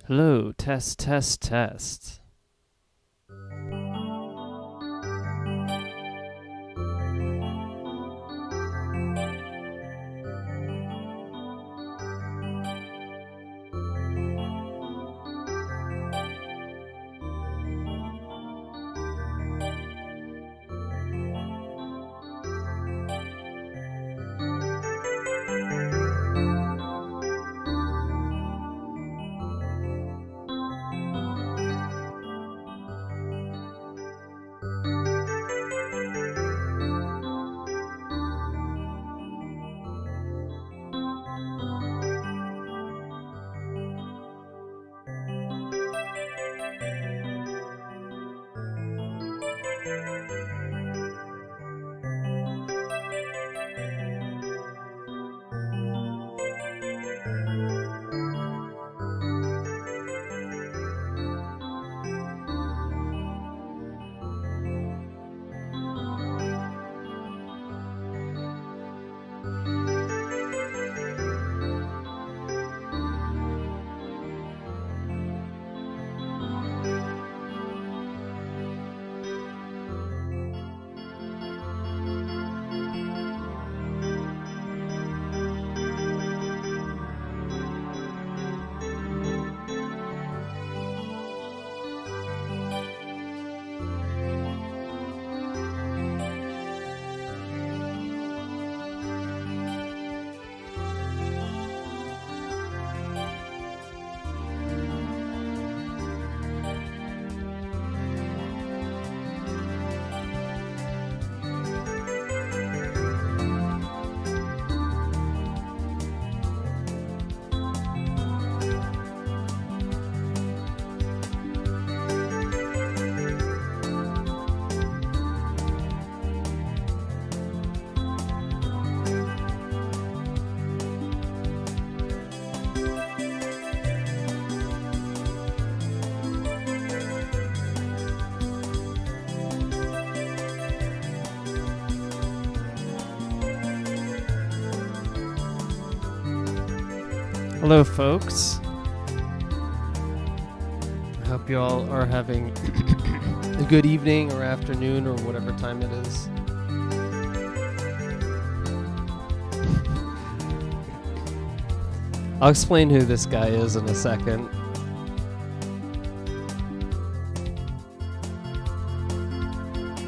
Hello, test, test, test. Hello, folks. I hope you all are having a good evening or afternoon or whatever time it is. I'll explain who this guy is in a second.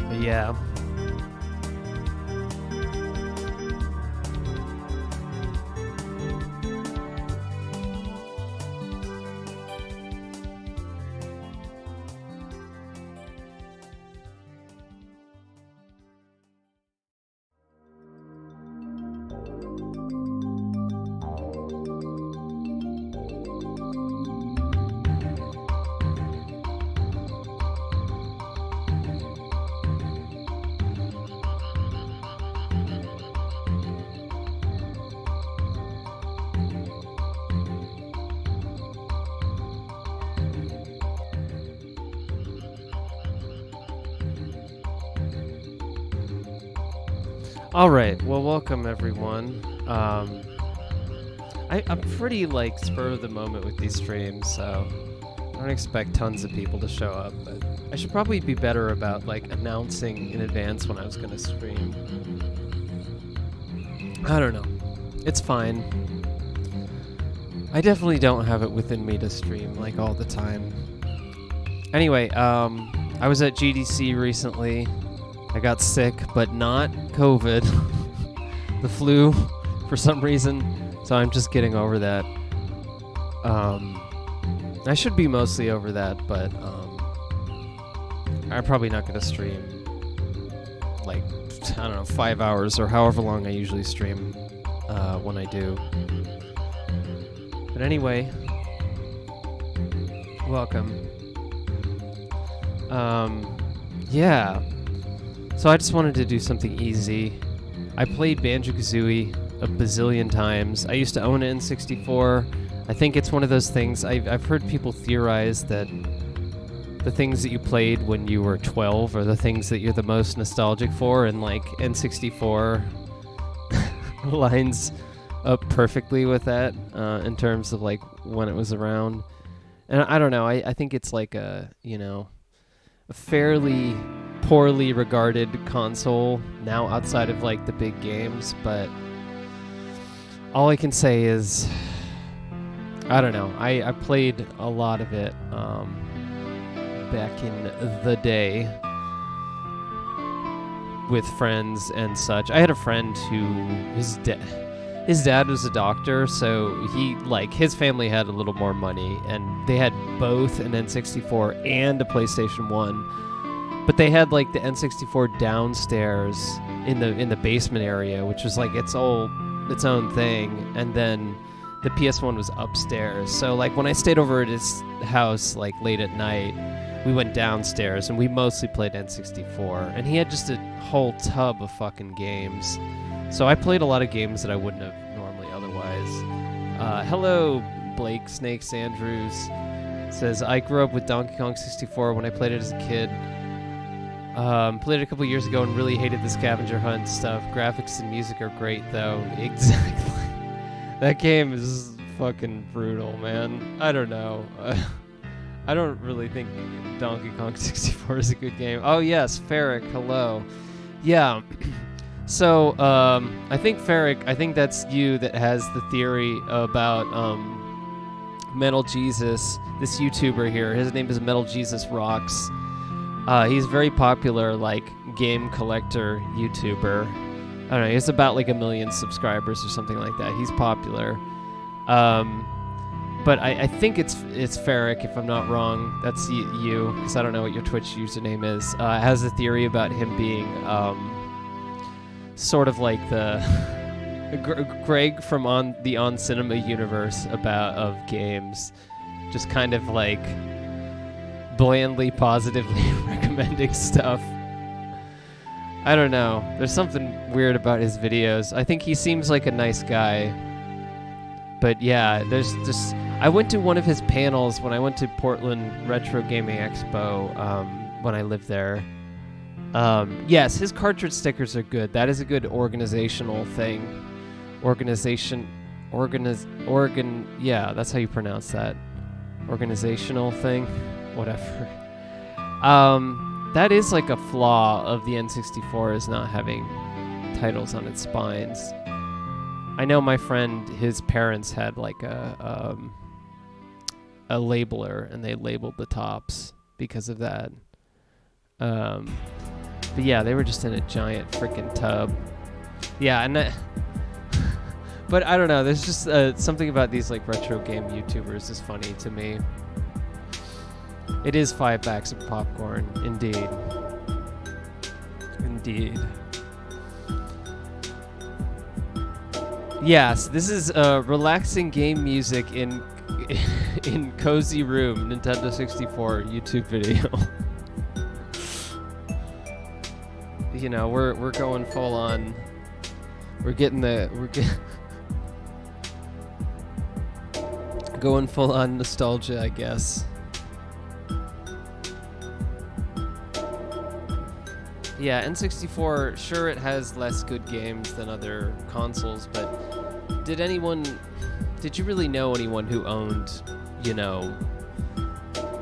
But yeah. All right. Well, welcome everyone. I'm pretty spur of the moment with these streams, so I don't expect tons of people to show up. But I should probably be better about announcing in advance when I was gonna stream. I don't know. It's fine. I definitely don't have it within me to stream all the time. Anyway, I was at GDC recently. I got sick, but not COVID. The flu, for some reason. So I'm just getting over that. I should be mostly over that, but I'm probably not going to stream I don't know, 5 hours or however long I usually stream when I do. But anyway, welcome. Yeah. So I just wanted to do something easy. I played Banjo Kazooie a bazillion times. I used to own an N64. I think it's one of those things, I've heard people theorize that the things that you played when you were 12 are the things that you're the most nostalgic for, and N64 lines up perfectly with that in terms of when it was around. And I don't know. I think it's like a a fairly poorly regarded console now outside of like the big games, but all I can say is I don't know. I played a lot of it back in the day with friends and such. I had a friend who his dad was a doctor, so he his family had a little more money, and they had both an N64 and a PlayStation 1. But they had like the N64 downstairs in the basement area, which was like its own thing, and then the PS1 was upstairs. So like when I stayed over at his house like late at night, we went downstairs and we mostly played N64, and he had just a whole tub of fucking games. So I played a lot of games that I wouldn't have normally otherwise. Hello, Blake Snakes Andrews says, I grew up with Donkey Kong 64 when I played it as a kid. Played it a couple years ago and really hated the scavenger hunt stuff. Graphics and music are great though. Exactly. That game is fucking brutal, man. I don't know. I don't really think Donkey Kong 64 is a good game. Oh yes, Ferric, hello. Yeah. So, I think Ferric, I think that's you that has the theory about Metal Jesus, this YouTuber here. His name is Metal Jesus Rocks. He's very popular, like, game collector YouTuber. I don't know, he has about like 1 million subscribers or something like that. He's popular. But I think it's Ferric, if I'm not wrong. That's you, because I don't know what your Twitch username is. Has a theory about him being sort of like the Greg from the On Cinema universe of games, just kind of like blandly, positively recommending stuff. I don't know. There's something weird about his videos. I think he seems like a nice guy. But yeah, there's just... I went to one of his panels when I went to Portland Retro Gaming Expo when I lived there. Yes, his cartridge stickers are good. That is a good organizational thing. Yeah, that's how you pronounce that. Organizational thing? Whatever. That is like a flaw of the N64, is not having titles on its spines. I know my friend, his parents had like a labeler, and they labeled the tops because of that. But yeah, they were just in a giant freaking tub. Yeah, and but I don't know. There's just something about these like retro game YouTubers is funny to me. It is 5 bags of popcorn, indeed. Indeed. Yes, this is relaxing game music in cozy room Nintendo 64 YouTube video. You know, we're going full on. We're going full on nostalgia, I guess. Yeah, N64, sure, it has less good games than other consoles, but did you really know anyone who owned,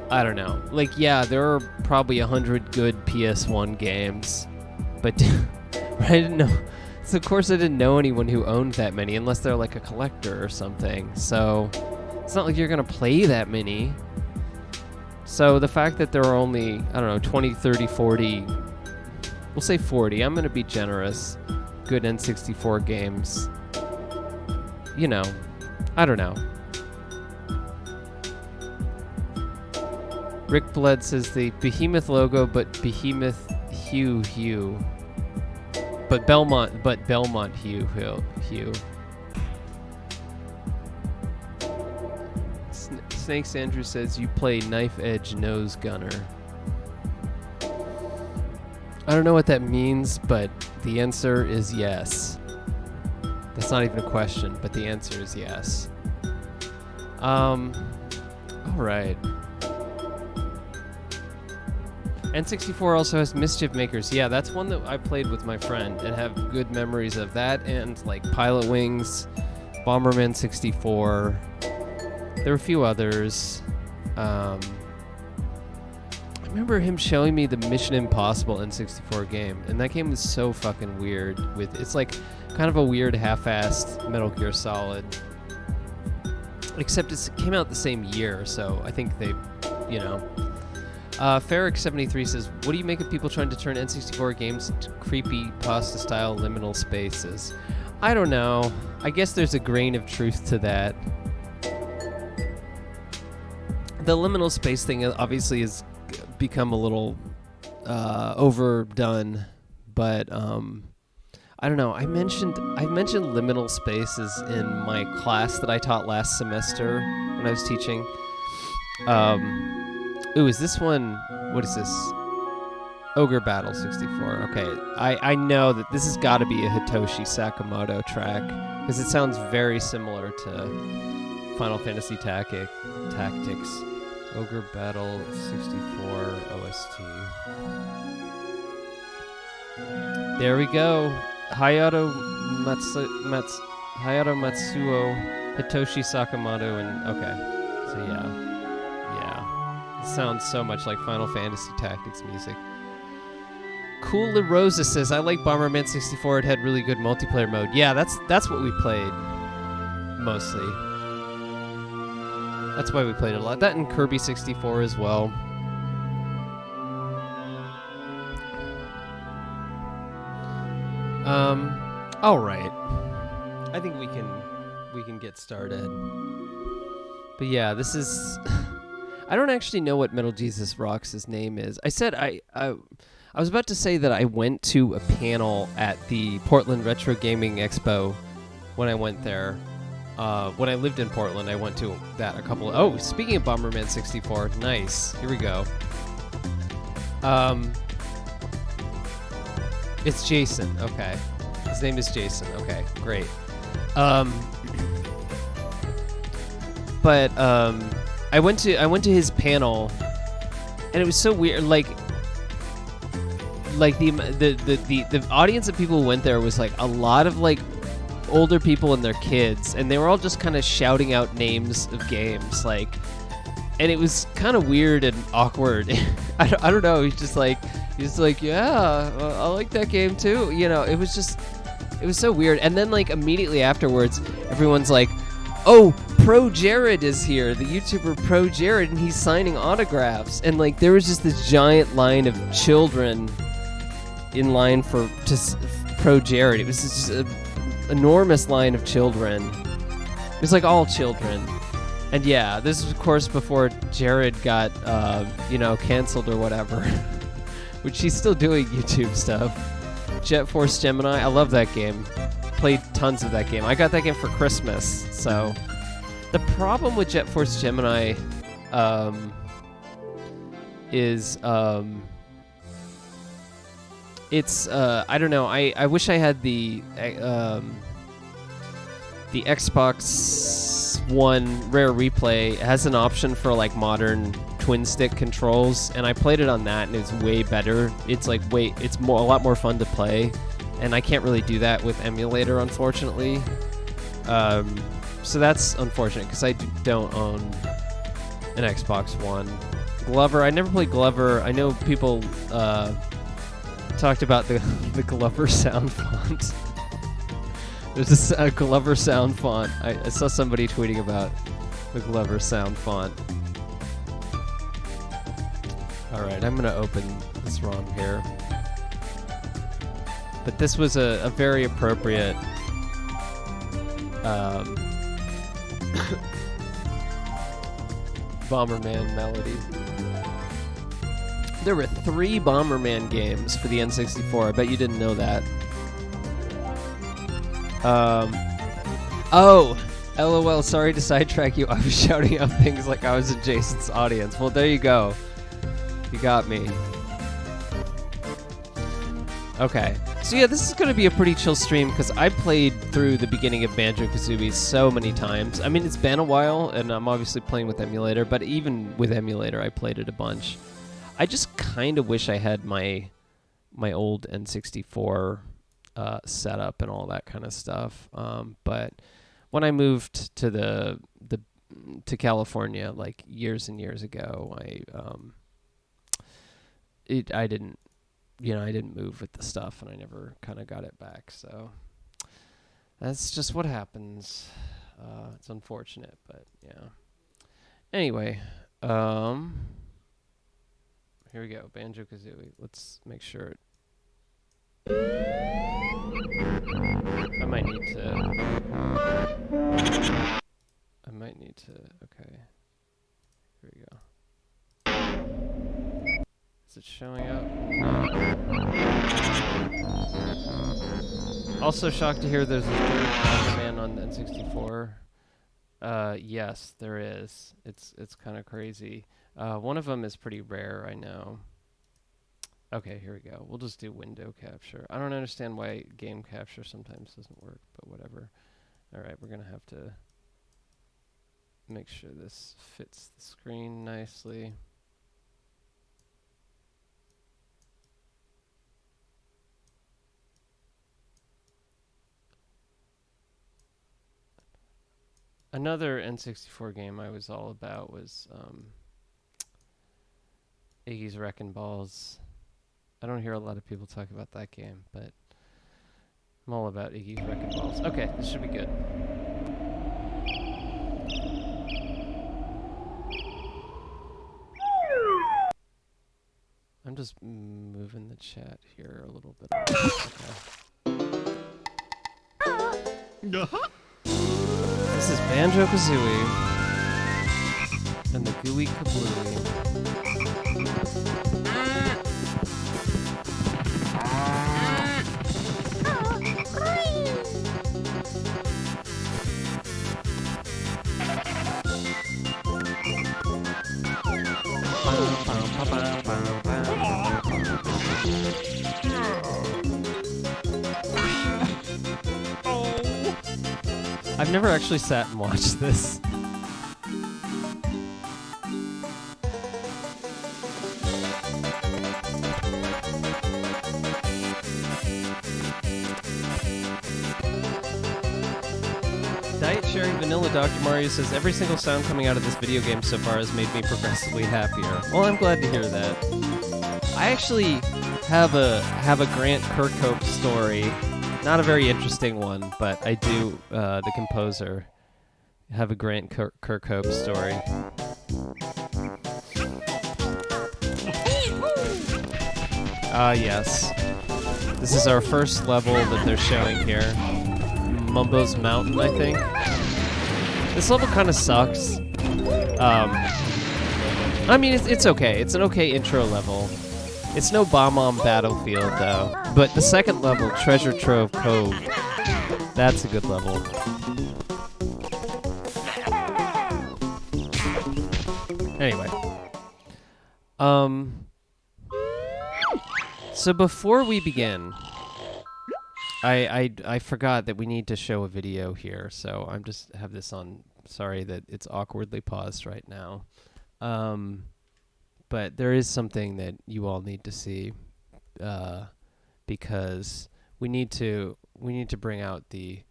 I don't know. Like, yeah, there are probably 100 good PS1 games, but I didn't know. So, of course, I didn't know anyone who owned that many, unless they're like a collector or something. So, it's not like you're going to play that many. So, the fact that there are only, I don't know, 20, 30, 40... We'll say 40. I'm going to be generous. Good N64 games. I don't know. Rick Blood says the Behemoth logo, but Behemoth Hue. But Belmont Hue. Snakes Andrew says you play Knife Edge Nose Gunner. I don't know what that means, but the answer is yes. That's not even a question, but the answer is yes. Alright. N64 also has Mischief Makers. Yeah, that's one that I played with my friend and have good memories of that, and like Pilot Wings, Bomberman 64. There were a few others. I remember him showing me the Mission Impossible N64 game, and that game was so fucking weird. It's like kind of a weird half-assed Metal Gear Solid, except it came out the same year, so I think they, you know. Ferric73 says, what do you make of people trying to turn N64 games into creepy pasta-style liminal spaces? I don't know. I guess there's a grain of truth to that. The liminal space thing obviously has become a little overdone, but I don't know. I mentioned liminal spaces in my class that I taught last semester when I was teaching. Ooh, is this one? What is this? Ogre Battle 64. Okay, I know that this has got to be a Hitoshi Sakamoto track because it sounds very similar to Final Fantasy Tactics. Ogre Battle 64 OST. There we go. Hayato Matsuo, Hitoshi Sakamoto, and okay. So yeah. It sounds so much like Final Fantasy Tactics music. Cool La Rosa says, I like Bomberman 64. It had really good multiplayer mode. Yeah, that's what we played mostly. That's why we played it a lot. That and Kirby 64 as well. All right. I think we can get started. But yeah, this is I don't actually know what Metal Jesus Rocks' name is. I said I was about to say that I went to a panel at the Portland Retro Gaming Expo when I went there. When I lived in Portland, I went to that a couple of... Oh, speaking of Bomberman 64, nice. Here we go. It's Jason. Okay. His name is Jason. Okay, great. But I went to his panel, and it was so weird. Like the audience of people who went there was like a lot of like older people and their kids, and they were all just kind of shouting out names of games, like, and it was kind of weird and awkward. I don't know. He's just like, yeah, I like that game too. You know, it was so weird. And then like immediately afterwards, everyone's like, oh, Pro Jared is here, the YouTuber Pro Jared, and he's signing autographs. And like there was just this giant line of children in line for just Pro Jared. It was just an enormous line of children. It was like all children. And yeah, this was of course before Jared got canceled or whatever. Which he's still doing YouTube stuff. Jet Force Gemini, I love that game. Played tons of that game. I got that game for Christmas, so the problem with Jet Force Gemini is it's I don't know. I wish I had the Xbox One Rare Replay. It has an option for like modern twin stick controls, and I played it on that, and it's way better. It's like a lot more fun to play, and I can't really do that with emulator, unfortunately. So that's unfortunate because I don't own an Xbox One. Glover, I never played Glover. I know people talked about the Glover sound font. There's a Glover sound font. I saw somebody tweeting about the Glover sound font. Alright, I'm going to open this ROM here. But this was a very appropriate Bomberman melody. There were 3 Bomberman games for the N64. I bet you didn't know that. Oh, LOL, sorry to sidetrack you. I was shouting out things like I was in Jason's audience. Well, there you go. You got me. Okay. So yeah, this is going to be a pretty chill stream because I played through the beginning of Banjo Kazooie so many times. I mean, it's been a while, and I'm obviously playing with emulator, but even with emulator, I played it a bunch. I just kind of wish I had my old N64 setup and all that kind of stuff. But when I moved to the to California like years and years ago. I didn't, I didn't move with the stuff, and I never kind of got it back. So that's just what happens. It's unfortunate, but yeah. Anyway, here we go. Banjo Kazooie. Let's make sure. I might need to. Okay. Here we go. Is it showing up? No. Also shocked to hear there's a third Bomberman on the N64. Yes, there is. It's kind of crazy. One of them is pretty rare, I know. Okay, here we go. We'll just do window capture. I don't understand why game capture sometimes doesn't work, but whatever. All right, we're going to have to make sure this fits the screen nicely. Another N64 game I was all about was Iggy's Wrecking Balls. I don't hear a lot of people talk about that game, but I'm all about Iggy's Wrecking Balls. Okay, this should be good. I'm just moving the chat here a little bit. Okay. This is Banjo Kazooie and the Gooey Kablooey. I've never actually sat and watched this. Diet Cherry Vanilla Dr. Mario says, every single sound coming out of this video game so far has made me progressively happier. Well, I'm glad to hear that. I actually have a Grant Kirkhope story. Not a very interesting one, but I do, the composer, have a Grant Kirkhope story. Yes. This is our first level that they're showing here. Mumbo's Mountain, I think. This level kind of sucks. I mean, it's okay. It's an okay intro level. It's no Bomb-Omb Battlefield, though. But the second level, Treasure Trove Cove, that's a good level. Anyway. So before we begin, I forgot that we need to show a video here, so I'm just have this on. Sorry that it's awkwardly paused right now. But there is something that you all need to see, because we need to bring out the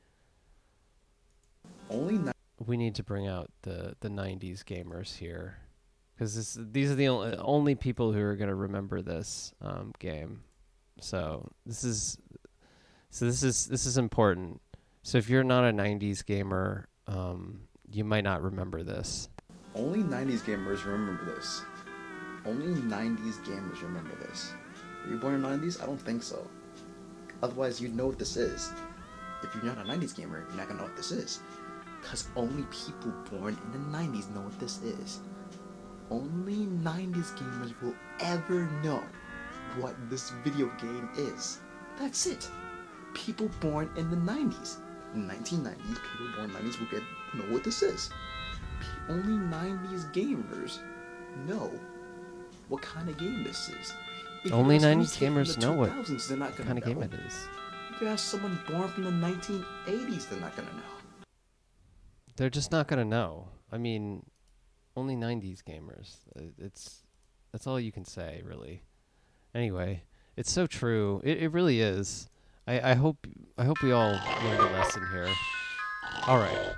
the 90s gamers here, because these are the only people who are going to remember this game. So this is important. So if you're not a 90s gamer, you might not remember this. Only 90s gamers remember this. Only 90s gamers remember this. Were you born in the 90s? I don't think so. Otherwise, you'd know what this is. If you're not a 90s gamer, you're not gonna know what this is. Because only people born in the 90s know what this is. Only 90s gamers will ever know what this video game is. That's it. People born in the 90s. In the 1990s, people born in the 90s will know what this is. Only 90s gamers know what kind of game this is. Only 90s gamers know what kind of game it is. If you ask someone born from the 1980s, they're not going to know. They're just not going to know. I mean, only 90s gamers. That's all you can say, really. Anyway, it's so true. It really is. I hope we all learned a lesson here. All right.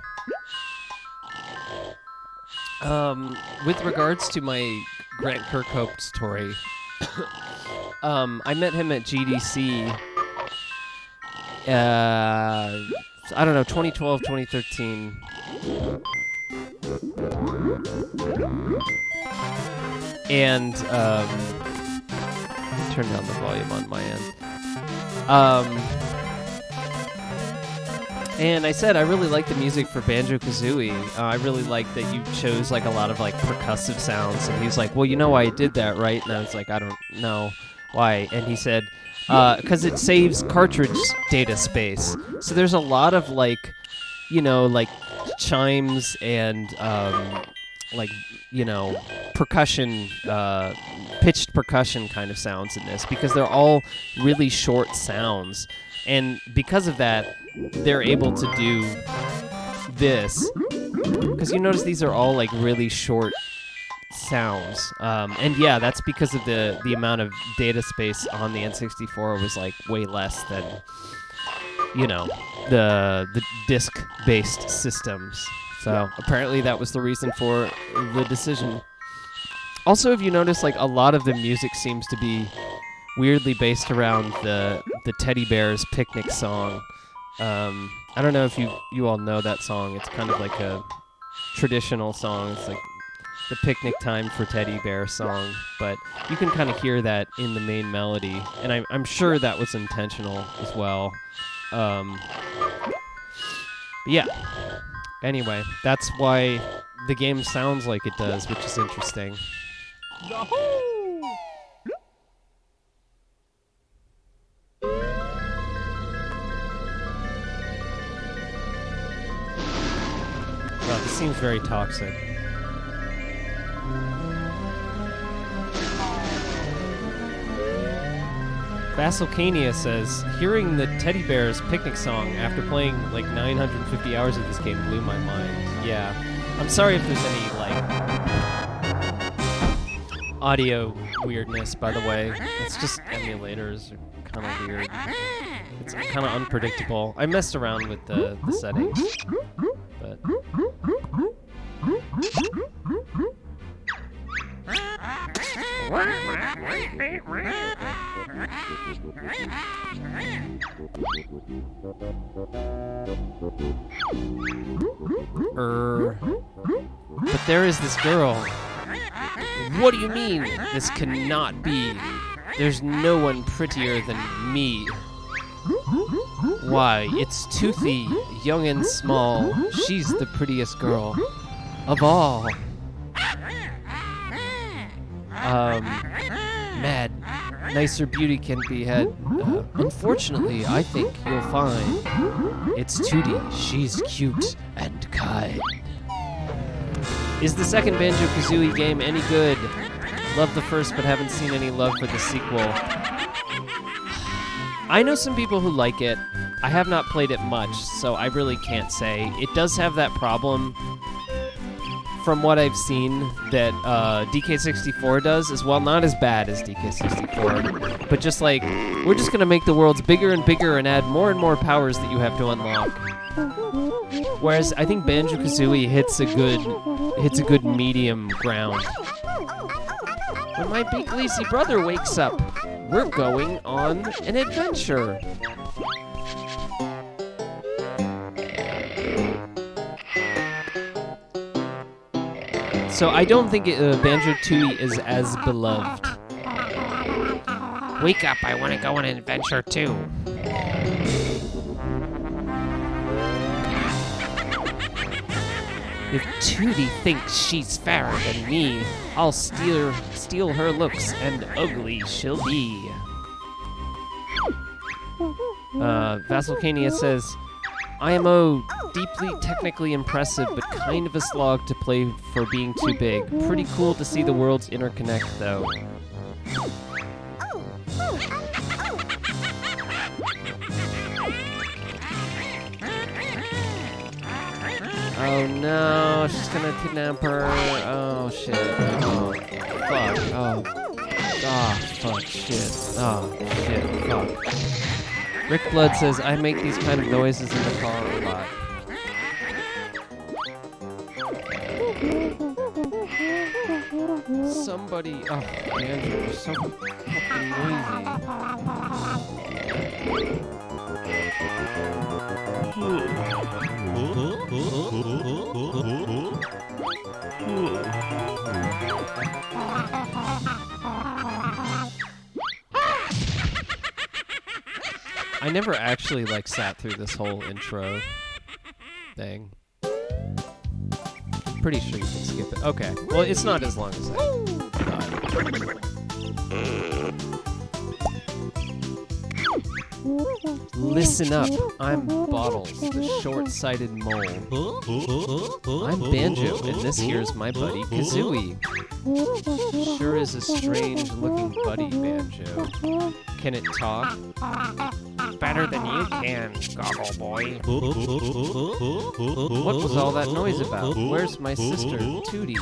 With regards to my Grant Kirkhope story, I met him at GDC. I don't know, 2012, 2013. And turn down the volume on my end. And I said I really like the music for Banjo Kazooie. I really like that you chose like a lot of like percussive sounds. And he was like, "Well, you know why I did that, right?" And I was like, "I don't know why." And he said, "Because it saves cartridge data space." So there's a lot of like, like chimes and like percussion, pitched percussion kind of sounds in this because they're all really short sounds. And because of that, they're able to do this. Because you notice these are all like really short sounds. And yeah, that's because of the amount of data space on the N64 was like way less than, the disk-based systems. So apparently that was the reason for the decision. Also, if you notice, like a lot of the music seems to be weirdly based around the Teddy Bears Picnic song. I don't know if you all know that song. It's kind of like a traditional song. It's like the picnic time for teddy bear song, but you can kind of hear that in the main melody, and I'm sure that was intentional as well. Yeah. Anyway, that's why the game sounds like it does, which is interesting. Wow, this seems very toxic. Vasilcania says, hearing the Teddy Bears Picnic song after playing like 950 hours of this game blew my mind. Yeah. I'm sorry if there's any, like, audio weirdness, by the way. It's just emulators are kind of weird. It's kind of unpredictable. I messed around with the settings, but... But there is this girl. What do you mean? This cannot be. There's no one prettier than me. Why, it's Toothy, young and small. She's the prettiest girl of all. Mad. Nicer beauty can be had. Unfortunately, I think you'll find it's Tootie. She's cute and kind. Is the second Banjo Kazooie game any good? Love the first, but haven't seen any love for the sequel. I know some people who like it. I have not played it much, so I really can't say. It does have that problem, from what I've seen, that DK64 does as well. Not as bad as DK64, but just like, we're just going to make the worlds bigger and bigger and add more and more powers that you have to unlock. Whereas I think Banjo Kazooie hits a good medium ground. When my big lazy brother wakes up, we're going on an adventure. So I don't think Banjo Tooie is as beloved. Wake up, I want to go on an adventure too. If Tootie thinks she's fairer than me, I'll steal her looks, and ugly she'll be. Vasilcania says, IMO, deeply technically impressive, but kind of a slog to play for being too big. Pretty cool to see the worlds interconnect, though. Oh no, she's gonna kidnap her. Oh shit. Oh, fuck. Oh. Oh, fuck. Shit. Oh, shit. Fuck. Rick Blood says, I make these kind of noises in the car a lot. Somebody. Oh, Banjo, you're so fucking noisy. I never actually like sat through this whole intro thing. I'm pretty sure you can skip it. Okay. Well, it's not as long as I thought. Listen up. I'm Bottles, the short-sighted mole. I'm Banjo, and this here's my buddy Kazooie. Sure is a strange-looking buddy, Banjo. Can it talk? Better than you can, Goggle Boy. What was all that noise about? Where's my sister, Tootie?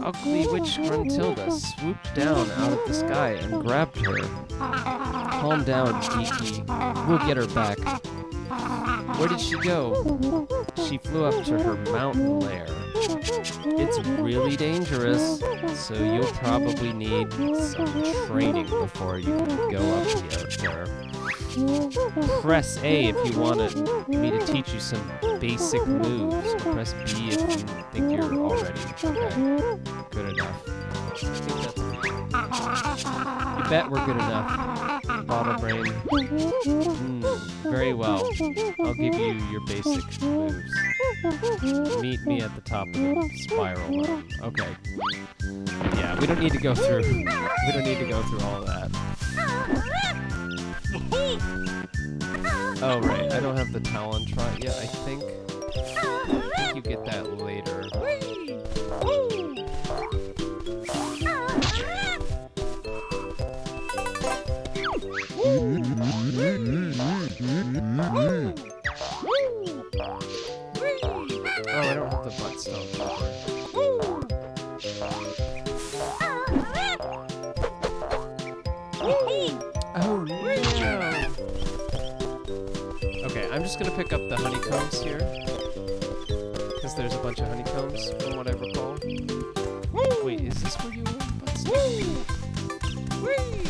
Ugly Witch Gruntilda swooped down out of the sky and grabbed her. Calm down, Geeky. We'll get her back. Where did she go? She flew up to her mountain lair. It's really dangerous, so you'll probably need some training before you can go up there. Press A if you want me to teach you some basic moves. Press B if you think you're all ready. Okay, good enough. I think that's me. You bet we're good enough, Bottle Brain. Very well. I'll give you your basic moves. Meet me at the top of the spiral mountain. Okay. Yeah, we don't need to go through. We don't need to go through all that. Oh right, I don't have the Talon Trot yet. I think you get that later. Oh, I don't have the butt stomp either. Oh no! Okay, I'm just gonna pick up the honeycombs here. Because there's a bunch of honeycombs, from what I recall. Wait, is this where you learn butt stomp?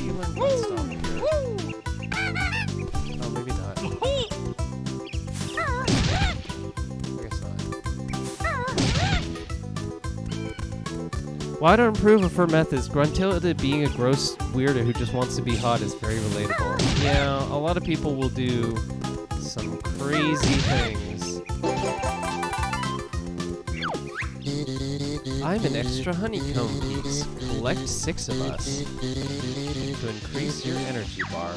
You learn butt stomp here. Oh, maybe not. I guess not. Why to improve of her methods? Gruntilda being a gross weirdo who just wants to be hot is very relatable. Yeah, a lot of people will do some crazy things. I'm an extra honeycomb piece. Collect 6 of us to increase your energy bar.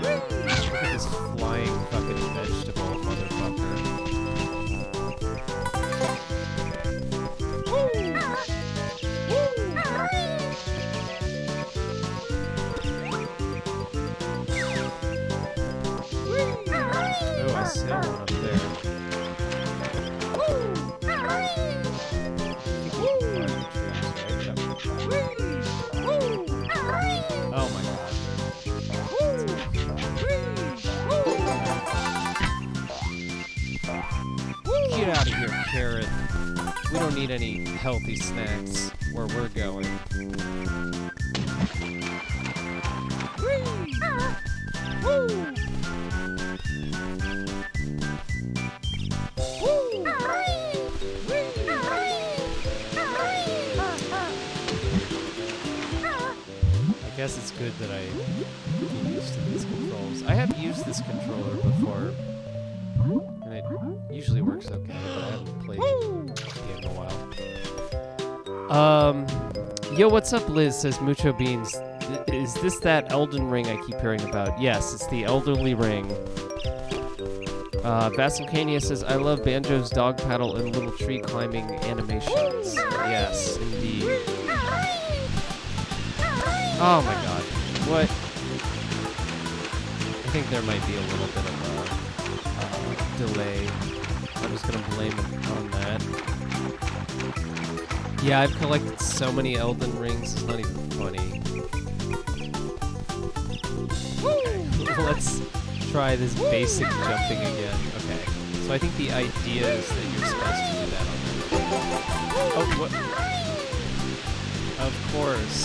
Look at this flying fucking vegetable motherfucker. Oh, I saw one up there. Oh my god. Get out of here, Carrot. We don't need any healthy snacks where we're going. I guess it's good that I get used to these controls. I have used this controller before, and it usually works okay, but I haven't played the game in a while. Yo, what's up, Liz, says Mucho Beans. Is this that Elden Ring I keep hearing about? Yes, it's the Elderly Ring. Vasilcania says, I love Banjo's dog paddle and little tree climbing animations. Yes, indeed. Oh my god. What? I think there might be a little bit of a delay. I'm just gonna blame it on that. Yeah, I've collected so many Elden Rings, it's not even funny. Okay, let's try this basic jumping again. Okay, let's So I think the idea is that you're supposed to do that on them. Oh, what? Of course.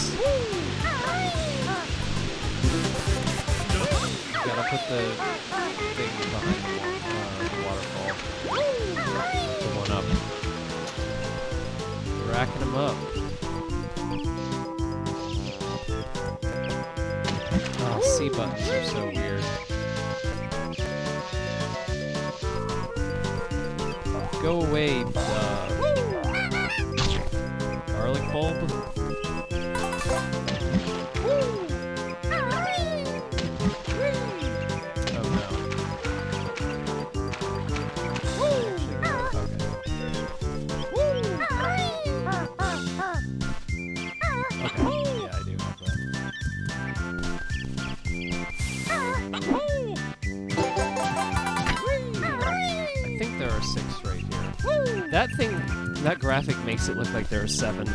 Gotta put the thing behind the waterfall. The one up. We're racking them up. Oh, C buttons are so weird. Go away, garlic bulb? Oh no. Actually, okay, yeah, I do have that. I think there are 6 right here. That thing, that graphic makes it look like there are 7.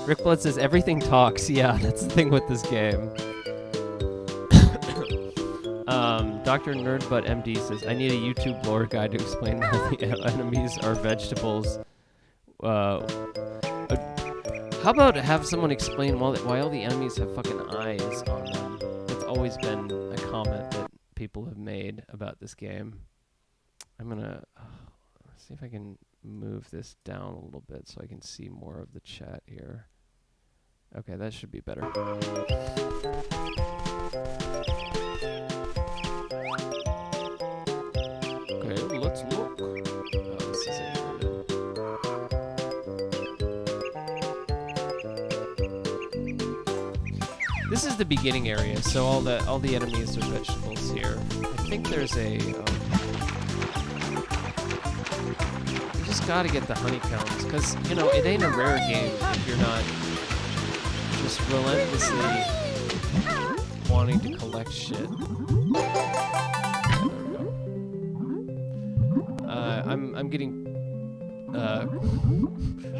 Rick Blood says everything talks. Yeah, that's the thing with this game. Dr. Nerdbutt MD says, I need a YouTube lore guide to explain how the enemies are vegetables. How about have someone explain why all the enemies have fucking eyes on them? That's always been a comment that people have made about this game. I'm gonna see if I can move this down a little bit so I can see more of the chat here. Okay, that should be better. Okay, let's look. Oh, this is inverted. This is the beginning area, so all the enemies are vegetables here. I think there's a. You just gotta get the honeycombs, because you know it ain't a rare game if you're not just relentlessly wanting to collect shit. I'm getting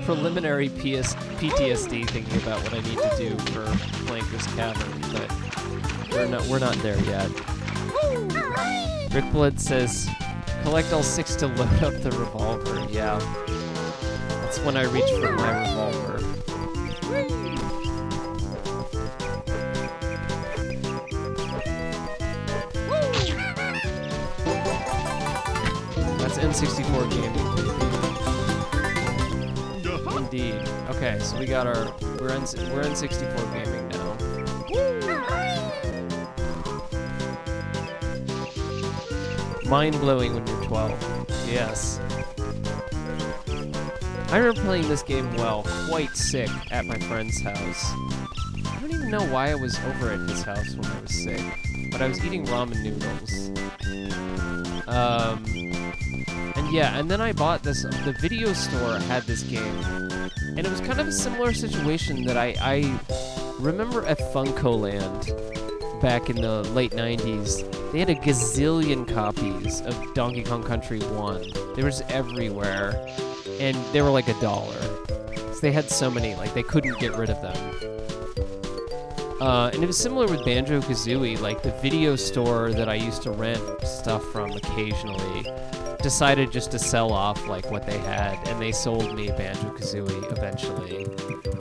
preliminary PTSD thinking about what I need to do for Flanker's Cavern, but we're not there yet. Rick Blood says, collect all 6 to load up the revolver. Yeah, that's when I reach for my revolver. That's N64 gaming. Indeed. Okay, so we got our we're N64 gaming now. Mind blowing when you're 12. Yes. I remember playing this game quite sick at my friend's house. I don't even know why I was over at his house when I was sick, but I was eating ramen noodles. And yeah, and then I bought this, the video store had this game, and it was kind of a similar situation that I remember at Funkoland back in the late 90s. They had a gazillion copies of Donkey Kong Country 1. They were just everywhere, and they were like $1. So they had so many, like they couldn't get rid of them. And it was similar with Banjo Kazooie, like the video store that I used to rent stuff from occasionally decided just to sell off like what they had, and they sold me Banjo Kazooie eventually.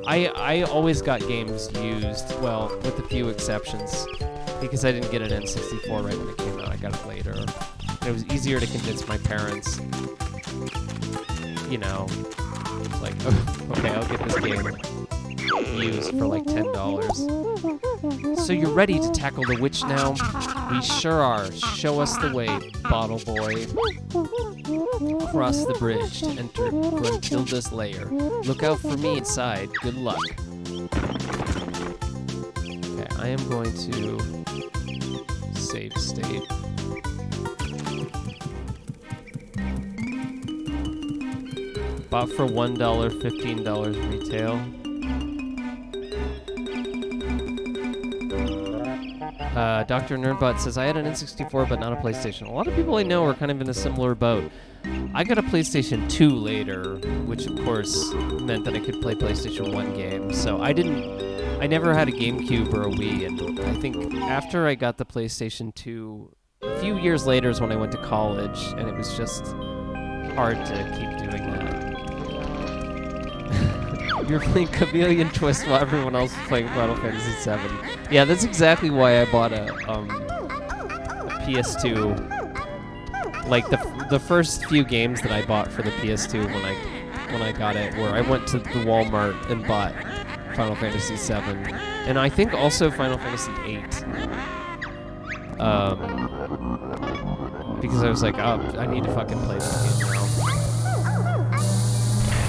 I always got games used, well, with a few exceptions, because I didn't get an N64 right when it came out. I got it later. And it was easier to convince my parents, you know, like, okay, I'll get this game used for like $10. So you're ready to tackle the witch now? We sure are. Show us the way, Bottle Boy. Cross the bridge to enter Gruntilda's lair. Look out for me inside. Good luck. Okay, I am going to save state. Bought for $1, $15 retail. Dr. Nerdbot says, I had an N64 but not a PlayStation. A lot of people I know are kind of in a similar boat. I got a PlayStation 2 later, which of course meant that I could play PlayStation 1 games. So I never had a GameCube or a Wii, and I think after I got the PlayStation 2, A few years later is when I went to college, and it was just hard to keep doing that. You're playing Chameleon Twist while everyone else is playing Final Fantasy VII. Yeah, that's exactly why I bought a PS2. Like the first few games that I bought for the PS2 when I got it, where I went to the Walmart and bought Final Fantasy VII, and I think also Final Fantasy VIII. Because I was like, oh, I need to fucking play this game now.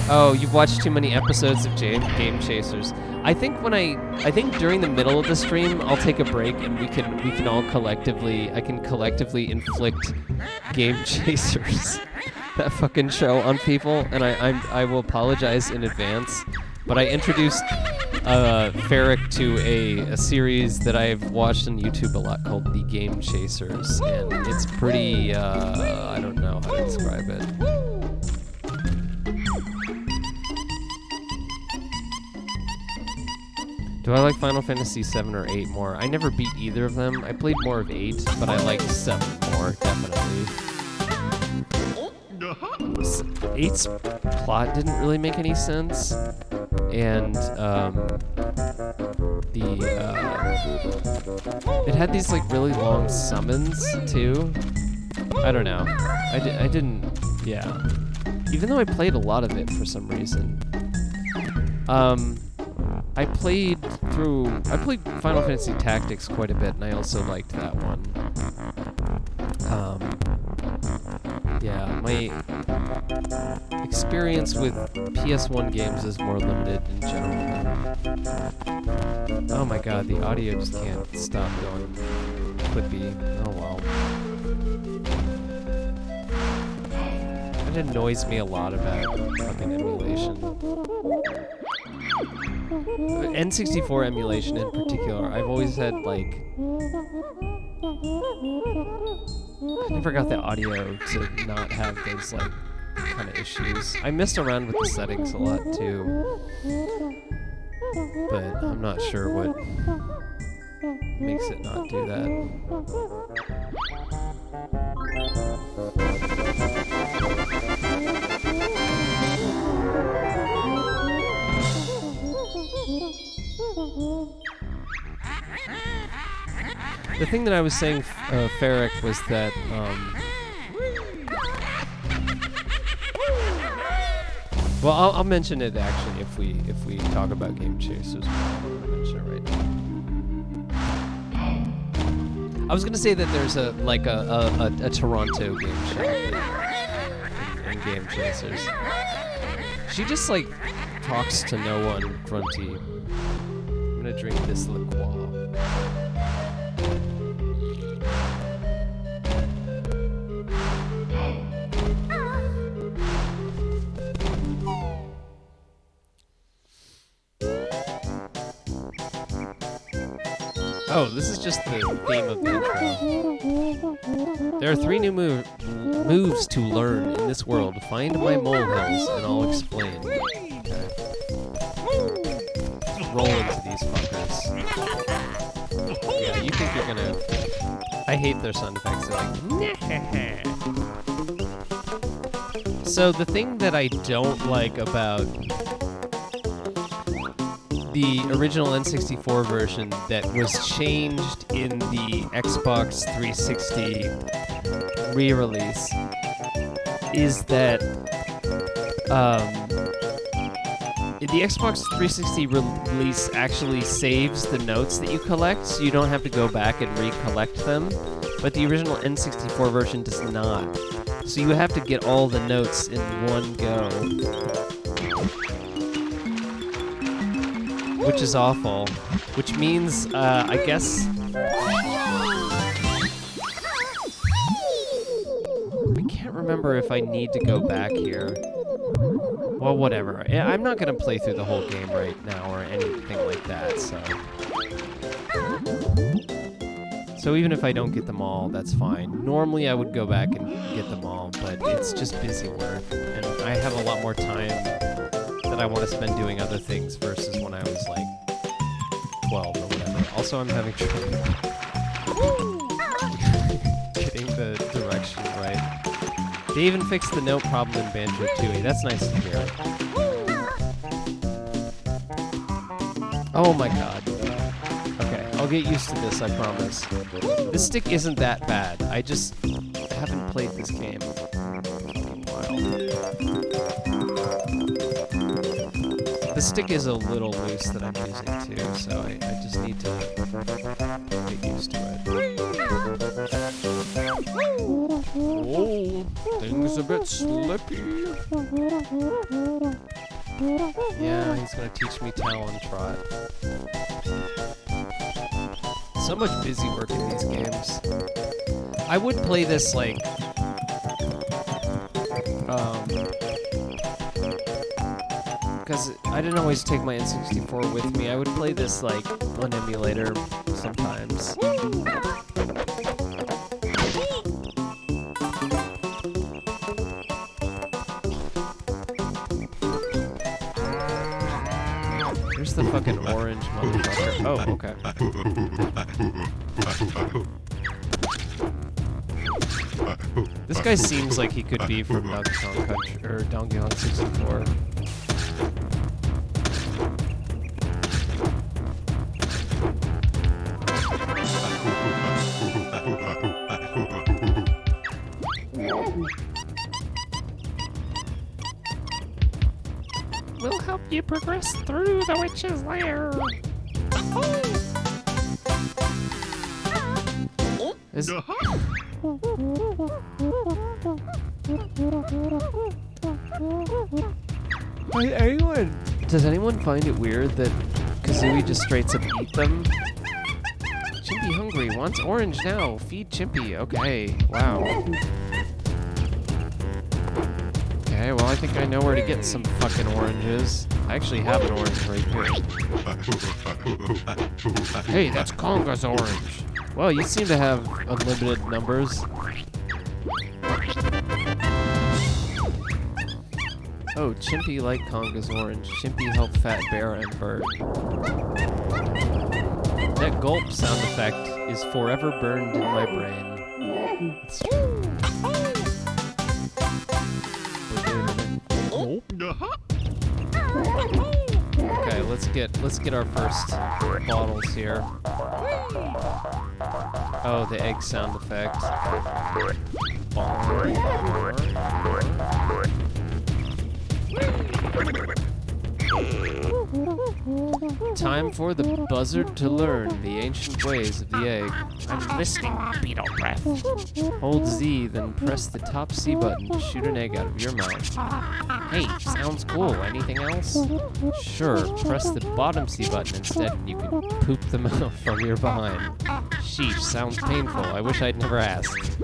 Oh, you've watched too many episodes of Game Chasers. I think during the middle of the stream, I'll take a break and we can all collectively inflict Game Chasers, that fucking show, on people, and I will apologize in advance. But I introduced Ferric to a series that I've watched on YouTube a lot called The Game Chasers, and it's pretty, I don't know how to describe it. Do I like Final Fantasy 7 or 8 more? I never beat either of them. I played more of 8, but I liked 7 more, definitely. 8's plot didn't really make any sense, and it had these like really long summons too. I don't know. I didn't. Yeah. Even though I played a lot of it for some reason. I played Final Fantasy Tactics quite a bit, and I also liked that one. Yeah, my experience with PS1 games is more limited in general. Oh my god, the audio just can't stop going clippy. Oh well. It annoys me a lot about fucking emulation. N64 emulation in particular, I've always had like... I never got the audio to not have those like kind of issues. I messed around with the settings a lot too, but I'm not sure what makes it not do that. The thing that I was saying, Ferric, was that well, I'll mention it actually if we talk about Game Chasers. I'm gonna mention it right now. I was gonna say that there's a Toronto game shop in Game Chasers. She just like talks to no one, grunty. I'm gonna drink this liqueur. Oh, this is just the theme of the intro. There are 3 new moves to learn in this world. Find my molehills and I'll explain. Okay. Just roll into these fuckers. Yeah, you think you're gonna... I hate their sound effects. They're like... So the thing that I don't like about the original N64 version that was changed in the Xbox 360 re-release is that the Xbox 360 release actually saves the notes that you collect, so you don't have to go back and recollect them, but the original N64 version does not. So you have to get all the notes in one go, which is awful. Which means, I guess... I can't remember if I need to go back here. Well, whatever. I'm not going to play through the whole game right now or anything like that, so... So even if I don't get them all, that's fine. Normally I would go back and get them all, but it's just busy work, and I have a lot more time that I want to spend doing other things versus when I was like 12 or whatever. Also, I'm having trouble point. They even fixed the note problem in Banjo Kazooie. That's nice to hear. Oh my god. Okay, I'll get used to this, I promise. This stick isn't that bad. I just haven't played this game in a while. The stick is a little loose that I'm using too, so I just need to get used to it. Oh, things a bit slippy. Yeah, he's gonna teach me Talon Trot. So much busy work in these games. I would play this like, because I didn't always take my N64 with me. I would play this like on emulator sometimes. Here's the fucking orange motherfucker. Oh, okay. This guy seems like he could be from Donkey Kong Country or Donkey Kong 64. We'll help you progress through the witch's lair. Does anyone find it weird that Kazooie just straight up eat them? Chimpy hungry, wants orange now. Feed Chimpy. Okay, wow. Okay, well I think I know where to get some fucking oranges. I actually have an orange right here. Hey, that's Conga's orange. Well, you seem to have unlimited numbers. Oh, Chimpy like Conga's orange. Chimpy help Fat Bear and Bird. That gulp sound effect is forever burned in my brain. It's true. Okay, let's get our first bottles here. Oh, the egg sound effect. Time for the buzzard to learn the ancient ways of the egg. I'm listening, beetle breath. Hold Z, then press the top C button to shoot an egg out of your mouth. Hey, sounds cool. Anything else? Sure, press the bottom C button instead and you can poop them out from your behind. Sheesh, sounds painful. I wish I'd never asked.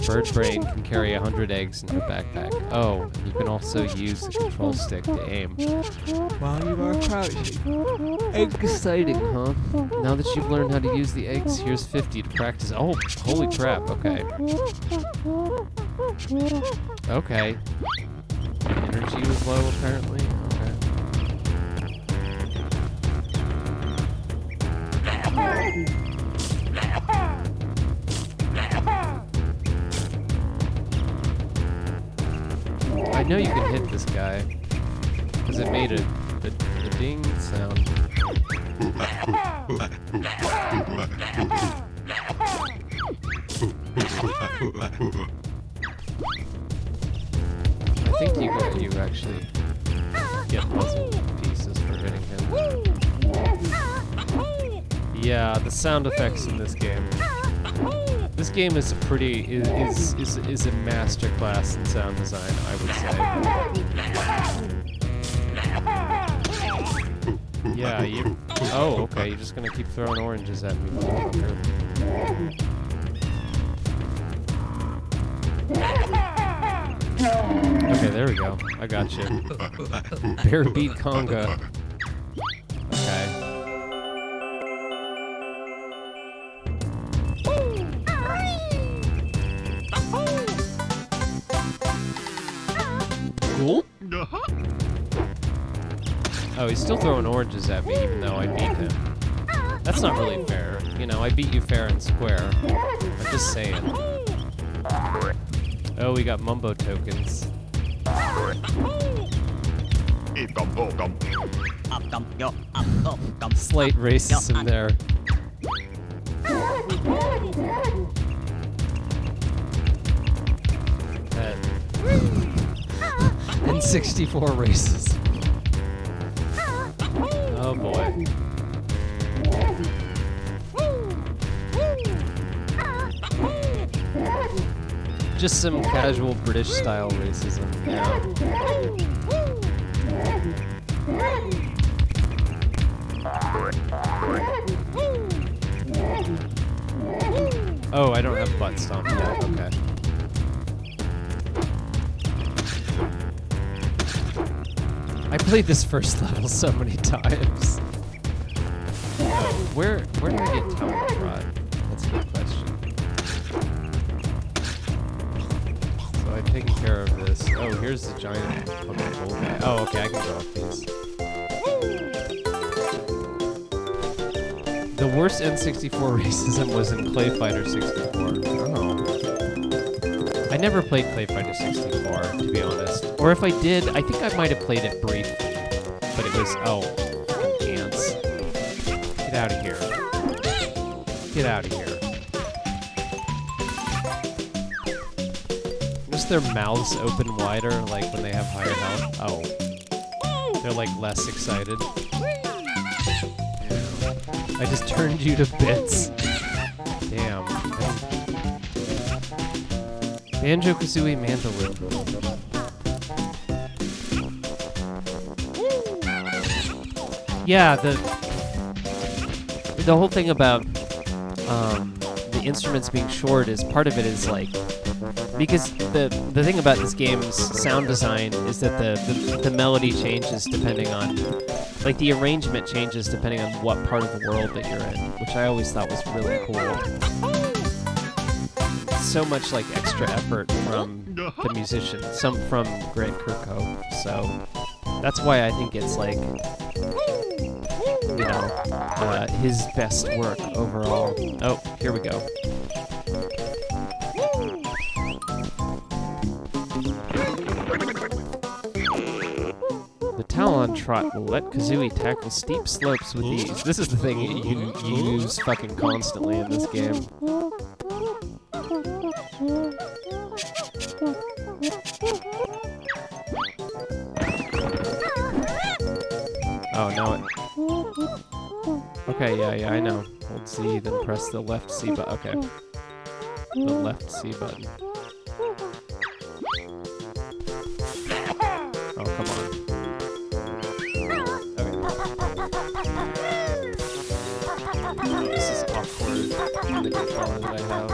Bird Brain can carry 100 eggs in her backpack. Oh, you can also use the control stick to aim. While you are crouching. Exciting, huh? Now that you've learned how to use the eggs, here's 50 to practice. Oh, holy crap, okay. Okay. Energy was low, apparently. Okay. I know you can hit this guy, because it made a ding sound. I think you actually get puzzle pieces for hitting him. Yeah, the sound effects in this game. This game is a is a masterclass in sound design, I would say. Yeah, you. Oh, okay. You're just gonna keep throwing oranges at me, motherfucker. Okay, there we go. I got you. Bear beat Conga. Okay. Cool. Oh, he's still throwing oranges at me, even though I beat him. That's not really fair. You know, I beat you fair and square. I'm just saying. Oh, we got Mumbo tokens. Slight racism there. N64 racism. Oh boy. Just some casual British style racism. Yeah. Oh, I don't have butt stomp yet. Okay. I played this first level so many times. Oh, where do I get talent trot? That's a good question. So I've taken care of this. Oh, here's the giant fucking bull guy. Oh, okay, I can go up these. The worst N64 racism was in Clay Fighter 64. Oh. I never played Clay Fighter 64, to be honest. Or if I did, I think I might have played it briefly. But it was, oh, fucking ants. Get out of here. Get out of here. Just their mouths open wider, like when they have higher health. Oh. They're like less excited. I just turned you to bits. Damn. Banjo Kazooie mandolin. Yeah, the whole thing about the instruments being short is part of it is like because the thing about this game's sound design is that the melody changes depending on like the arrangement changes depending on what part of the world that you're in, which I always thought was really cool. So much like extra effort from the musician, some from Grant Kirkhope. So that's why I think it's like his best work overall. Oh, here we go. The Talon Trot will let Kazooie tackle steep slopes with ease. This is the thing you use fucking constantly in this game. Oh, no. Okay, yeah, I know. Hold C, then press the left C button. Okay. The left C button. Oh, come on. Okay. Oh, this is awkward. The controller that I have.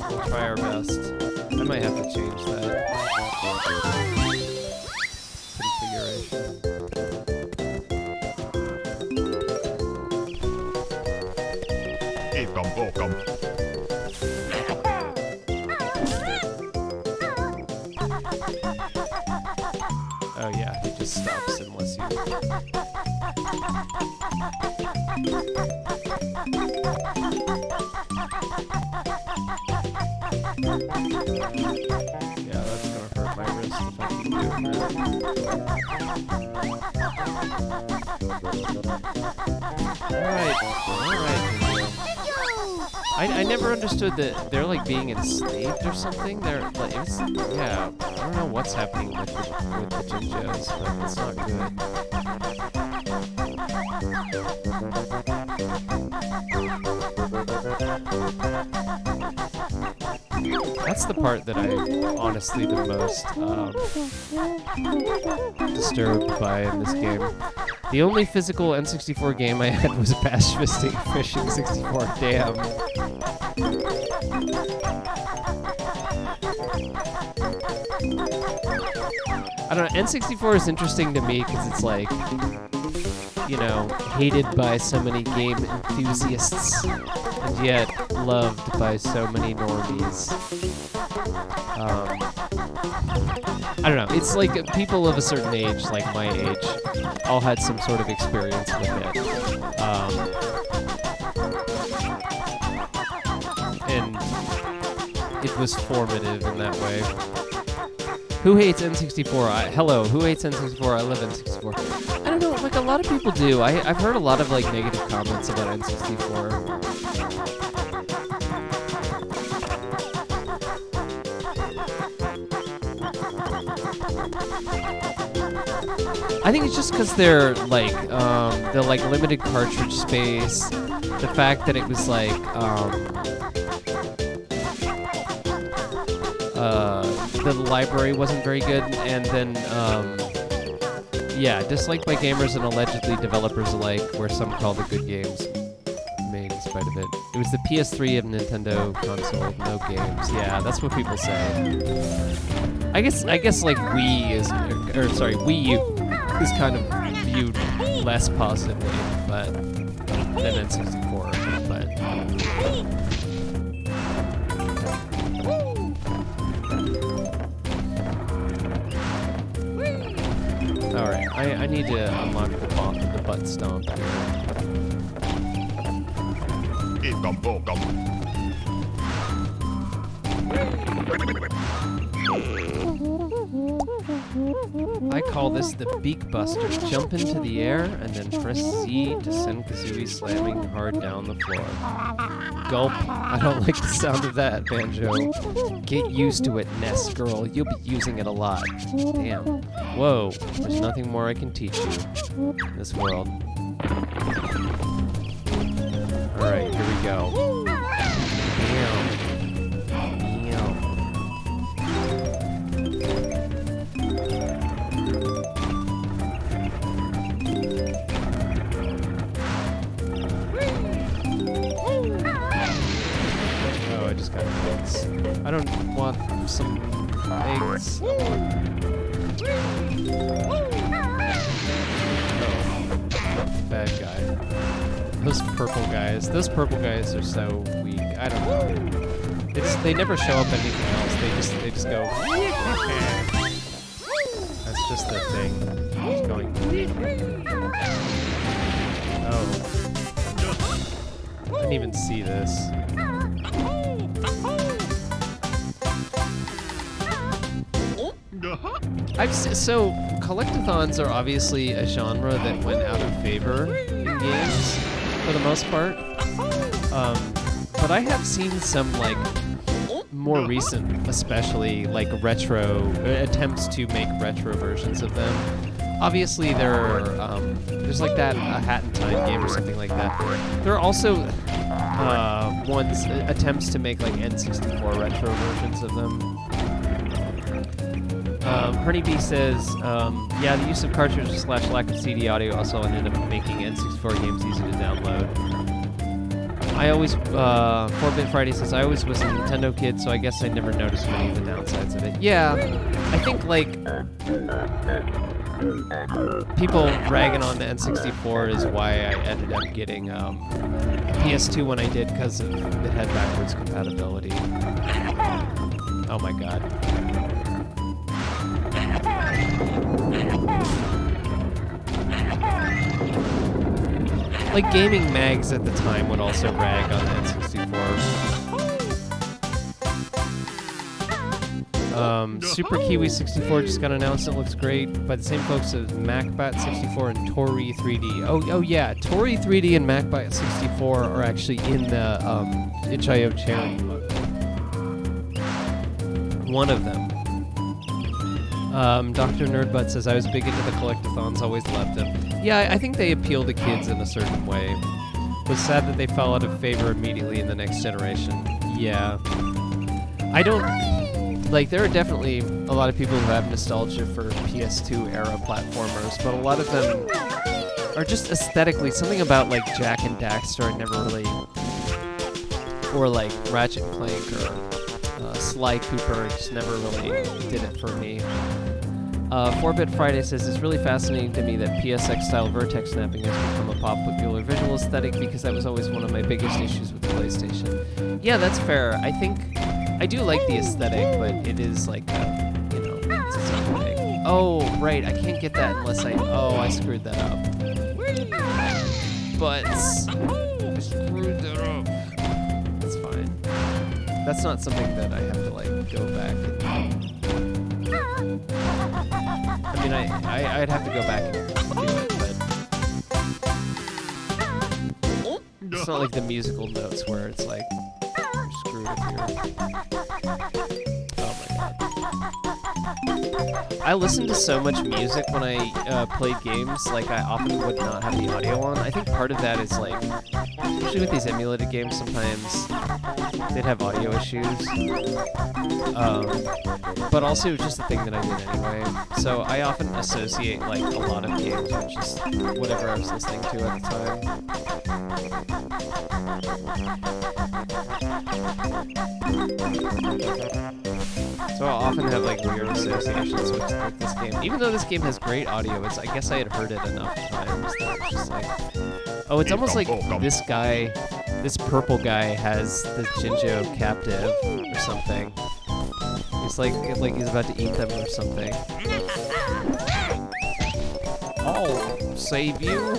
We'll try our best. I might have to change that. Configuration. Oh yeah, he just stops unless you... Yeah, that's gonna hurt my wrist if I keep doing that. Alright. I never understood that they're like being enslaved or something. They're like, yeah, I don't know what's happening with the Jinjos, but it's not good. That's the part that I'm honestly the most disturbed by in this game. The only physical N64 game I had was Bash Fisting Fishing 64. Damn. I don't know, N64 is interesting to me because it's like, you know, hated by so many game enthusiasts, and yet loved by so many normies. I don't know, it's like people of a certain age, like my age, all had some sort of experience with it. it was formative in that way. Who hates N64? Hello, who hates N64? I love N64. I don't know, like a lot of people do. I've heard a lot of like negative comments about N64. I think it's just because they're like limited cartridge space, the fact that it was like the library wasn't very good, and then yeah, disliked by gamers and allegedly developers alike, where some call the good games made in spite of it. It was the PS3 of Nintendo console, no games. Yeah, that's what people say. I guess like Wii U is kind of viewed less positively, but than N64. But all right, I need to unlock the butt stomp I call this the Beak Buster. Jump into the air and then press Z to send Kazooie slamming hard down the floor. Gulp. I don't like the sound of that, Banjo. Get used to it, Nest Girl. You'll be using it a lot. Damn. Whoa. There's nothing more I can teach you in this world. Alright, here we go. Damn. I don't want some eggs. Oh, bad guy. Those purple guys are so weak. I don't know. They never show up anything else. They just go. That's just their thing. Just going. Oh. I didn't even see this. So collectathons are obviously a genre that went out of favor in games for the most part. But I have seen some like more recent, especially like retro attempts to make retro versions of them. Obviously, there's like that a Hat in Time game or something like that. There are also attempts to make like N64 retro versions of them. Honeybee says, yeah, the use of cartridges / lack of CD audio also ended up making N64 games easy to download. I always, 4-Bit Friday says, I always was a Nintendo kid, so I guess I never noticed many of the downsides of it. Yeah, I think, like, people ragging on the N64 is why I ended up getting PS2 when I did, because it had backwards compatibility. Oh my god. Like, gaming mags at the time would also rag on the N64. Super Kiwi 64 just got announced. It looks great by the same folks as MacBat 64 and Tori 3D. Oh yeah, Tori 3D and MacBat 64 are actually in the itch.io charity book. One of them. Dr. Nerdbutt says, I was big into the collectathons, always loved them. Yeah, I think they appeal to kids in a certain way. Was sad that they fell out of favor immediately in the next generation. Yeah. I don't... Like, there are definitely a lot of people who have nostalgia for PS2 era platformers, but a lot of them are just aesthetically, something about, like, Jak and Daxter I never really... Or, like, Ratchet and Clank or Sly Cooper just never really did it for me. 4-Bit Friday says, it's really fascinating to me that PSX-style vertex snapping has become a popular visual aesthetic because that was always one of my biggest issues with the PlayStation. Yeah, that's fair. I think I do like the aesthetic, but it is like a, you know, it's its own thing. Oh, right, I can't get that unless I screwed that up. But I screwed that up. That's fine. That's not something that I have to like go back and I mean I'd have to go back and do it, but it's not like the musical notes where it's like you're screwed if you're oh my god. I listen to so much music when I played games, like I often would not have the audio on. I think part of that is like, especially with these emulated games, sometimes they'd have audio issues. But also it's just a thing that I did anyway. So I often associate like a lot of games with just whatever I was listening to at the time. So I'll often have like weird associations with this game. Even though this game has great audio, I guess I had heard it enough times that it's just like, oh, it's almost like this guy, this purple guy has the Jinjo captive or something. He's like he's about to eat them or something. I'll save you.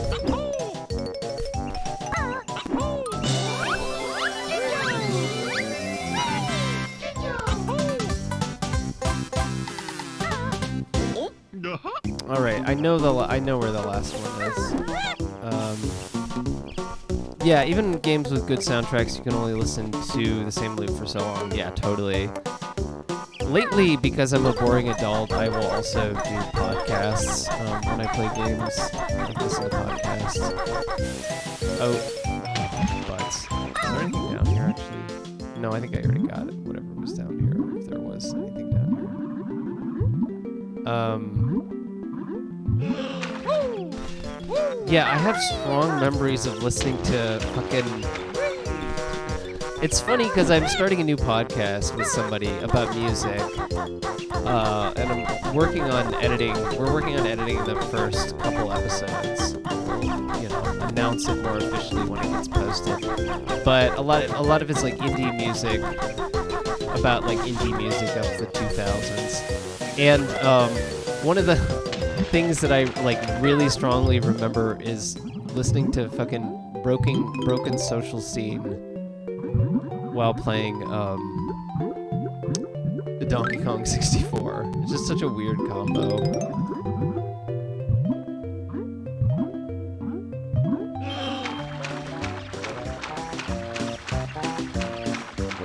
All right, I know where the last one is. Yeah, even games with good soundtracks, you can only listen to the same loop for so long. Yeah, totally. Lately, because I'm a boring adult, I will also do podcasts when I play games. I listen to podcasts. Oh, butts. Is there anything down here, actually? No, I think I already got it. Whatever was down here, if there was anything down here. Yeah, I have strong memories of listening to fucking... It's funny because I'm starting a new podcast with somebody about music, and I'm working on editing. We're working on editing the first couple episodes. We'll, announce it more officially when it gets posted. But a lot of it's like indie music, about like indie music of the 2000s. And one of the things that I like really strongly remember is listening to fucking Broken Social Scene while playing the Donkey Kong 64. It's just such a weird combo.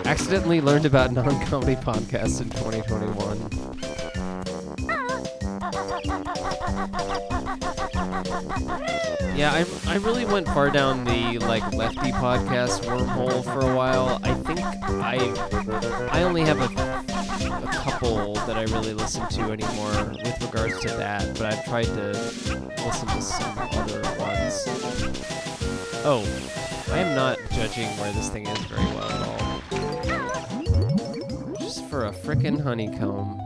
Accidentally learned about non-comedy podcasts in 2021. Yeah, I really went far down the like lefty podcast wormhole for a while. I think I only have a couple that I really listen to anymore with regards to that, but I've tried to listen to some other ones. Oh, I am not judging where this thing is very well at all. Just for a frickin' honeycomb.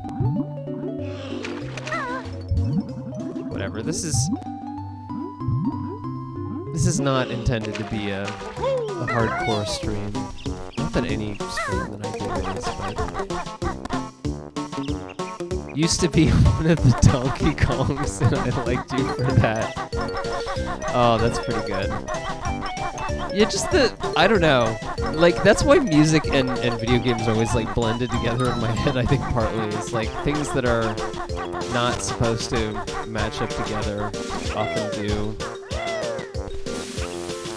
Whatever, this is not intended to be a hardcore stream. Not that any stream that I do is, but... Used to be one of the Donkey Kongs, and I liked you for that. Oh, that's pretty good. Yeah, just I don't know. Like, that's why music and video games are always, like, blended together in my head, I think, partly. It's like, things that are not supposed to match up together often do.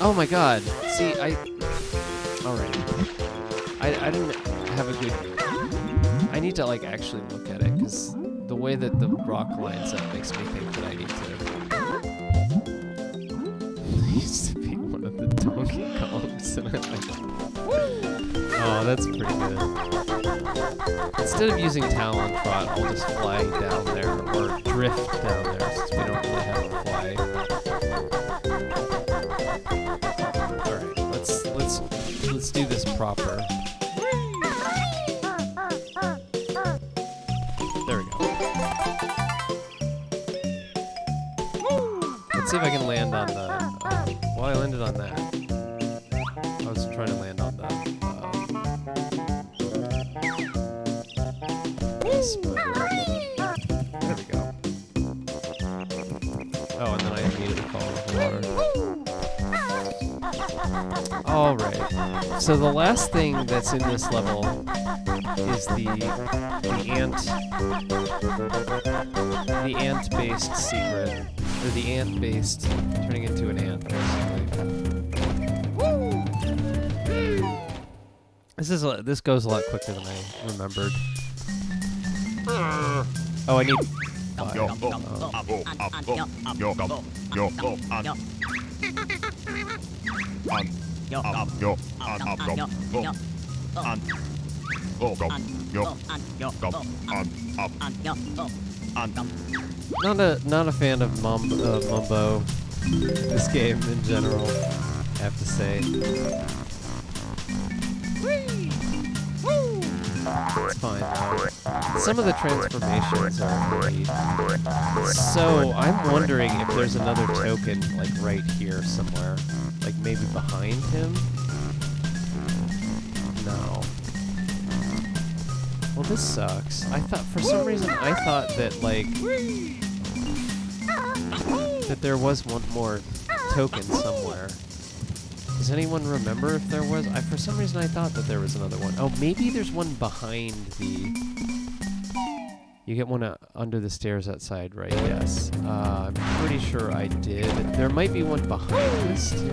Oh my god. See, alright. I didn't have a good... I need to, like, actually look at it, because the way that the rock lines up makes me think that I need to... I used to be one of the Donkey Kongs, and I like... Oh, that's pretty good. Instead of using Talon Trot, I'll just fly down there, or drift down there, since we don't really have a fly. Let's do this proper. There we go. Let's see if I can land on the... well, I landed on that. I was trying to land on the... this, but... there we go. Oh, and then I immediately fall into the water. Oh, All right. So the last thing that's in this level is the ant-based secret, or the ant-based turning into an ant, basically. This goes a lot quicker than I remembered. Oh, I need. Not a fan of Mumbo. This game in general, I have to say. It's fine though. Some of the transformations are great. So I'm wondering if there's another token like right here somewhere. Like maybe behind him? No. Well, this sucks. For some reason I thought that like that there was one more token somewhere. Does anyone remember if there was? For some reason I thought that there was another one. Oh, maybe there's one behind the... You get one under the stairs outside, right? Yes. I'm pretty sure I did. There might be one behind this, too.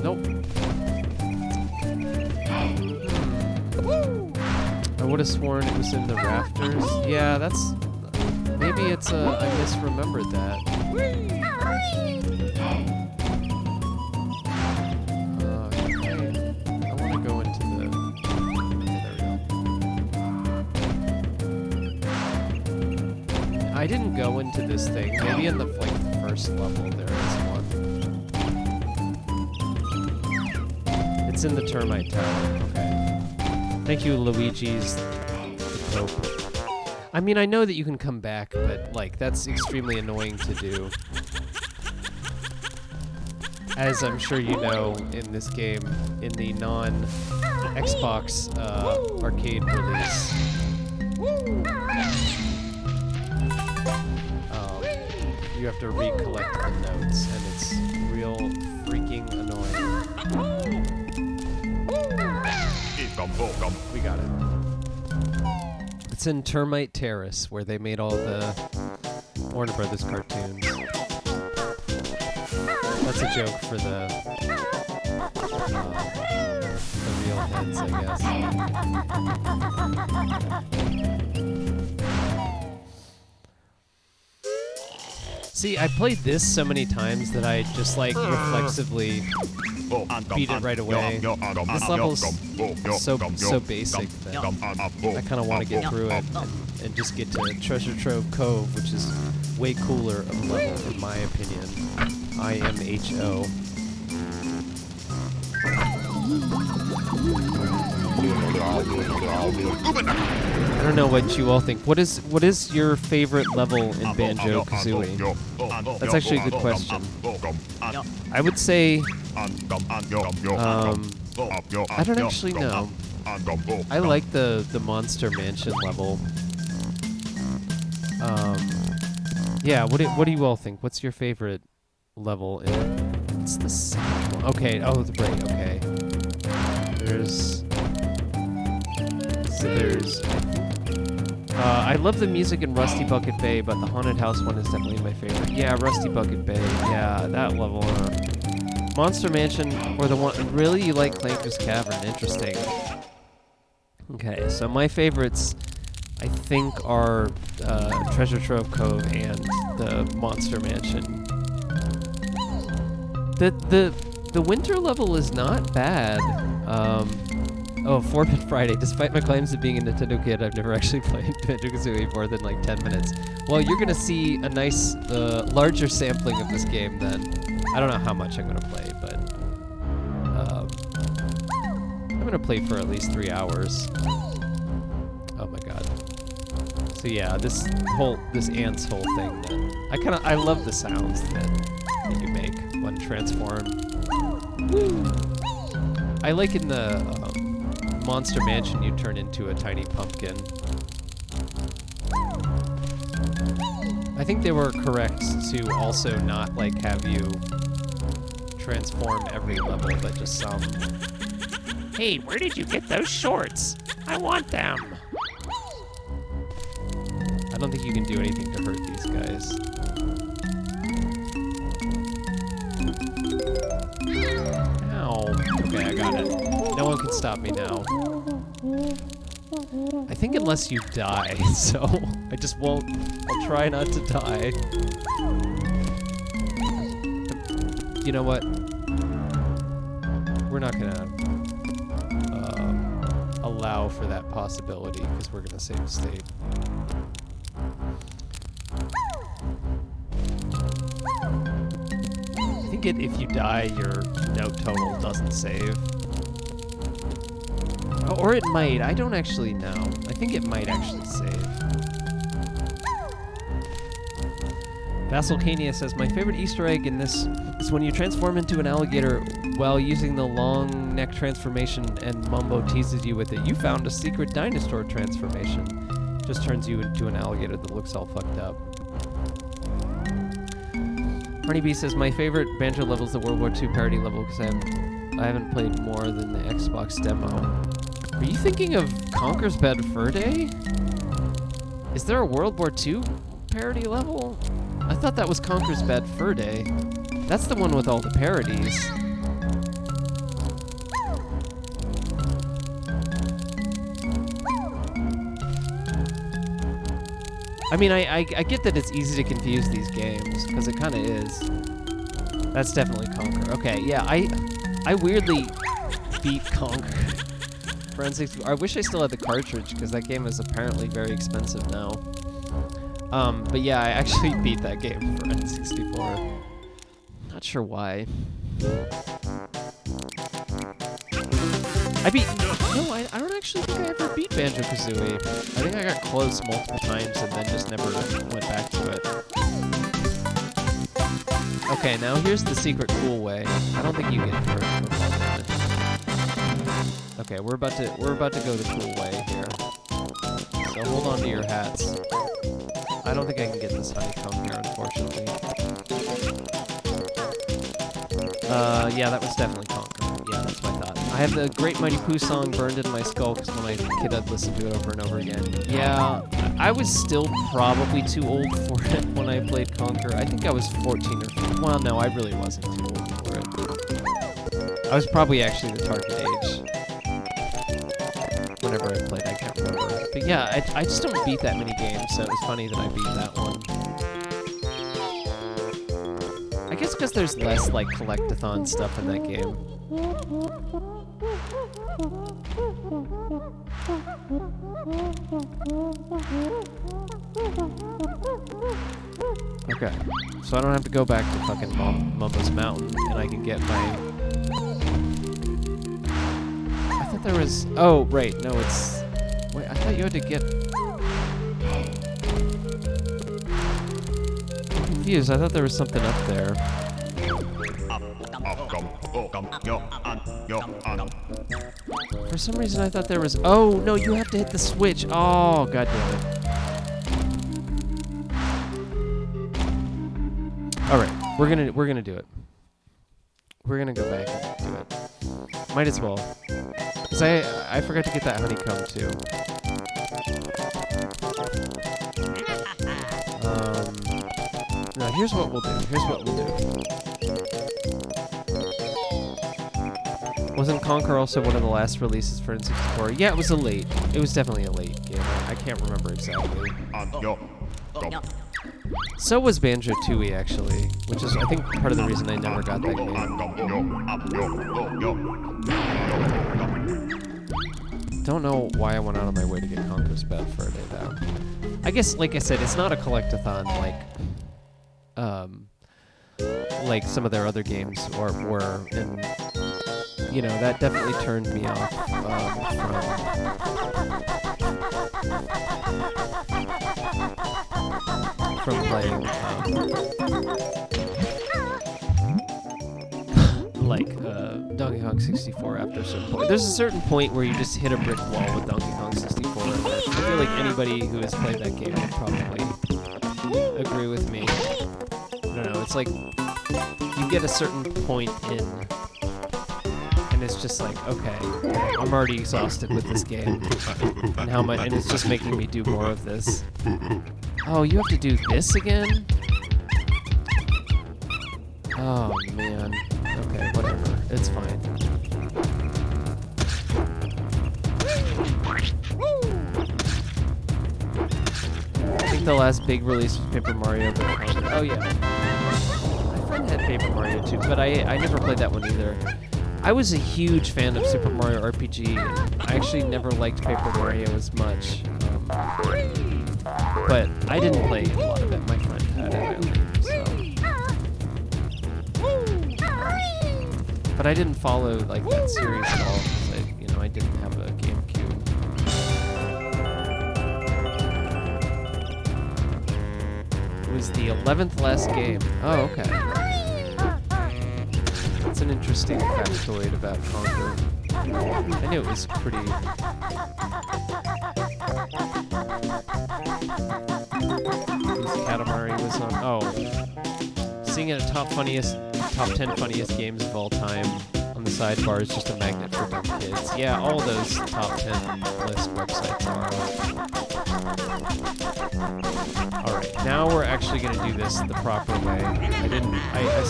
Nope. I would have sworn it was in the rafters. Yeah, that's... Maybe it's I misremembered that. Okay. I want to go into the... There we go. I didn't go into this thing. Maybe in the first level there is one. It's in the termite tower. Okay. Thank you, Luigi's Pope. I mean, I know that you can come back, but, like, that's extremely annoying to do. As I'm sure you know, in this game, in the non-Xbox arcade release, you have to recollect the notes, and it's real freaking annoying. We got it. It's in Termite Terrace, where they made all the Warner Brothers cartoons. That's a joke for the real heads, I guess. See, I played this so many times that I just, like, reflexively beat it right away. This level's so basic that I kind of want to get through it and just get to Treasure Trove Cove, which is way cooler of a level, in my opinion. IMHO. I don't know what you all think. What is your favorite level in Banjo Kazooie? That's actually a good question. I would say I don't actually know. I like the Monster Mansion level. Yeah, what do you all think? What's your favorite level in... It's the second one. Okay, right, okay. I love the music in Rusty Bucket Bay, but the Haunted House one is definitely my favorite. Yeah, Rusty Bucket Bay. Yeah, that level. Monster Mansion, or the one... Really? You like Clanker's Cavern? Interesting. Okay, so my favorites, I think, are Treasure Trove Cove and the Monster Mansion. The winter level is not bad. 4-Bit Friday. Despite my claims of being a Nintendo kid, I've never actually played Banjo-Kazooie more than like 10 minutes. Well, you're gonna see a nice, larger sampling of this game then. I don't know how much I'm gonna play, but I'm gonna play for at least 3 hours. Oh my god. So yeah, this ants whole thing. I love the sounds that you make when transformed. I like in the Monster Mansion you turn into a tiny pumpkin. I think they were correct to also not like have you transform every level, but just some. Hey, where did you get those shorts? I want them. I don't think you can do anything to hurt these guys. Ow. Okay, I got it. No one can stop me now. I think unless you die, so I just won't. I'll try not to die. You know what? We're not gonna allow for that possibility because we're gonna save state. I think if you die, your note total doesn't save. Or it might. I don't actually know. I think it might actually save. Vassalcania says, my favorite Easter egg in this is when you transform into an alligator while using the long neck transformation and Mumbo teases you with it. You found a secret dinosaur transformation. Just turns you into an alligator that looks all fucked up. Honeybee says, my favorite Banjo level is the World War II parody level because I haven't played more than the Xbox demo. Are you thinking of Conker's Bad Fur Day? Is there a World War II parody level? I thought that was Conker's Bad Fur Day. That's the one with all the parodies. I mean, I get that it's easy to confuse these games, because it kind of is. That's definitely Conker. Okay, yeah, I weirdly beat Conker. Forensics. I wish I still had the cartridge, because that game is apparently very expensive now. But yeah, I actually beat that game for N64. Not sure why. I don't actually think I ever beat Banjo Kazooie. I think I got close multiple times and then just never went back to it. Okay, now here's the secret cool way. I don't think you get hurt from fall damage. Okay, we're about to go the cool way here. So hold on to your hats. I don't think I can get this honeycomb here, unfortunately. Yeah, that was definitely Conker. Yeah, that's what I thought. I have the Great Mighty Pooh song burned into my skull because when I was a kid, I'd listen to it over and over again. Yeah, I was still probably too old for it when I played Conker. I think I was 14 or 15. Well, no, I really wasn't too old for it. I was probably actually the target age. Whenever I played, I can't remember. But yeah, I just don't beat that many games, so it was funny that I beat that one. I guess because there's less, like, collectathon stuff in that game. Okay, so I don't have to go back to fucking Mumbo's Mountain, and I can get my... I thought there was... Oh, right, no, it's... Wait, I thought you had to get... I'm confused, I thought there was something up there. For some reason I thought there was... Oh, no, you have to hit the switch. Oh, god damn it. Alright, we're gonna do it. We're gonna go back and do it. Might as well. Because I forgot to get that honeycomb too. No, here's what we'll do. Wasn't Conker also one of the last releases for N64? Yeah, it was it was definitely a late game. I can't remember exactly. So was Banjo Tooie, actually, which is, I think, part of the reason I never got that game. Don't know why I went out of my way to get Conker's Bad Fur Day, though. I guess, like I said, it's not a collectathon like some of their other games were, and you know, that definitely turned me off from playing Donkey Kong 64 after a certain point. There's a certain point where you just hit a brick wall with Donkey Kong 64. I feel like anybody who has played that game would probably agree with me. I don't know. It's like you get a certain point in, and it's just like, okay, I'm already exhausted with this game, and how much, and it's just making me do more of this. Oh, you have to do this again? Oh man. Okay, whatever. It's fine. I think the last big release was Paper Mario, but oh yeah. My friend had Paper Mario too, but I never played that one either. I was a huge fan of Super Mario RPG. I actually never liked Paper Mario as much. But I didn't play a lot of it. My friend had it, so. But I didn't follow like that series at all because I didn't have a GameCube. It was the 11th last game. Oh, okay. That's an interesting factoid about Conker. I knew it was pretty. Katamari was on. Oh, seeing it at top 10 funniest games of all time on the sidebar is just a magnet for dumb kids. Yeah, all those top 10 list websites are. Alright, now we're actually going to do this the proper way. I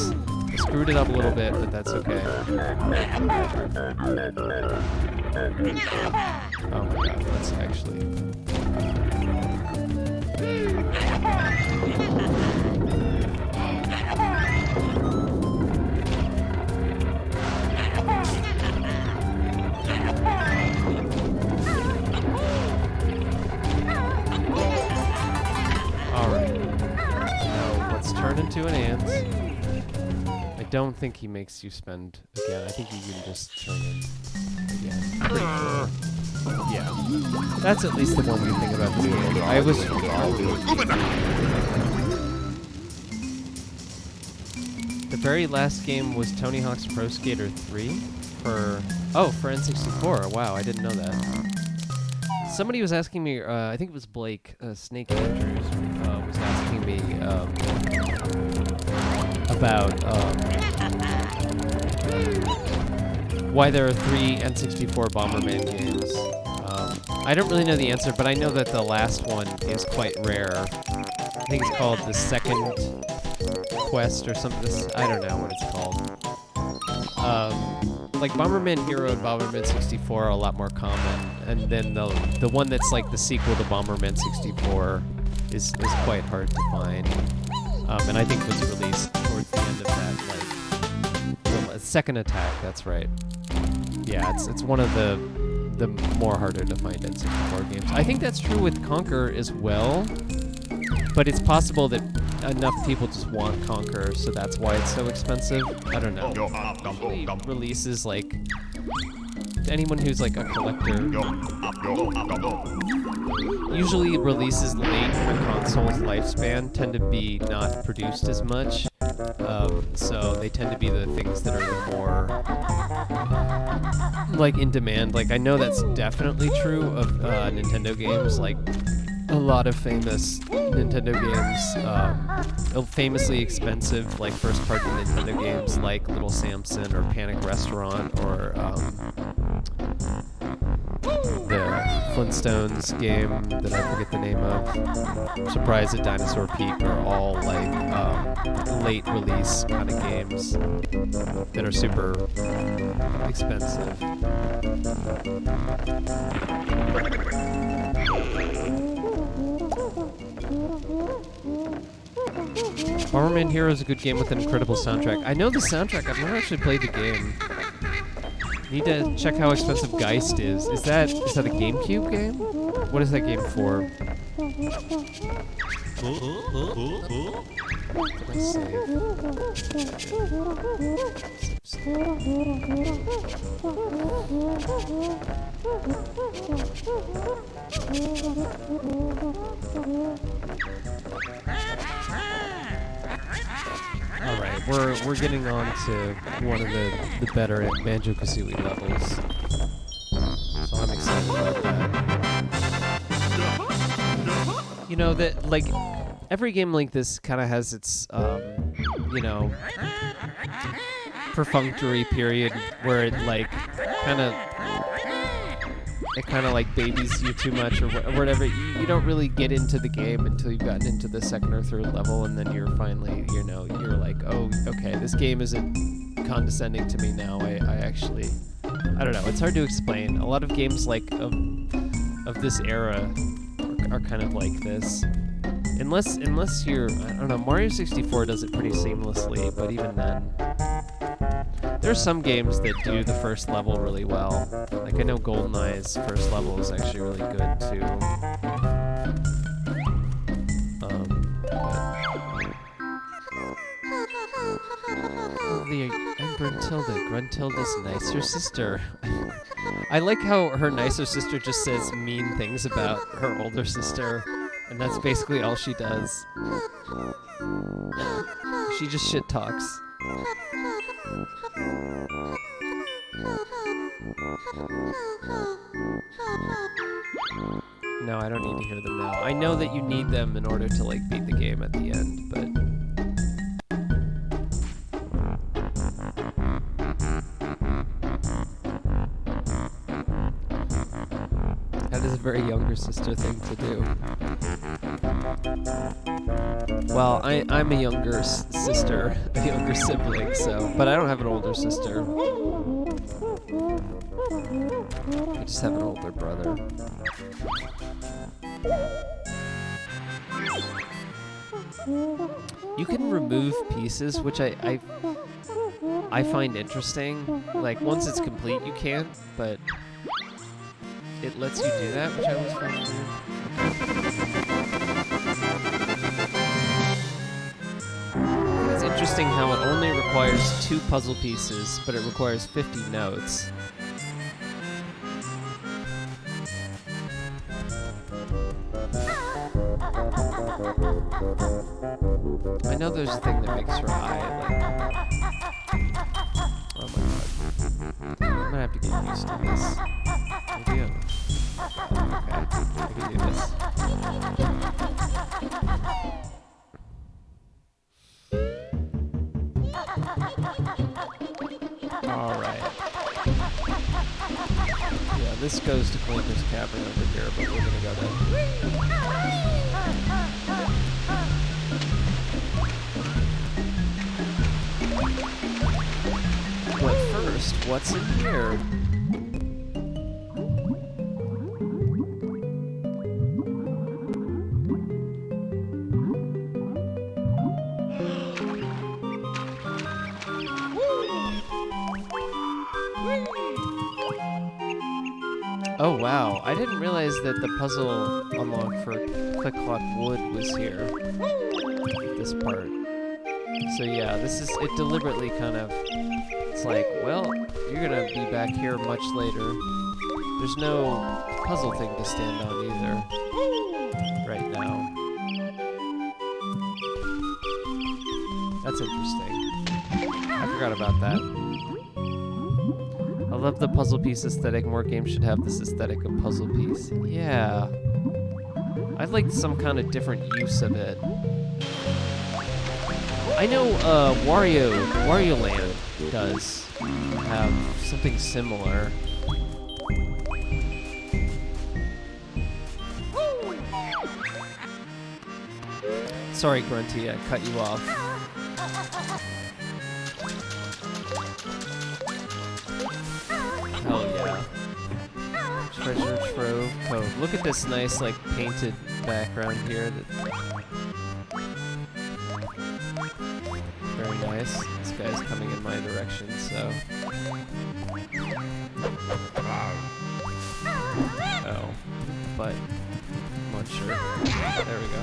screwed it up a little bit, but that's okay. Oh my god, let's actually... Turn into an ant. I don't think he makes you spend again. I think you can just turn in again. Pretty sure. Yeah. That's at least the one good thing about this game. I was... The very last game was Tony Hawk's Pro Skater 3 for N64. Wow, I didn't know that. Somebody was asking me, I think it was Blake, Snake Andrews, was asking me about why there are 3 N64 Bomberman games. I don't really know the answer, but I know that the last one is quite rare. I think it's called the Second Quest or something. I don't know what it's called. Like Bomberman Hero and Bomberman 64 are a lot more common, and then the one that's like the sequel to Bomberman 64 is quite hard to find. And I think was released towards the end of that, like Second Attack. That's right. Yeah, it's one of the more harder to find N64 games. I think that's true with Conker as well, but it's possible that enough people just want Conker, so that's why it's so expensive. I don't know. Usually releases like anyone who's like a collector. Usually releases late in a console's lifespan tend to be not produced as much, so they tend to be the things that are the more like in demand. Like I know that's definitely true of Nintendo games. Like a lot of famous Nintendo games, famously expensive, like first-party Nintendo games, like Little Samson or Panic Restaurant or the Flintstones game that I forget the name of, Surprise at Dinosaur Peak, are all like late-release kind of games that are super expensive. Bomberman Hero is a good game with an incredible soundtrack. I know the soundtrack. I've never actually played the game. Need to check how expensive Geist is. Is that a GameCube game? What is that game for? Let's save. Alright, we're getting on to one of the better Banjo Kazooie levels. So I'm excited about that. You know, that like every game like this kind of has its, you know, perfunctory period where it like kind of like babies you too much or whatever. You don't really get into the game until you've gotten into the second or third level, and then you're finally, you know, you're like, oh, okay, this game isn't condescending to me now. I actually, I don't know. It's hard to explain. A lot of games like of this era are kind of like this. Unless you're, I don't know, Mario 64 does it pretty seamlessly, but even then. There's some games that do the first level really well. Like, I know GoldenEye's first level is actually really good, too. I'm Gruntilda's nicer sister. I like how her nicer sister just says mean things about her older sister, and that's basically all she does. She just shit talks. No, I don't need to hear them now. I know that you need them in order to, like, beat the game at the end, but... That is a very younger sister thing to do. Well, I'm a younger sister, a younger sibling, so... But I don't have an older sister. I just have an older brother. You can remove pieces, which I find interesting. Like, once it's complete, you can't, but it lets you do that, which I always found weird. It's interesting how it only requires 2 puzzle pieces, but it requires 50 notes. I know there's a thing that makes her eye, like... Oh my god. I'm gonna have to get used to this. Maybe okay, I can do this. Alright. Yeah, this goes to Clinker's Cavern over here, but we're gonna go there. But first, what's in here? Oh wow, I didn't realize that the puzzle unlock for Click Clock Wood was here. This part. So yeah, it deliberately kind of, it's like, well, you're gonna be back here much later. There's no puzzle thing to stand on either, right now. That's interesting. I forgot about that. I love the puzzle piece aesthetic. More games should have this aesthetic of puzzle piece. Yeah. I'd like some kind of different use of it. I know Wario Land does have something similar. Sorry, Grunty, I cut you off. Hell yeah. Treasure Trove Cove. Look at this nice, like, painted background here. Very nice. This guy's coming in my direction, so... Oh. But... I'm not sure. There we go.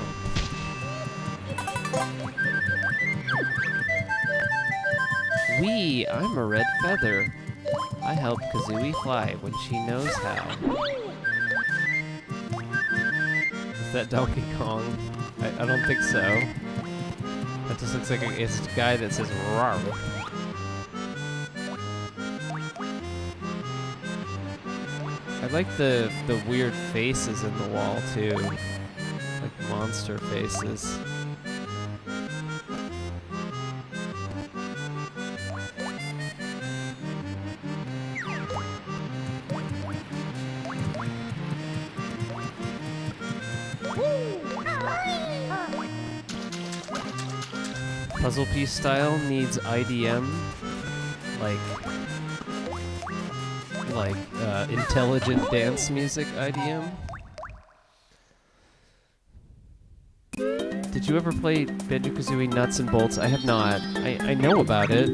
Wee! I'm a red feather. I help Kazooie fly when she knows how. Is that Donkey Kong? I don't think so. That just looks like it's a guy that says rawr. I like the weird faces in the wall too. Like monster faces. Puzzle piece style needs IDM, like intelligent dance music IDM. Did you ever play Banjo Kazooie Nuts and Bolts? I have not. I know about it.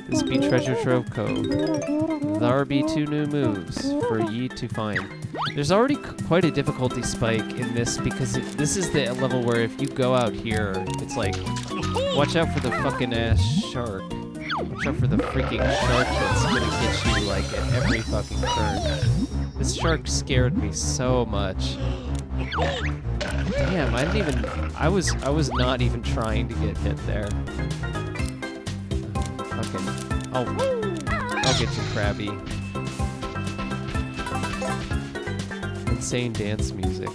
This be Treasure Trove Cove. There be 2 new moves for ye to find. There's already quite a difficulty spike in this because this is the level where if you go out here, it's like, watch out for the fucking ass shark. Watch out for the freaking shark that's gonna get you like at every fucking turn. This shark scared me so much. Damn, I was not even trying to get hit there. I'll get you, Krabby. Insane dance music.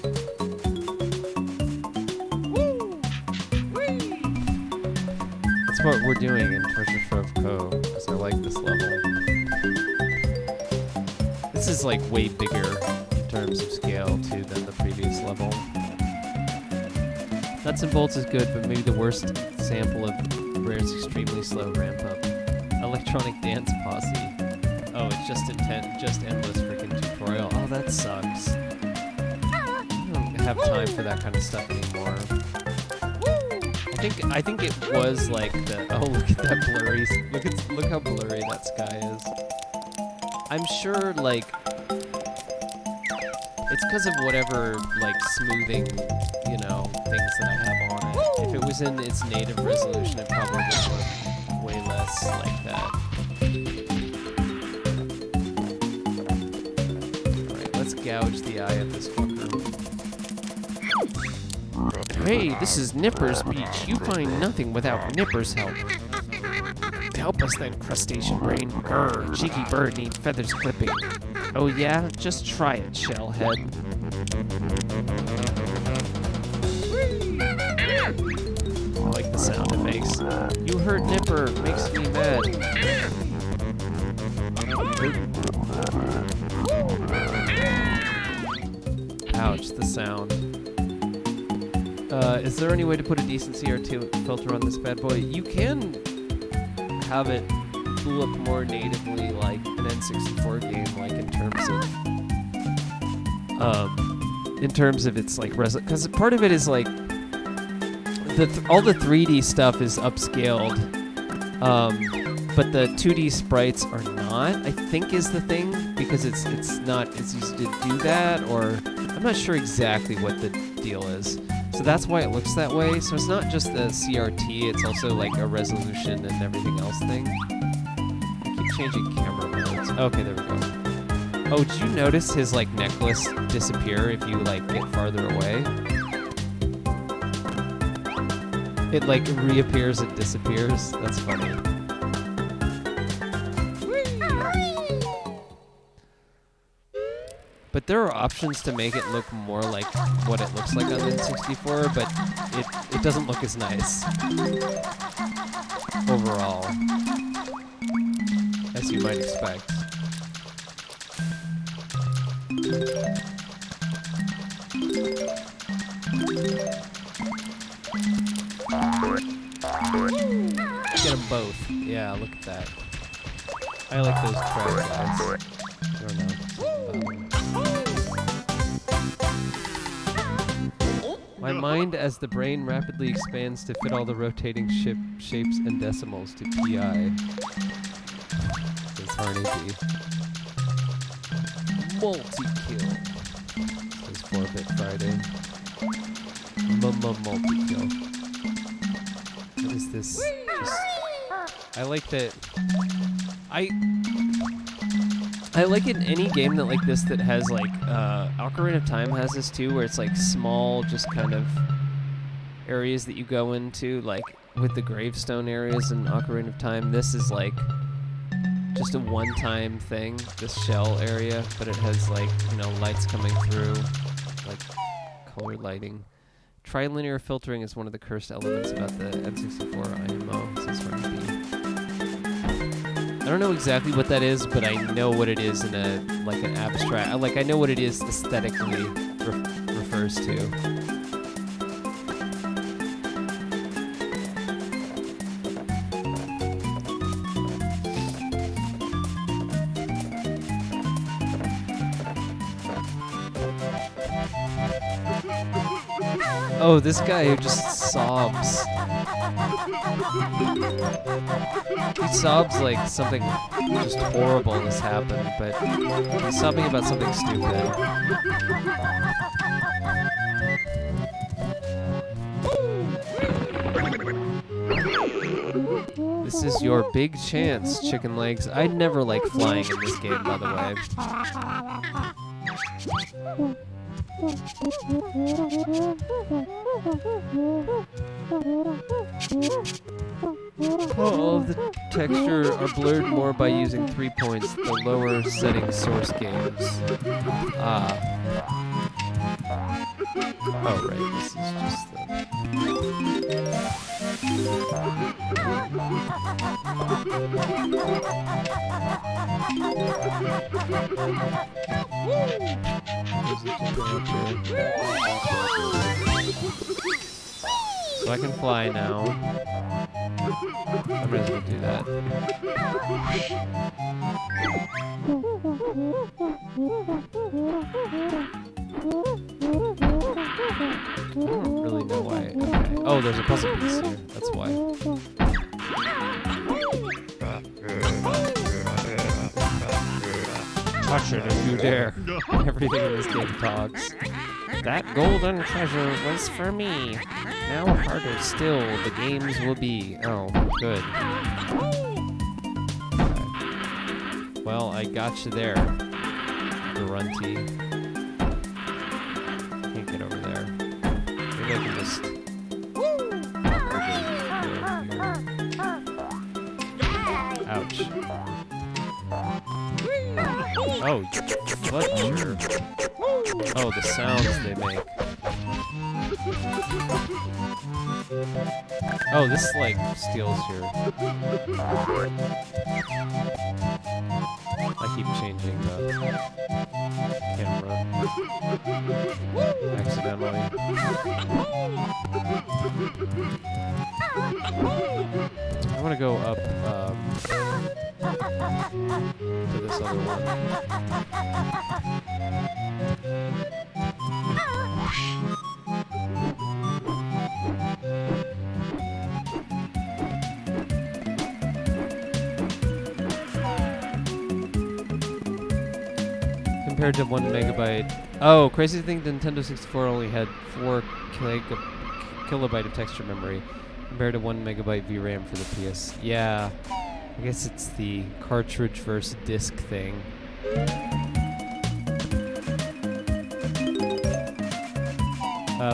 That's what we're doing in Treasure Trove Cove, because I like this level. This is like way bigger in terms of scale too than the previous level. Nuts and Bolts is good, but maybe the worst sample of Rare's extremely slow ramp up. Electronic Dance Posse. Oh, it's just endless freaking tutorial. Oh, that sucks. I don't have time for that kind of stuff anymore. I think it was like the look at that blurry look how blurry that sky is. I'm sure like it's because of whatever like smoothing, you know, things that I have on it. If it was in its native resolution, it probably would look way less like that. Alright, let's gouge the eye of this fucker. Hey, this is Nipper's Beach. You find nothing without Nipper's help. Help us then, crustacean brain. Grr, cheeky bird need feathers clipping. Oh yeah? Just try it, shellhead. I like the sound it makes. You heard Nipper, makes me mad. Ouch, the sound. Is there any way to put a decent CRT filter on this bad boy? You can have it look more natively like an N64 game, like in terms of its like because part of it is like all the 3D stuff is upscaled, but the 2D sprites are not. I think is the thing because it's not as easy to do that, or I'm not sure exactly what the deal is. So that's why it looks that way. So it's not just the CRT, it's also like a resolution and everything else thing. I keep changing camera modes. Okay, there we go. Oh, did you notice his like necklace disappear if you like get farther away? It like reappears and disappears. That's funny. But there are options to make it look more like what it looks like on the N64, but it doesn't look as nice overall, as you might expect. Get them both. Yeah, look at that. I like those crab guys. I don't know. My mind as the brain rapidly expands to fit all the rotating shapes and decimals to PI. It's Harney. Multi-kill. It's 4-Bit Friday. Multi-kill. What is this? I like that. I like in any game that like this that has like Ocarina of Time has this too, where it's like small, just kind of areas that you go into, like with the gravestone areas in Ocarina of Time. This is like just a one-time thing, this shell area, but it has like, you know, lights coming through, like color lighting. Trilinear filtering is one of the cursed elements about the N64 IMO. Says Harney. I don't know exactly what that is, but I know what it is in a like an abstract. Like I know what it is aesthetically referred refers to. Oh, this guy who just sobs. He sobs like something just horrible has happened, but he's sobbing about something stupid. This is your big chance, chicken legs. I never like flying in this game, by the way. All of the texture are blurred more by using 3 points, the lower setting source games. Ah. Oh, right, this is just the... So I can fly now. I'm just gonna do that. I don't really know why. Okay. Oh, there's a puzzle piece here. That's why. Touch it if you dare. Everything in this game talks. That golden treasure was for me. Now harder still, the games will be. Oh, good. Okay. Well, I got you there, Grunty. Can't get over there. Maybe I can just... Ouch. Oh, fudger. Oh, the sounds they make. Oh, this like steals your... I keep changing the camera accidentally. I want to go up to this other one. Compared to 1 megabyte. Oh, crazy thing, the Nintendo 64 only had 4 kilobyte of texture memory compared to 1 megabyte VRAM for the PS. Yeah, I guess it's the cartridge versus disc thing.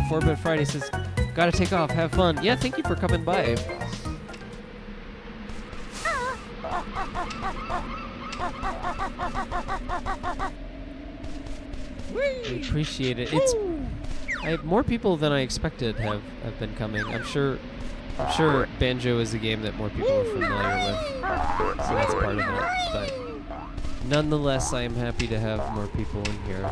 4-Bit Friday says, gotta take off, have fun. Yeah, thank you for coming by. I appreciate it. It's more people than I expected have been coming. I'm sure Banjo is a game that more people are familiar with, so that's part of it. But nonetheless, I am happy to have more people in here.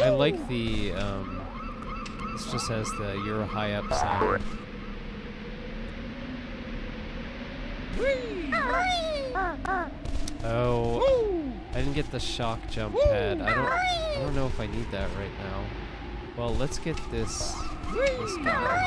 I like the this just has the you're high up sound. Oh, I didn't get the shock jump pad. I don't know if I need that right now. Well, let's get this guy.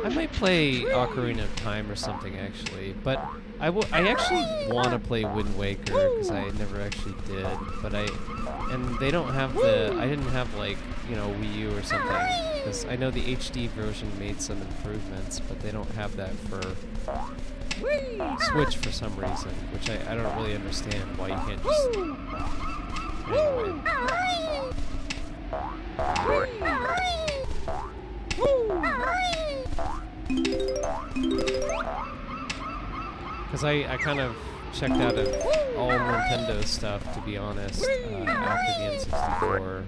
I might play Ocarina of Time or something actually, but I actually want to play Wind Waker because I never actually did. But and they don't have I didn't have like Wii U or something because I know the HD version made some improvements, but they don't have that for Switch for some reason, which I don't really understand why you can't just Because I kind of checked out of all Nintendo stuff, to be honest, after the N64.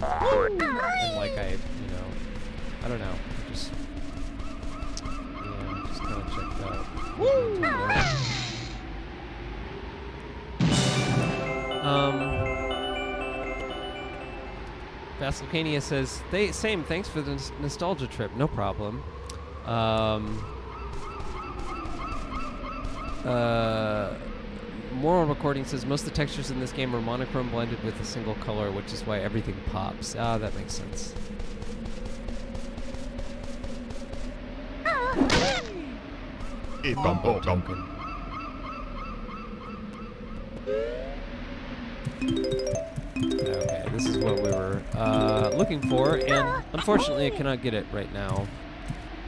And like I don't know, just kind of checked out. Vasilcania says, same, thanks for the nostalgia trip, no problem. Moral Recording says, most of the textures in this game are monochrome blended with a single color, which is why everything pops. Ah, that makes sense. Banjo Token. Okay, this is what we were looking for, and unfortunately I cannot get it right now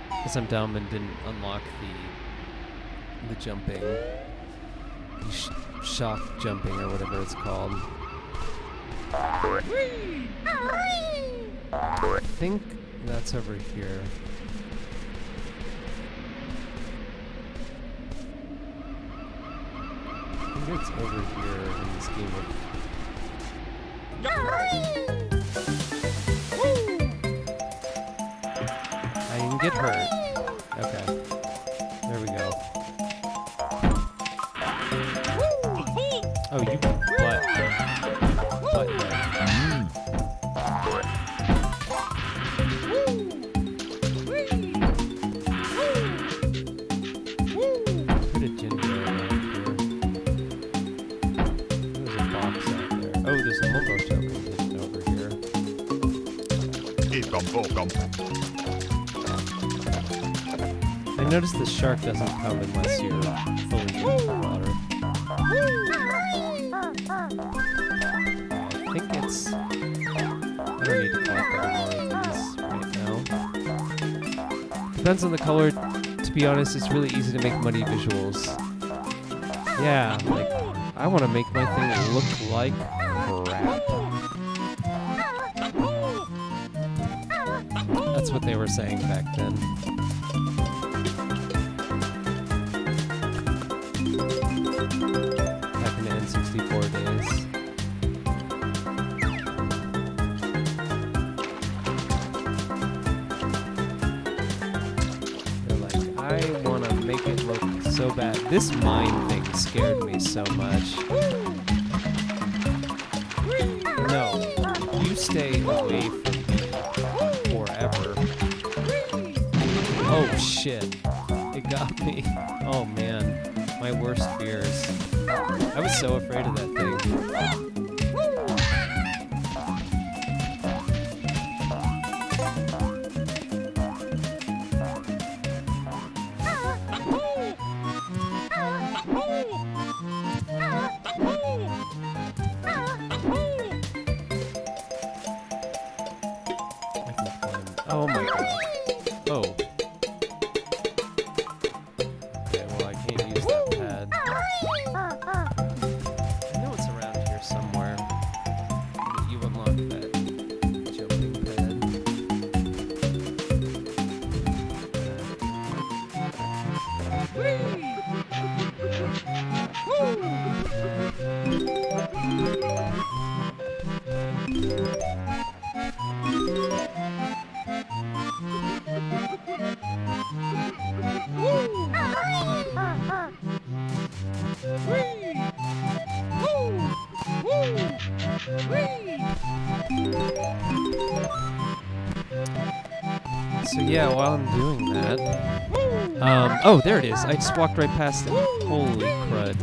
because I'm dumb and didn't unlock the jumping, shock jumping or whatever it's called. I think that's over here. I think it's over here in this game of... I can get hurt. Okay. There we go. Oh, you butt. Butt head. Put a ginger around here. There's a box out there. Oh, there's a mumbo token hidden over here. I noticed the shark doesn't come unless you're fully in the water. I think it's... I don't need to collect any more of these right now. Depends on the color. To be honest, it's really easy to make muddy visuals. Yeah, like, I want to make my thing look like crap. That's what they were saying back then. Back in the N64 days. They're like, I want to make it look so bad. This mine thing scared me so much. No, you stay away from me forever. Oh shit, it got me. Oh man, my worst fears. I was so afraid of that thing. Oh my god. Oh. Okay, well I can't use that pad. I know it's around here somewhere. But you unlock that jumping pad. So yeah, while I'm doing that, oh, there it is. I just walked right past it. Holy crud.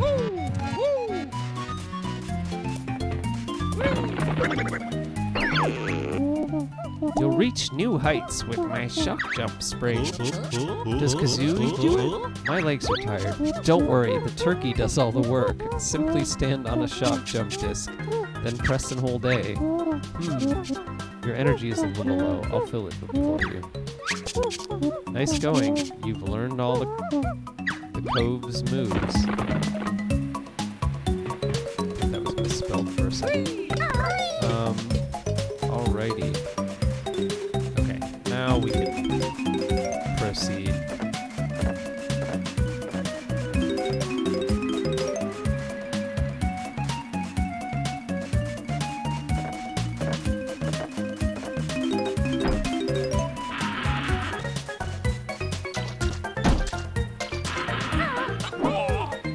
You'll reach new heights with my shock jump spring. Does Kazooie do it? My legs are tired. Don't worry, the turkey does all the work. Simply stand on a shock jump disc, then press and hold A. Your energy is a little low. I'll fill it for you. Nice going. You've learned all the Cove's moves. I think that was misspelled for a second. Alrighty. Okay, now we can proceed.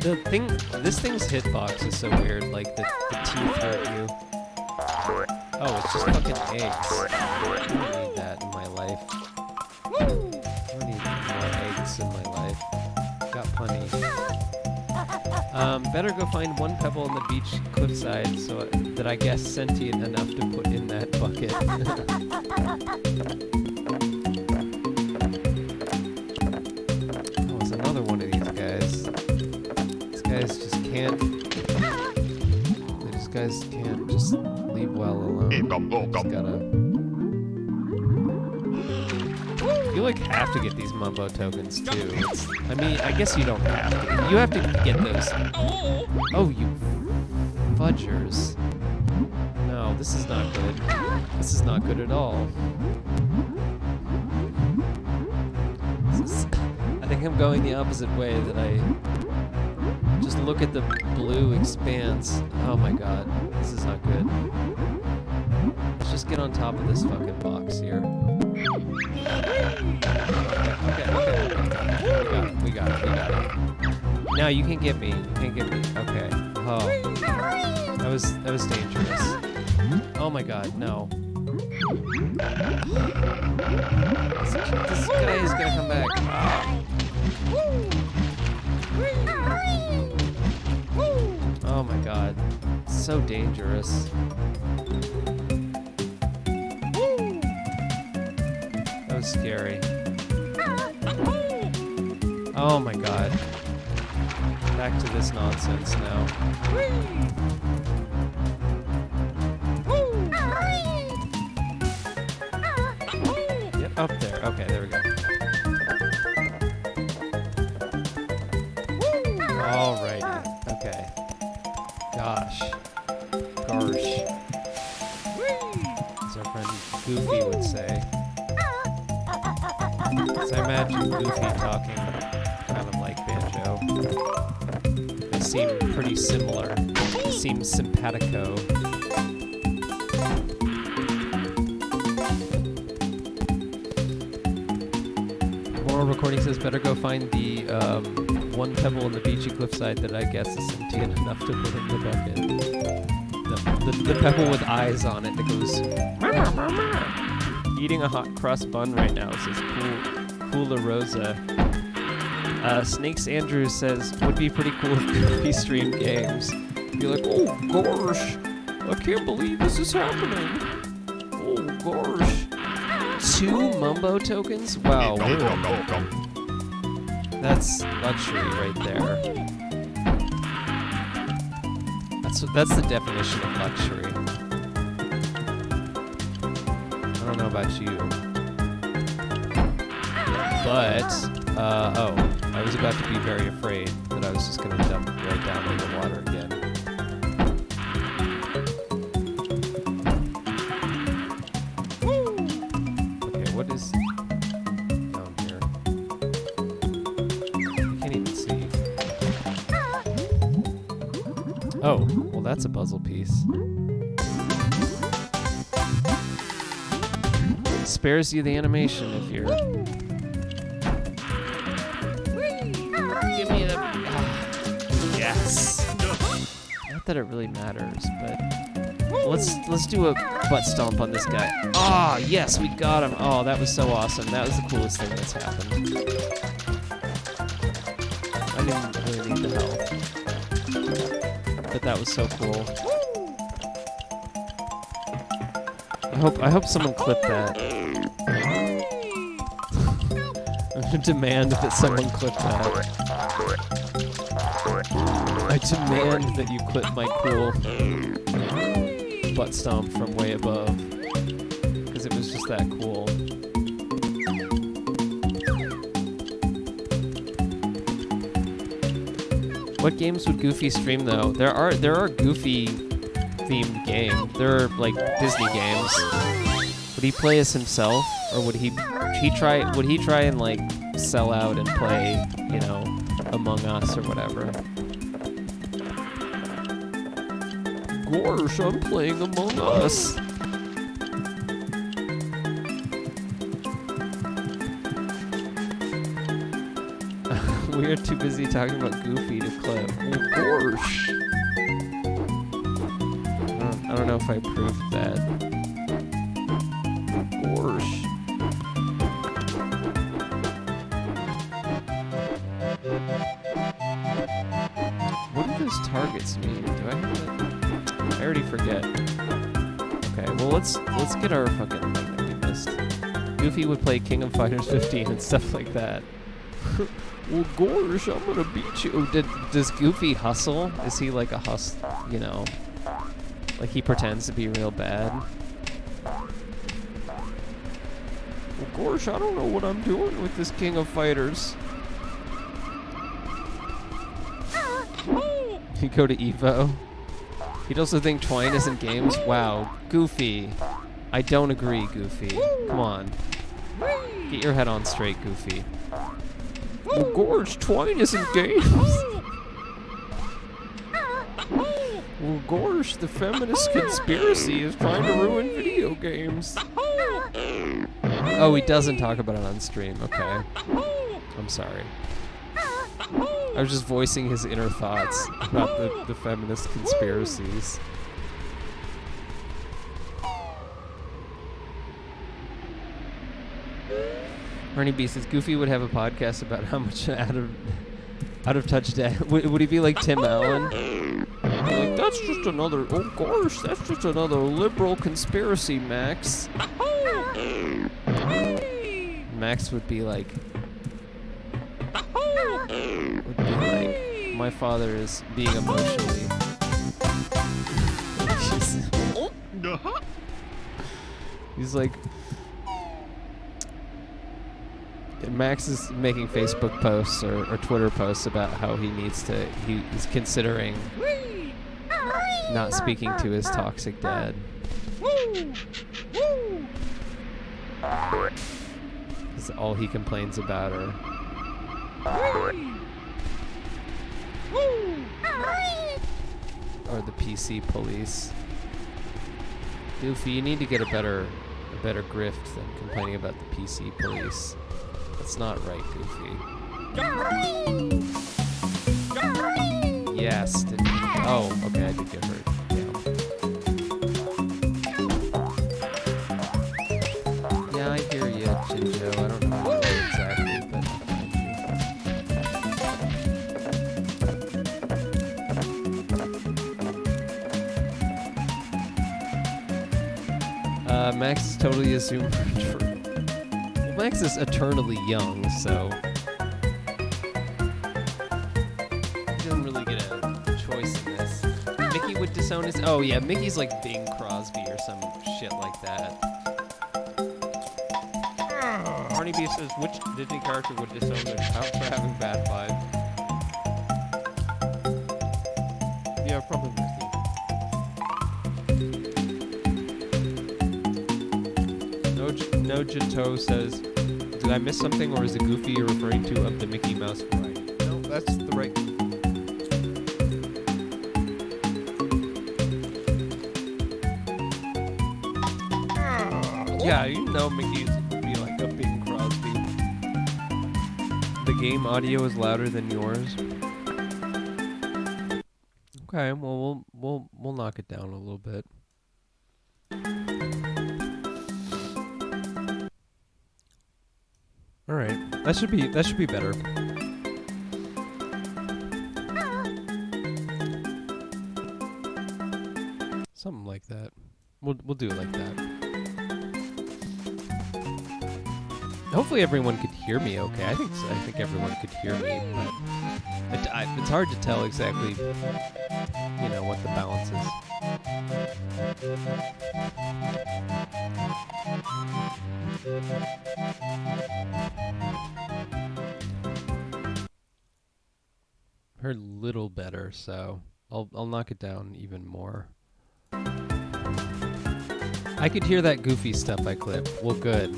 This thing's hitbox is so weird. Like the teeth hurt you. Oh, it's just fucking eggs. I don't need that in my life. I don't need more eggs in my life. Got plenty. Better go find one pebble on the beach cliffside so that I guess sentient enough to put in that bucket. Oh, it's another one of these guys. These guys just can't. These guys can't just leave well alone. I just gotta. You like have to get these mumbo tokens too. I mean, I guess you don't have to. You have to get those. Oh, you fudgers. No, this is not good. This is not good at all. I think I'm going the opposite way, that I just look at the blue expanse. Oh my god, this is not good. Let's just get on top of this fucking box here. Okay. We got it. No, you can't get me. Okay. Oh. That was dangerous. Oh my god, no. This guy is gonna come back. Oh my god. So dangerous. That was scary. Oh my god. Back to this nonsense now. Yep, up there. Okay, there we go. Alrighty. Okay. Gosh. As our friend Goofy would say. As I imagine Goofy talking kind of like Banjo. They seem pretty similar. They seem simpatico. Moral recording says better go find the one pebble on the beachy cliffside that I guess is sentient enough to put in the bucket. The pebble with eyes on it that goes. Eating a hot crust bun right now, says Coola Rosa. Snakes Andrews says, would be pretty cool if Goofy streamed games. Be like, oh gosh, I can't believe this is happening. Oh gosh. 2 mumbo tokens? Wow. That's luxury right there. That's the definition of luxury. I don't know about you. But, oh, I was about to be very afraid that I was just going to dump right down in the water again. Okay, what is down here? I can't even see. Oh, well that's a puzzle piece. Spares you the animation if you're... Give me the... Yes! Not that it really matters, but... Let's do a butt stomp on this guy. Ah, yes, we got him! Oh, that was so awesome. That was the coolest thing that's happened. I didn't really need the health. But that was so cool. I hope someone clipped that. I'm gonna demand that someone clip that. I demand that you clip my cool butt stomp from way above. Because it was just that cool. What games would Goofy stream though? There are Goofy themed games. There are like Disney games. Would he play as himself, or would he try and like sell out and play, you know, Among Us or whatever? Gosh, I'm playing Among Us. We are too busy talking about Goofy to clip. Oh, gosh. I don't know if I proved that. Gosh. What do those targets mean? Do I have that? I already forget. Okay, well let's get our fucking thing that we missed. Goofy would play King of Fighters 15 and stuff like that. Well, gosh, I'm gonna beat you. Oh, does Goofy hustle? Is he like a you know, like he pretends to be real bad? Well, gosh, I don't know what I'm doing with this King of Fighters. You go to Evo. He'd also think Twine isn't games. Wow, Goofy. I don't agree, Goofy. Come on. Get your head on straight, Goofy. Well, gorge, Twine isn't games. Well, gorge, the feminist conspiracy is trying to ruin video games. Oh, he doesn't talk about it on stream. Okay. I'm sorry. I was just voicing his inner thoughts about the feminist conspiracies. Ernie B says Goofy would have a podcast about how much out of touch dad. Would he be like Tim Allen? Like, that's just another. Oh gosh, that's just another liberal conspiracy, Max. Max would be like. My father is being emotionally. He's like. Max is making Facebook posts or Twitter posts about how he's considering not speaking to his toxic dad. Because all he complains about are the PC police. Goofy, you need to get a better grift than complaining about the PC police. That's not right, Goofy. Yes. Oh, okay, I did get hurt. Yeah, I hear you, Jinjo. I don't know what exactly, but Max is totally a Zoomer. Max is eternally young, so he doesn't really get a choice in this. Mickey would disown his. Oh yeah, Mickey's like Bing Crosby or some shit like that. Arnie B says, which Disney character would disown their child for having bad vibes? Yeah, probably Mickey. No Jito says, did I miss something, or is the Goofy you're referring to of the Mickey Mouse variety? No, that's the right Goofy. Yeah, you know Mickey would be like a Bing Crosby. The game audio is louder than yours. Okay, well we'll knock it down a little bit. All right, that should be better. Something like that. We'll do it like that. Hopefully everyone could hear me okay. I think everyone could hear me, but it's hard to tell exactly, you know, what the balance is. Heard a little better, so I'll knock it down even more. I could hear that Goofy stuff I clipped. Well, good.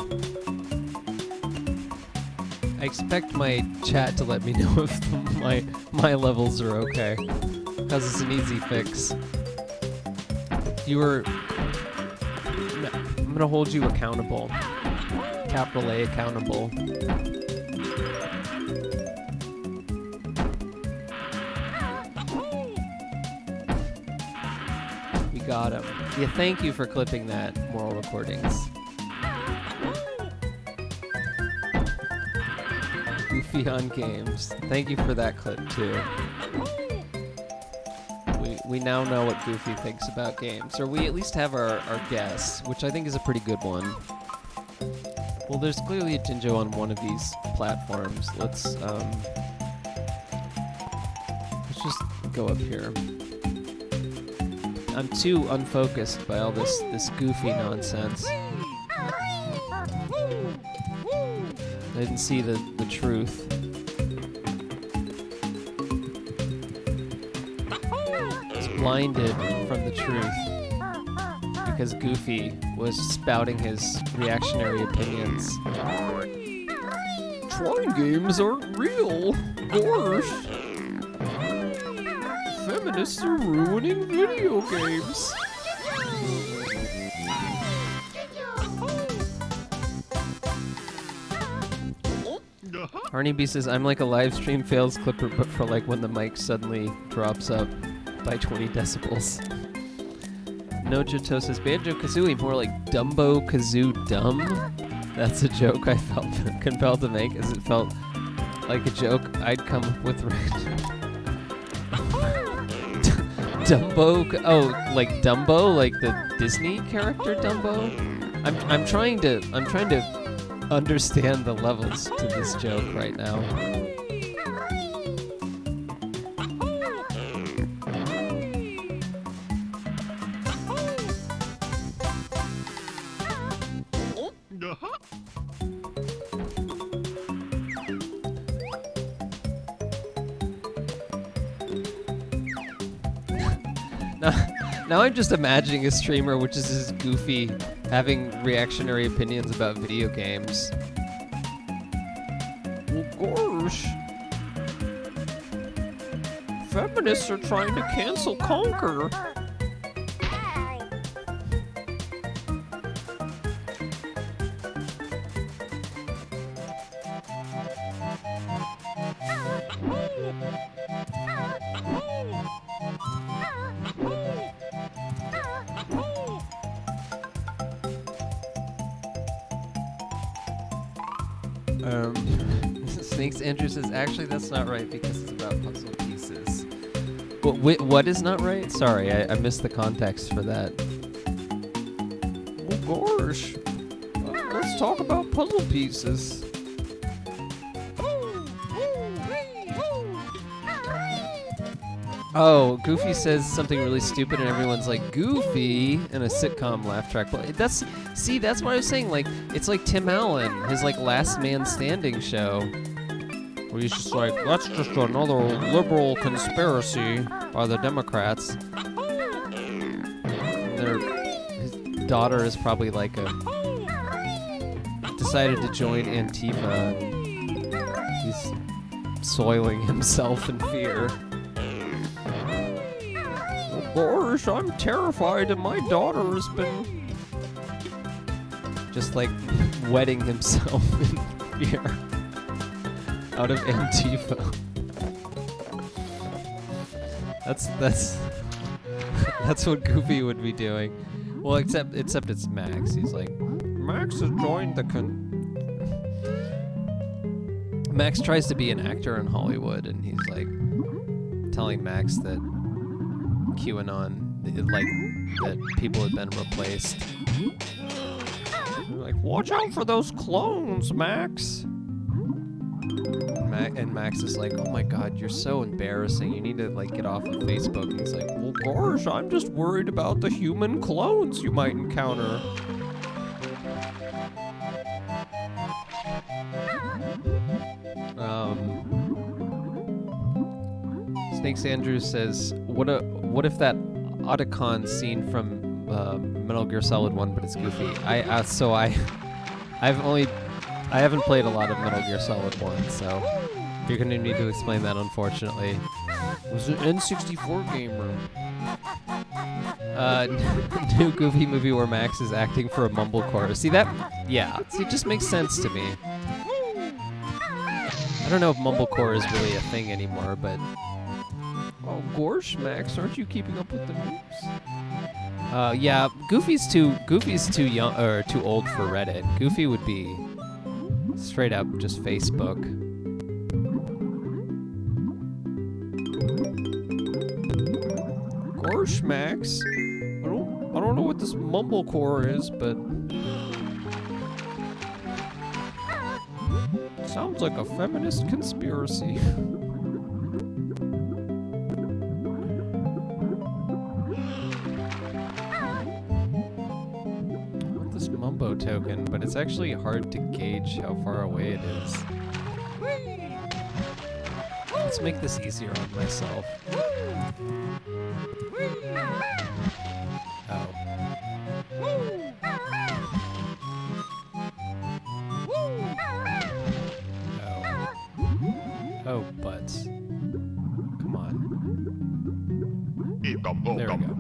I expect my chat to let me know if my levels are okay, because it's an easy fix. I'm gonna hold you accountable. Capital A accountable. Got him. Yeah, thank you for clipping that, Moral Recordings. Goofy on games. Thank you for that clip, too. We now know what Goofy thinks about games, or we at least have our guess, which I think is a pretty good one. Well, there's clearly a Jinjo on one of these platforms. Let's just go up here. I'm too unfocused by all this Goofy nonsense. I didn't see the truth. Blinded from the truth because Goofy was spouting his reactionary opinions. Trying games aren't real. Gosh. Feminists are ruining video games. Harney B says, I'm like a live stream fails clipper, but for like when the mic suddenly drops up by 20 decibels. Nojato says, Banjo Kazooie, more like Dumbo Kazoo Dumb. That's a joke I felt compelled to make, as it felt like a joke I'd come up with right. Dumbo, oh, like Dumbo, like the Disney character Dumbo. I'm trying to understand the levels to this joke right now. Now I'm just imagining a streamer which is just Goofy having reactionary opinions about video games. Well, gosh. Feminists are trying to cancel Conquer. Snakes Andrew says, actually that's not right because it's about puzzle pieces. What is not right? Sorry, I missed the context for that. Oh gosh. Let's talk about puzzle pieces. Oh, Goofy says something really stupid and everyone's like, Goofy, in a sitcom laugh track. But that's what I was saying, like, it's like Tim Allen, his like Last Man Standing show. Where he's just like, that's just another liberal conspiracy by the Democrats. His daughter is probably like decided to join Antifa. And he's soiling himself in fear. Oh gosh, I'm terrified and my daughter has been just like wetting himself in fear. Out of Antifa. That's what Goofy would be doing. Well, except it's Max. He's like, Max has joined the Max tries to be an actor in Hollywood, and he's like telling Max that QAnon, like that people had been replaced. They're like, watch out for those clones, Max. And Max is like, oh my god, you're so embarrassing. You need to like get off of Facebook. And he's like, well, gosh, I'm just worried about the human clones you might encounter. Snakes Andrews says, what if that Otacon scene from Metal Gear Solid 1, but it's Goofy? I haven't played a lot of Metal Gear Solid 1, so you're going to need to explain that, unfortunately. It was an N64 gamer. New Goofy movie where Max is acting for a mumblecore. See that? Yeah. See, it just makes sense to me. I don't know if mumblecore is really a thing anymore, but... Oh, gosh, Max, aren't you keeping up with the news? Yeah, Goofy's too young or too old for Reddit. Goofy would be straight up just Facebook. Gosh, Max. I don't know what this mumblecore is, but sounds like a feminist conspiracy. This mumbo token, but it's actually hard to gauge how far away it is. Let's make this easier on myself. Oh. Oh, butts. Come on. There we go.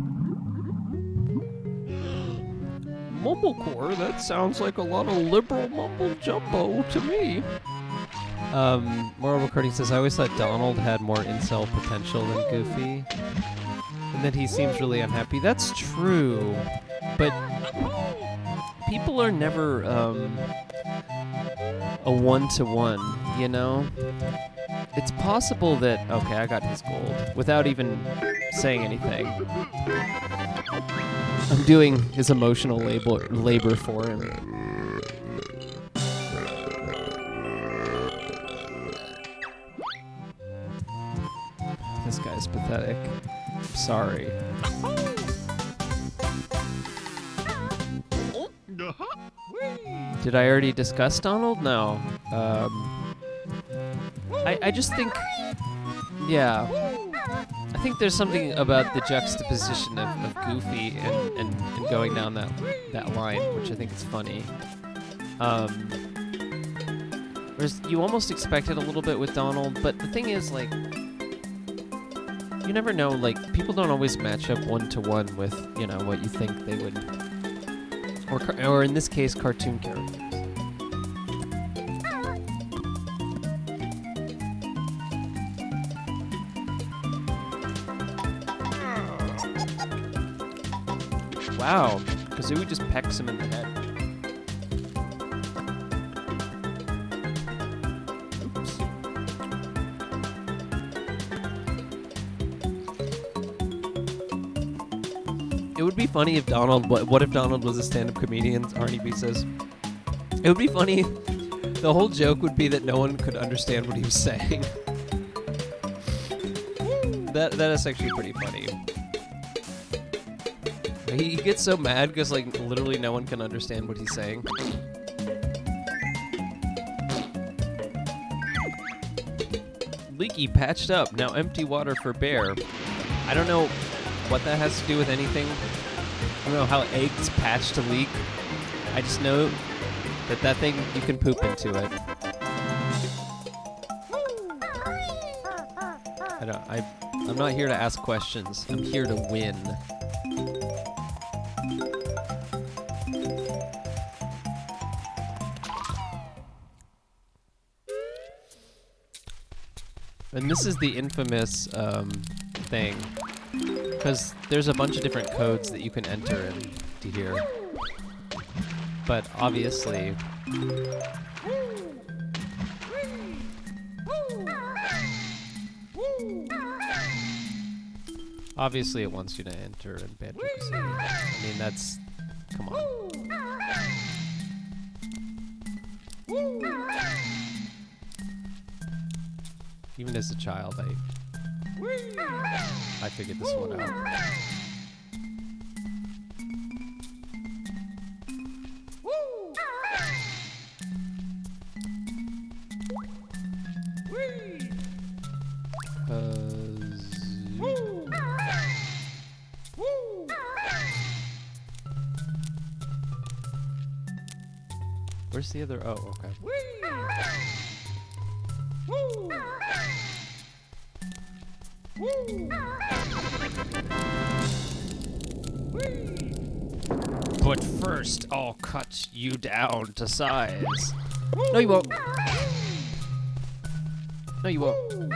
Mumblecore, that sounds like a lot of liberal mumble jumbo to me. Moral Recording says, I always thought Donald had more incel potential than Goofy. And that he seems really unhappy. That's true. But people are never a one-to-one, you know? It's possible that... Okay, I got his gold. Without even saying anything. I'm doing his emotional labor for him. This guy's pathetic. I'm sorry. Did I already discuss Donald? No. I just think... Yeah. I think there's something about the juxtaposition of Goofy and going down that line, which I think is funny. Whereas you almost expect it a little bit with Donald, but the thing is, like, you never know, like, people don't always match up one-to-one with, you know, what you think they would, or in this case, cartoon characters. Wow, Kazooie just pecks him in the head. Oops. It would be funny if Donald... What if Donald was a stand-up comedian? Arnie B says. It would be funny. The whole joke would be that no one could understand what he was saying. That is actually pretty funny. He gets so mad because, like, literally no one can understand what he's saying. Leaky patched up. Now empty water for bear. I don't know what that has to do with anything. I don't know how eggs patch to leak. I just know that thing, you can poop into it. I'm not here to ask questions. I'm here to win. And this is the infamous thing, because there's a bunch of different codes that you can enter into here. But obviously, it wants you to enter in Banjo Kazooie. I mean, that's... Come on. Even as a child, I figured this one out. Where's the other? Oh, okay. But first, I'll cut you down to size. No, you won't. No, you won't.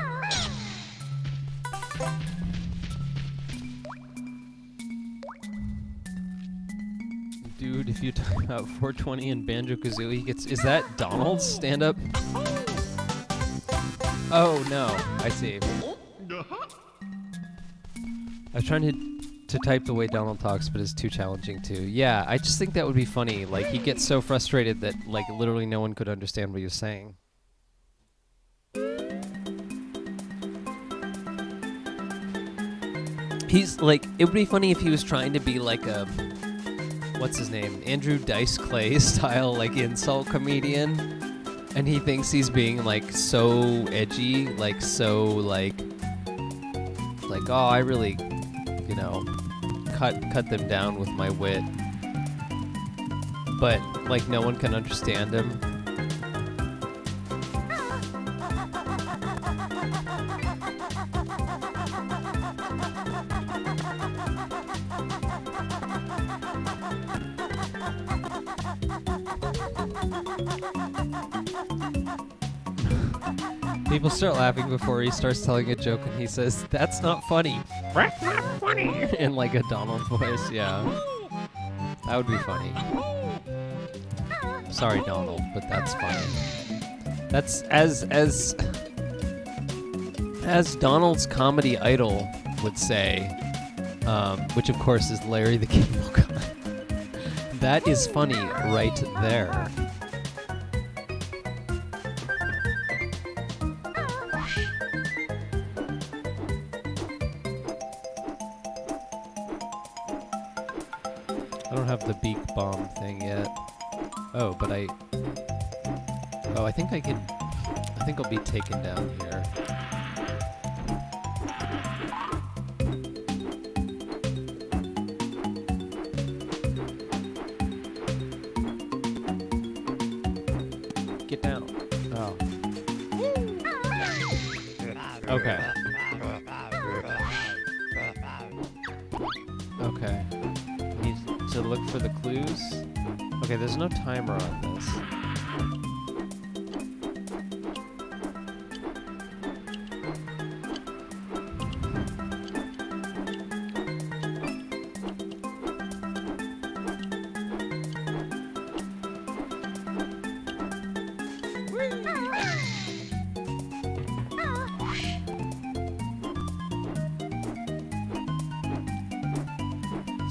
if you talk about 420 and Banjo Kazooie, he gets. Is that Donald's stand up? Oh no, I see. I was trying to type the way Donald talks, but it's too challenging to. Yeah, I just think that would be funny. Like, he gets so frustrated that, like, literally no one could understand what he was saying. He's, like, it would be funny if he was trying to be like a, what's his name? Andrew Dice Clay style, like, insult comedian. And he thinks he's being, like, so edgy, like, so, like, oh, I really, you know, cut them down with my wit. But, like, no one can understand him. People start laughing before he starts telling a joke, and he says, "That's not funny." That's not funny. In like a Donald voice, yeah. That would be funny. Sorry, Donald, but that's funny. That's as Donald's comedy idol would say, which of course is Larry the Cable Guy. That is funny right there. I don't have the beak bomb thing yet. Oh, but I think I can. I think I'll be taken down here. Get down. Oh. Okay. Okay. Need to look for the clues. Okay, there's no timer on this.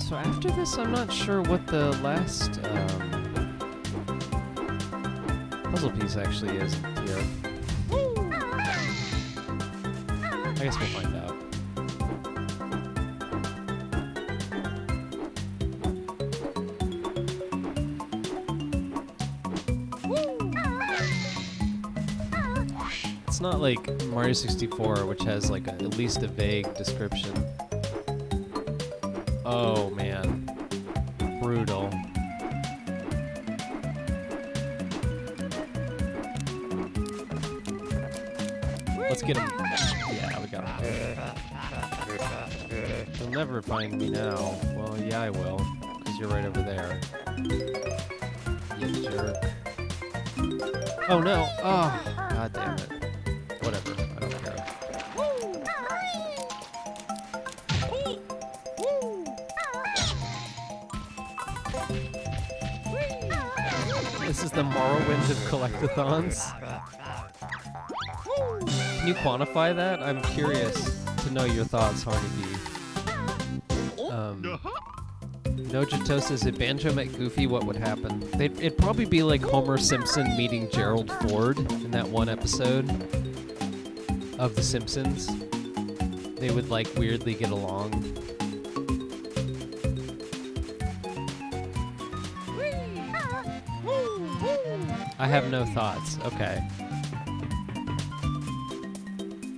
So after this, I'm not sure what the last puzzle piece actually is here. I guess we'll find out. It's not like Mario 64, which has like at least a vague description. Oh man, brutal. Let's get him. Yeah, we got him. You'll never find me now. Well, yeah, I will, because you're right over there. You jerk. Oh no! Oh, god damn it. Whatever, I don't care. This is the Morrowind of collectathons. Can you quantify that? I'm curious to know your thoughts, Harney B. Nojito says, if Banjo met Goofy, what would happen? It'd probably be like Homer Simpson meeting Gerald Ford in that one episode of The Simpsons. They would like weirdly get along. I have no thoughts. Okay.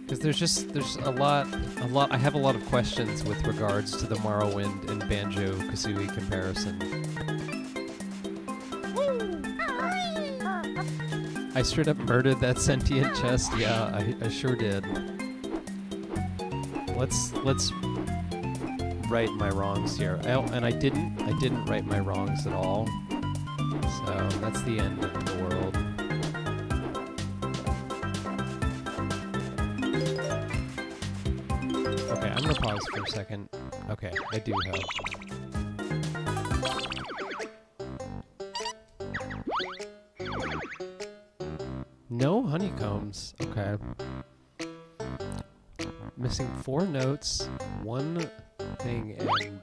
Because there's a lot. I have a lot of questions with regards to the Morrowind and Banjo Kazooie comparison. I straight up murdered that sentient chest. Yeah, I sure did. Let's right my wrongs here. And I didn't right my wrongs at all. So that's the end of the world. Okay, I'm gonna pause for a second. Okay, I do have. No honeycombs. Okay. Missing 4 notes, 1 thing, and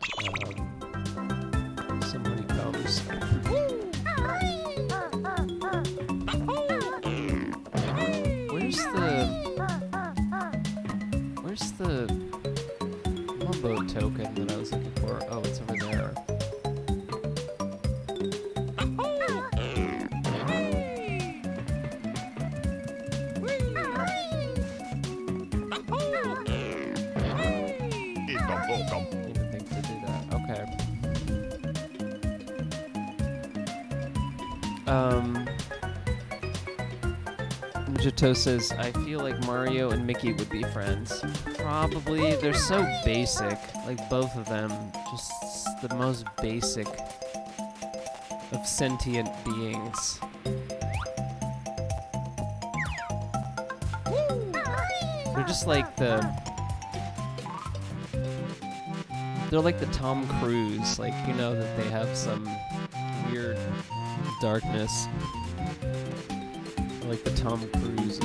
some honeycombs. Where's the Mumbo token that I was looking for? Oh, it's over there. Didn't think to do that. Okay. Jato says, I feel like Mario and Mickey would be friends. Probably. They're so basic. Like, both of them. Just the most basic of sentient beings. They're just like the... They're like the Tom Cruise. Like, you know that they have some weird darkness. Like the Tom Cruise.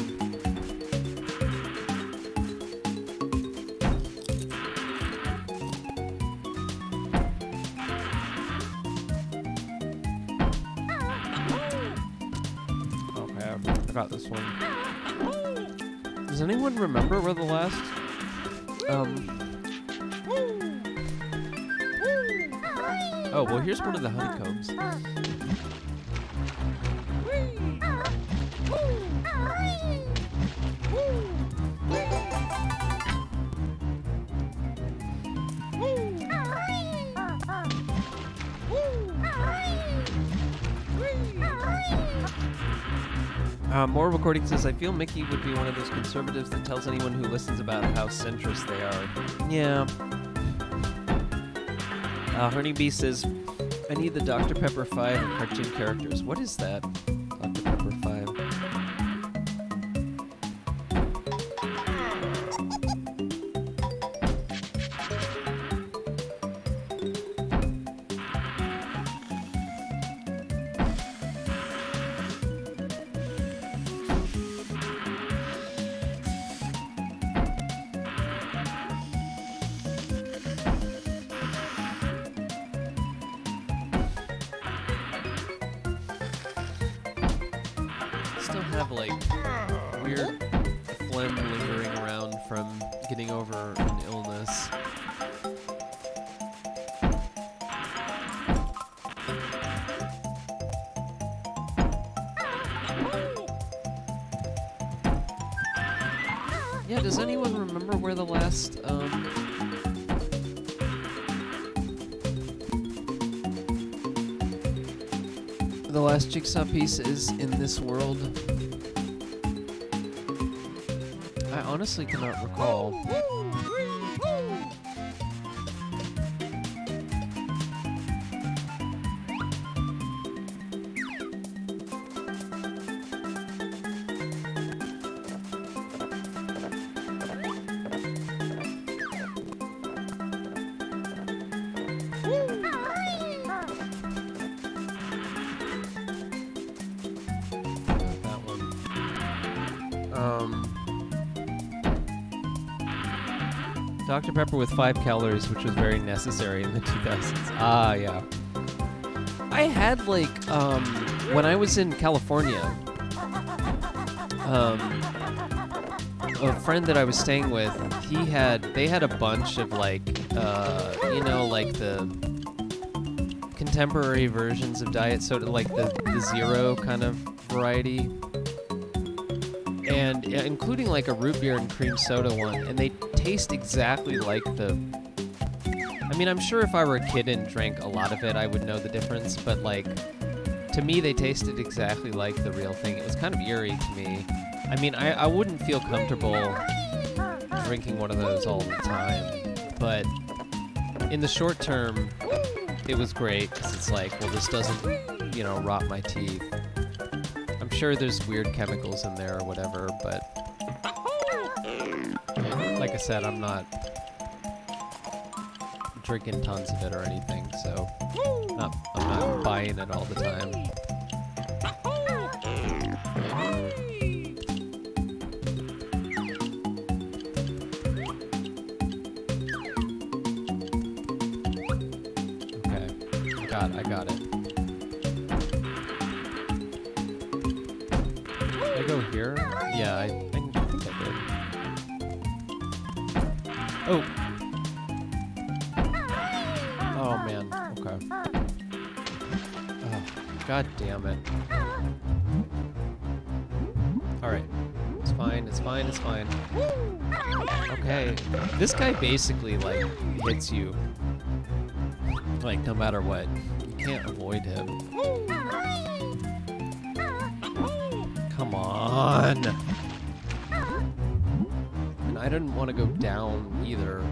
Okay, I got this one. Does anyone remember where the last Oh, well, here's one of the honeycombs. More recording says, I feel Mickey would be one of those conservatives that tells anyone who listens about how centrist they are. Yeah. Honeybee says, I need the Dr. Pepper 5 cartoon characters. What is that? Dr. Pepper 5. Have like weird phlegm lingering around from getting over an illness. Yeah, does anyone remember where the last jigsaw piece is in this world? I honestly cannot recall. Dr. Pepper with 5 calories, which was very necessary in the 2000s. Ah, yeah. I had, like, when I was in California, a friend that I was staying with, they had a bunch of, like, you know, like the contemporary versions of diet soda, like the zero kind of variety. And including like a root beer and cream soda one, and they taste exactly like the... I mean, I'm sure if I were a kid and drank a lot of it, I would know the difference, but like, to me, they tasted exactly like the real thing. It was kind of eerie to me. I mean, I wouldn't feel comfortable drinking one of those all the time, but in the short term, it was great, because it's like, well, this doesn't, you know, rot my teeth. I'm sure there's weird chemicals in there or whatever, but like I said, I'm not drinking tons of it or anything, so I'm not buying it all the time. Did I go here? Yeah, I think I did. Oh! Oh man, okay. Oh, god damn it. Alright. It's fine, it's fine, it's fine. Okay. This guy basically, like, hits you. Like, no matter what. You can't avoid him. Come on! And I didn't want to go down either.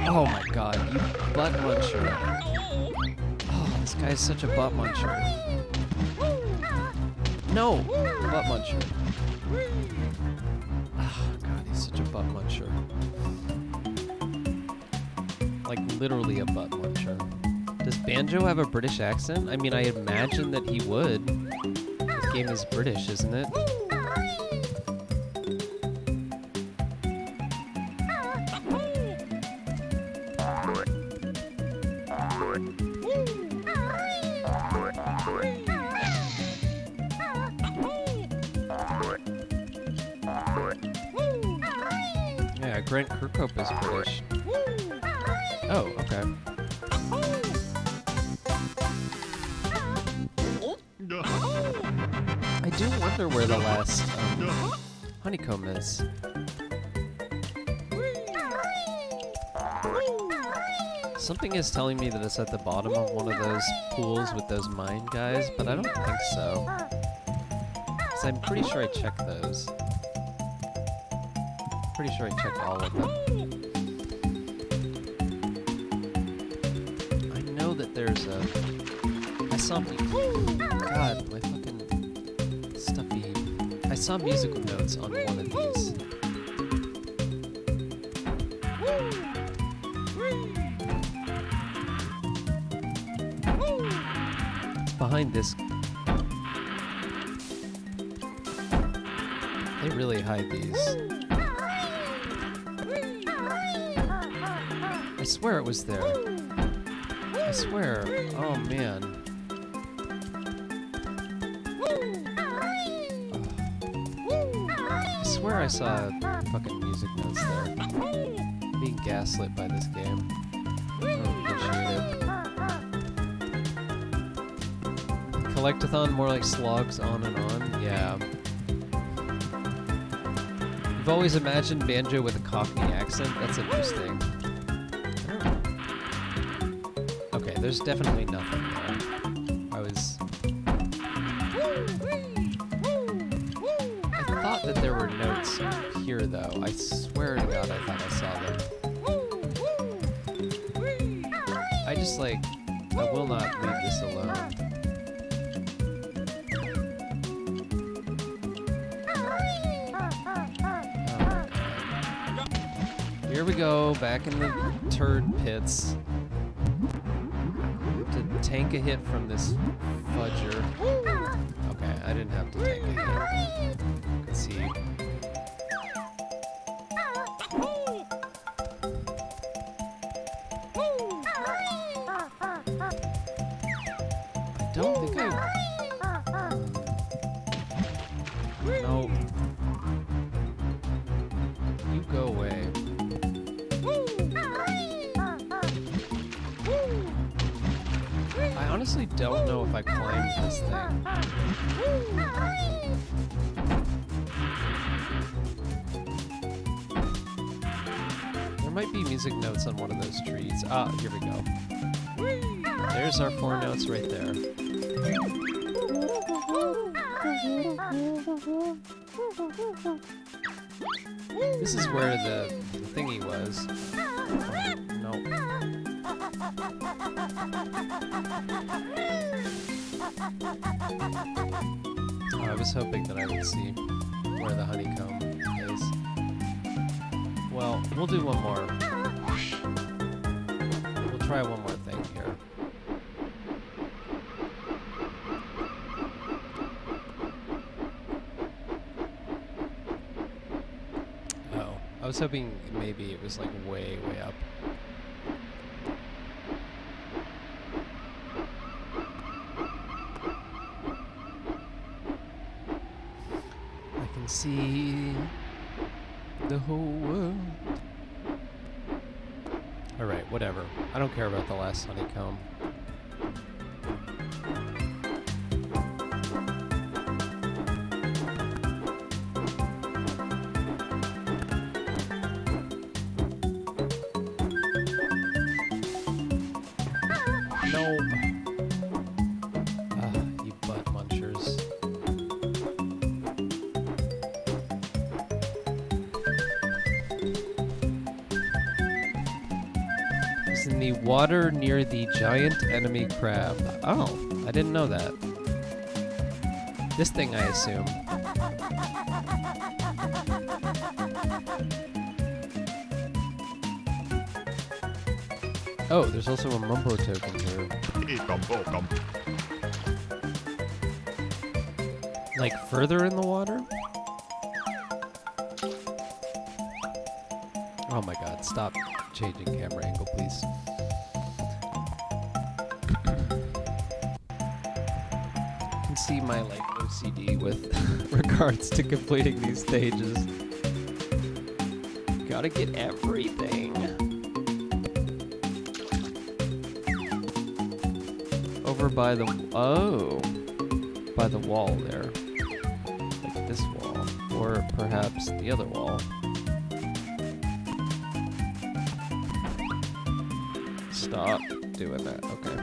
Oh my god, you butt muncher. Oh, this guy's such a butt muncher. No! Butt muncher. Oh god, he's such a butt muncher. Like, literally a butt muncher. Does Banjo have a British accent? I mean, I imagine that he would. This game is British, isn't it? Yeah, Grant Kirkhope is British. Oh, okay. I do wonder where the last honeycomb is. Something is telling me that it's at the bottom of one of those pools with those mine guys, but I don't think so. Because I'm pretty sure I checked those. Pretty sure I checked all of them. I know that there's a... I saw... God, my fucking stuffy... I saw musical notes on one of these. It's behind this... They really hide these. I swear it was there. I swear. Oh, man. I swear I saw fucking music notes there. I'm being gaslit by this game. I don't appreciate it. Collectathon, more like slogs on and on. Yeah. You've always imagined Banjo with a Cockney accent? That's interesting. Okay, there's definitely nothing there. I thought that there were notes here, though. I swear to God, I thought I saw them. I just, like, I will not leave this alone. Here we go, back in the turd pits. To tank a hit from this fudger. Okay, I didn't have to tank a hit. Let's see. I don't think I... No. You go away. I honestly don't know if I climbed this thing. There might be music notes on one of those trees. Ah, here we go. There's our 4 notes right there. This is where the thingy was. No. Oh, I was hoping that I would see where the honeycomb is. Well, we'll do one more. We'll try one more thing here. Oh, I was hoping maybe it was like way, way up. can see the whole world. Alright, whatever. I don't care about the last honeycomb. No. You butt munchers. It's in the water near the giant enemy crab. Oh, I didn't know that. This thing, I assume. Oh, there's also a Mumbo token here. Like further in the water? Oh my god, stop changing camera angle, please. You can see my like OCD with regards to completing these stages. Gotta get everything. Over by the by the wall there, like this wall, or perhaps the other wall. Stop doing that. Okay.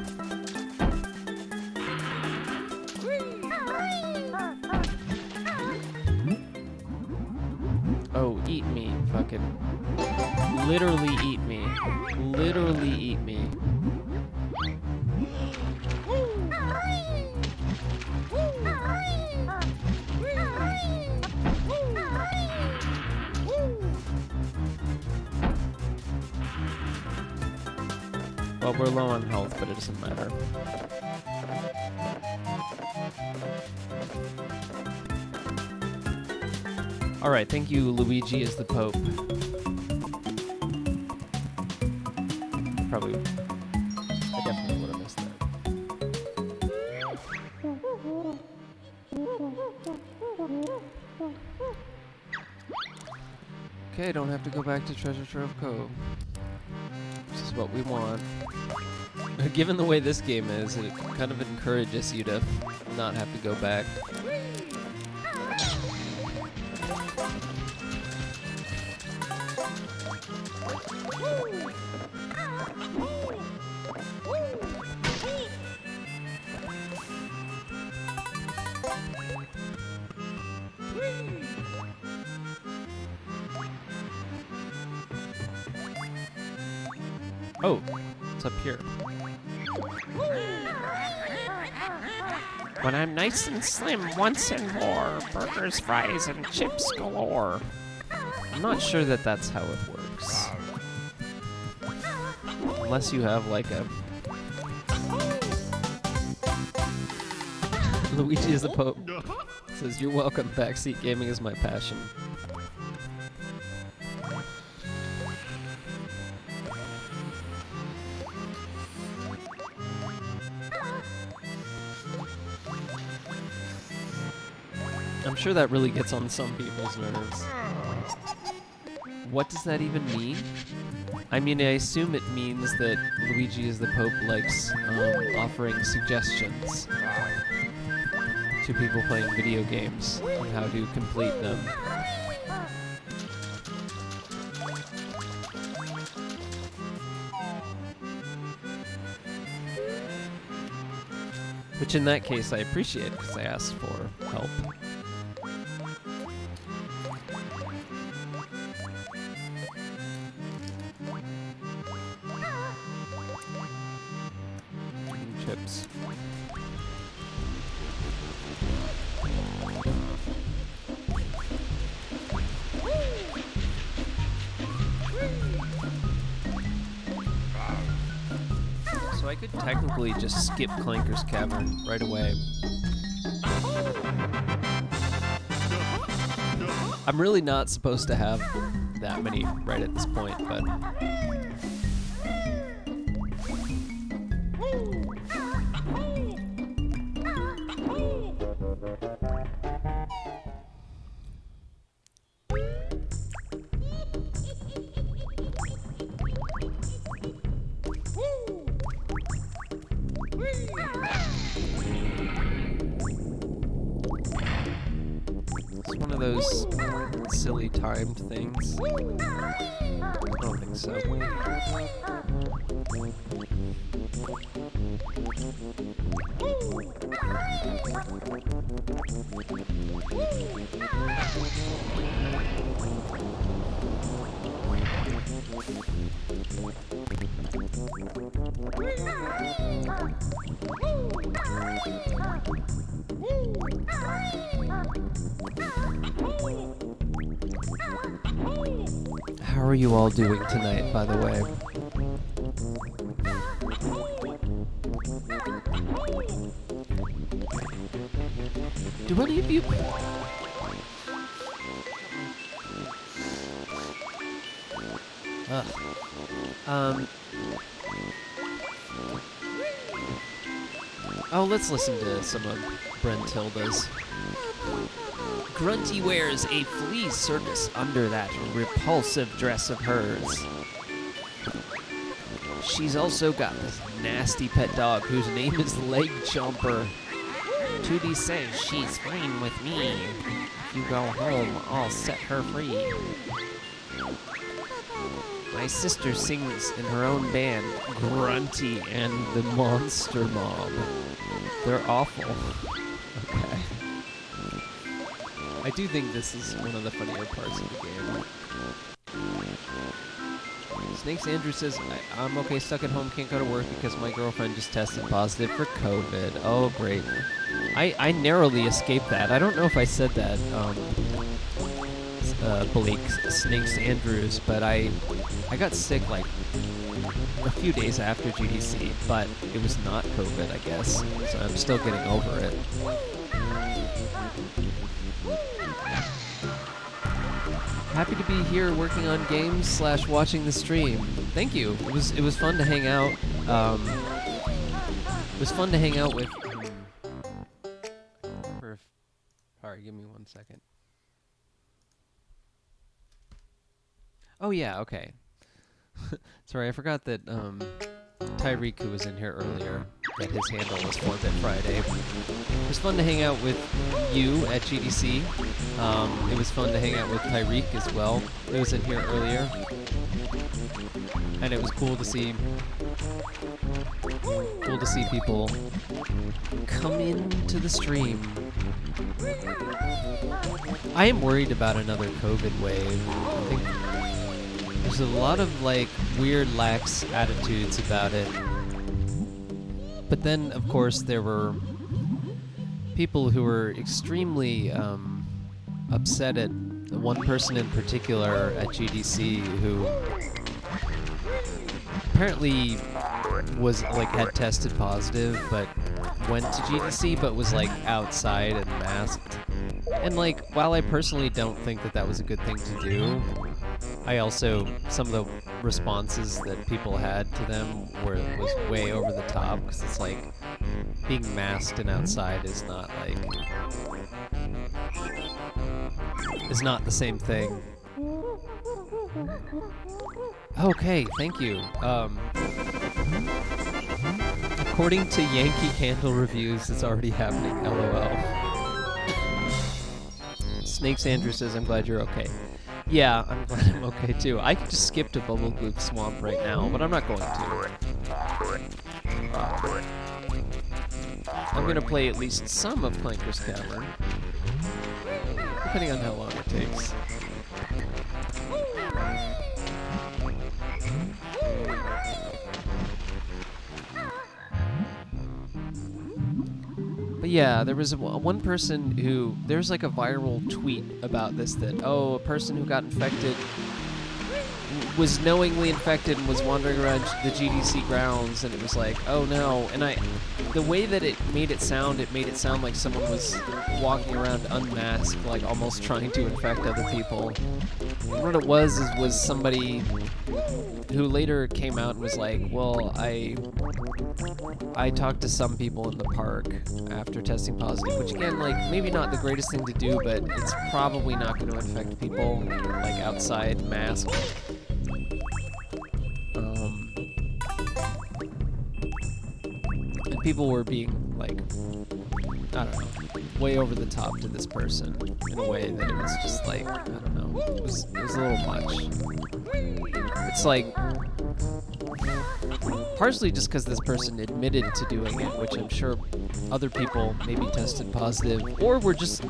Oh, eat me, fucking! Literally eat me. Literally eat me. Well, we're low on health, but it doesn't matter. Alright, thank you, Luigi is the Pope. I definitely would have missed that. Okay, don't have to go back to Treasure Trove Cove. This is what we want. Given the way this game is, it kind of encourages you to not have to go back. Oh, it's up here. When I'm nice and slim once and more, burgers, fries, and chips galore. I'm not sure that that's how it works. Unless you have like a... Luigi is the Pope. Says, you're welcome, backseat gaming is my passion. I'm sure that really gets on some people's nerves. What does that even mean? I mean, I assume it means that Luigi is the Pope likes offering suggestions to people playing video games on how to complete them. Which in that case I appreciate because I asked for help. Chips. So I could technically just skip Clanker's Cavern right away. I'm really not supposed to have that many right at this point, but... It's one of those silly timed things. I don't think so. How are you all doing tonight, by the way? Do any of you... Oh, let's listen to some of Brentilda's. Grunty wears a flea circus under that repulsive dress of hers. She's also got this nasty pet dog whose name is Leg Chomper. Tootie says she's fine with me. If you go home, I'll set her free. My sister sings in her own band, Grunty and the Monster Mob. They're awful. Okay. I do think this is one of the funnier parts of the game. Snakes Andrew says, I'm okay, stuck at home, can't go to work because my girlfriend just tested positive for COVID. Oh, great. I narrowly escaped that. I don't know if I said that, Blake Snakes Andrews, but I got sick like a few days after GDC, but it was not COVID, I guess, so I'm still getting over it. Happy to be here working on games / watching the stream. Thank you. It was fun to hang out. It was fun to hang out with. Sorry, give me 1 second. Oh yeah, okay. Sorry, I forgot that Tyreek, who was in here earlier, that his handle was 4-Bit Friday. It was fun to hang out with you at GDC. It was fun to hang out with Tyreek as well. It was in here earlier. And it was cool to see people come into the stream. I am worried about another COVID wave. I think there's a lot of like weird lax attitudes about it. But then, of course, there were people who were extremely upset at one person in particular at GDC who apparently was like had tested positive but went to GDC but was like outside and masked. And like, while I personally don't think that that was a good thing to do, I also, some of the responses that people had to them was way over the top, because it's like, being masked and outside is not like, is not the same thing. Okay, thank you. According to Yankee Candle Reviews, it's already happening, LOL. Snakes Andrew says, I'm glad you're okay. Yeah, I'm glad I'm okay too. I could just skip to Bubble Goop Swamp right now, but I'm not going to. I'm gonna play at least some of Clanker's Cavern, depending on how long it takes. But yeah, there was one person who, there's like a viral tweet about this that, oh, a person who got infected was knowingly infected and was wandering around the GDC grounds, and it was like, oh no. And the way that it made it sound like someone was walking around unmasked, like almost trying to infect other people. And what it was somebody who later came out and was like, well, I talked to some people in the park after testing positive, which again, like, maybe not the greatest thing to do, but it's probably not going to infect people, like, outside, masked. And people were being, like, I don't know. way over the top to this person in a way that it was just like, I don't know, it was a little much. It's like, partially just because this person admitted to doing it, which I'm sure other people maybe tested positive, or were just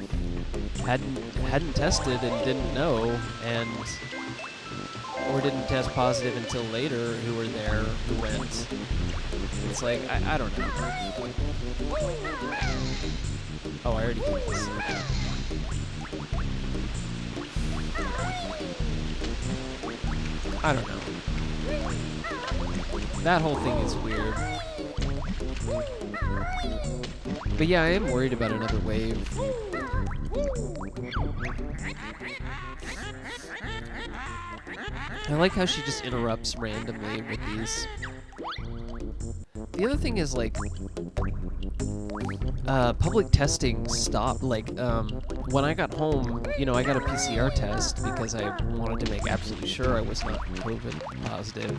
hadn't tested and didn't know, and or didn't test positive until later, who were there, who went. It's like, I don't know. Oh, I already did this. I don't know. That whole thing is weird. But yeah, I am worried about another wave. I like how she just interrupts randomly with these. The other thing is, like, public testing stopped. Like, when I got home, you know, I got a PCR test because I wanted to make absolutely sure I was not COVID positive.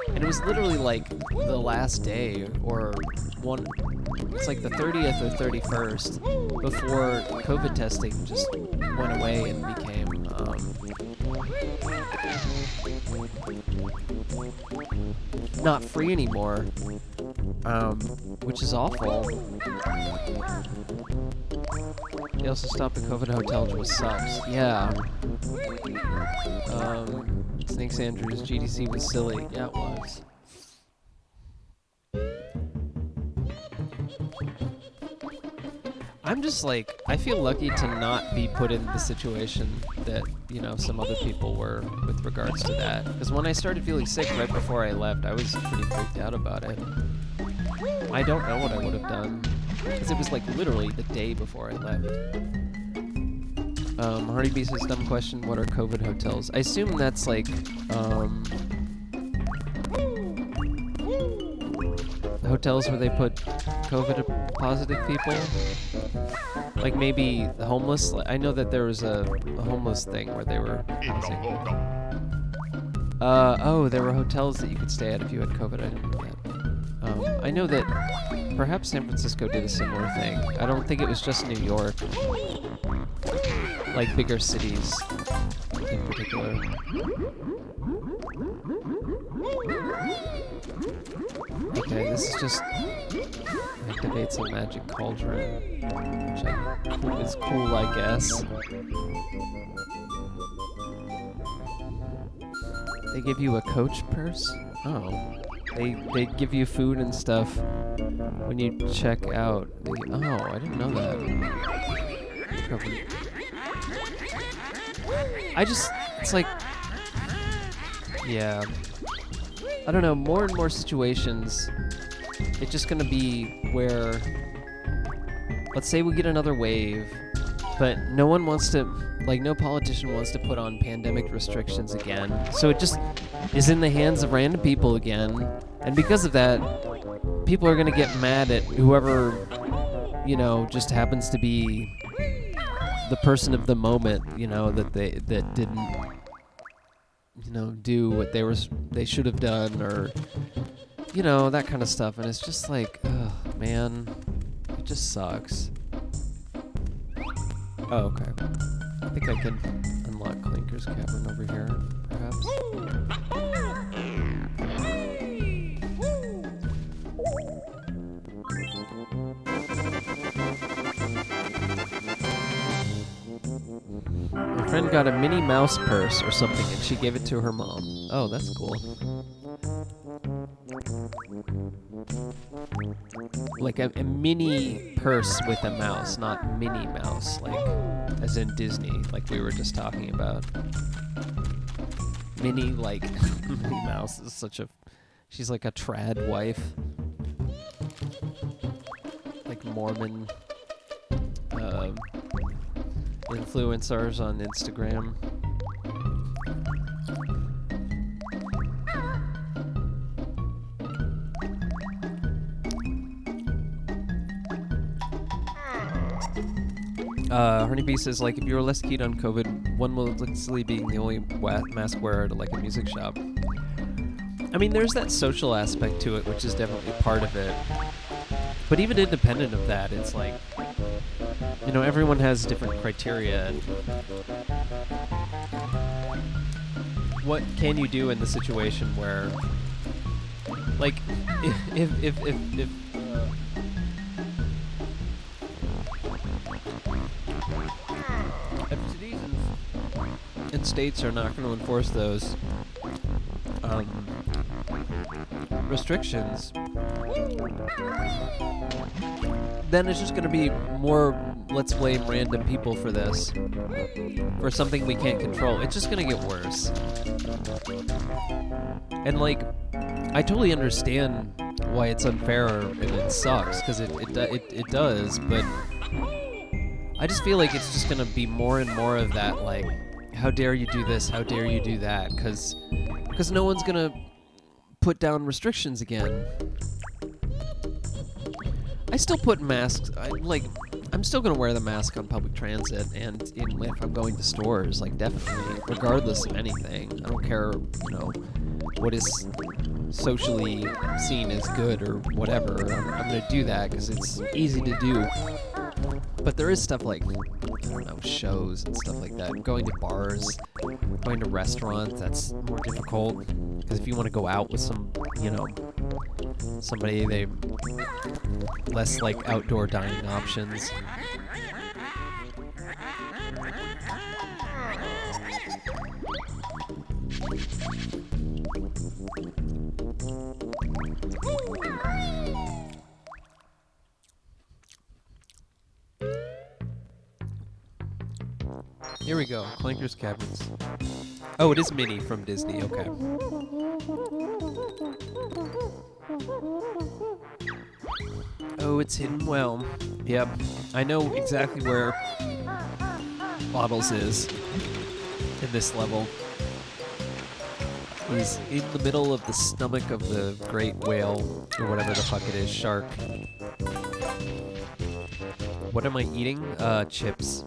And it was literally like the last day or one, it's like the 30th or 31st before COVID testing just went away and became, not free anymore, which is awful. They also stopped the COVID hotels, which sucks. Yeah. Snakes Andrews, GDC was silly. Yeah, it was. I'm just like, I feel lucky to not be put in the situation that, you know, some other people were with regards to that. Because when I started feeling sick right before I left, I was pretty freaked out about it. I don't know what I would have done. Because it was like literally the day before I left. Hardy B says, dumb question, what are COVID hotels? I assume that's like, hotels where they put COVID positive people. Like maybe the homeless. I know that there was a homeless thing where they were housing. Oh, there were hotels that you could stay at if you had COVID. I didn't know that. I know that perhaps San Francisco did a similar thing. I don't think it was just New York. Like bigger cities in particular. Okay, this is just activates a magic cauldron, which is cool, I guess. They give you a coach purse? Oh. They give you food and stuff when you check out. Oh, I didn't know that. It's like, yeah. I don't know, more and more situations, it's just gonna be where, let's say we get another wave, but no one wants to, like, no politician wants to put on pandemic restrictions again. So it just is in the hands of random people again. And because of that, people are gonna get mad at whoever, you know, just happens to be the person of the moment, you know, that didn't, you know, do what they should have done, or, you know, that kind of stuff. And it's just like, oh man, it just sucks. Oh, okay. I think I can unlock Clinker's Cavern over here, perhaps. My friend got a Minnie Mouse purse or something, and she gave it to her mom. Oh, that's cool. Like a mini purse with a mouse, not Minnie Mouse, like as in Disney, like we were just talking about. Minnie, like Minnie Mouse is she's like a trad wife, like Mormon influencers on Instagram. Honeybee says, like, if you were less keen on COVID, one will likely being the only mask wearer at like a music shop. I mean, there's that social aspect to it, which is definitely part of it. But even independent of that, it's like, You know, everyone has different criteria. And what can you do in the situation where, like, if cities and states are not going to enforce those restrictions, then it's just going to be more, let's blame random people for this, for something we can't control. It's just going to get worse. And, like, I totally understand why it's unfair and it sucks, because it does, but I just feel like it's just going to be more and more of that, like, how dare you do this, how dare you do that, because no one's going to put down restrictions again. I still put masks, I'm still going to wear the mask on public transit, and if I'm going to stores, like, definitely, regardless of anything. I don't care, you know, what is socially seen as good or whatever. I'm going to do that because it's easy to do. But there is stuff like, I don't know, shows and stuff like that. Going to bars, going to restaurants, that's more difficult. Because if you want to go out with some, you know, somebody, they less like outdoor dining options. Here we go, Clanker's Cabins. Oh, it is Minnie from Disney, okay. Oh, it's hidden well. Yep, I know exactly where Bottles is in this level. He's in the middle of the stomach of the great whale, or whatever the fuck it is, shark. What am I eating? Chips.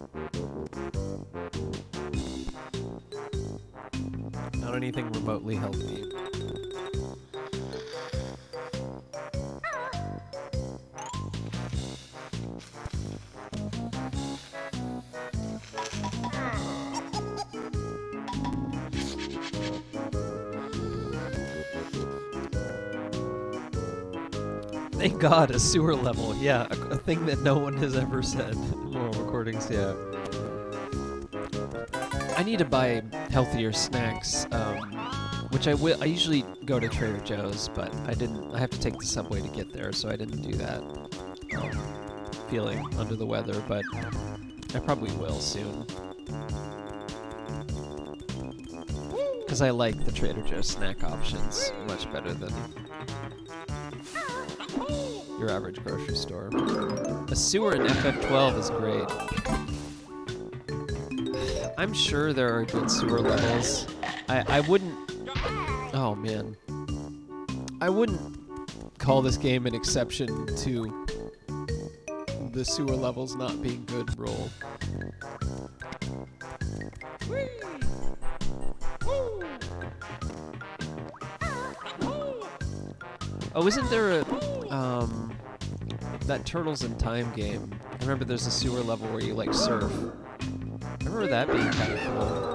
Not anything remotely healthy. Thank God, a sewer level. Yeah, a thing that no one has ever said. More recordings, yeah. I need to buy healthier snacks, which I usually go to Trader Joe's, but I didn't. I have to take the subway to get there, so I didn't do that. Feeling under the weather, but I probably will soon. Because I like the Trader Joe's snack options much better than your average grocery store. A sewer in FF12 is great. I'm sure there are good sewer levels. I wouldn't... Oh, man. I wouldn't call this game an exception to the sewer levels not being good rule. Oh, isn't there a... that Turtles in Time game? I remember there's a sewer level where you, like, surf. I remember that being kind of cool.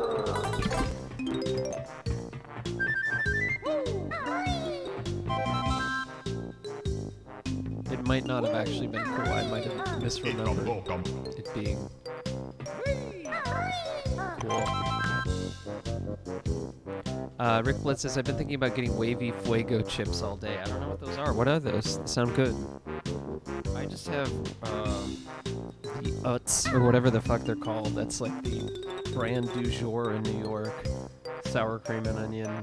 It might not have actually been cool. I might have misremembered it being cool. Rick Blitz says, I've been thinking about getting wavy Fuego chips all day. I don't know what those are. What are those? They sound good. I just have the Utz, or whatever the fuck they're called. That's like the brand du jour in New York. Sour cream and onion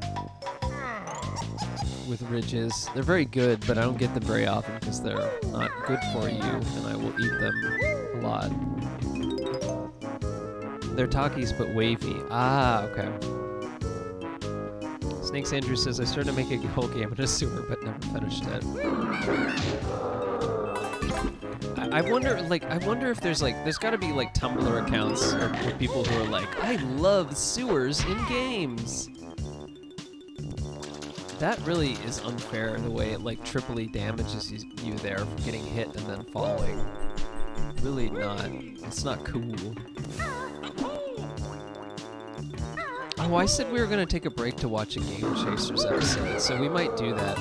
with ridges. They're very good, but I don't get them very often because they're not good for you, and I will eat them a lot. They're Takis, but wavy. Ah, okay. Snakes Andrew says, I started to make a whole game in a sewer, but never finished it. I wonder if there's gotta be like Tumblr accounts or people who are like, I love sewers in games. That really is unfair, the way it like triply damages you there for getting hit and then falling. really not. It's not cool. Oh, I said we were gonna take a break to watch a Game Chasers episode, so we might do that.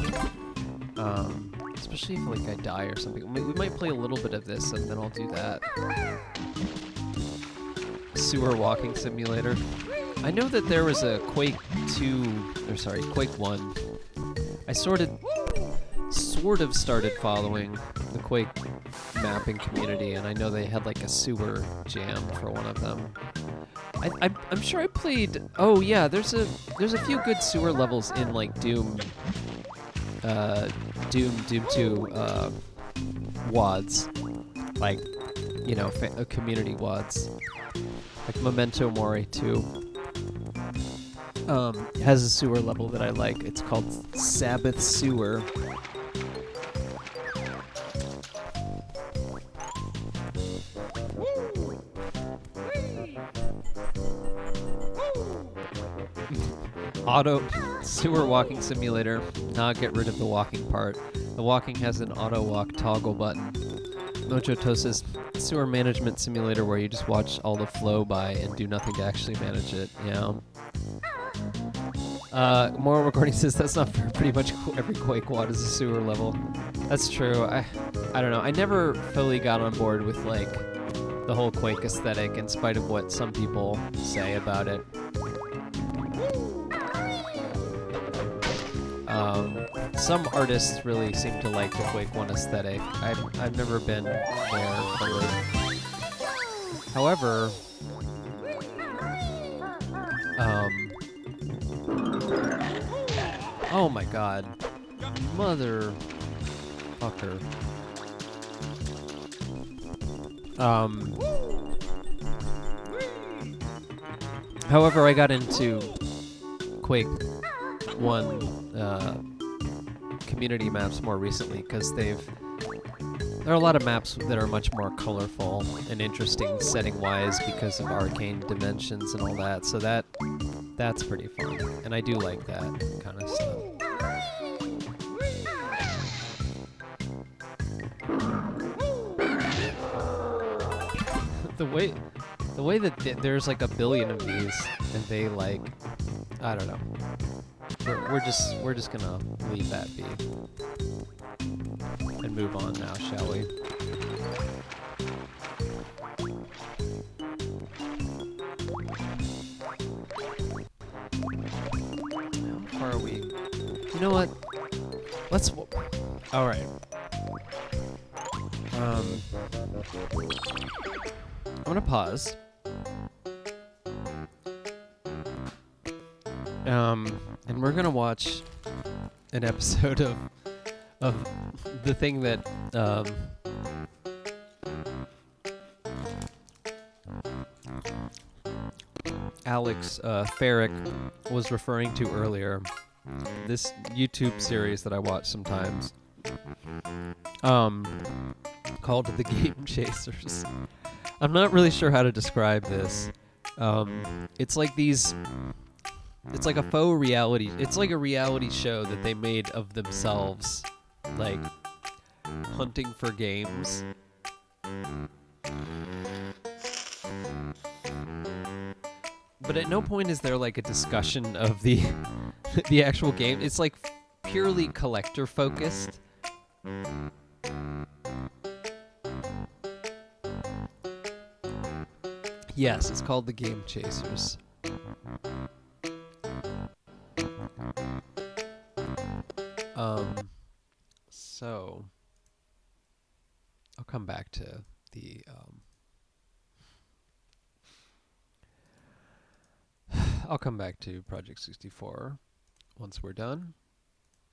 Especially if like I die or something. We might play a little bit of this and then I'll do that. Sewer walking simulator. I know that there was a Quake 1. I sort of started following the Quake mapping community, and I know they had like a sewer jam for one of them. I'm sure I played. Oh yeah, there's a few good sewer levels in like Doom 2 WADs, like community WADs, like Memento Mori 2. Has a sewer level that I like. It's called Sabbath Sewer. Auto sewer walking simulator. Not get rid of the walking part. The walking has an auto walk toggle button. Mojotosa's sewer management simulator where you just watch all the flow by and do nothing to actually manage it. Yeah. Moral Recording says that's not fair. Pretty much every Quake WAD is a sewer level. That's true. I don't know. I never fully got on board with like the whole Quake aesthetic in spite of what some people say about it. Some artists really seem to like the Quake 1 aesthetic. I've never been there fully. However, oh my god. Motherfucker. However, I got into Quake 1 community maps more recently because there are a lot of maps that are much more colorful and interesting setting-wise because of arcane dimensions and all that. So that's pretty fun, and I do like that kind of stuff. The way that there's like a billion of these, and they like, I don't know. We're just gonna leave that be and move on now, shall we? How far are we? You know what? Let's. All right. I'm gonna pause. And we're gonna watch an episode of the thing that Alex Ferrick was referring to earlier. This YouTube series that I watch sometimes, called The Game Chasers. I'm not really sure how to describe this. It's like these. It's like a faux reality. It's like a reality show that they made of themselves, like hunting for games. But at no point is there like a discussion of the the actual game. It's like purely collector focused. Yes, it's called The Game Chasers. So I'll come back to the I'll come back to Project 64 once we're done.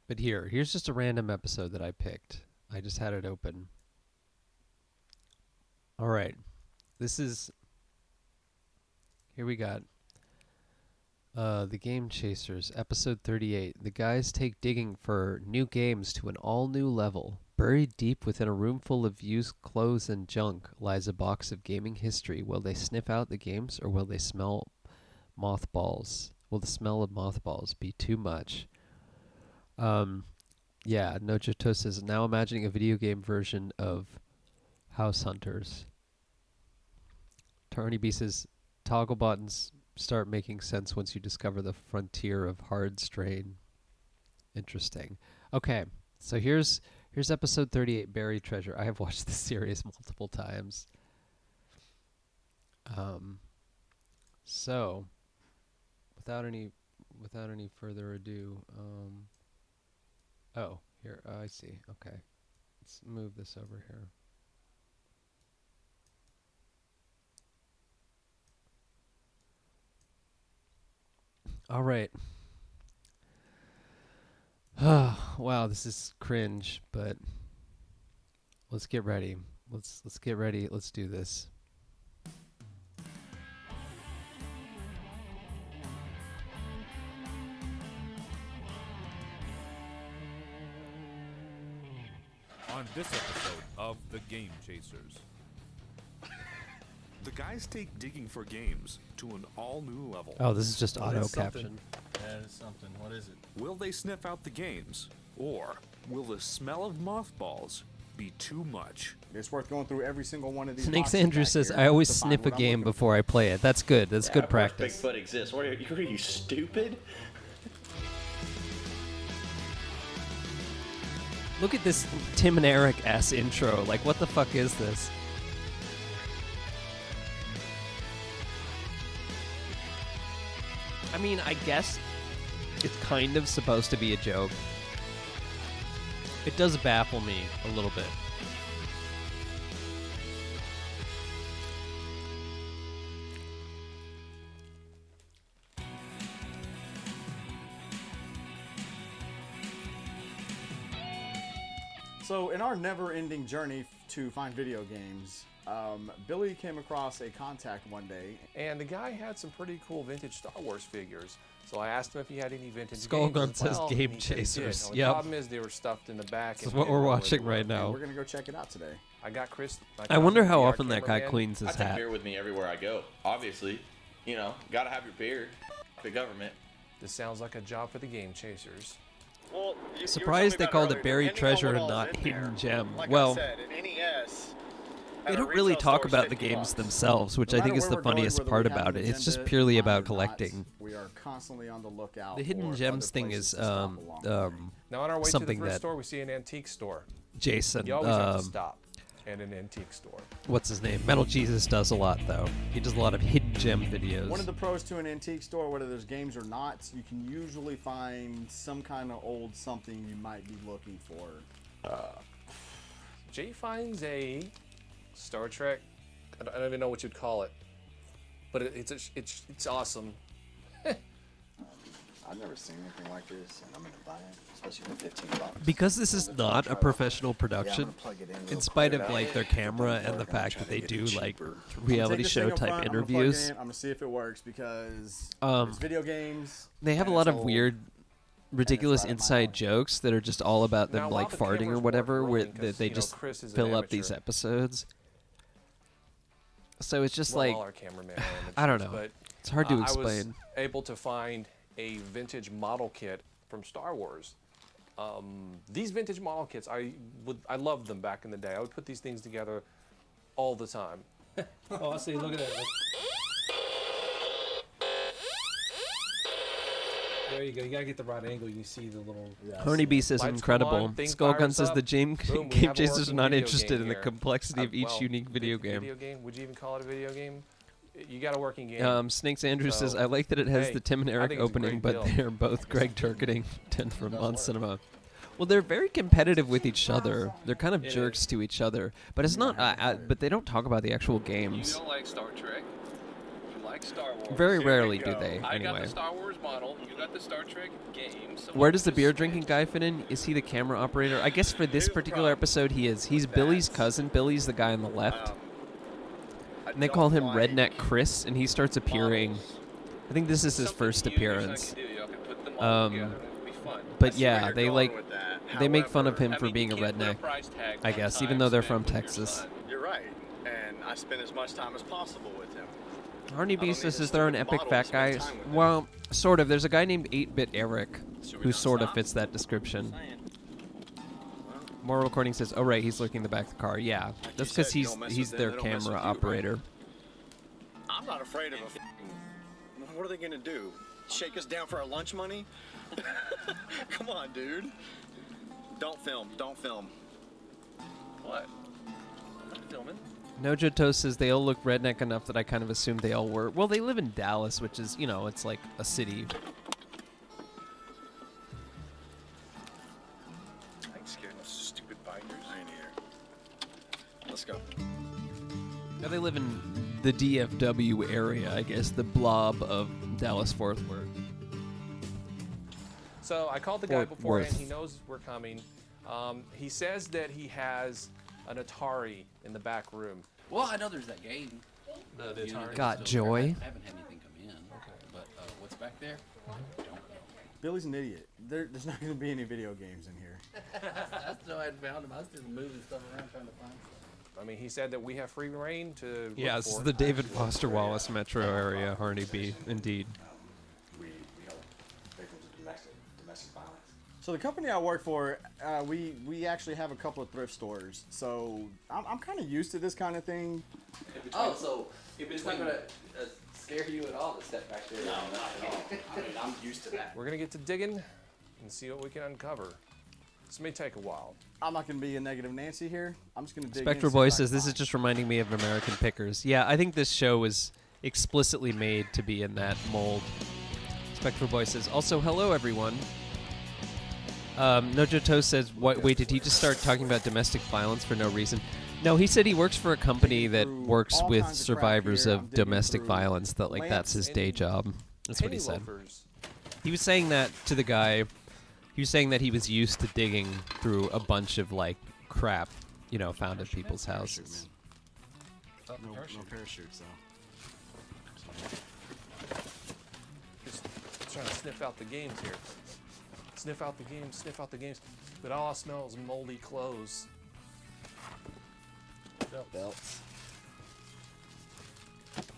But here's just a random episode that I picked. I just had it open. All right. Here we got The Game Chasers, episode 38. The guys take digging for new games to an all-new level. Buried deep within a room full of used clothes and junk lies a box of gaming history. Will they sniff out the games, or will they smell mothballs? Will the smell of mothballs be too much? Yeah, Nochoto says, now imagining a video game version of House Hunters. Tarny B says, toggle buttons start making sense once you discover the frontier of hard strain. Interesting. Okay, so here's episode 38, Buried Treasure. I have watched this series multiple times. So, without any further ado, oh, here, I see. Okay, let's move this over here. All right. Wow, this is cringe, but let's get ready. Let's get ready. Let's do this. On this episode of The Game Chasers. The guys take digging for games to an all-new level. Oh, this is just Oh, auto that's something. caption. That is something. What is it? Will they sniff out the games? Or will the smell of mothballs be too much? It's worth going through every single one of these. Snakes boxes Andrew back says, here I always to find sniff a what I'm game looking before I play it. That's good. That's good Of course practice. Bigfoot exists. What are you stupid? Look at this Tim and Eric ass intro. Like, what the fuck is this? I mean, I guess it's kind of supposed to be a joke. It does baffle me a little bit. So, in our never-ending journey to find video games, Billy came across a contact one day. And the guy had some pretty cool vintage Star Wars figures. So I asked him if he had any vintage Skull games Gun as says well, Game and he said he did. Chasers. Now, Yep. The problem is they were stuffed in the back. This is and what we we're didn't know where watching they were. right now. We're gonna go check it out today. I got Chris. I wonder cousin, how our often that guy cameraman. cleans I his take hat. beer with me everywhere I go. Obviously, you know, gotta have your beer. The government. This sounds like a job for the Game Chasers. Well, Surprised they called it Buried Treasure and not Hidden Gem. Like Well, I said, an NES they don't really talk about the games themselves, which I think is the funniest part about it. It's just purely about collecting. We are constantly on the lookout. The Hidden for Gems other thing places is to stop along the way. Now on our way to the something first that store, we see an antique store. Jason, You always have to stop at an antique store. what's his name? Metal Jesus does a lot though. He does a lot of Hidden Gem videos. One of the pros to an antique store, whether there's games or not, you can usually find some kind of old something you might be looking for. Jay finds a Star Trek. I don't even know what you'd call it, but it's awesome. I've never seen anything like this, and I'm gonna buy it, especially for $15. Because this is not a professional production, plug it in spite of like their camera and the fact that they do like reality show type interviews, I'm gonna see if it works because Um, there's video games. they have a and lot it's of old. weird, ridiculous right up my inside alley. jokes that are just all about them Now, like while the farting or cameras whatever, weren't where rolling, 'cause, they you know, just Chris is an fill up these amateur. episodes. So it's just Well, like all our cameramen are I don't amateurs, know. But It's hard to I was explain. able to find a vintage model kit from Star Wars. These vintage model kits, I loved them back in the day. I would put these things together all the time. Oh, I see. Look at that. There you go. You gotta get the right angle. You see the little. Honey Bee says Lights come incredible. on, thing Skull Gun fires says up, the Game boom, we Game have a Chasers are working not video interested game in the here. complexity of each Well, unique video game. Video game? Would you even call it a video game? You got a working game. Snakes Andrew So, says, I like that it has hey, the Tim and I Eric think it's a opening, great but deal. they're both Greg Turketing from On Cinema. Well, they're very competitive with each other. They're kind of jerks to each other, but it's not. But they don't talk about the actual games. don't like Star Trek. You like Star Wars. Very rarely do they. I got Anyway, the Star Wars model. You got the Star Trek game. So where does the beer drinking guy fit in? Is he the camera operator? I guess for this particular episode, he is. He's Billy's cousin. Billy's the guy on the left. And they call him Redneck Chris, and he starts appearing. I think this is his first appearance. But yeah, they make fun of him for being a redneck, I guess, even though they're from Texas. You're right, and I spend as much time as possible with him. Harney I don't Beast need says, a is there an stupid epic model fat to guy? spend time with him. Well, sort of. There's a guy named 8-Bit Eric who sort of fits that description. More recording says, oh right, he's looking in the back of the car. Yeah, that's because said, you don't mess he's with them, their they don't mess camera with you, right? operator. I'm not afraid of a. What are they gonna do? Shake us down for our lunch money? Come on, dude. Don't film. Don't film. What? I'm not filming. Nojo Toast says they all look redneck enough that I kind of assumed they all were. Well, they live in Dallas, which is, you know, it's like a city. I ain't scared of those stupid bikers. I ain't here. Let's go. Now they live in the DFW area, I guess, the blob of Dallas-Fort Worth. So I called the guy beforehand. He knows we're coming. He says that he has an Atari in the back room. Well, I know there's that game. The Atari. Got joy. I haven't had anything come in. Okay. But what's back there? Don't know. Billy's an idiot. There's not going to be any video games in here. That's how I found him. I was just moving stuff around trying to find stuff. I mean, he said that we have free reign to. Yeah, look this for. is the David Foster Wallace metro area, Harney B. Indeed. We help victims of domestic violence. So the company I work for, we actually have a couple of thrift stores. So I'm kind of used to this kind of thing. Oh, so it's not gonna scare you at all to step back there? No, not at all. I mean, I'm used to that. We're gonna get to digging and see what we can uncover. This may take a while. I'm not going to be a negative Nancy here. I'm just going to dig Spectral in. Boy says this is just reminding me of American Pickers. Yeah, I think this show was explicitly made to be in that mold. Spectral Boy says, also, hello, everyone. Nojo Toast says, wait, did he just start talking about domestic violence for no reason? No, he said he works for a company that works all with kinds of survivors crap here. of I'm digging domestic through violence, that like that's his day and job. That's what he penny said. loafers. He was saying that to the guy. He was saying that he was used to digging through a bunch of like crap, you know, found at people's houses. No parachutes, though. Just trying to sniff out the games here. Sniff out the games, sniff out the games. But all I smell is moldy clothes. Belts.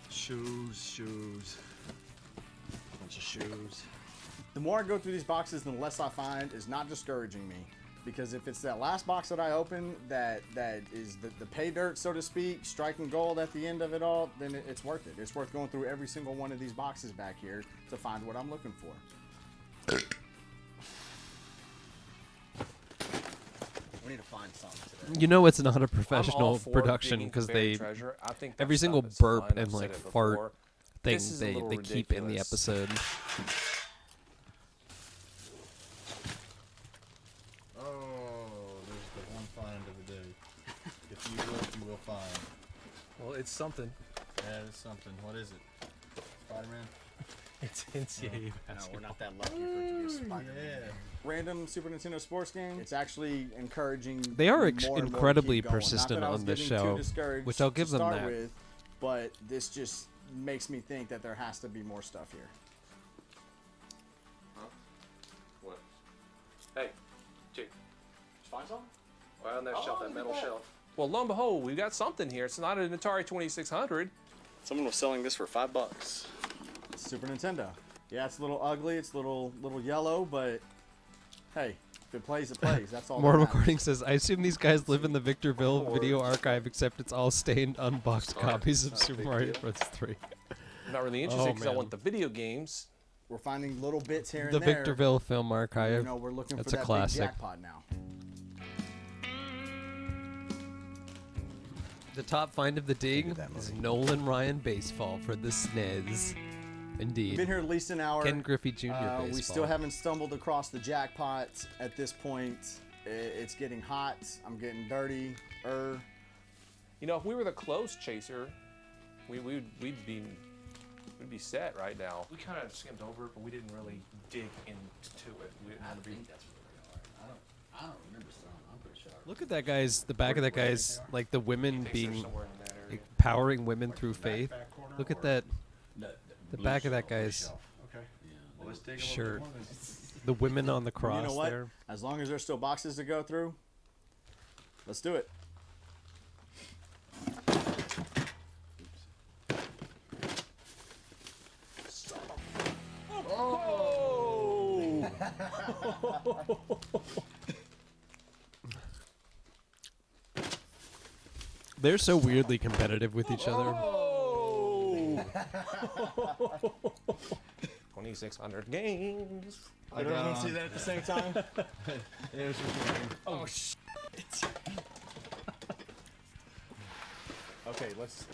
Shoes. Bunch of shoes. The more I go through these boxes, the less I find is not discouraging me. Because if it's that last box that I open that is the pay dirt, so to speak, striking gold at the end of it all, then it's worth it. It's worth going through every single one of these boxes back here to find what I'm looking for. We need to find something today. You know, it's not a I'm all professional for production digging because for buried they treasure. I think every that single stuff is burp fun. and I've like said it fart before. thing This is a they little keep in the ridiculous. episode. Oh, there's the one find of the day. If you look, you will find. Well, it's something. Yeah, it's something. What is it? Spider-Man? It's NCAA No, we're not that lucky for it to be a Spider-Man. Yeah. Random Super Nintendo sports game. It's actually encouraging. They are more and more to incredibly keep going. Not persistent that I was on this getting too show, discouraged which I'll to give them start that. with, but this just makes me think that there has to be more stuff here. What? Hey, chick. Find something? Right on that shelf, that metal shelf. Well, lo and behold, we've got something here. It's not an Atari 2600. Someone was selling this for $5. Super Nintendo. Yeah, it's a little ugly. It's a little yellow, but hey, if it plays, it plays. That's all. Mortal that matters. Recording says, I assume these guys live in the Victorville video archive, except it's all stained, unboxed copies of Super Mario Bros. 3. I'm not really interested because I man. want the video games. We're finding little bits here The and there. Victorville Film Archive. You know, we're looking That's for a that classic. big jackpot now. The top find of the dig is Nolan Ryan baseball for the SNES. We've Indeed. been here at least an hour. Ken Griffey Jr. baseball. We still haven't stumbled across the jackpot at this point. It's getting hot. I'm getting dirty. You know, if we were the clothes chaser, we'd be set right now. We kind of skimmed over it, but we didn't really dig into it. We didn't I want to be. think that's where we are. I don't remember some. I'm pretty sure. Look at that guy's, the back of that guy's, like the women Thinks they're being, somewhere in that area. like, powering women through faith. Look at that, the blue back of that shelf, guy's Okay. Well, let's dig shirt. The women on the cross You know what? there. As long as there's still boxes to go through, let's do it. Oh! They're so weirdly competitive with each other. Oh! 2,600 games. Did everyone see that at the same time? Oh, Okay, let's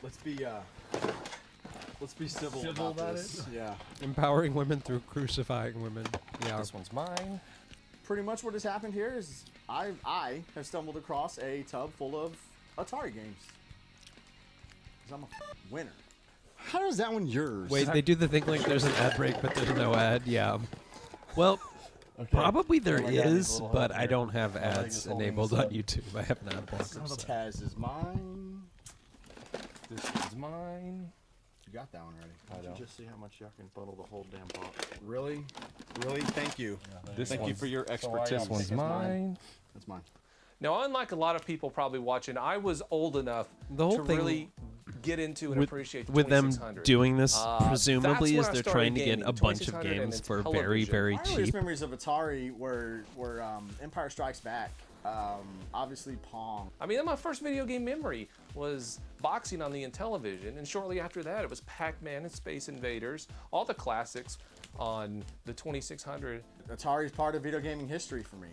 be civil Civil about this. Yeah. Empowering women through crucifying women. Yeah. This one's mine. Pretty much what has happened here is I have stumbled across a tub full of Atari games. 'Cause I'm a winner. How is that one yours? Wait, they do the thing like there's an ad break, but there's no ad. Yeah. Well, probably there Oh my God, he's is, a little but help I here. don't have My leg ads is holding enabled this on up. YouTube. I have an ad blocker. So. Taz is mine. This one's mine. You got that one ready. Did you just see how much y'all can funnel the whole damn pot? Really? Really? Thank you. Thank you for your expertise. This one's mine. That's mine. Now, unlike a lot of people probably watching, I was old enough The whole to thing really get into and appreciate the With them 2600. doing this, presumably, that's is when I they're started trying to get gaming, a bunch of 2600 and games it's for very, television. very My earliest cheap. memories of Atari were Empire Strikes Back. Obviously Pong. I mean, my first video game memory was boxing on the Intellivision, and shortly after that, it was Pac-Man and Space Invaders, all the classics on the 2600. Atari's part of video gaming history for me,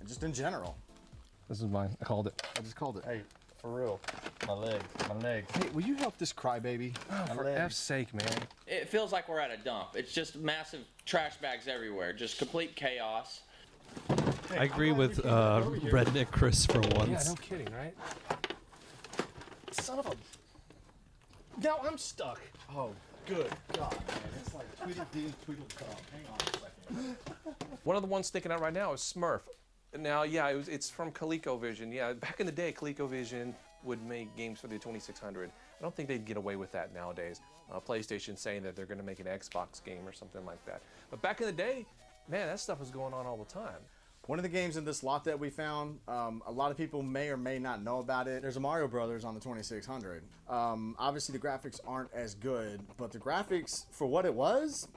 and just in general. This is mine. I called it. I just called it. Hey, for real. My leg. Hey, will you help this crybaby? For F's sake, man. It feels like we're at a dump. It's just massive trash bags everywhere. Just complete chaos. I agree with Redneck Chris for Yeah, once. no kidding, right? Son of a... Now I'm stuck. Oh, good God, man. It's like Tweedledee Tweedledum. Hang on a second. One of the ones sticking out right now is Smurf. Now, yeah, it's from ColecoVision. Yeah, back in the day, ColecoVision would make games for the 2600. I don't think they'd get away with that nowadays. PlayStation saying that they're going to make an Xbox game or something like that. But back in the day, man, that stuff was going on all the time. One of the games in this lot that we found, a lot of people may or may not know about it. There's a Mario Brothers on the 2600. Obviously, the graphics aren't as good, but the graphics, for what it was,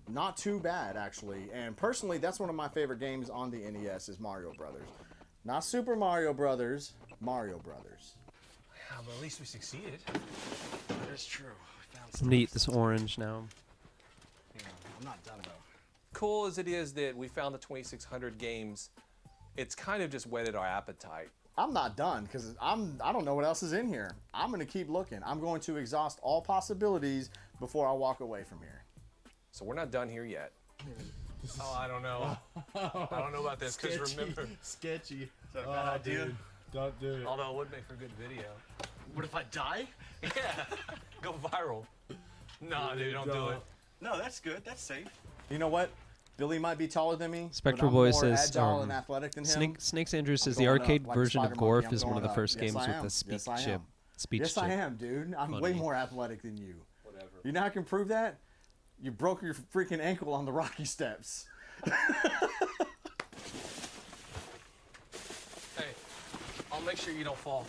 not too bad, actually. And personally, that's one of my favorite games on the NES is Mario Brothers. Not Super Mario Brothers, Mario Brothers. Yeah, but at least we succeeded. That is true. We found I'm gonna eat this orange now. I'm not done, though. Cool as it is that we found the 2600 games, it's kind of just whetted our appetite. I'm not done because I don't know what else is in here. I'm going to keep looking. I'm going to exhaust all possibilities before I walk away from here. So we're not done here yet. Oh, I don't know. I don't know about this because remember, Sketchy. Is that a bad idea? Dude, don't do it. although it would make for a good video. What if I die? Yeah, go viral. No, dude, don't do it. No, that's good. That's safe. You know what? Billy might be taller than me. Spectral but I'm Boy more says agile and athletic than him. Snakes Andrews says I'm the going arcade up, like version of Spider Gorf Monkey, is I'm one of the going first up. games Yes, I with am. the speech Yes, I chip. am. Speech Yes, chip. I am, dude. I'm way Funny. more athletic than you. Whatever. You know how I can prove that? You broke your freaking ankle on the Rocky Steps. Hey, I'll make sure you don't fall.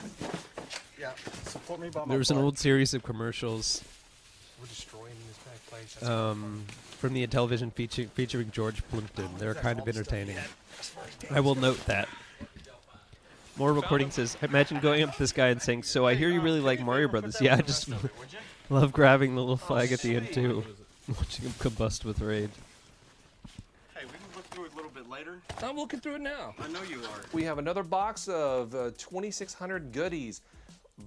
Yeah, support me by my There was an butt. old series of commercials We're destroying this bad place. That's from the Intellivision featuring George Plimpton. They're kind of entertaining. I will note that. More recording says, imagine going up to this guy and saying, so I hear you really like Mario Brothers. Yeah, I just love grabbing the little flag at the end too. Watching him combust with rage. Hey, we can look through it a little bit later. I'm looking through it now. I know you are. We have another box of 2600 goodies.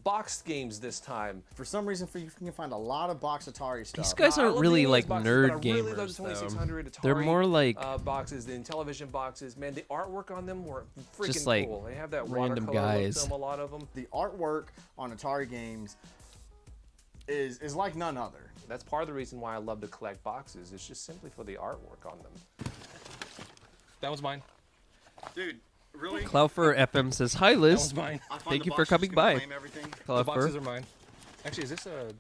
Boxed games this time. For some reason, you can find a lot of box Atari stuff. These guys I aren't love really the like boxes, nerd but I really love gamers the 2600 though. Atari, They're more like boxes, the Intellivision boxes. Man, the artwork on them were freaking Just like cool. They have that random watercolor look to guys. them, a lot of them. The artwork on Atari games is like none other. That's part of the reason why I love to collect boxes. It's just simply for the artwork on them. That was mine. Dude, really? Cloudfur FM says, hi That Liz. was mine. I find Thank the you for box coming just gonna by. claim everything. The boxes Cloudfur. are mine. Actually, is this a...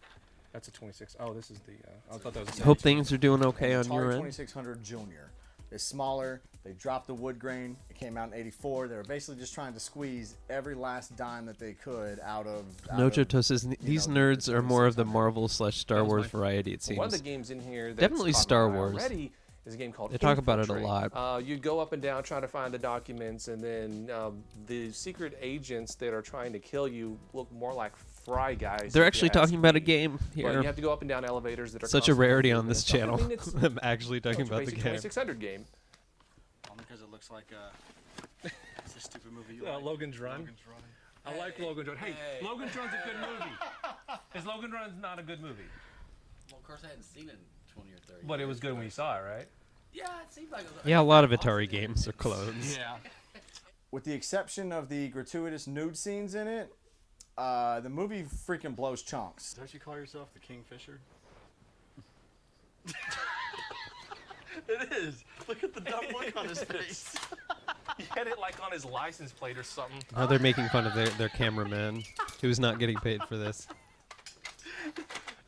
That's a 26. Oh, this is the... I thought that was a... Hope things are doing okay on Atari your end. 2600 Junior. It's smaller. They dropped the wood grain. It came out in '84. They were basically just trying to squeeze every last dime that they could out of. Nojoto says, these know, nerds the are more of the 2600. Marvel/Star was Wars mine. variety, it seems. One of the games in here that's Definitely caught my Star eye Wars. already is a game called They talk about it a Infiltrate. lot. You'd go up and down trying to find the documents, and then the secret agents that are trying to kill you look more like Fry Guys. They're if actually you ask talking about a me. game But here. you have to go up and down elevators that are Such a constantly rarity moving on this and stuff. I channel. mean, it's, I'm actually talking it's a about the basic game. 2600 game. Only because it looks like it's a stupid movie you like. Logan's Run. Logan's Run. I like Logan's Run. Hey, Logan's Run's a good movie. Is Logan Run's not a good movie? Well, of course, I hadn't seen it in 20 or 30 But it years, was good when you saw it, right? Yeah, it seemed like it was. Yeah, a lot of Atari games are clones. Yeah. With the exception of the gratuitous nude scenes in it, the movie freaking blows chunks. Don't you call yourself the Kingfisher? It is. Look at the dumb look on his face. He had it like on his license plate or something. Now they're making fun of their cameraman, who's not getting paid for this.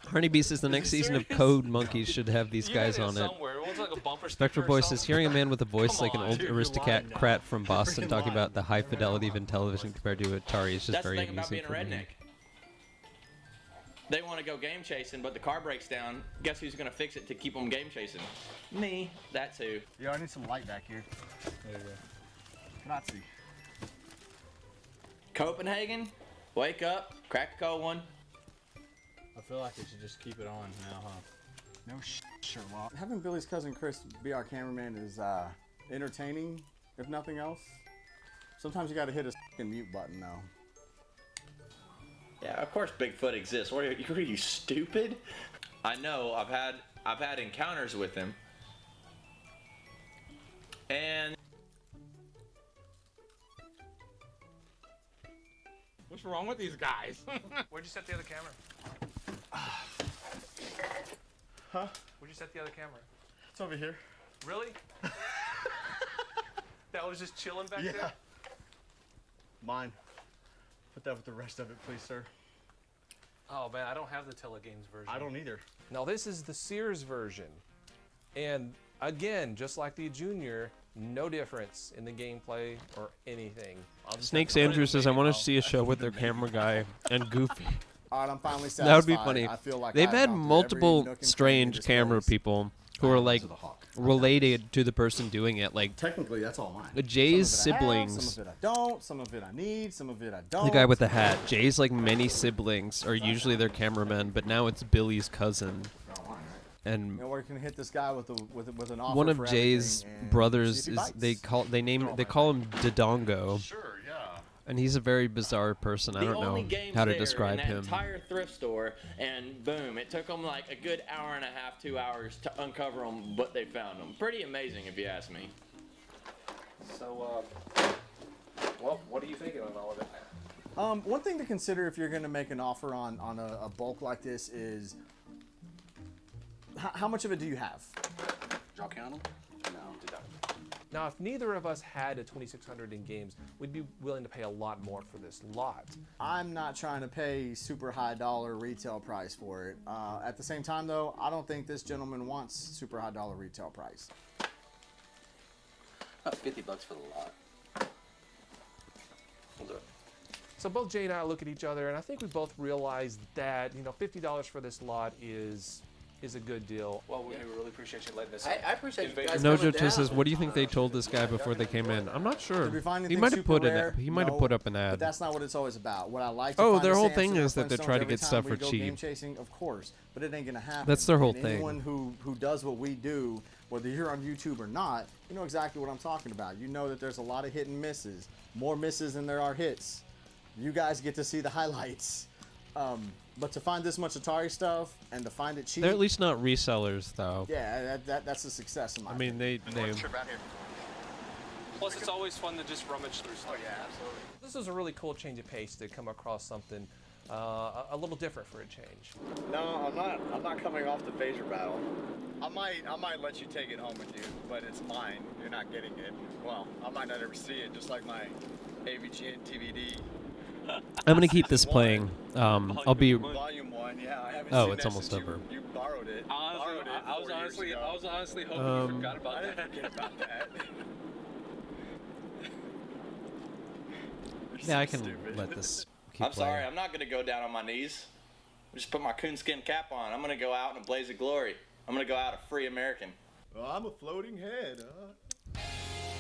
Harney says the next season of Code Monkeys should have these guys on it. Somewhere. It looks like a bumper Spectral sticker or Voice says, something. hearing a man with a voice Come like an on, old dude, you're aristocrat lying now. crat from Boston freaking talking lying. about the high fidelity of Intellivision compared to Atari is just That's the very thing about amusing being a for me. redneck. They want to go game chasing, but the car breaks down. Guess who's going to fix it to keep them game chasing? Me. That too. Yeah, I need some light back here. There you go. Nazi. Copenhagen, wake up, crack a cold one. I feel like we should just keep it on now, huh? No Sherlock. Having Billy's cousin Chris be our cameraman is entertaining, if nothing else. Sometimes you gotta hit a fucking mute button though. Yeah, of course Bigfoot exists. What are you stupid? I know. I've had encounters with him. And What's wrong with these guys? Where'd you set the other camera? Huh? Where'd you set the other camera? It's over here. Really? That was just chilling back Yeah. there? Mine. Put that with the rest of it, please, sir. Oh man, I don't have the Telegames version. I don't either. Now this is the Sears version. And again, just like the Junior, no difference in the gameplay or anything. I'll just Snakes have to put it Andrew in says, the I want main to see a show with their camera guy and Goofy. Alright, I'm finally satisfied. That would be funny. I feel like They've I've had gone through every multiple nook and cranny strange this camera place. people who are like to the hawk. related to the person doing it. Like Technically, that's all mine. Jay's Some of it I have, siblings. some of it I don't, some of it I need, some of it I don't. The guy with the hat. Jay's like many siblings are usually their cameramen, but now it's Billy's cousin. And You know, we can hit this guy with an offer one of for Jay's everything and brothers see if he is bites. they call him Dodongo, Sure, yeah. and he's a very bizarre person. I The don't only know games how to there describe in that him. entire thrift store, and boom, it took them like a good hour and a half, 2 hours to uncover them, but they found them. Pretty amazing, if you ask me. So, well, what are you thinking on all of it? One thing to consider if you're going to make an offer on a bulk like this is how much of it do you have? Y'all count them? No. Now, if neither of us had a 2600 in games, we'd be willing to pay a lot more for this lot. I'm not trying to pay super high dollar retail price for it. At the same time, though, I don't think this gentleman wants super high dollar retail price. About $50 for the lot. We'll do it. So both Jay and I look at each other, and I think we both realize that, you know, $50 for this lot is a good deal. Well, we really appreciate you letting us. I appreciate you invade guys your- coming Nojo down. says, "What do you think they told this guy before they came in?" I'm not sure. Did we find He anything might have super put rare? an. He might have No, put up an But ad. that's not what it's always about. What I like to Oh, find their is whole Samson thing or is that they're Flintstones trying to every get time stuff we for go cheap. Game chasing, of course, but it ain't gonna happen. That's their whole And thing. Anyone who does what we do, whether you're on YouTube or not, you know exactly what I'm talking about. You know that there's a lot of hit and misses, more misses than there are hits. You guys get to see the highlights. But to find this much Atari stuff and to find it cheap, They're at least not resellers, though. yeah, that's a success in my I mean, they Trip out here. Plus, it's always fun to just rummage through stuff. Oh, yeah, absolutely. This is a really cool change of pace to come across something a little different for a change. No, I'm not coming off the phaser battle. I might let you take it home with you, but it's mine. You're not getting it. Well, I might not ever see it, just like my AVG and TVD. I'm gonna keep this playing. I'll be. Volume 1, yeah. I haven't Oh, seen it's that almost since over. You borrowed it. I was 4 years ago. honestly hoping you forgot about I that. didn't forget about that. Yeah, I can let this keep I'm sorry, playing. I'm not gonna go down on my knees. Just put my coonskin cap on. I'm gonna go out in a blaze of glory. I'm gonna go out a free American. Well, I'm a floating head, huh?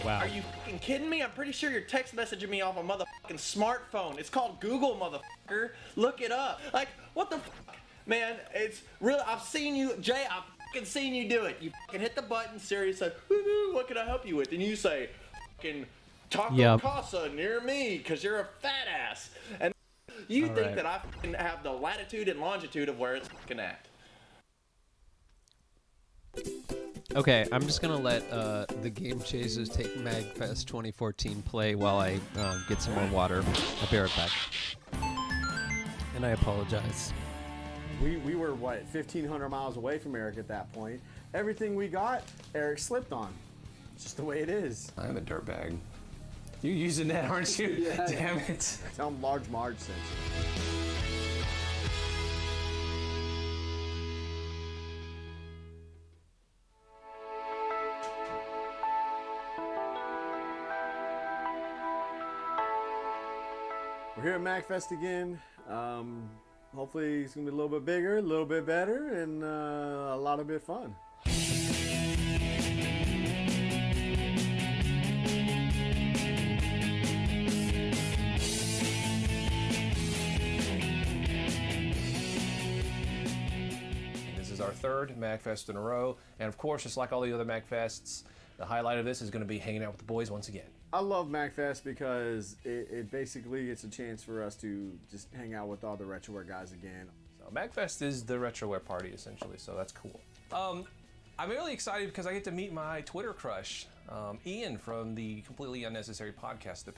Wow. Are you fucking kidding me? I'm pretty sure you're text messaging me off a motherfucking smartphone. It's called Google, motherfucker. Look it up. Like, what the fuck? Man, it's real. I've seen you, Jay, I've fucking seen you do it. You fucking hit the button, Siri says, woo-hoo, what can I help you with? And you say, fucking Taco Casa near me, because you're a fat ass. And you think that I fucking have the latitude and longitude of where it's fucking at. Okay, I'm just gonna let the Game Chasers take MagFest 2014 play while I get some more water. I'll be right back. And I apologize. We were, what, 1,500 miles away from Eric at that point. Everything we got, Eric slipped on. It's just the way it is. I'm a dirtbag. You're using that, aren't you? Yeah. Damn it. Tell him Large Marge sent you. We're here at MagFest again. Hopefully it's going to be a little bit bigger, a little bit better, and a lot of bit fun. This is our third MagFest in a row, and of course, just like all the other MagFests, the highlight of this is going to be hanging out with the boys once again. I love MagFest because it basically it's a chance for us to just hang out with all the retroware guys again. So MagFest is the retroware party essentially, so that's cool. I'm really excited because I get to meet my Twitter crush, Ian from the Completely Unnecessary podcast that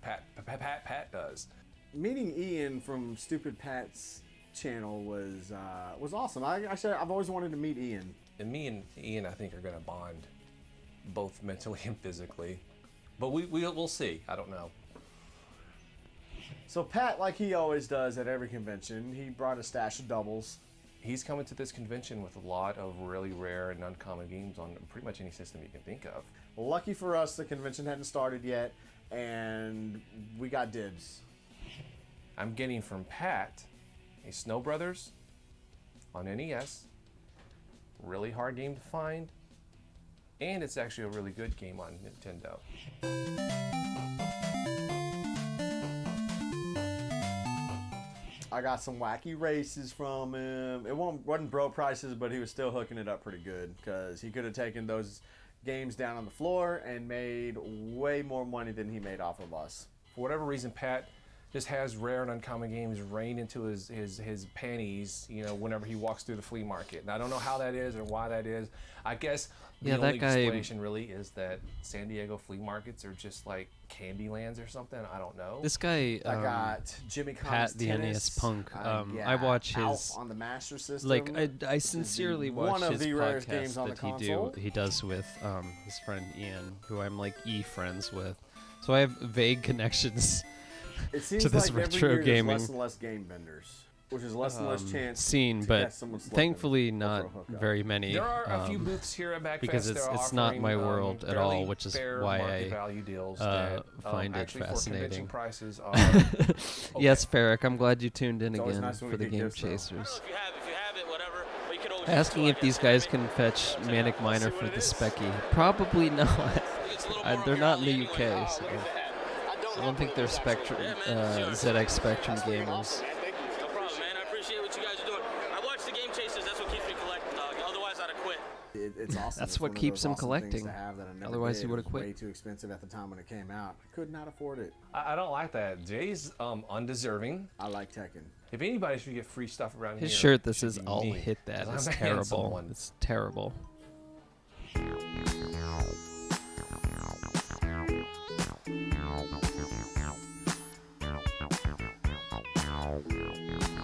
Pat does. Meeting Ian from Stupid Pat's channel was awesome. I've always wanted to meet Ian. And me and Ian, I think, are going to bond both mentally and physically. But we'll see. I don't know. So Pat, like he always does at every convention, he brought a stash of doubles. He's coming to this convention with a lot of really rare and uncommon games on pretty much any system you can think of. Lucky for us, the convention hadn't started yet, and we got dibs. I'm getting from Pat a Snow Brothers on NES. Really hard game to find. And it's actually a really good game on Nintendo. I got some wacky races from him. It wasn't bro prices, but he was still hooking it up pretty good because he could have taken those games down on the floor and made way more money than he made off of us. For whatever reason, Pat just has rare and uncommon games rain into his panties, you know, whenever he walks through the flea market. And I don't know how that is or why that is. I guess the only explanation really is that San Diego flea markets are just like candy lands or something. I don't know. This guy, I got Jimmy Pat the NES Punk. I watch his Alf on the Master System. Like I sincerely watch one of his the rarest podcast games on that the console. he does with his friend Ian, who I'm like friends with. So I have vague connections It seems to this like every retro year gaming there's less and less game vendors, which is less and less chance scene, to but catch someone slipping thankfully or not for a hookup. very many. There are a few booths here at MagFest because that are it's not offering, my world at all, fairly which is fair why market I value deals that, find it actually fascinating. For convention prices are Yes, Farrick, I'm glad you tuned in It's always again nice when for we the get Game gifts, though. Chasers. If you have it, whatever. But you could always Asking if these guys can fetch Manic Miner for the Specky. Probably not. They're not in the UK, so I don't think they're Spectrum, ZX Spectrum gamers. No problem, man. I appreciate what you guys are doing. I watch the Game Chasers. That's what keeps me collecting, dog. Otherwise, I'd have quit. It's awesome. That's It's what one of keeps those him awesome things collecting. to have that I never Otherwise, did. he would've It was quit. way too expensive at the time when it came out. I could not afford it. I don't like that. Jay's undeserving. I like Tekken. If anybody should get free stuff around His here, shirt that it should says be "I'll me, hit that" 'cause is I'm a handsome terrible. one. It's terrible.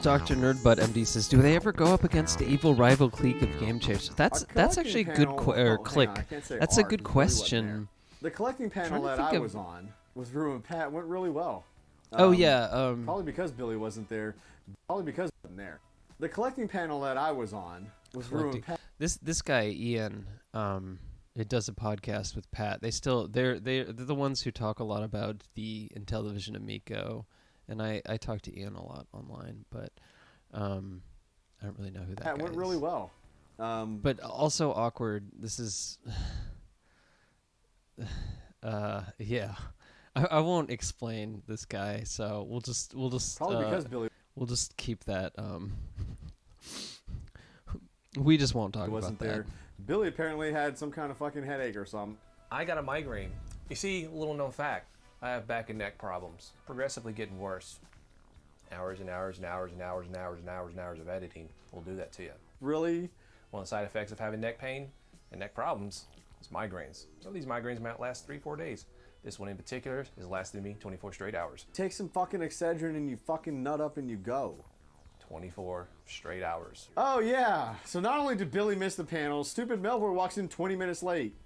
Dr. Nerdbutt MD says, "Do they ever go up against the evil rival clique of Game Chasers?" That's actually a good click. That's a good question. The collecting panel Trying to that think I of- was on with Rue and Pat went really well. Oh yeah, Probably because Billy wasn't there. Probably because he wasn't there. The collecting panel that I was on was Rue and Pat. this guy Ian, it does a podcast with Pat. They're the ones who talk a lot about the Intellivision Amico, and I talk to Ian a lot online, but I don't really know who that Pat guy went is. really well. But also awkward. This is Yeah. I won't explain this guy, so we'll just Probably because Billy we'll just keep that. We just won't talk wasn't about there. Billy apparently had some kind of fucking headache or something. I got a migraine. You see, little known fact, I have back and neck problems, progressively getting worse. Hours and hours and hours and hours and hours and hours and hours of editing will do that to you. Really? One of the side effects of having neck pain and neck problems is migraines. Some of these migraines might last 3-4 days. This one in particular is lasting me 24 straight hours. Take some fucking Excedrin and you fucking nut up and you go. 24 straight hours. Oh yeah. So not only did Billy miss the panel, stupid Melvor walks in 20 minutes late.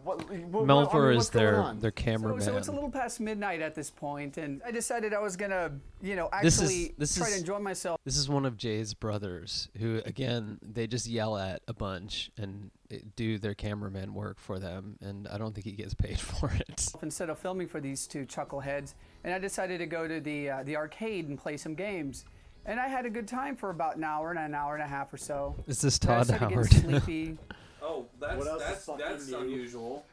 Melvor is their cameraman. So it's a little past midnight at this point, and I decided I was gonna, actually try to enjoy myself. This is one of Jay's brothers who, again, they just yell at a bunch and do their cameraman work for them, and I don't think he gets paid for it. Instead of filming for these two chuckleheads, and I decided to go to the arcade and play some games. And I had a good time for about an hour and a half or so. Is this Then I Todd started Howard? getting sleepy. Oh, that's unusual.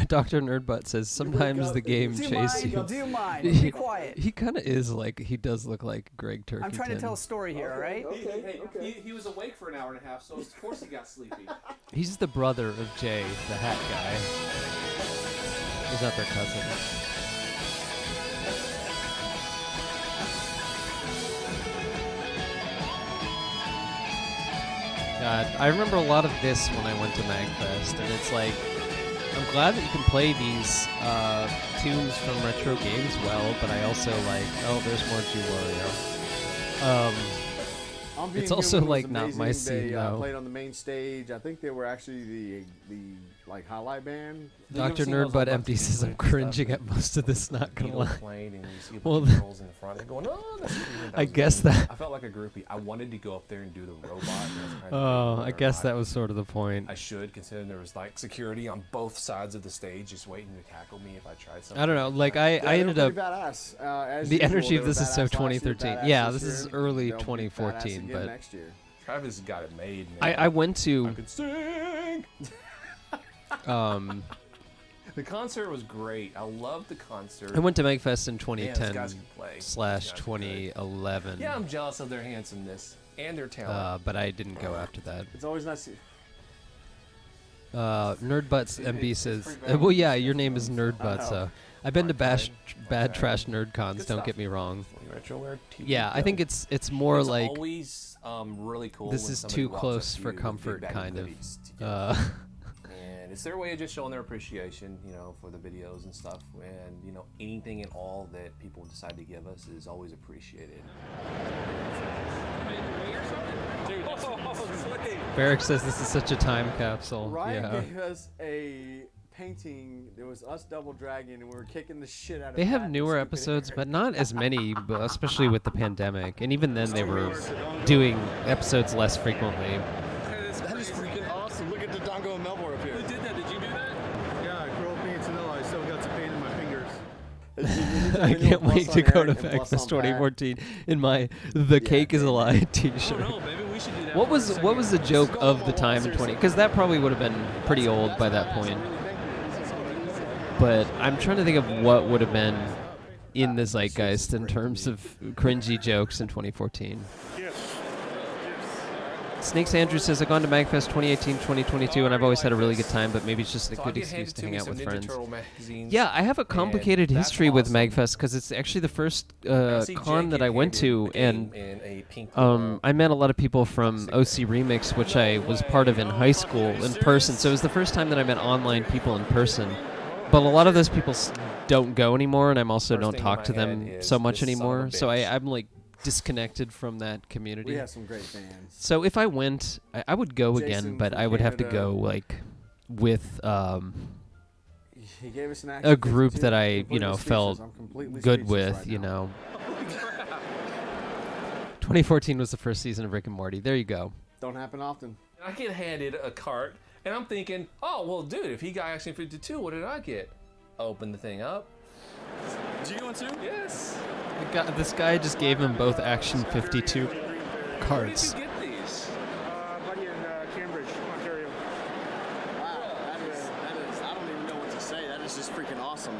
Dr. Nerdbutt says sometimes the game chases you. Do you mind? Be quiet. He kind of is like, he does look like Greg Turkington. I'm trying to tell a story here, all right? He was awake for an hour and a half, so of course he got sleepy. He's the brother of Jay, the hat guy. He's not their cousin. God, I remember a lot of this when I went to MagFest, and it's like, I'm glad that you can play these tunes from retro games well, but I also like, oh, there's more Wario. It's also like not my scene though. Played on the main stage. I think they were actually the like highlight band. Dr. Nerdbutt Empty says I'm cringing at most of this. Not gonna lie. Playing and you see Well, the girls in the front and going, oh, that's I guess that. I felt like a groupie. I wanted to go up there and do the robot. And Oh, I guess that was sort of the point. I should, considering there was like security on both sides of the stage, just waiting to tackle me if I tried something. I don't know. Like I ended up. Badass. The energy of this is so 2013. Yeah, this is early 2014, but next year. Travis got it made. Man. I went to. I could sing. The concert was great. I loved the concert. I went to MagFest in Man, 2010/2011. Yeah, I'm jealous of their handsomeness and their talent. But I didn't go after that. It's always nice. Nerdbutts MB says, well, yeah, your name is Nerdbutt, so I've been to Bad Trash Nerd Cons. Don't get me wrong. Yeah, I think it's more it's like always really cool. this when is somebody too walks close up to for you, comfort, big bag kind of. goodies and it's their way of just showing their appreciation, for the videos and stuff. And anything at all that people decide to give us is always appreciated. Barrick says this is such a time capsule. Ryan gave us a painting. There was us double dragging, and we were kicking the shit out of. They have newer episodes, but not as many, especially with the pandemic. And even then, they were doing episodes less frequently. That is freaking awesome. Look at the Dongo and Melbourne up here. Who did that? Did you do that? Yeah, I grew up being vanilla. I still got some paint in my fingers. I can't wait to go to MagFest 2014 in my "The Cake is a Lie" T-shirt. Oh, no, baby, we should do that. What was the joke of the time in 20? Because that probably would have been pretty old by that point. But I'm trying to think of what would have been in the zeitgeist in terms of cringy jokes in 2014. Snakes Andrew says, I've gone to MagFest 2018, 2022, and I've always had a really good time, but maybe it's just a good excuse to hang out with friends. Yeah, I have a complicated history with MagFest because it's actually the first con that I went to, and I met a lot of people from OC Remix, which I was part of in high school in person, so it was the first time that I met online people in person. But a lot of those people don't go anymore, and I'm also don't talk to them so much anymore, so I'm like disconnected from that community. We have some great fans. So if I went, I would go again, but I would have to go like with he gave us an a group that I felt good with. 2014 was the first season of Rick and Morty. There you go. Don't happen often. I get handed a cart, and I'm thinking, oh well, dude, if he got Action 52, what did I get? Open the thing up. Do you want to? Yes. This guy just gave him both Action 52 cards. Where did you get these? Buddy in Cambridge, Ontario. Wow, that is. I don't freaking awesome.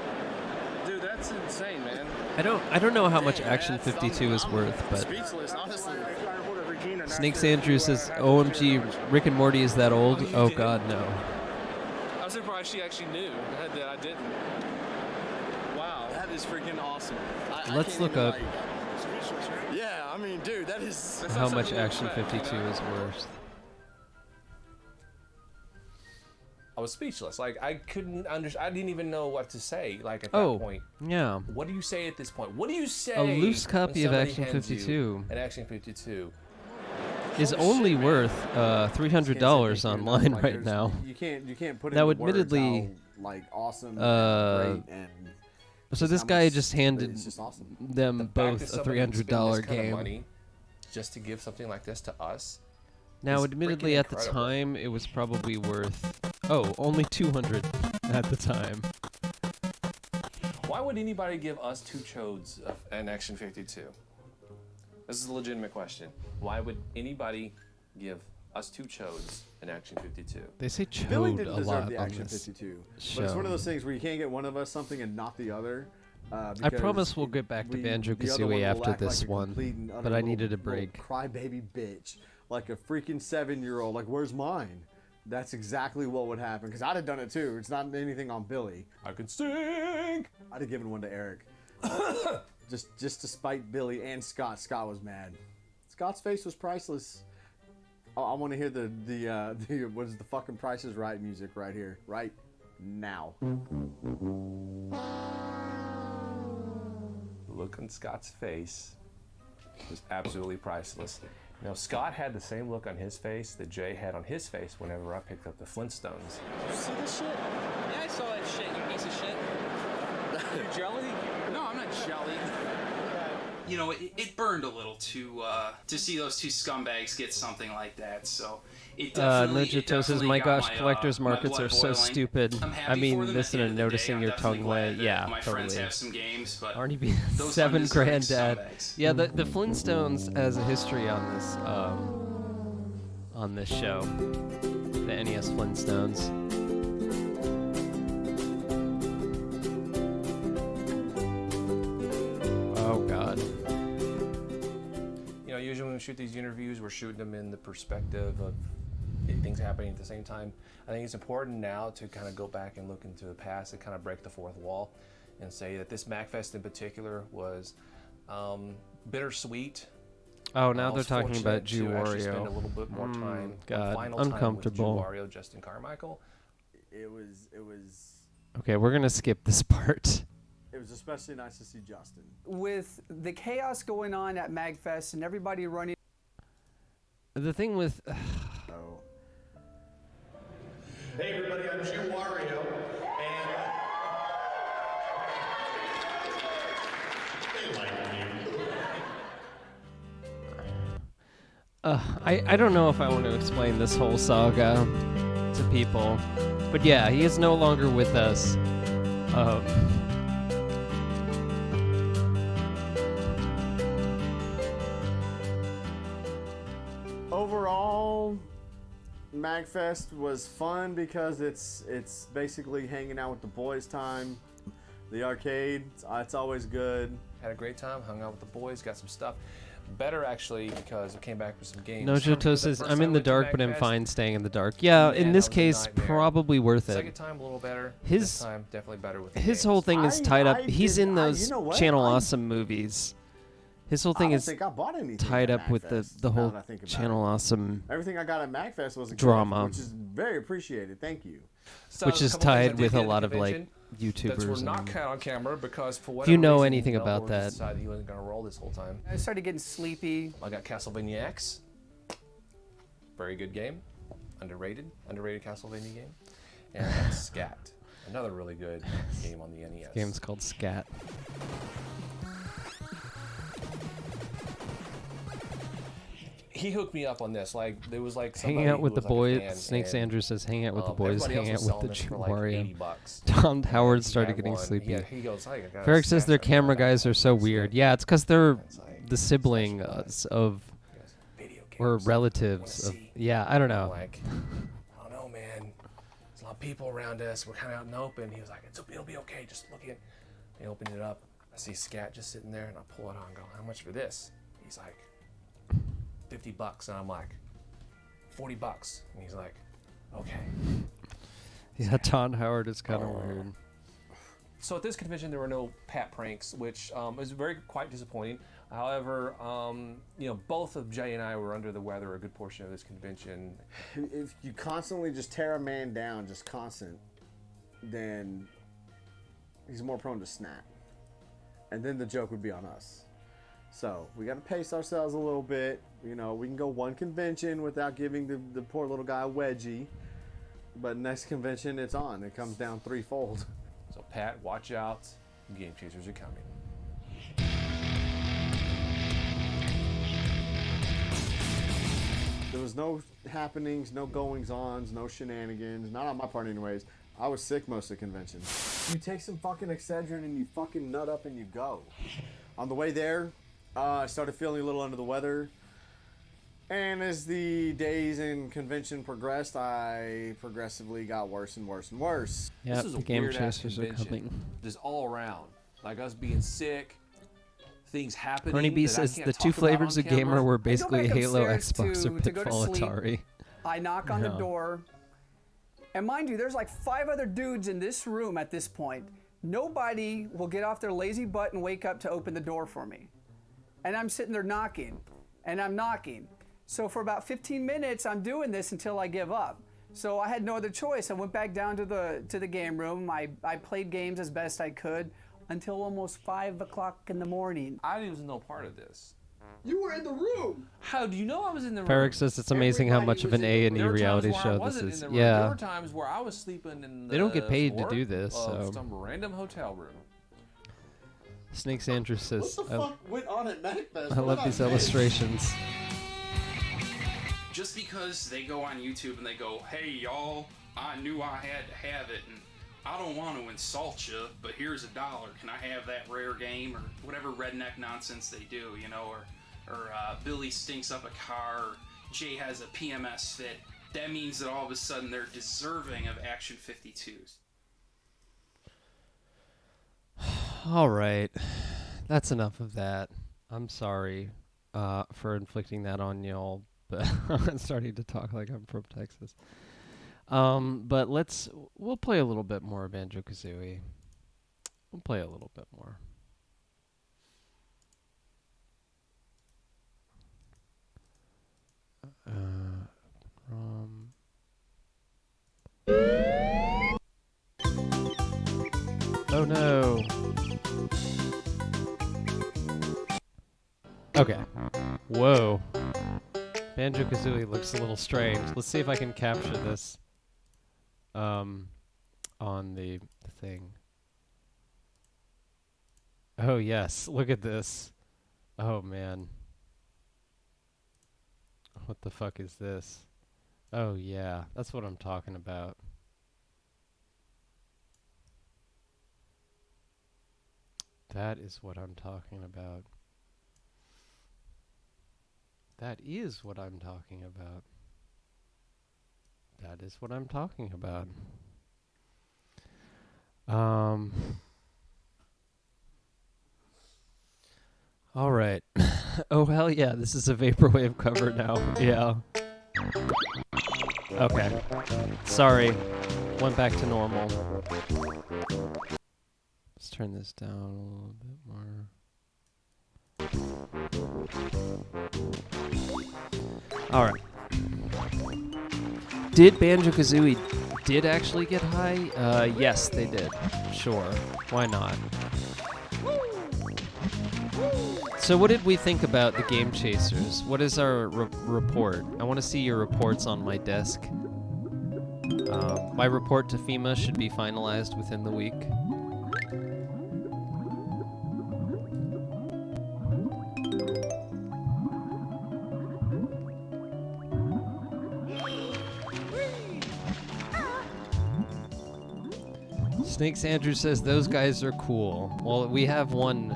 Dude, that's insane, man. I don't know how much Action 52 is worth, but Speechless, honestly. Snakes Andrew says, "OMG, Rick and Morty is that old?" you Oh didn't? God, no. I'm surprised she actually knew that I didn't. Wow. That is freaking awesome. Let's can't look even, up like- Yeah, I mean, dude, that is. how much Action 52 is worth. I was speechless. Like I couldn't understand. I didn't even know what to say. Like at Oh, that point. yeah. What do you say at this point? What do you say? A loose copy when of somebody Action hands you 52 An Action 52. is only worth $300 online Like, right there's- now. You can't put Now, into words admittedly, how, like awesome, uh, and great, and So just this how guy much- just but handed it's just awesome. them The fact both that a somebody would spend $300 this kind of game. money just to give something like this to us. Now, is admittedly, freaking at the incredible. time, it was probably worth only 200 at the time. Why would anybody give us two chodes of an Action 52? This is a legitimate question. Why would anybody give us two chodes an Action 52? They say Billy chode didn't a deserve lot the on Action this 52, show. but it's one of those things where you can't get one of us something and not the other. I because promise we'll get back to Banjo the other one Kazooie will after act this like a one, complete and utter but I little- needed a little break. Crybaby bitch, like a freaking 7-year-old. Like, where's mine? That's exactly what would happen. Because I'd have done it too. It's not anything on Billy. I could sing. I'd have given one to Eric, just to spite Billy and Scott. Scott was mad. Scott's face was priceless. I want to hear the what is the fucking Price is Right music right here, right now. Look on Scott's face was absolutely priceless. Now, Scott had the same look on his face that Jay had on his face whenever I picked up the Flintstones. You see this shit? Yeah, I saw that shit, you piece of shit. You jelly? No, I'm not jelly. You know, it burned a little to see those two scumbags get something like that. So it definitely. Nojito says, "My gosh, collectors markets are so stupid." I mean, this in a noticing your tongue way. Yeah, my totally. friends have some games, but Already be those 7 undeserving grand dad. scumbags. Yeah, the Flintstones has a history on this show. The NES Flintstones. Oh God. You know, usually when we shoot these interviews, we're shooting them in the perspective of things happening at the same time. I think it's important now to kind of go back and look into the past and kind of break the fourth wall and say that this MagFest in particular was bittersweet. Oh, now I they're was talking about fortunate to actually spend Jew-Wario. a little bit more time, God, final uncomfortable. time with Jew-Wario, Justin Carmichael. It was Okay, we're gonna skip this part. It was especially nice to see Justin. With the chaos going on at MagFest and everybody running. The thing with Oh. Hey everybody, I'm Jew-Wario, and they like me. I don't know if I want to explain this whole saga to people, but yeah, he is no longer with us. Overall, MagFest was fun because it's basically hanging out with the boys time. The arcade, it's always good. Had a great time, hung out with the boys, got some stuff. Better actually because I came back with some games. Nojito says, "I'm in the dark, but I'm fine staying in the dark." Yeah, in this case, probably worth it. Second time a little better. His this time definitely better with the his games. whole thing is tied up. He's in those you know what? Channel Awesome movies. His whole thing I don't is think I bought anything tied at up with MagFest, the now whole that I think about Channel it. Awesome Everything I got at MagFest was a gift, drama. which is very appreciated. Thank you. So, which a is couple things I tied did with get a at the lot of like convention YouTubers. that were not and- caught on camera because for If whatever you know reason, anything about Melbourne that. decided he wasn't going to roll this whole time. I started getting sleepy. I got Castlevania X. Very good game. Underrated Castlevania game. And I got Scat. Another really good game on the NES. The game's called Scat. He hooked me up on this. Like there was like somebody Hanging out who with the was, like, a boys. fan, Snakes and, Andrew says, "Hang out with the boys. everybody Hang else out was with the selling this for, like, Jew-Wario." $80. Tom Howard And he started had getting one. sleepy. Yeah, he goes, "Hey, I got a Ferric says their Scat camera from guys are so weird. Yeah, it's because they're the sibling of or relatives of. Yeah, I don't know. Like, I don't know, man. It's a lot of people around us. We're kind of out in the open. He was like, it'll be okay. Just look in. He opened it up. I see Scat just sitting there, and I pull it out and go, how much for this? He's like, $50. And I'm like, $40. And he's like, okay. Yeah, Todd Howard is kind of weird. So at this convention, there were no Pat pranks, which was quite disappointing. However, both of Jay and I were under the weather a good portion of this convention. If you constantly just tear a man down, just constant, then he's more prone to snap. And then the joke would be on us. So we got to pace ourselves a little bit. We can go one convention without giving the poor little guy a wedgie. But next convention, it's on. It comes down threefold. So Pat, watch out. Game Chasers are coming. There was no happenings, no goings-ons, no shenanigans. Not on my part anyways. I was sick most of the convention. You take some fucking Excedrin and you fucking nut up and you go. On the way there, I started feeling a little under the weather. And as the days in convention progressed, I progressively got worse and worse and worse. Yeah, This is the a Game weird-ass Chasers are convention. coming. Just all around. Like us being sick, things happening. Bernie B that I says can't the talk two about flavors on of gamer camera. were I go basically back Halo, upstairs Xbox, or to go to Pitfall, sleep. Atari. I knock on the Yeah. door, and mind you, there's like 5 other dudes in this room at this point. Nobody will get off their lazy butt and wake up to open the door for me. And I'm sitting there knocking, and I'm knocking. So for about 15 minutes, I'm doing this until I give up. So I had no other choice. I went back down to the game room. I played games as best I could until almost 5 o'clock in the morning. I was no part of this. You were in the room. How do you know I was in the room? Ferrick says it's amazing how much of an A&E There were times reality where I show this wasn't in is. the room. There Yeah. were times where I was sleeping in the They don't get paid to floor do this, of so. some random hotel room. Snakes Andrew says, What the fuck went on at Manifest? I love these illustrations. Just because they go on YouTube and they go, hey y'all, I knew I had to have it, and I don't want to insult you, but here's $1. Can I have that rare game, or whatever redneck nonsense they do, or Billy stinks up a car, or Jay has a PMS fit. That means that all of a sudden they're deserving of Action 52s. All right. That's enough of that. I'm sorry for inflicting that on y'all, but I'm starting to talk like I'm from Texas. But we'll play a little bit more Banjo Kazooie. We'll play a little bit more. Oh no. Okay. Whoa. Banjo Kazooie looks a little strange. Let's see if I can capture this on the thing. Oh yes, look at this. Oh man. What the fuck is this? Oh yeah, that's what I'm talking about. That is what I'm talking about. That is what I'm talking about. That is what I'm talking about. All right. Oh hell yeah, this is a vaporwave cover now. Yeah. Okay. Sorry. Went back to normal. Let's turn this down a little bit more. Alright. Did Banjo Kazooie actually get high? Yes, they did. Sure. Why not? So what did we think about the Game Chasers? What is our report? I want to see your reports on my desk. My report to FEMA should be finalized within the week. Snakes Andrew says those guys are cool. Well, we have one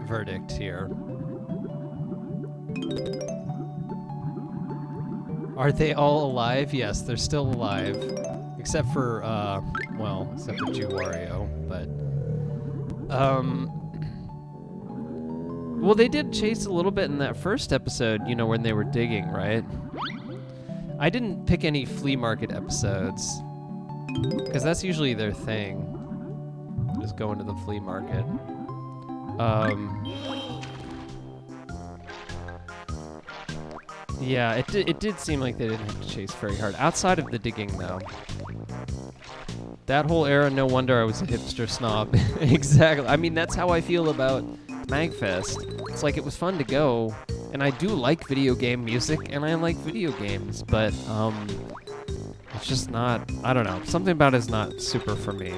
verdict here. Are they all alive? Yes, they're still alive. Except for, except for Jew Wario, but... Well, they did chase a little bit in that first episode, you know, when they were digging, right? I didn't pick any flea market episodes, because that's usually their thing. Just going to the flea market. Yeah, it did seem like they didn't have to chase very hard. Outside of the digging, though. That whole era, no wonder I was a hipster snob. Exactly. I mean, that's how I feel about MagFest. It's like, it was fun to go, and I do like video game music, and I like video games, but, it's just not, I don't know. Something about it is not super for me.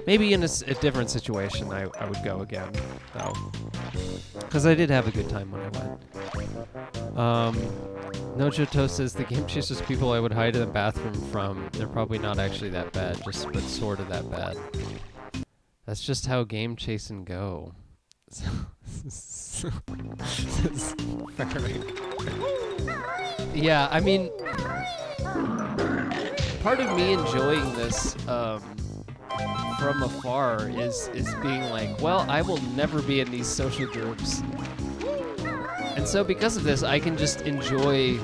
Maybe in a different situation, I would go again, though. Because I did have a good time when I went. Nojoto says, the Game Chasers people I would hide in the bathroom from, they're probably not actually that bad, but sort of that bad. That's just how game chasing go. Yeah, I mean, part of me enjoying this from afar is being like, well, I will never be in these social groups. And so because of this, I can just enjoy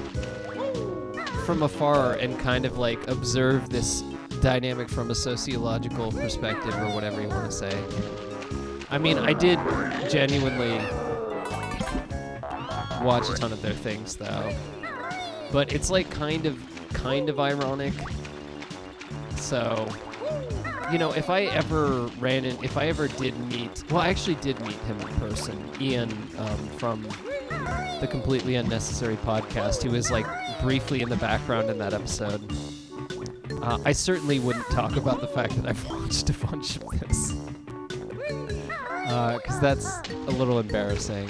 from afar and kind of like observe this dynamic from a sociological perspective or whatever you want to say. I mean, I did genuinely watch a ton of their things though. But it's like kind of ironic. So, you know, if I ever did meet, well, I actually did meet him in person, Ian, from the Completely Unnecessary podcast, who was like briefly in the background in that episode. I certainly wouldn't talk about the fact that I've watched a bunch of this. Because that's a little embarrassing.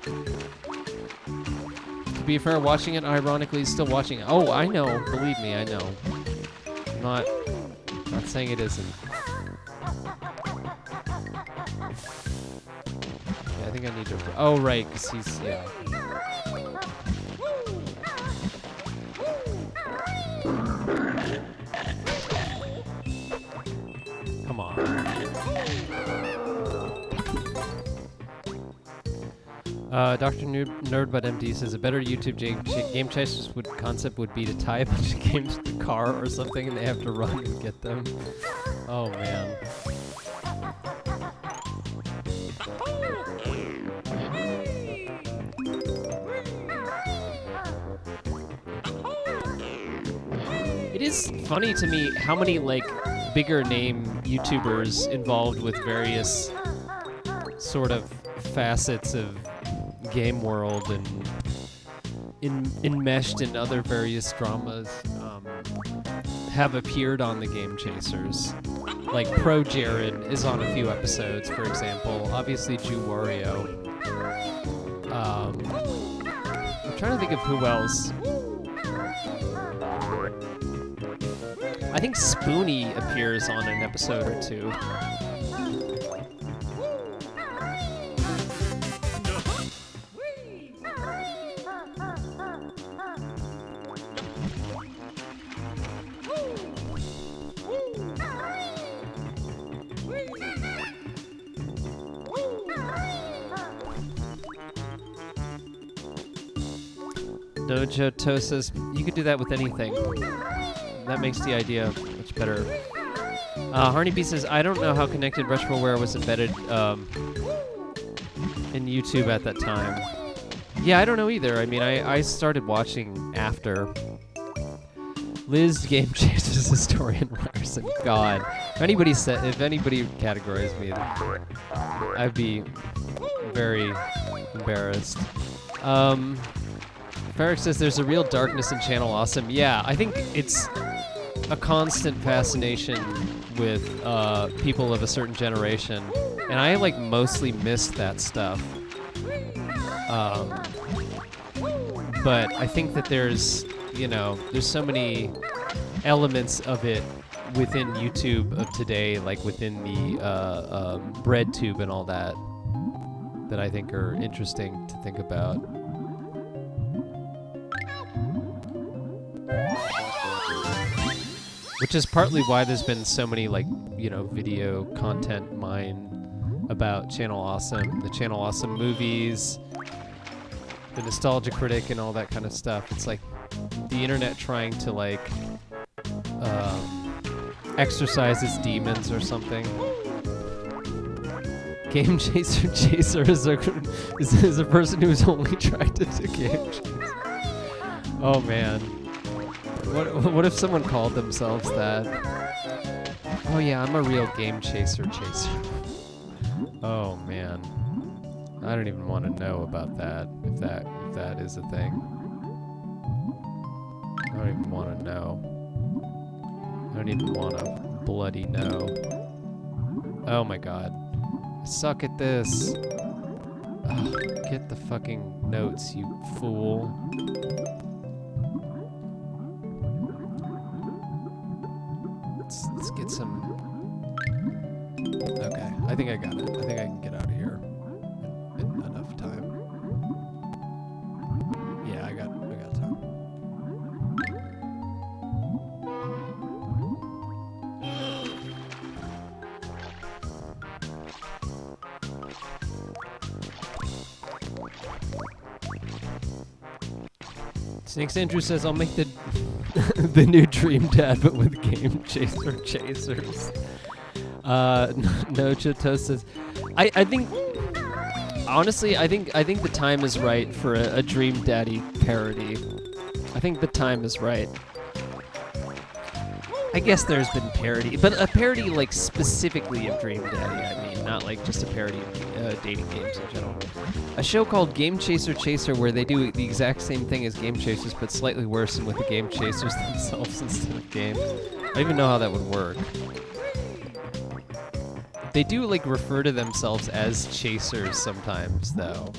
To be fair, watching it ironically, still watching it. Oh, I know. Believe me, I know. I'm not saying it isn't. Yeah, I think I need to... Oh, right, because he's... Yeah. Come on. Dr. NerdButtMD says a better YouTube game chasers concept would be to tie a bunch of games to the car or something and they have to run and get them. Oh man. It is funny to me how many like bigger name YouTubers involved with various sort of facets of game world and enmeshed in other various dramas have appeared on the Game Chasers. Like Pro Jared is on a few episodes, for example. Obviously Jew Wario. I'm trying to think of who else. I think Spoonie appears on an episode or two. Dojo says, you could do that with anything. That makes the idea much better. Harney B says, I don't know how connected Retroware was embedded in YouTube at that time. Yeah, I don't know either. I mean, I started watching after. Liz Game Chasers historian Ryerson. God. If anybody categorized me, I'd be very embarrassed. Ferric says there's a real darkness in Channel Awesome. Yeah, I think it's a constant fascination with people of a certain generation, and I like mostly missed that stuff. But I think that there's so many elements of it within YouTube of today, like within the BreadTube and all that I think are interesting to think about. Which is partly why there's been so many, like, you know, video content mine about Channel Awesome, the Channel Awesome movies, the Nostalgia Critic, and all that kind of stuff. It's like the internet trying to, like, exercise its demons or something. Game Chaser is a person who's only attracted to Game Chaser. Oh man. What if someone called themselves that? Oh yeah, I'm a real Game Chaser. Oh man. I don't even want to know about that. If that is a thing. I don't even want to know. I don't even want to bloody know. Oh my god. I suck at this. Ugh, get the fucking notes, you fool. Let's get some... Okay, I think I got it. I think I can get out of here in enough time. Yeah, I got time. Snakes Andrew says, I'll make the the new Dream Dad, but with Game Chaser chasers. No Chateau says, I think, honestly, I think the time is right for a Dream Daddy parody. I think the time is right. I guess there's been parody, but a parody like specifically of Dream Daddy, I mean, not like just a parody of dating games in general. A show called Game Chaser where they do the exact same thing as Game Chasers, but slightly worse and with the Game Chasers themselves instead of games. I don't even know how that would work. They do like refer to themselves as chasers sometimes, though.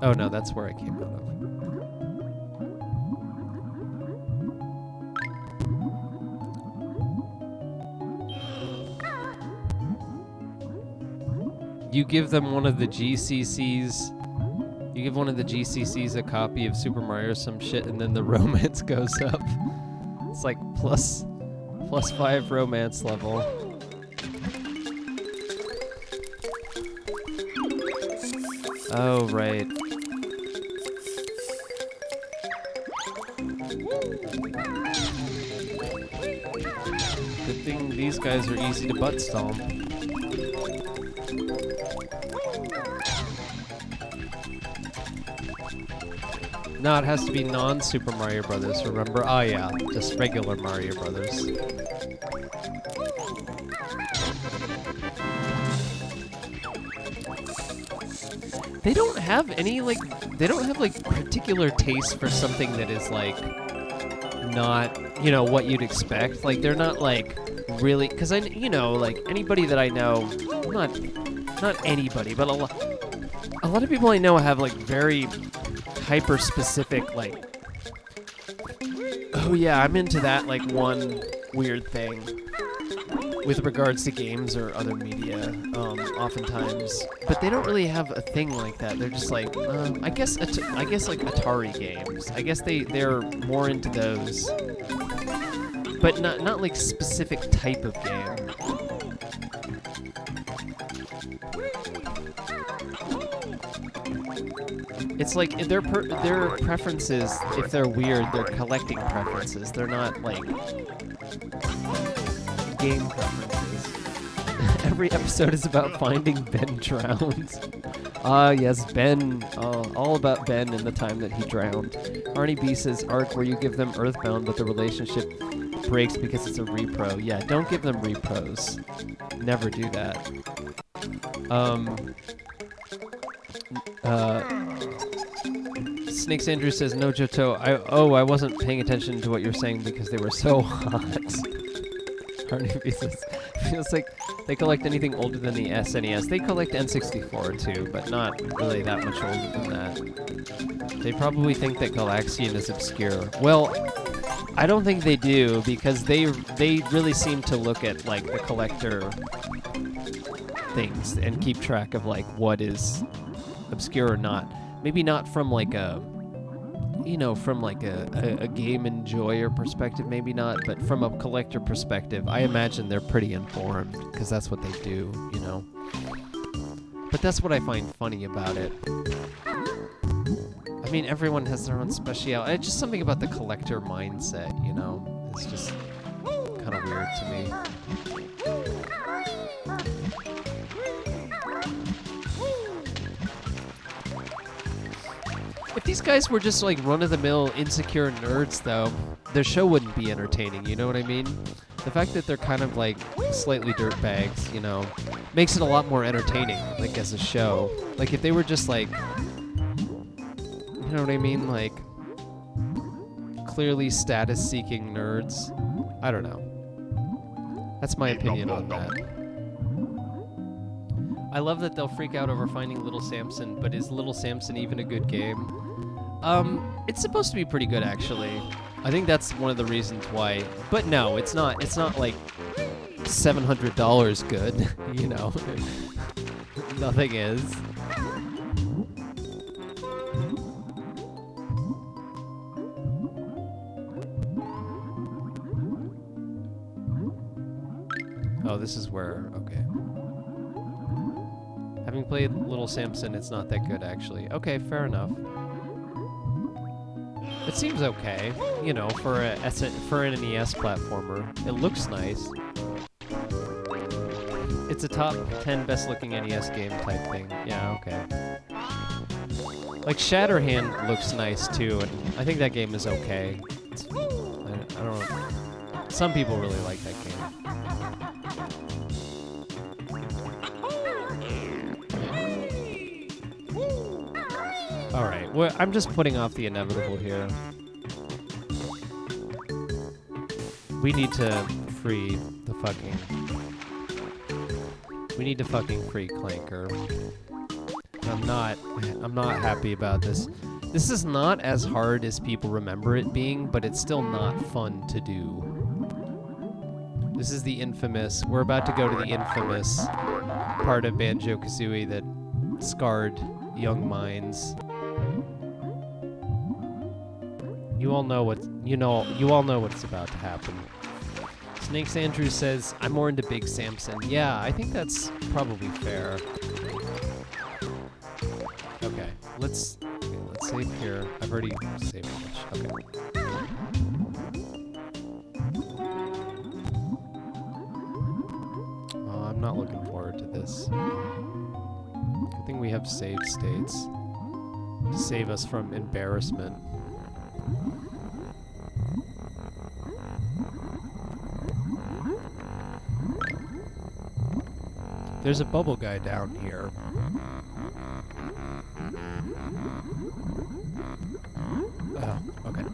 Oh no, that's where I came out of. You give them one of the GCCs. You give one of the GCCs a copy of Super Mario or some shit, and then the romance goes up. It's like plus 5 romance level. Oh, right. Good thing these guys are easy to butt stomp. No, it has to be non-Super Mario Brothers, remember? Oh yeah, just regular Mario Brothers. They don't have any, like, particular taste for something that is, like, not, you know, what you'd expect. Like, they're not, like, really, because like, anybody that I know, not anybody, but a lot of people I know have, like, very hyper-specific, like, oh yeah, I'm into that, like, one weird thing with regards to games or other media, oftentimes. But they don't really have a thing like that. They're just like, I guess like Atari games. I guess they're more into those, but not like specific type of game. It's like their preferences, if they're weird, they're collecting preferences. They're not like game preferences. Every episode is about finding Ben drowned. Ah, yes, Ben. All about Ben and the time that he drowned. Arnie B says, arc where you give them Earthbound, but the relationship breaks because it's a repro. Yeah, don't give them repros. Never do that. Snakes Andrew says, no Johto, I wasn't paying attention to what you're saying because they were so hot. Arnie says, feels like they collect anything older than the SNES. They collect N64 too, but not really that much older than that. They probably think that Galaxian is obscure. Well, I don't think they do, because they really seem to look at like the collector things and keep track of like what is obscure or not. Maybe not from like a you know, from like a game enjoyer perspective, maybe not, but from a collector perspective, I imagine they're pretty informed because that's what they do, you know. But that's what I find funny about it. I mean, everyone has their own speciality. It's just something about the collector mindset, you know. It's just kind of weird to me. If these guys were just like run-of-the-mill insecure nerds, though, their show wouldn't be entertaining, you know what I mean? The fact that they're kind of like slightly dirtbags, you know, makes it a lot more entertaining, like as a show. Like if they were just like, you know what I mean? Like clearly status-seeking nerds. I don't know. That's my opinion on that. I love that they'll freak out over finding Little Samson, but is Little Samson even a good game? It's supposed to be pretty good, actually. I think that's one of the reasons why. But no, it's not. It's not like $700 good, you know. Nothing is. Oh, this is where, okay. Having played Little Samson, it's not that good, actually. Okay, fair enough. It seems okay, you know, for an NES platformer. It looks nice. It's a top 10 best-looking NES game type thing. Yeah, okay. Like, Shatterhand looks nice, too, and I think that game is okay. I don't know. Some people really like that game. Alright, well, I'm just putting off the inevitable here. We need to free the fucking... We need to fucking free Clanker. I'm not happy about this. This is not as hard as people remember it being, but it's still not fun to do. This is the infamous... We're about to go to the infamous part of Banjo Kazooie that scarred young minds. You all know what's about to happen. Snakes Andrew says, I'm more into Big Samson. Yeah, I think that's probably fair. Okay, let's save here. I've already saved a bunch. Okay. Oh, I'm not looking forward to this. I think we have saved states to save us from embarrassment. There's a bubble guy down here. Oh, okay.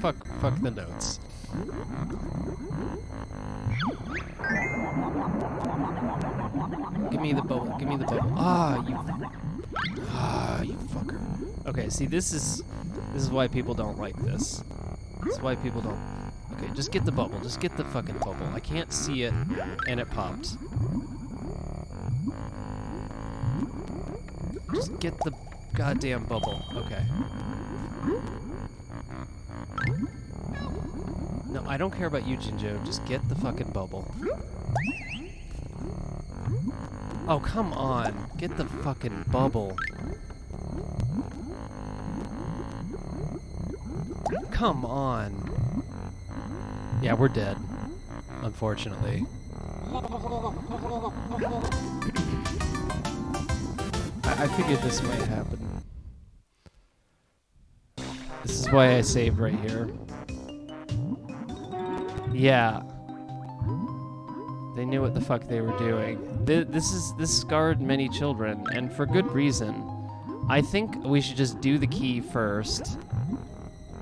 Fuck the notes. Give me the bubble. Give me the bubble. You fucker. Okay, see, this is why people don't like this. This is why people don't. Okay, just get the bubble. Just get the fucking bubble. I can't see it, and it popped. Just get the goddamn bubble. Okay. No, I don't care about you, Jinjo. Just get the fucking bubble. Oh, come on. Get the fucking bubble. Come on. Yeah, we're dead. Unfortunately. I figured this might happen. This is why I saved right here. Yeah. They knew what the fuck they were doing. This scarred many children, and for good reason. I think we should just do the key first,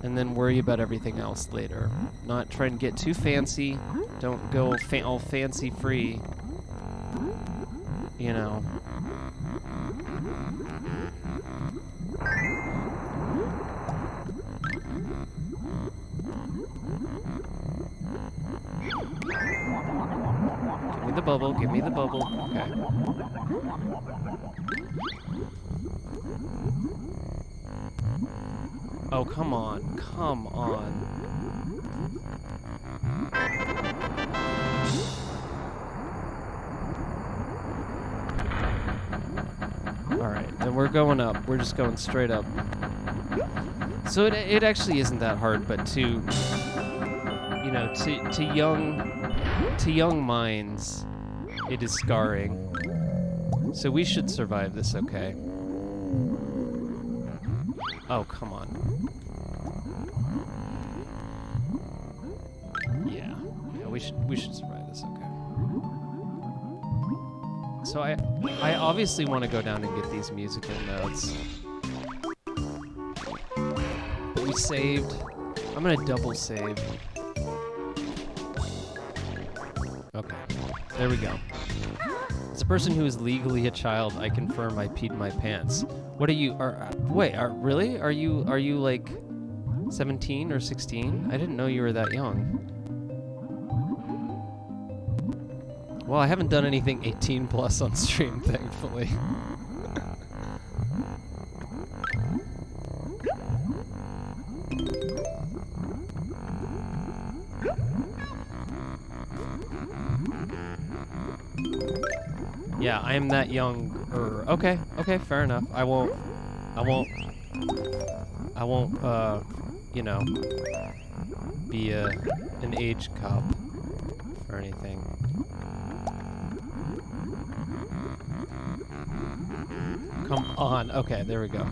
and then worry about everything else later. Not try and get too fancy. Don't go all fancy free. You know. Give me the bubble, give me the bubble. Okay. Oh, come on. Come on. Alright, then we're going up. We're just going straight up. So it actually isn't that hard, but to you know, to young minds, it is scarring. So we should survive this, okay? Oh, come on. Yeah, we should survive this, okay? So I obviously want to go down and get these musical notes. But we saved. I'm gonna double save. Okay, there we go. As a person who is legally a child, I confirm I peed my pants. What are you? Really? Are you like 17 or 16? I didn't know you were that young. Well, I haven't done anything 18 plus on stream, thankfully. Yeah, I am that young. Okay, fair enough. I won't, you know, be an age cop or anything. Come on. Okay, there we go.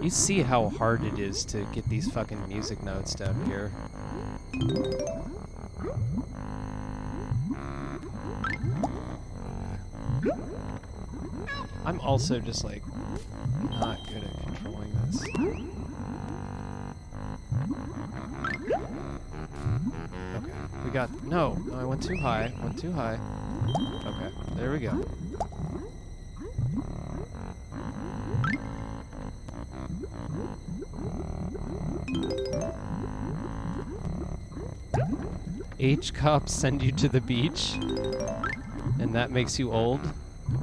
You see how hard it is to get these fucking music notes down here. I'm also just like not good at controlling this. Okay, we got no, I went too high. Okay, there we go. H-cops send you to the beach, and that makes you old.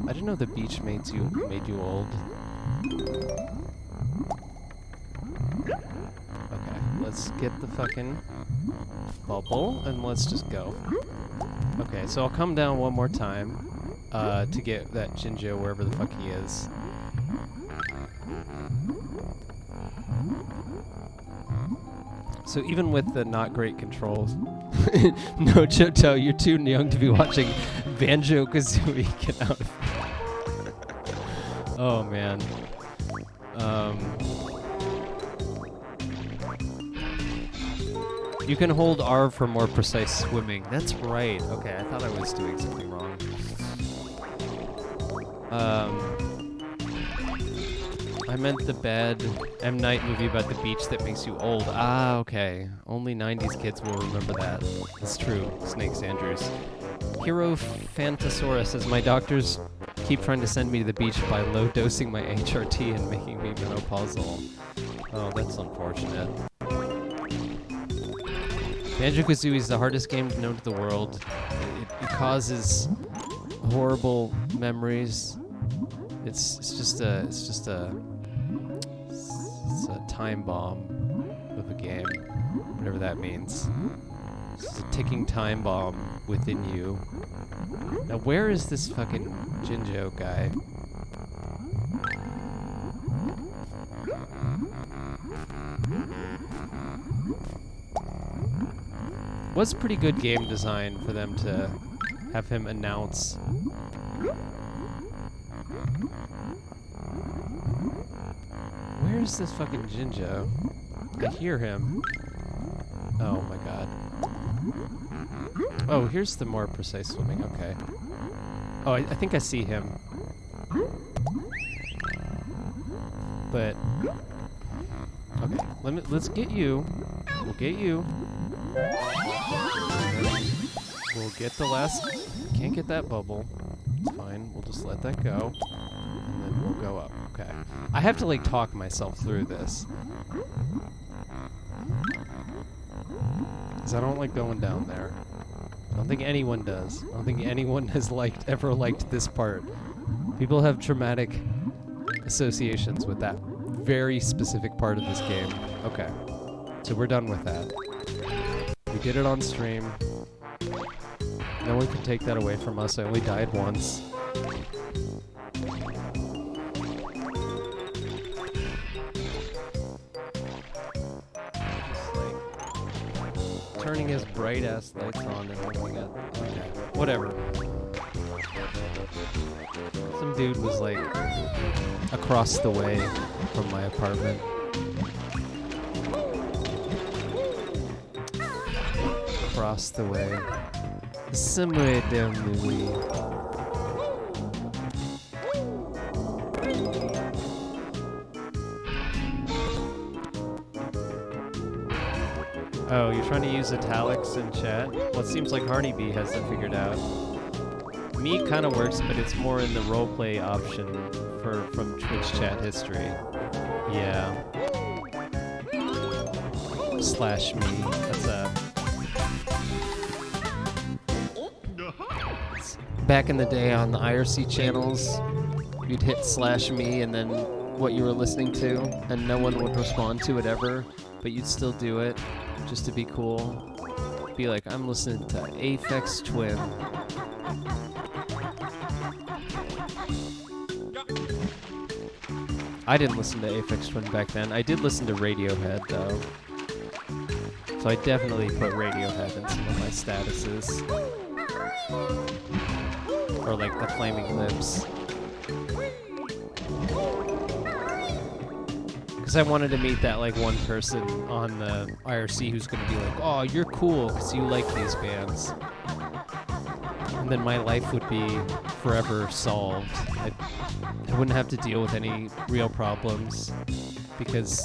I didn't know the beach made you old. Okay, let's get the fucking bubble and let's just go. Okay, so I'll come down one more time to get that Jinjo wherever the fuck he is. So even with the not great controls, no Johto, you're too young to be watching Banjo Kazooie. Get out of here. Oh man. You can hold R for more precise swimming. That's right. Okay, I thought I was doing something wrong. I meant the bad M. Night movie about the beach that makes you old. Ah, okay. Only 90s kids will remember that. It's true. Snakes Andrews. Hero Phantosaurus says, my doctors keep trying to send me to the beach by low-dosing my HRT and making me menopausal. Oh, that's unfortunate. Banjo Kazooie is the hardest game known to the world. It causes horrible memories. It's just a time bomb of a game, whatever that means. It's a ticking time bomb within you. Now, where is this fucking Jinjo guy? Was pretty good game design for them to have him announce. Where's this fucking Jinjo? I hear him. Oh my god. Oh, here's the more precise swimming. Okay. Oh, I think I see him. But okay, let's get you. We'll get you. We'll get the last. Can't get that bubble. It's fine. We'll just let that go, and then we'll go up. Okay. I have to like talk myself through this, because I don't like going down there. I don't think anyone does. I don't think anyone has ever liked this part. People have traumatic associations with that very specific part of this game. Okay. So we're done with that. We did it on stream. No one can take that away from us. I only died once. Just like turning his bright ass lights on and oh my god. Okay. Whatever. Some dude was like across the way from my apartment. Across the way. Somewhere down the way. Oh, you're trying to use italics in chat? Well, it seems like Harneybee has it figured out. Me kind of works, but it's more in the roleplay option from Twitch chat history. Yeah. /me. That's a... Back in the day on the IRC channels, you'd hit /me and then what you were listening to, and no one would respond to it ever, but you'd still do it just to be cool. Be like, I'm listening to Aphex Twin. I didn't listen to Aphex Twin back then. I did listen to Radiohead though. So I definitely put Radiohead in some of my statuses. Or like the Flaming Lips. Because I wanted to meet that like one person on the IRC who's going to be like, oh, you're cool because you like these bands. And then my life would be forever solved. I wouldn't have to deal with any real problems because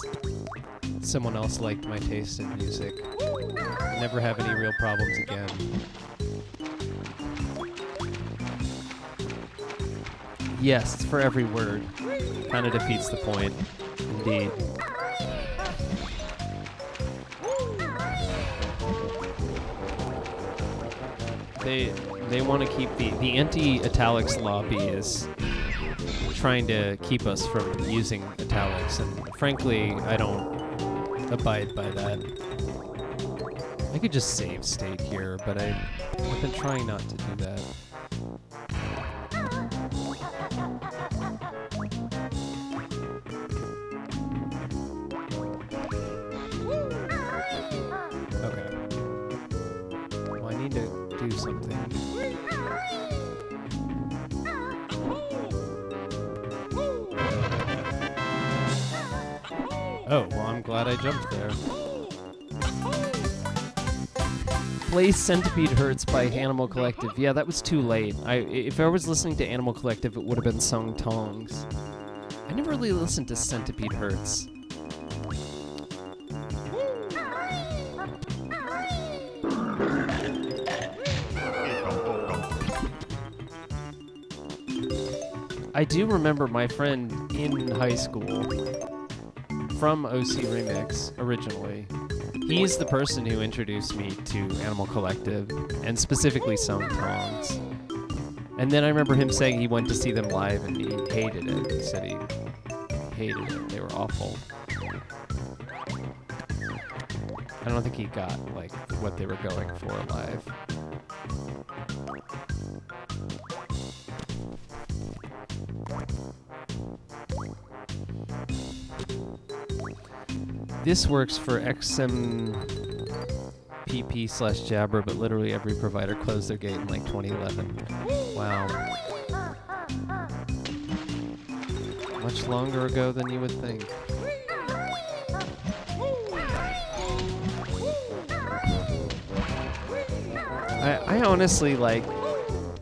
someone else liked my taste in music. I'd never have any real problems again. Yes, for every word. Kind of defeats the point. Indeed. They want to keep the anti-italics lobby is trying to keep us from using italics, and frankly, I don't abide by that. I could just save state here, but I've been trying not to do that. Okay. Well, I need to do something. Oh, well, I'm glad I jumped there. Play Centipede Hurts by Animal Collective. Yeah, that was too late. If I was listening to Animal Collective, it would have been Sung Tongs. I never really listened to Centipede Hurts. I do remember my friend in high school from OC Remix originally. He's the person who introduced me to Animal Collective and specifically Sung Tongs. And then I remember him saying he went to see them live and he hated it. He said he hated it. They were awful. I don't think he got like what they were going for live. This works for XMPP/Jabber, but literally every provider closed their gate in like 2011. Wow. Much longer ago than you would think. I honestly, like,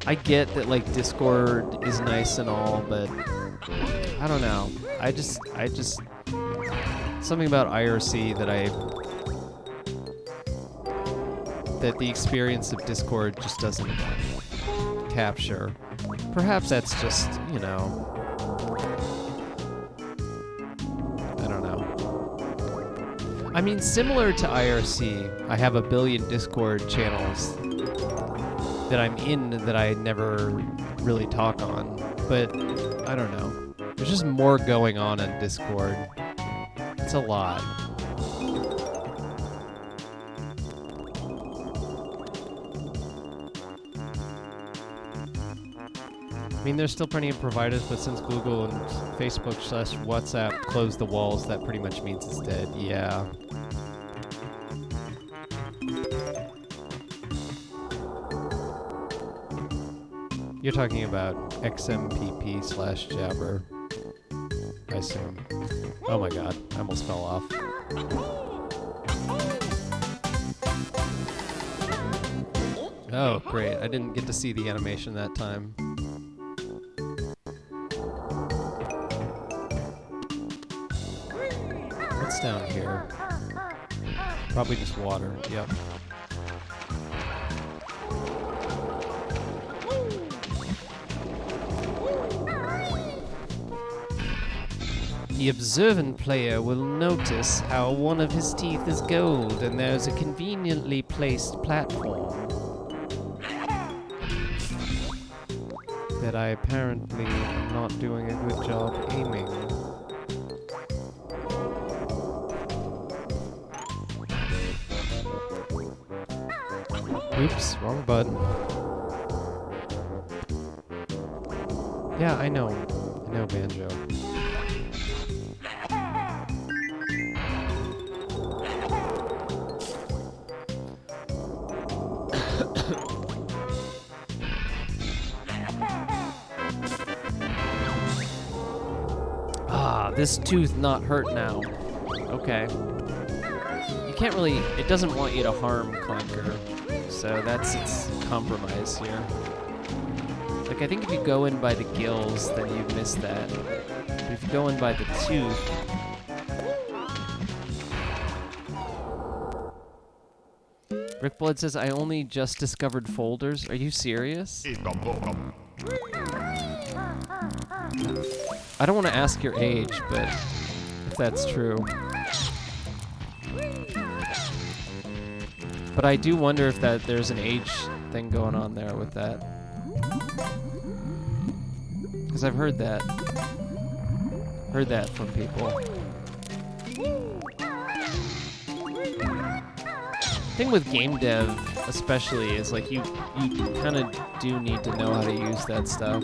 I get that, like, Discord is nice and all, but I don't know. I just something about IRC that the experience of Discord just doesn't capture. Perhaps that's just, you know, I don't know. I mean, similar to IRC, I have a billion Discord channels that I'm in that I never really talk on, but I don't know. There's just more going on Discord. That's a lot. I mean, there's still plenty of providers, but since Google and Facebook/WhatsApp closed the walls, that pretty much means it's dead. Yeah. You're talking about XMPP/Jabber, I assume. Oh my god, I almost fell off. Oh, great. I didn't get to see the animation that time. What's down here? Probably just water. Yep. The observant player will notice how one of his teeth is gold and there's a conveniently placed platform that I apparently am not doing a good job aiming. Oops, wrong button. Yeah, I know, Banjo. This tooth not hurt now. Okay. You can't really... It doesn't want you to harm Clanker. So that's its compromise here. Like, I think if you go in by the gills, then you miss that. But if you go in by the tooth... Rick Blood says, I only just discovered folders. Are you serious? I don't want to ask your age, but if that's true. But I do wonder if there's an age thing going on there with that. Because I've heard that. Heard that from people. Thing with game dev, especially, is like you kind of do need to know how to use that stuff.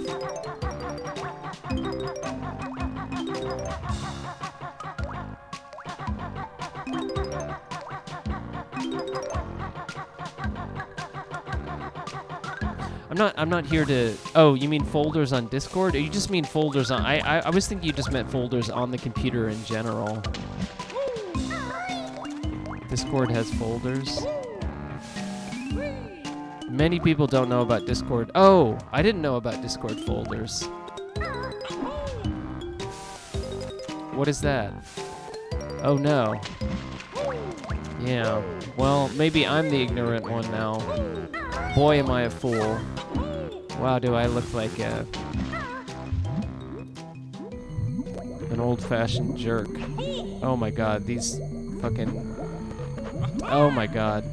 I'm not here to... Oh, you mean folders on Discord? Or you just mean folders on... I was thinking you just meant folders on the computer in general. Discord has folders. Many people don't know about Discord. Oh, I didn't know about Discord folders. What is that? Oh no. Yeah. Well, maybe I'm the ignorant one now. Boy, am I a fool. Wow, do I look like an old-fashioned jerk. Oh my god, these fucking... Oh my god.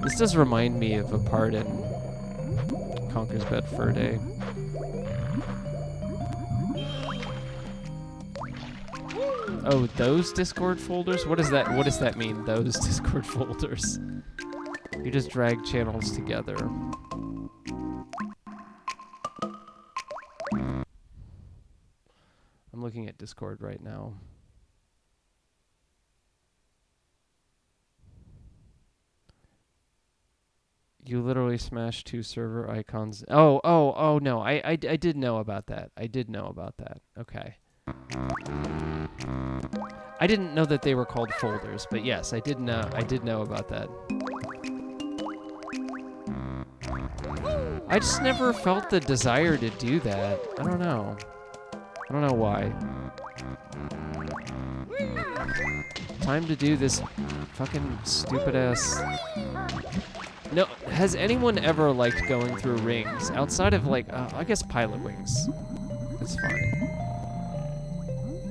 This does remind me of a part in Conker's Bad Fur Day. Oh, those Discord folders? What does that mean, those Discord folders? You just drag channels together. I'm looking at Discord right now. You literally smashed 2 server icons. Oh, no. I did know about that. I did know about that. Okay. I didn't know that they were called folders, but yes, I did know about that. I just never felt the desire to do that. I don't know. I don't know why. Time to do this fucking stupid ass... No, has anyone ever liked going through rings outside of like, I guess Pilot Wings? It's fine.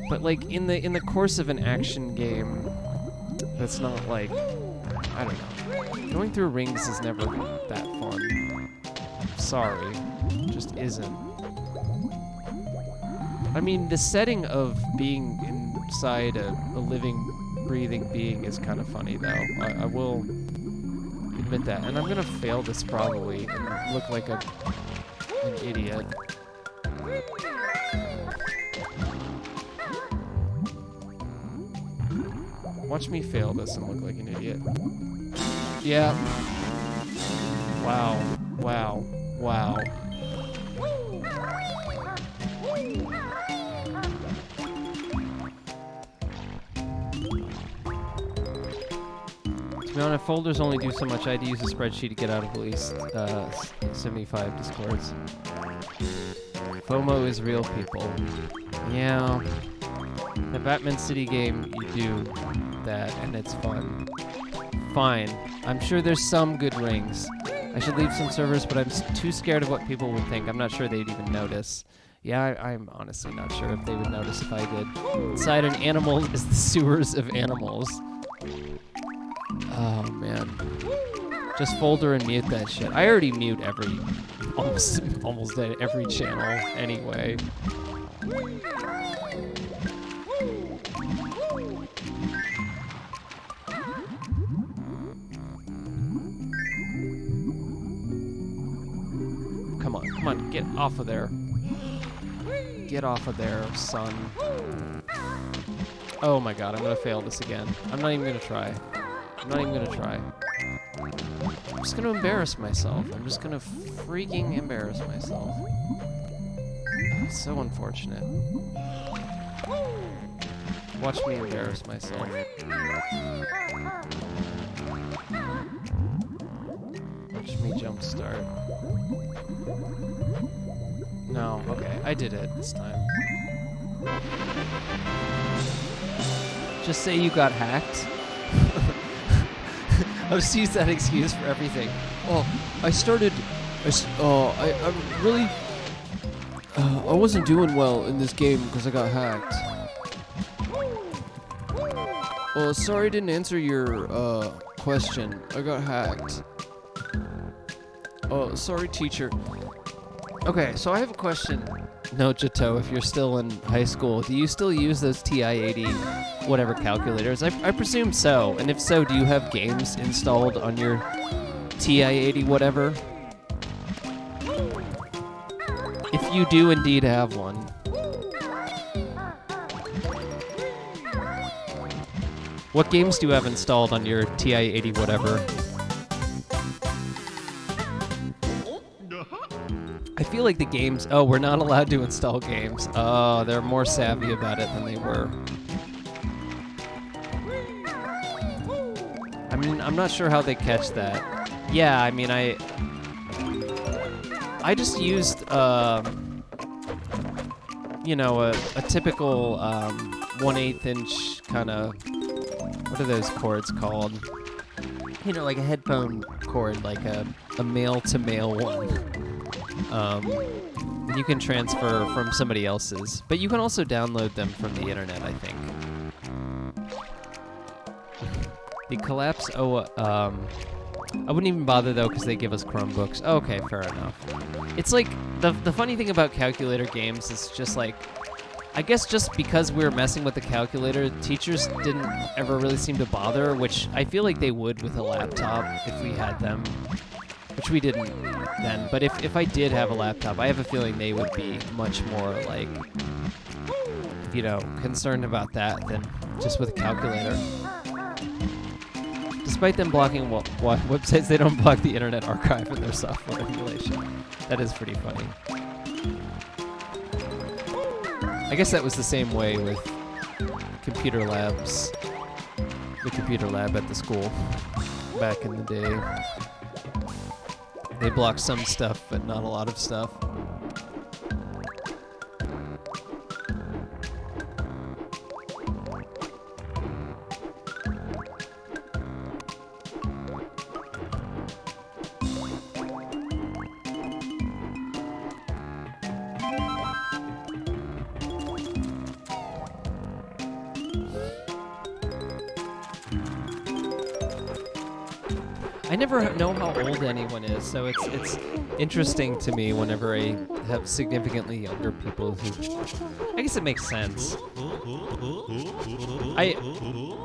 But like in the course of an action game, that's not like, I don't know. Going through rings is never that fun. Sorry, just isn't. I mean, the setting of being in outside a living, breathing being is kind of funny, though. I will admit that. And I'm going to fail this probably and look like an idiot. Watch me fail this and look like an idiot. Yeah. Wow. Wow. Wow. To be honest, folders only do so much. I had to use a spreadsheet to get out of at least 75 discords. FOMO is real, people. Yeah. The Batman City game, you do that, and it's fun. Fine. I'm sure there's some good rings. I should leave some servers, but I'm too scared of what people would think. I'm not sure they'd even notice. Yeah, I'm honestly not sure if they would notice if I did. Inside an animal is the sewers of animals. Oh, man. Just folder and mute that shit. I already mute almost every channel anyway. Come on, get off of there. Get off of there, son. Oh my god, I'm gonna fail this again. I'm not even gonna try. I'm just gonna embarrass myself. I'm just gonna freaking embarrass myself. Oh, so unfortunate. Watch me embarrass myself. Watch me jumpstart. No, okay, I did it this time. Just say you got hacked. I just use that excuse for everything. Oh, I really, I wasn't doing well in this game because I got hacked. Oh, sorry I didn't answer your question. I got hacked. Oh, sorry, teacher. Okay, so I have a question. No, Jato, if you're still in high school, do you still use those TI-80 whatever calculators? I presume so. And if so, do you have games installed on your TI-80 whatever? If you do indeed have one. What games do you have installed on your TI-80 whatever? I feel like the games... Oh, we're not allowed to install games. Oh, they're more savvy about it than they were. I mean, I'm not sure how they catch that. Yeah, I mean, I just used, you know, a typical 1/8 inch kind of... What are those cords called? You know, like a headphone cord, like a male-to-male one. You can transfer from somebody else's, but you can also download them from the internet, I think. The collapse, I wouldn't even bother though because they give us Chromebooks. Oh, okay, fair enough. It's like, the funny thing about calculator games is just like, I guess just because we were messing with the calculator, teachers didn't ever really seem to bother, which I feel like they would with a laptop if we had them. Which we didn't then, but if I did have a laptop, I have a feeling they would be much more, like, you know, concerned about that than just with a calculator. Despite them blocking websites, they don't block the Internet Archive in their software emulation. That is pretty funny. I guess that was the same way with computer labs, the computer lab at the school back in the day. They block some stuff, but not a lot of stuff. never know how old anyone is, so it's interesting to me whenever I have significantly younger people who. I guess it makes sense.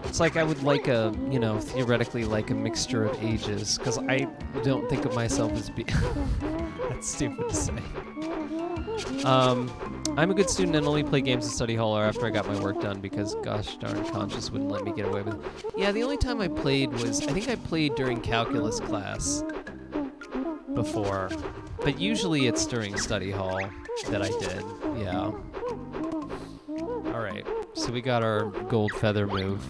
It's like I would like a, theoretically like a mixture of ages, because I don't think of myself as being. That's stupid to say. I'm a good student and only play games in study hall or after I got my work done because, gosh darn, conscience wouldn't let me get away with it. Yeah, the only time I played was, I think I played during calculus class before, but usually it's during study hall that I did, yeah. Alright, so we got our gold feather move.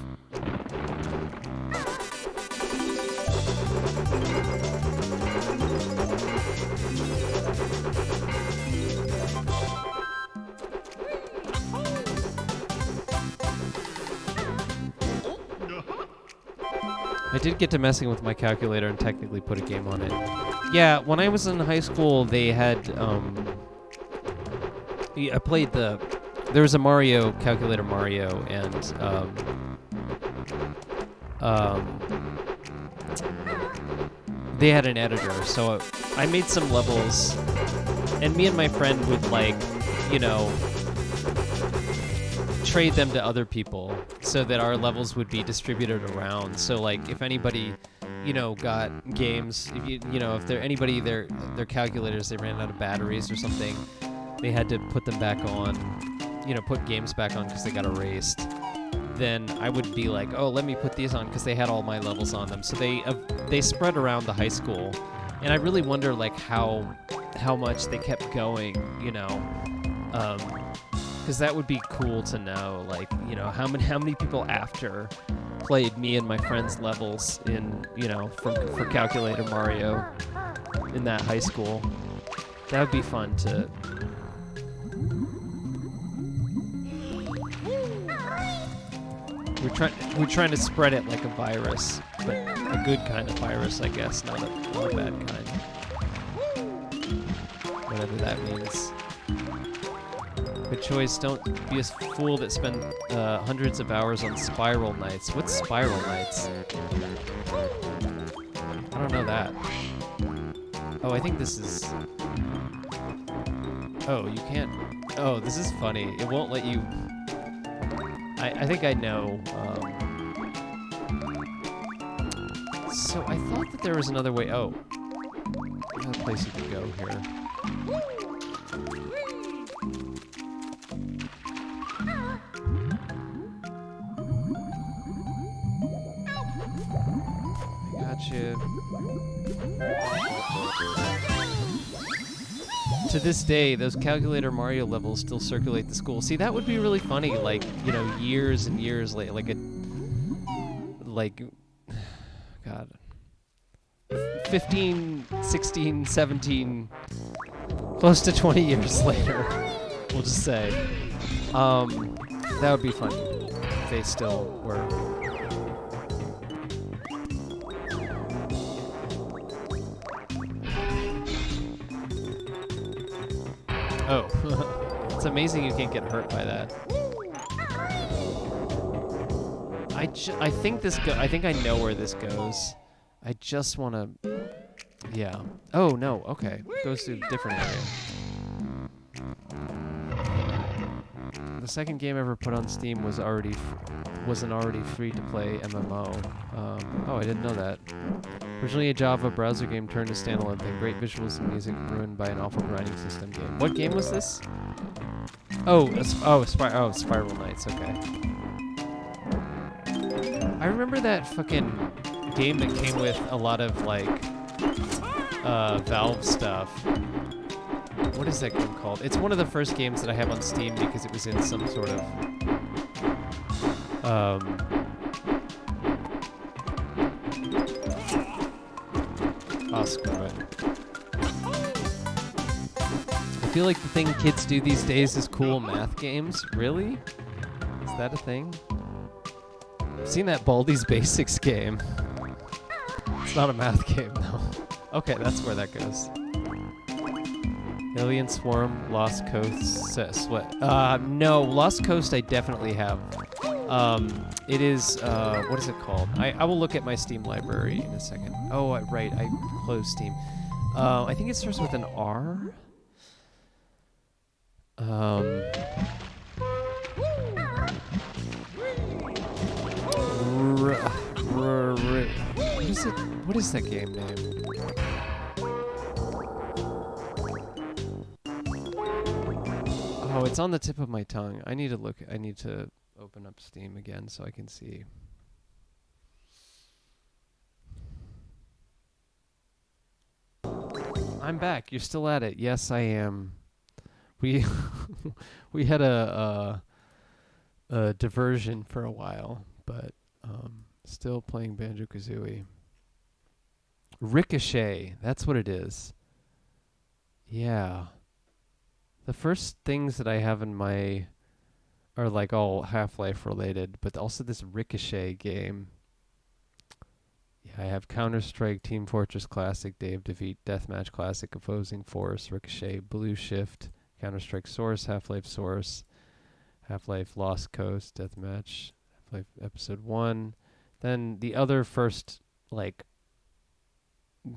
I did get to messing with my calculator and technically put a game on it. Yeah, when I was in high school, they had, I played there was a Mario, Calculator Mario, and, they had an editor, so I made some levels, and me and my friend would, like, trade them to other people so that our levels would be distributed around. So like if anybody got games, if their calculators, they ran out of batteries or something, they had to put them back on, put games back on because they got erased, then I would be like, oh, let me put these on because they had all my levels on them. So they spread around the high school, and I really wonder like how much they kept going, because that would be cool to know, like, how many people after played me and my friends' levels in, for Calculator Mario in that high school. That would be fun to. We're trying to spread it like a virus, but a good kind of virus, I guess, not a bad kind. Whatever that means. Good choice. Don't be a fool that spend hundreds of hours on Spiral Nights. What's Spiral Nights? I don't know that. Oh, I think this is. Oh, you can't. Oh, this is funny. It won't let you. I think I know. So I thought that there was another way. Oh, another place you could go here. Gotcha. To this day, those Calculator Mario levels still circulate the school. See, that would be really funny, like, years and years later, God, 15, 16, 17, close to 20 years later, we'll just say. That would be funny if they still were. Oh, it's amazing you can't get hurt by that. I think I think I know where this goes. I just want to. Yeah. Oh no. Okay. Goes to a different area. The second game ever put on Steam was an already free-to-play MMO. Oh, I didn't know that. Originally a Java browser game turned to standalone thing. Great visuals and music ruined by an awful grinding system game. What game was this? Spiral Nights. Okay. I remember that fucking game that came with a lot of like Valve stuff. What is that game called? It's one of the first games that I have on Steam because it was in some sort of oh, screw it. I feel like the thing kids do these days is cool math games. Really? Is that a thing? I've seen that Baldi's Basics game. It's not a math game, though. Okay, that's where that goes. Alien Swarm, Lost Coast, Sweat. No, Lost Coast I definitely have. It is, what is it called? I will look at my Steam library in a second. Oh, right, I closed Steam. I think it starts with an R. What is it? What is that game name? Oh, it's on the tip of my tongue. I need to look. I need to open up Steam again so I can see. I'm back. You're still at it. Yes, I am. We we had a diversion for a while, but still playing Banjo Kazooie. Ricochet. That's what it is. Yeah. The first things that I have in my are like all Half-Life related, but also this Ricochet game. Yeah, I have Counter-Strike, Team Fortress Classic, Day of Defeat, Deathmatch Classic, Opposing Force, Ricochet, Blue Shift, Counter-Strike Source, Half-Life Source, Half-Life Lost Coast, Deathmatch, Half-Life Episode 1. Then the other first, like,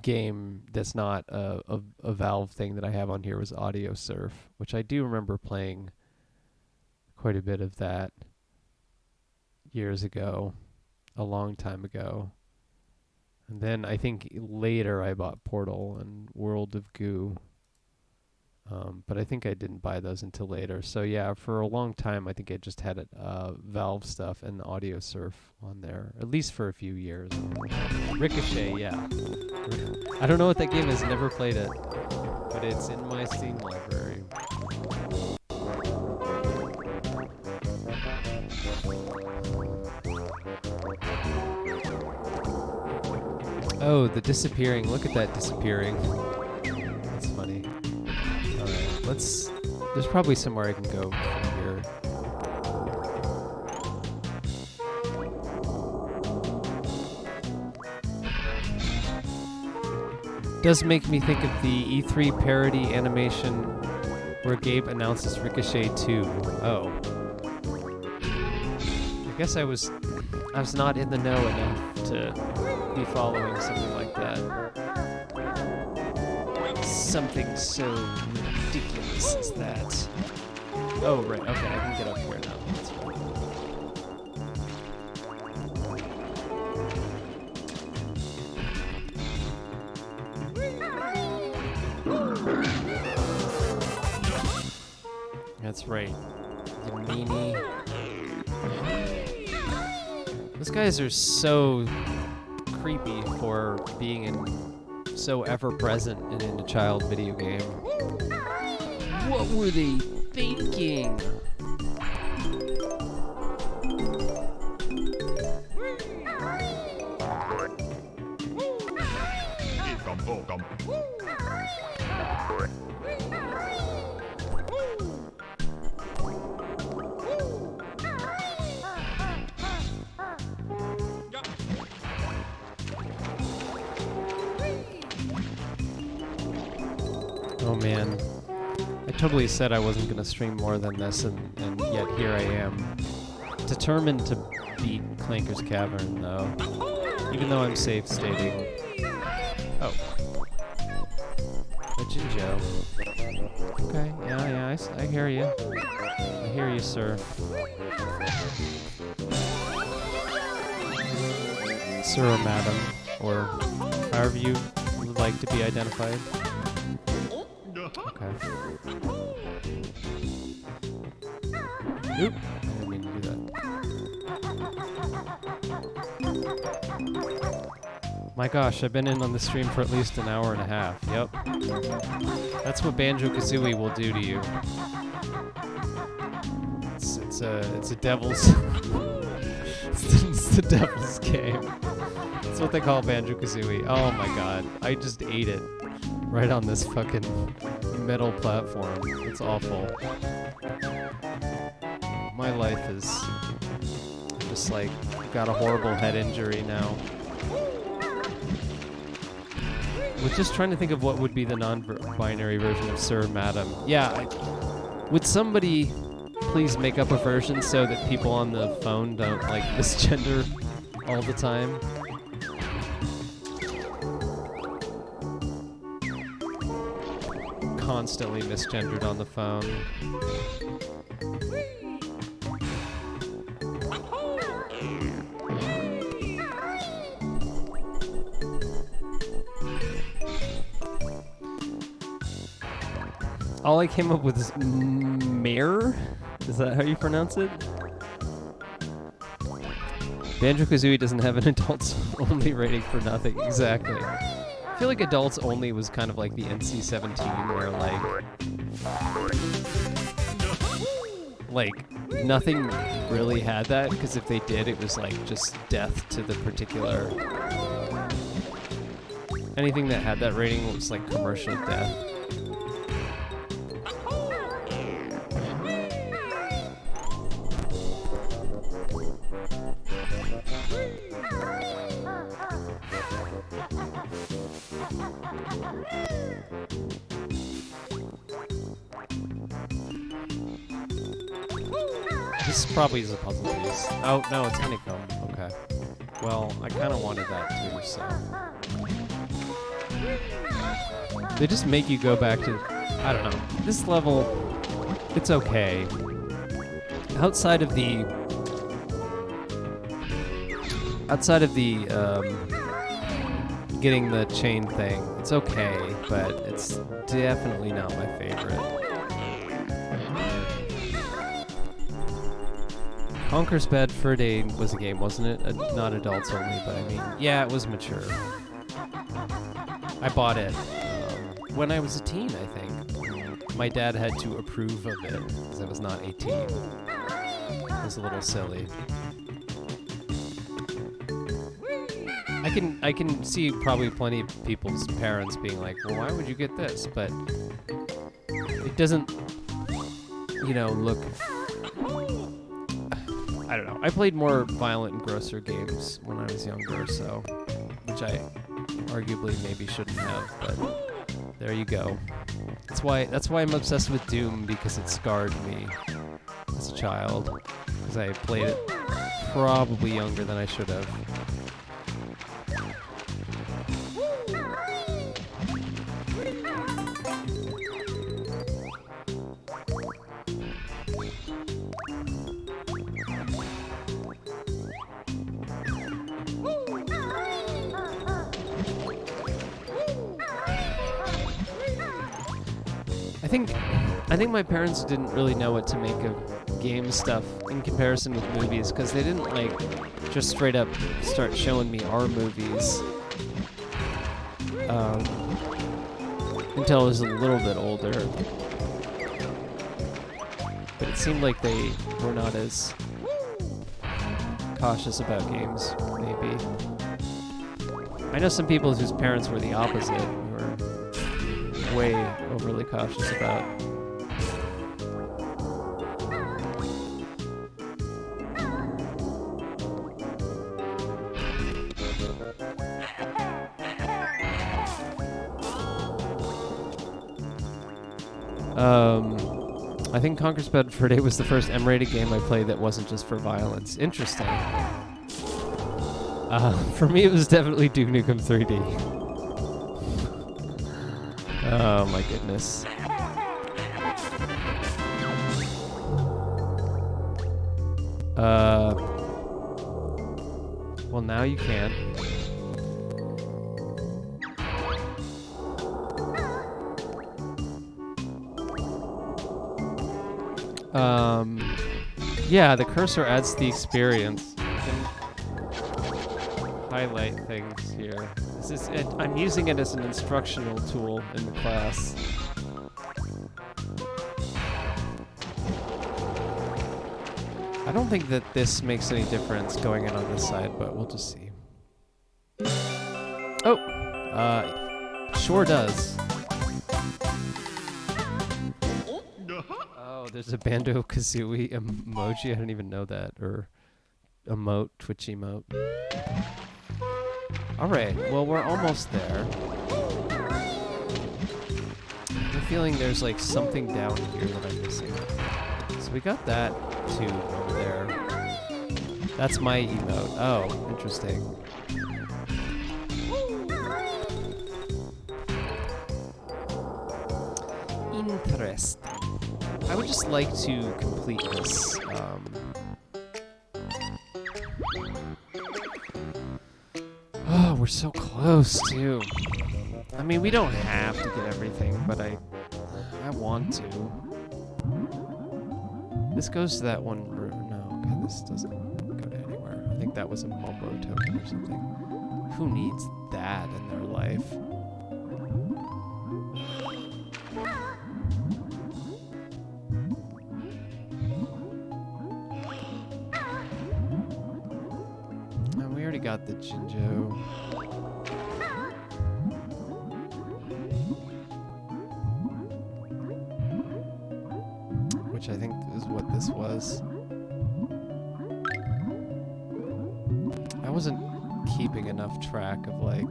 game that's not a Valve thing that I have on here was Audio Surf, which I do remember playing quite a bit of that years ago, a long time ago. And then I think later I bought Portal and World of Goo. But I think I didn't buy those until later. So yeah, for a long time I think I just had Valve stuff and Audio Surf on there, at least for a few years. Ricochet, yeah. I don't know what that game is, never played it, but it's in my Steam library. Oh, the disappearing. Look at that disappearing. That's funny. Alright, let's... There's probably somewhere I can go from here. Does make me think of the E3 parody animation where Gabe announces Ricochet 2. Oh. I guess I was not in the know enough to be following something like that. Something so ridiculous as that. Oh, right. Okay, I can get up here now. That's right. That's right. The meanie. Those guys are so creepy for being so ever-present in a child video game. What were they thinking? Oh man, I totally said I wasn't going to stream more than this, and yet here I am. Determined to beat Clanker's Cavern, though. Even though I'm safe stating... Oh. Rich and Joe. Okay, yeah, I hear you. I hear you, sir. Sir or madam, or however you would like to be identified. Okay. Oop! I didn't mean to do that. My gosh, I've been in on the stream for at least an hour and a half. Yep. That's what Banjo Kazooie will do to you. It's a devil's it's the devil's game. That's what they call Banjo Kazooie. Oh my god, I just ate it right on this fucking metal platform. It's awful. My life is just like got a horrible head injury now. Was just trying to think of what would be the non-binary version of Sir, Madam. Yeah, would somebody please make up a version so that people on the phone don't like misgender all the time. Constantly misgendered on the phone. All I came up with is Mare? Is that how you pronounce it? Banjo Kazooie doesn't have an adults only rating for nothing. Exactly. I feel like adults only was kind of like the NC-17 where like nothing really had that, because if they did, it was like just death to the particular. Anything that had that rating was like commercial death. This probably is a puzzle piece. Oh, no, it's honeycomb. Okay. Well, I kind of wanted that too, so. They just make you go back to, I don't know. This level, it's okay. Outside of the getting the chain thing, it's okay, but it's definitely not my favorite. Conker's Bad Fur Day was a game, wasn't it? Not adults only, but I mean, yeah, it was mature. I bought it when I was a teen, I think. My dad had to approve of it because I was not 18. It was a little silly. I can see probably plenty of people's parents being like, well, why would you get this? But it doesn't, you know, look... I don't know. I played more violent and grosser games when I was younger, so... Which I arguably maybe shouldn't have, but there you go. That's why I'm obsessed with Doom, because it scarred me as a child. Because I played it probably younger than I should have. I think my parents didn't really know what to make of game stuff in comparison with movies, because they didn't like just straight up start showing me our movies until I was a little bit older. But it seemed like they were not as cautious about games, maybe. I know some people whose parents were the opposite, who were way overly cautious about. I think Conker's Bad Fur Day was the first M-rated game I played that wasn't just for violence. Interesting. For me, it was definitely Duke Nukem 3D. Oh my goodness. Well, now you can. Yeah, the cursor adds to the experience. You can highlight things here. I'm using it as an instructional tool in the class. I don't think that this makes any difference going in on this side, but we'll just see. Oh! Sure does. Oh, there's a Banjo Kazooie emoji. I didn't even know that. Or emote, Twitch emote. Alright, well, we're almost there. I have a feeling there's like something down here that I'm missing. So we got that tube over there. That's my emote. Oh, interesting. Interesting. I would just like to complete this. Oh, we're so close too. I mean, we don't have to get everything, but I want to. This goes to that one room. No, okay, this doesn't go to anywhere. I think that was a Mumbo token or something. Who needs that in their life? And we already got the Jinjo. Which I think is what this was. I wasn't keeping enough track of like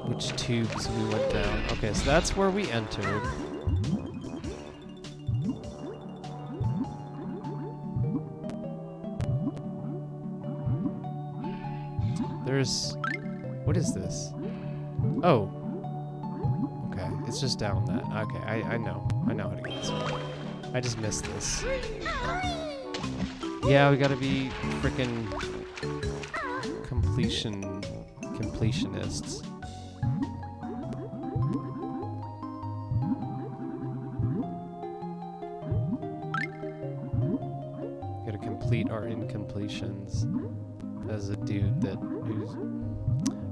which tubes we went down. Okay, so that's where we entered. There's... what is this? Oh. Okay, it's just down that. Okay, I know. I know how to get this one. I just missed this. Yeah, we gotta be frickin' completionists. Gotta complete our incompletions. As a dude who's...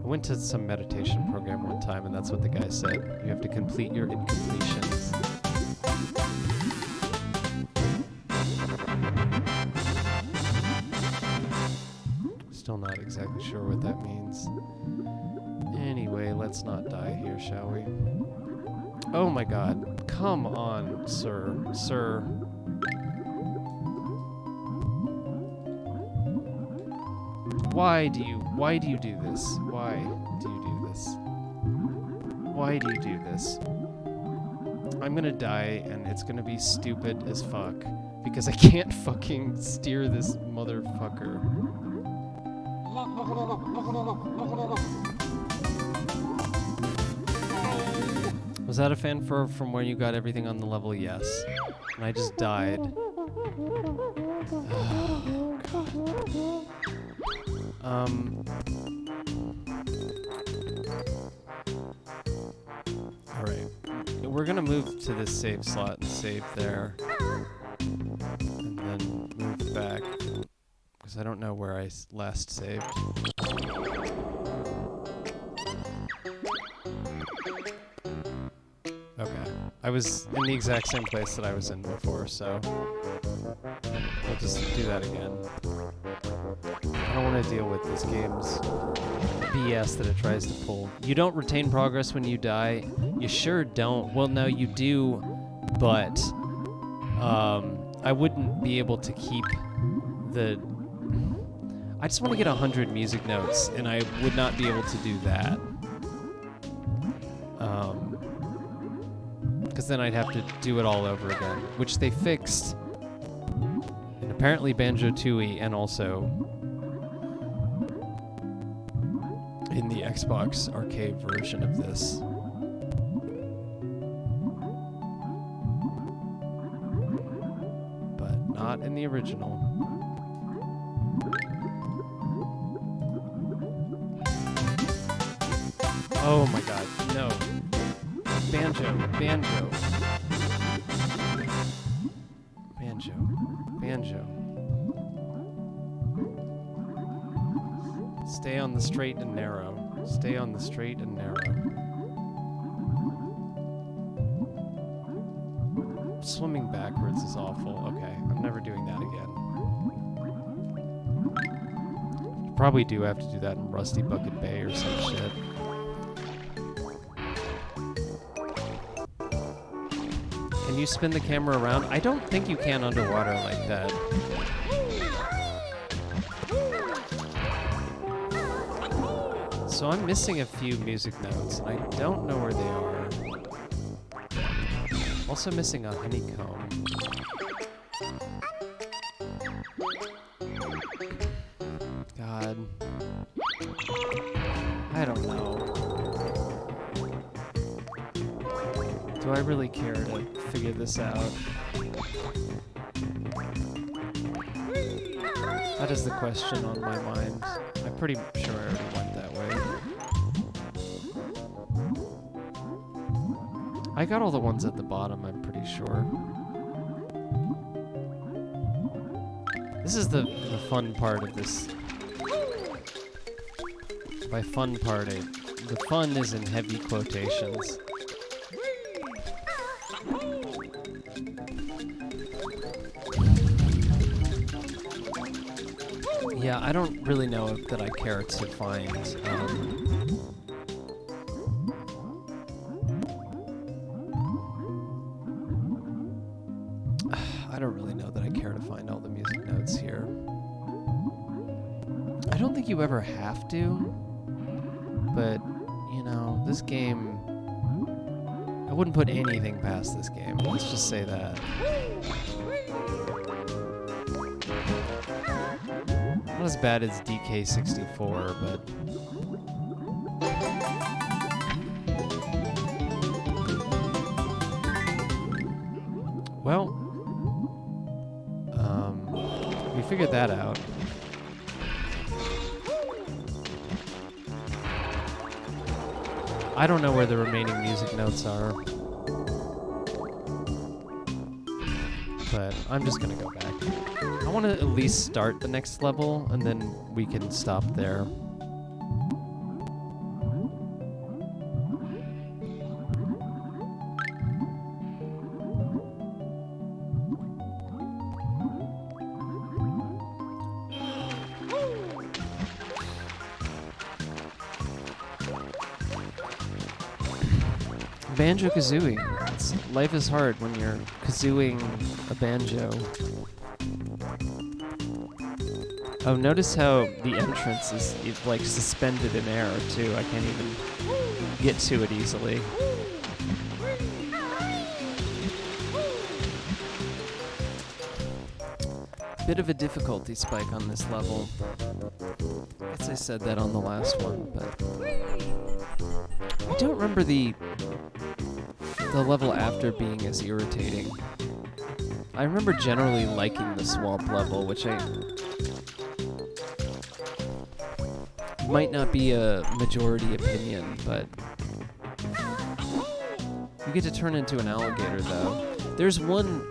I went to some meditation program one time, and that's what the guy said. You have to complete your incompletions. Still not exactly sure what that means. Anyway, let's not die here, shall we? Oh my god. Come on, sir. Sir. Why do you do this? Why do you do this? Why do you do this? I'm gonna die, and it's gonna be stupid as fuck, because I can't fucking steer this motherfucker. Was that a fanfare from where you got everything on the level? Yes. And I just died. Oh, God. Alright. We're gonna move to this save slot and save there. And then move back. Because I don't know where I last saved. Okay. I was in the exact same place that I was in before, so we'll just do that again. I don't want to deal with this game's BS that it tries to pull. You don't retain progress when you die. You sure don't. Well, no, you do, but I wouldn't be able to keep the... I just want to get 100 music notes, and I would not be able to do that. Because then I'd have to do it all over again, which they fixed in apparently Banjo Kazooie and also in the Xbox arcade version of this. But not in the original. Oh my god, no. Banjo. Stay on the straight and narrow. Stay on the straight and narrow. Swimming backwards is awful. Okay, I'm never doing that again. Probably do have to do that in Rusty Bucket Bay or some shit. Can you spin the camera around? I don't think you can underwater like that. So I'm missing a few music notes, and I don't know where they are. Also missing a honeycomb. God. I don't know. Do I really care to figure this out? That is the question on my mind. I'm pretty sure I already went that way. I got all the ones at the bottom, I'm pretty sure. This is the fun part of this. By fun part, the fun is in heavy quotations. Yeah, I don't really know that I care to find. I don't really know that I care to find all the music notes here. I don't think you ever have to, but, you know, this game, I wouldn't put anything past this game. Let's just say that. Not as bad as DK64, but... Well, we figured that out. I don't know where the remaining music notes are, but I'm just gonna go back. I want to at least start the next level, and then we can stop there. Banjo Kazooie. Life is hard when you're kazooing a banjo. Oh, notice how the entrance is like suspended in air too. I can't even get to it easily. Bit of a difficulty spike on this level. I guess I said that on the last one, but I don't remember the level after being as irritating. I remember generally liking the swamp level, which might not be a majority opinion, but you get to turn into an alligator, though. There's one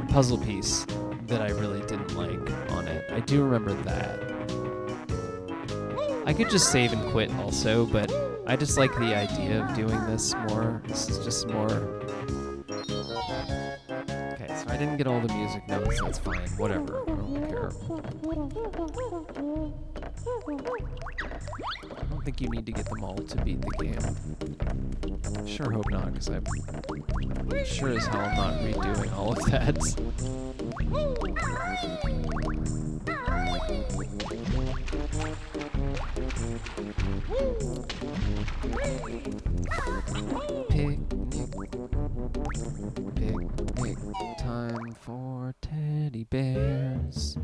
puzzle piece that I really didn't like on it. I do remember that. I could just save and quit also, but I just like the idea of doing this more. This is just more... Okay, so I didn't get all the music notes, that's fine. Whatever, I don't care. I don't think you need to get them all to beat the game. Sure hope not, because I'm sure as hell I'm not redoing all of that. Picnic time for teddy bears.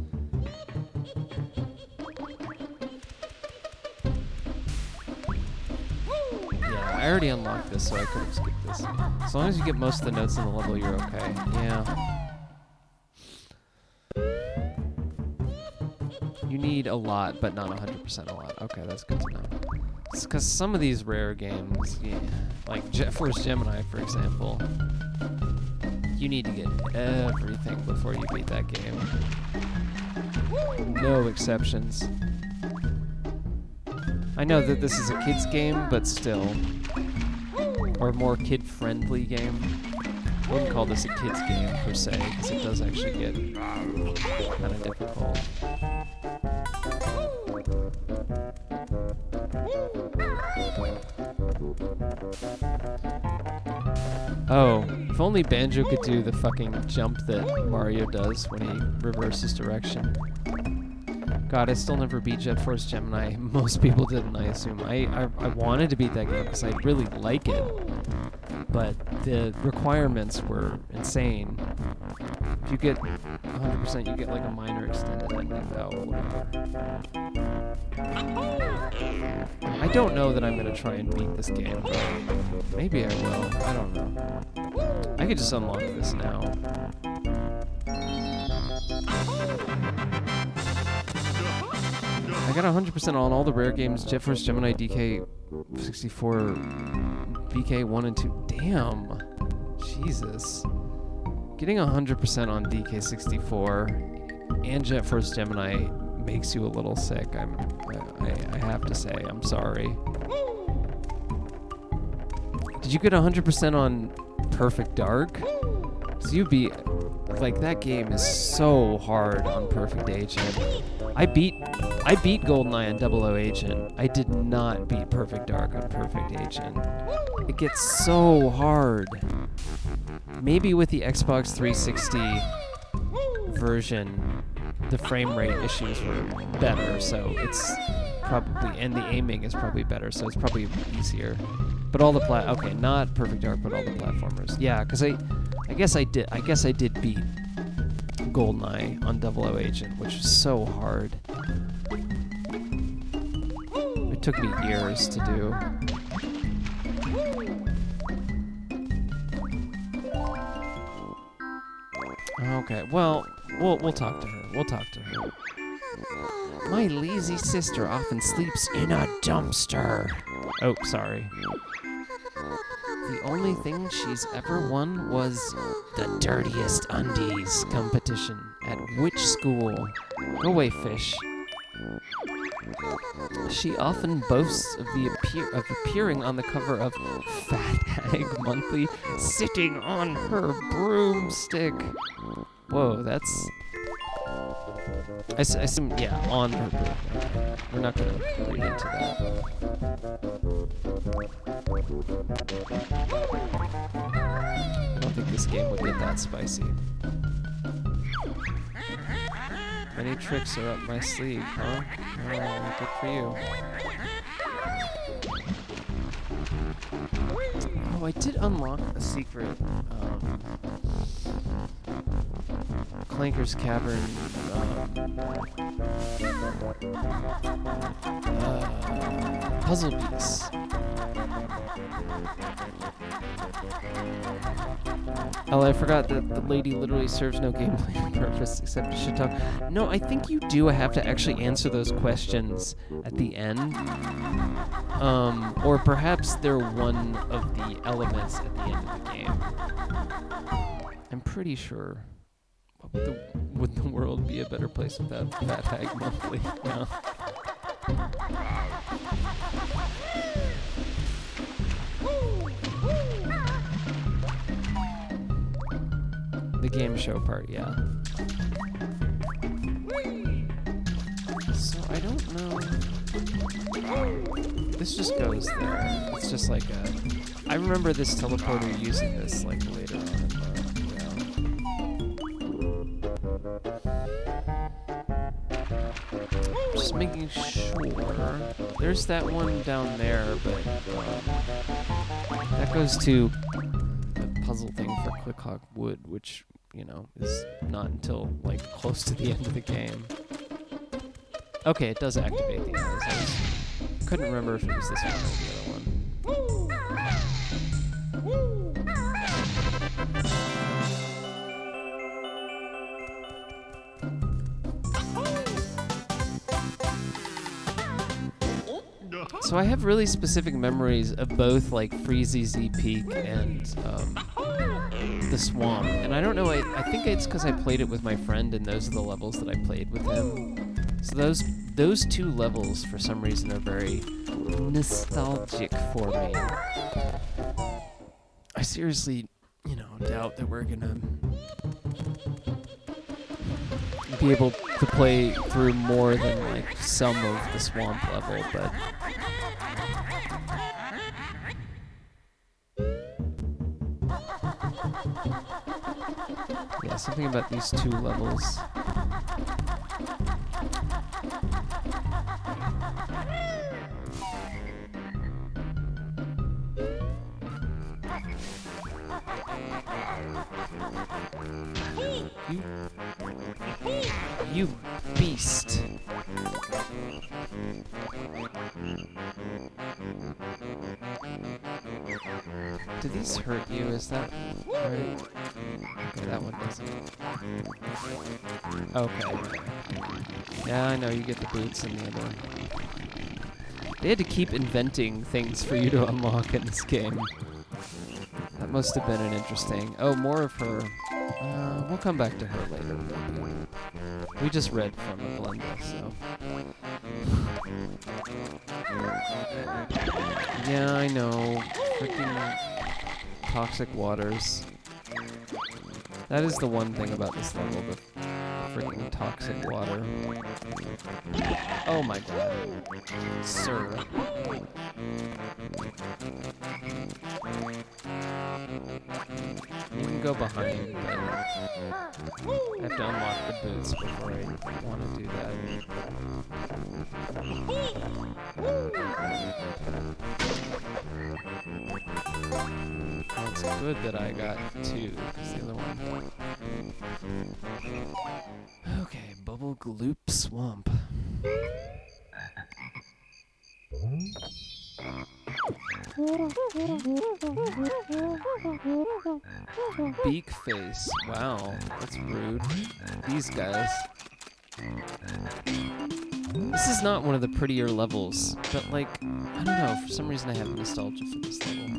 Yeah, I already unlocked this, so I could have skipped this. As long as you get most of the notes in the level, you're okay. Yeah. You need a lot, but not 100% a lot. Okay, that's good to know. It's because some of these rare games, yeah, like Jet Force Gemini, for example, you need to get everything before you beat that game. No exceptions. I know that this is a kid's game, but still. Or a more kid-friendly game. I wouldn't call this a kid's game, per se, because it does actually get kind of difficult. Oh, if only Banjo could do the fucking jump that Mario does when he reverses direction. God, I still never beat Jet Force Gemini. Most people didn't, I assume. I wanted to beat that game because I really like it, but the requirements were insane. If you get 100%, you get like a minor extended ending. I don't know that I'm gonna try and beat this game. Maybe I will. I don't know. I could just unlock this now. I got 100% on all the rare games: Jet Force Gemini, DK64, BK 1 and 2. Damn. Jesus. Getting 100% on DK64 and Jet Force Gemini makes you a little sick. I have to say, I'm sorry. Did you get 100% on Perfect Dark? So you beat, like, that game is so hard on Perfect Agent. I beat GoldenEye on 00 Agent. I did not beat Perfect Dark on Perfect Agent. It gets so hard. Maybe with the Xbox 360 version, the frame rate issues were better, so it's probably, and the aiming is probably better, so it's probably easier. But all the okay, not Perfect Dark, but all the platformers. Yeah, because I guess I did beat GoldenEye on 00 Agent, which was so hard. It took me years to do. Okay, well, we'll talk to her. We'll talk to her. My lazy sister often sleeps in a dumpster. Oh, sorry. The only thing she's ever won was the dirtiest undies competition. At which school? Go away, fish. She often boasts of appearing on the cover of Fat Hag Monthly, sitting on her broomstick. Whoa, that's... I assume, yeah, on her broom. Okay. We're not gonna read into that. I don't think this game would get that spicy. Many tricks are up my sleeve, huh? Oh, good for you. Oh, I did unlock a secret. Clanker's Cavern. Puzzle piece. Oh, I forgot that the lady literally serves no gameplay purpose except to shit talk. No, I think you do have to actually answer those questions at the end. Or perhaps they're one of the elements at the end of the game. I'm pretty sure. Would the world be a better place without Fat Hag Monthly? No. The game show part, yeah. So I don't know. This just goes there. It's just like a... I remember this teleporter using this like later on in the... Just making sure. There's that one down there, but that goes to the puzzle thing for Click Hawk Wood, which, you know, is not until like close to the end of the game. Okay, it does activate the others. I couldn't remember if it was this one or the other one. So I have really specific memories of both like Freezy Z Peak and the Swamp, and I don't know. I think it's because I played it with my friend, and those are the levels that I played with him. So those two levels, for some reason, are very nostalgic for me. I seriously, you know, doubt that we're gonna be able to play through more than like some of the Swamp level, but. Yeah, something about these two levels. You beast. Do these hurt you? Is that right? Okay, that one doesn't. Okay. Yeah, I know, you get the boots in the other one. They had to keep inventing things for you to unlock in this game. That must have been an interesting... Oh, more of her. We'll come back to her later, maybe. We just read from a Glenda, so... Yeah, I know. Freaking toxic waters. That is the one thing about this level, the freaking toxic water. Oh my god. Sir. You can go behind, but I have to unlock the boots before I want to do that. Well, it's good that I got two, because the other one... Okay, Bubble Gloop Swamp. Beak face. Wow, that's rude. These guys. This is not one of the prettier levels, but like, I don't know, for some reason I have nostalgia for this level.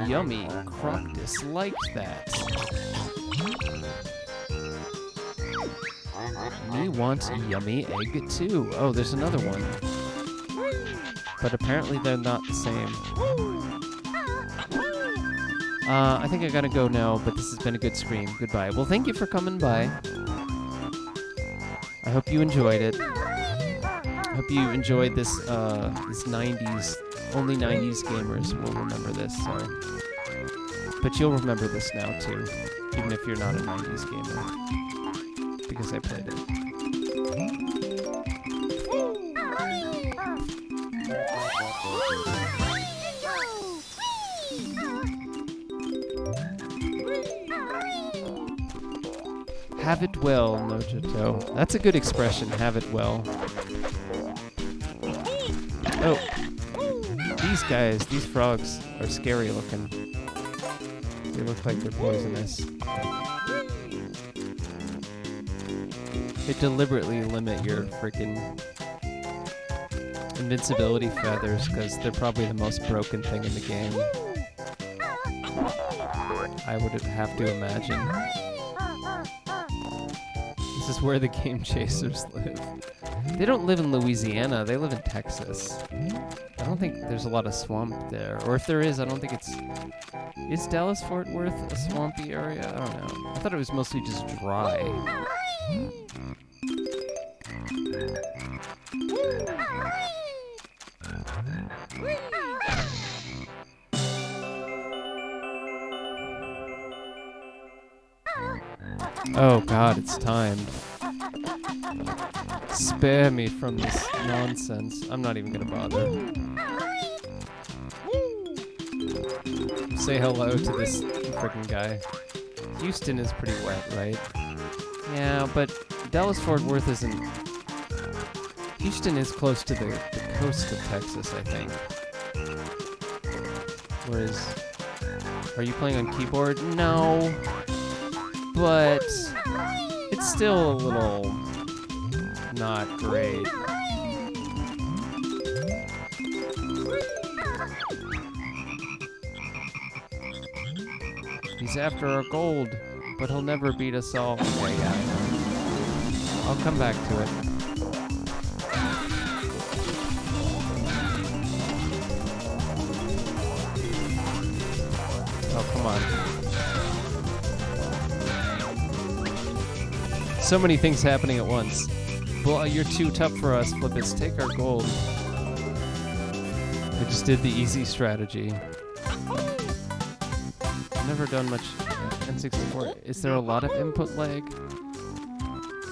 Yummy. Croc disliked that. Me wants yummy egg too. Oh, there's another one. But apparently they're not the same. I think I gotta go now, but this has been a good stream. Goodbye. Well, thank you for coming by. I hope you enjoyed it. I hope you enjoyed this, this 90s. Only 90s gamers will remember this, so... But you'll remember this now, too. Even if you're not a 90s gamer. Because I played it. Have it well, Nojito. That's a good expression, have it well. Oh. These guys, these frogs, are scary looking. They look like they're poisonous. They deliberately limit your freaking invincibility feathers because they're probably the most broken thing in the game. I would have to imagine. This is where the game chasers live. They don't live in Louisiana, they live in Texas. I don't think there's a lot of swamp there. Or if there is, I don't think it's... Is Dallas-Fort Worth a swampy area? I don't know. I thought it was mostly just dry. Oh god, it's timed. Spare me from this nonsense. I'm not even gonna bother. Say hello to this freaking guy. Houston is pretty wet, right? Yeah, but Dallas-Fort Worth isn't... Houston is close to the coast of Texas, I think. Whereas... Are you playing on keyboard? No. But... It's still a little... not great. He's after our gold, but he'll never beat us all. Okay, yeah, I know. I'll come back to it. Oh, come on. So many things happening at once. Well, you're too tough for us, Flippus. Take our gold. I just did the easy strategy. Never done much N64. Is there a lot of input lag?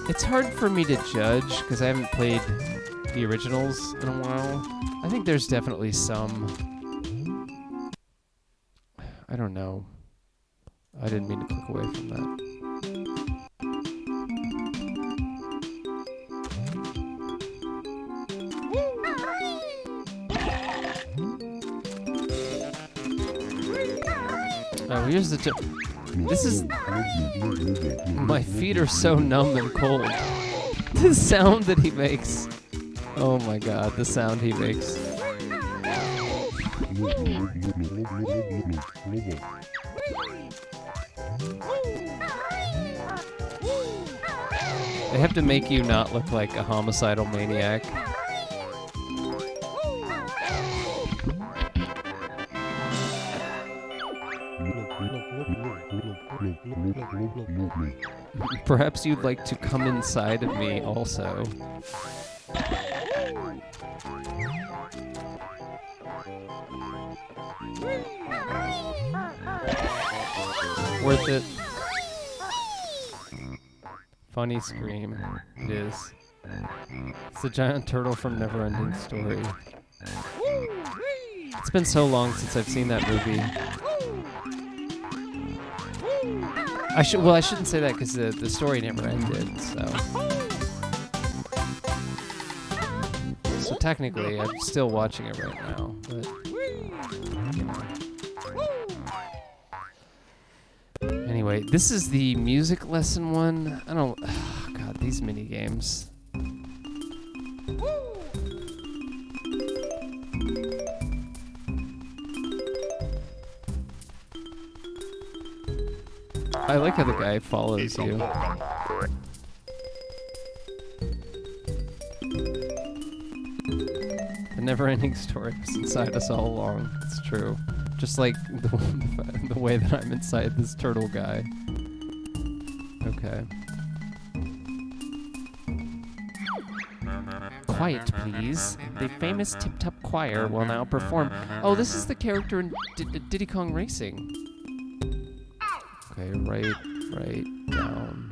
It's hard for me to judge because I haven't played the originals in a while. I think there's definitely some. I don't know. I didn't mean to click away from that. Oh, here's the this is... My feet are so numb and cold. The sound that he makes. Oh my god, the sound he makes. They have to make you not look like a homicidal maniac. Perhaps you'd like to come inside of me also. Worth it. Funny scream. It is. It's the giant turtle from Neverending Story. It's been so long since I've seen that movie. I shouldn't say that because the story never ended, so technically I'm still watching it right now, but anyway, this is the music lesson one. God, these mini games. I like how the guy follows you. The never-ending story is inside us all along. It's true. Just like the way that I'm inside this turtle guy. Okay. Quiet, please. The famous Tip Top Choir will now perform. Oh, this is the character in Diddy Kong Racing. Okay, right down.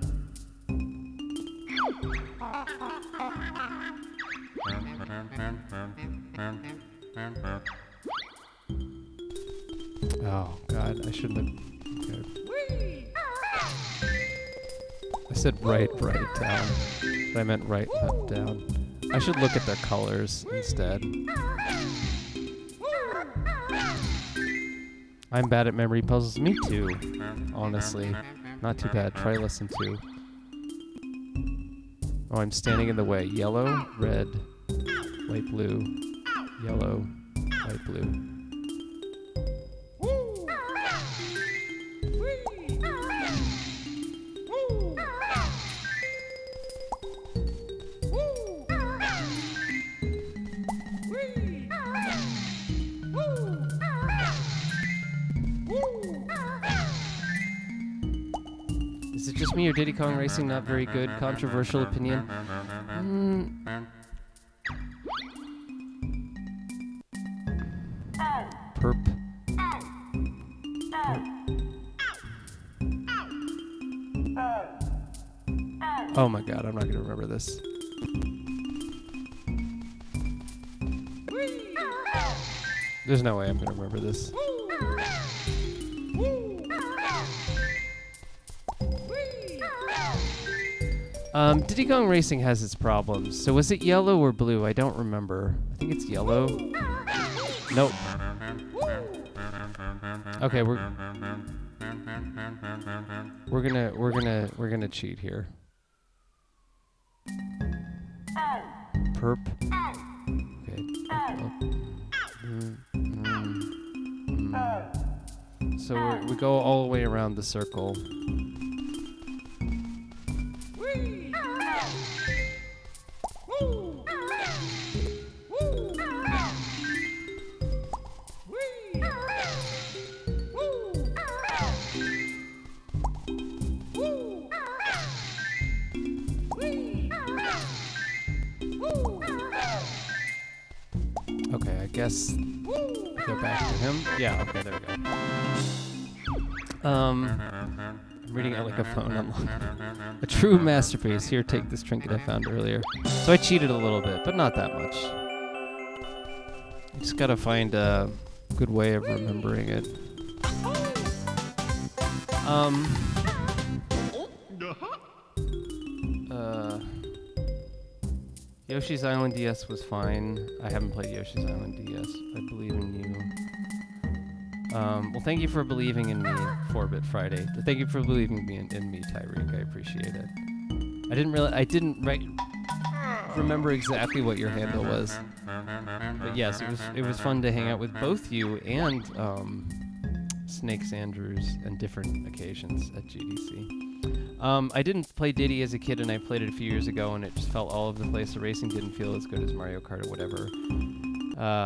Oh, God, I shouldn't have... Okay. I said right down, but I meant right, left, down. I should look at their colors instead. I'm bad at memory puzzles. Me too, honestly. Not too bad. Try lesson 2. Oh, I'm standing in the way. Yellow, red, light blue, yellow, light blue. Is it just me or Diddy Kong Racing not very good? Controversial opinion. Perp. Oh my god, I'm not gonna remember this. There's no way I'm gonna remember this. Diddy Kong Racing has its problems. So was it yellow or blue? I don't remember. I think it's yellow. Nope. Okay, we're gonna cheat here. Perp. Okay. So we go all the way around the circle. Okay, I guess go back to him. Yeah, okay, there we go. I'm reading it like a phone unlock. A true masterpiece. Here, take this trinket I found earlier. So I cheated a little bit, but not that much. You just gotta find a good way of remembering it. Yoshi's Island DS was fine. I haven't played Yoshi's Island DS. I believe in you. Well, thank you for believing in me, 4-Bit Friday. Thank you for believing in me, Tyreek. I appreciate it. I didn't remember exactly what your handle was. But yes, it was fun to hang out with both you and Snakes Andrews on different occasions at GDC. I didn't play Diddy as a kid, and I played it a few years ago, and it just felt all over the place. The racing didn't feel as good as Mario Kart or whatever.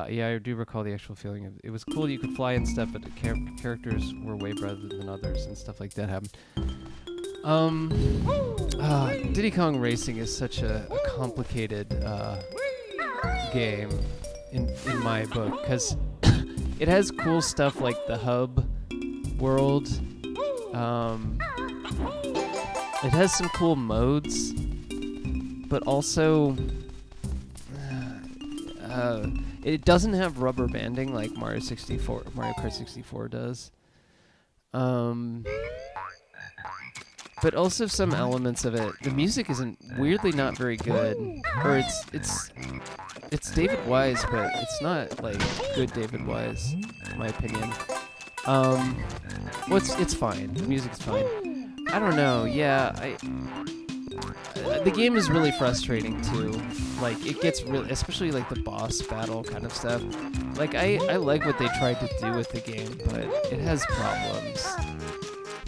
Yeah, I do recall the actual feeling of it was cool. You could fly and stuff, but the characters were way better than others, and stuff like that happened. Diddy Kong Racing is such a complicated game in my book, because it has cool stuff like the hub world. It has some cool modes, but also it doesn't have rubber banding like Mario Kart 64 does. But also some elements of it. The music isn't weirdly not very good, or it's David Wise, but it's not like good David Wise, in my opinion. Well, it's fine. The music's fine. I don't know. Yeah, the game is really frustrating too. Like it gets really, especially like the boss battle kind of stuff. Like I like what they tried to do with the game, but it has problems.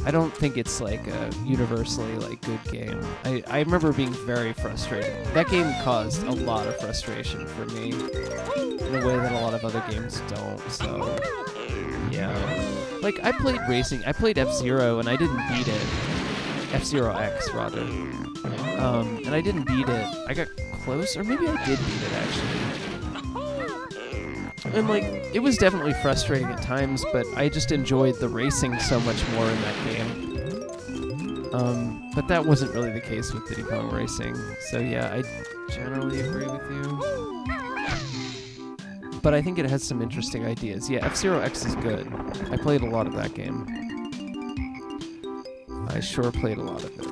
I don't think it's like a universally like good game. I remember being very frustrated. That game caused a lot of frustration for me in a way that a lot of other games don't. So yeah, like I played racing. I played F-Zero and I didn't beat it. F-Zero X rather. And I didn't beat it. I got close, or maybe I did beat it actually. And like, it was definitely frustrating at times, but I just enjoyed the racing so much more in that game. But that wasn't really the case with Diddy Kong Racing. So yeah, I generally agree with you. But I think it has some interesting ideas. Yeah, F-Zero X is good. I played a lot of that game. I sure played a lot of it.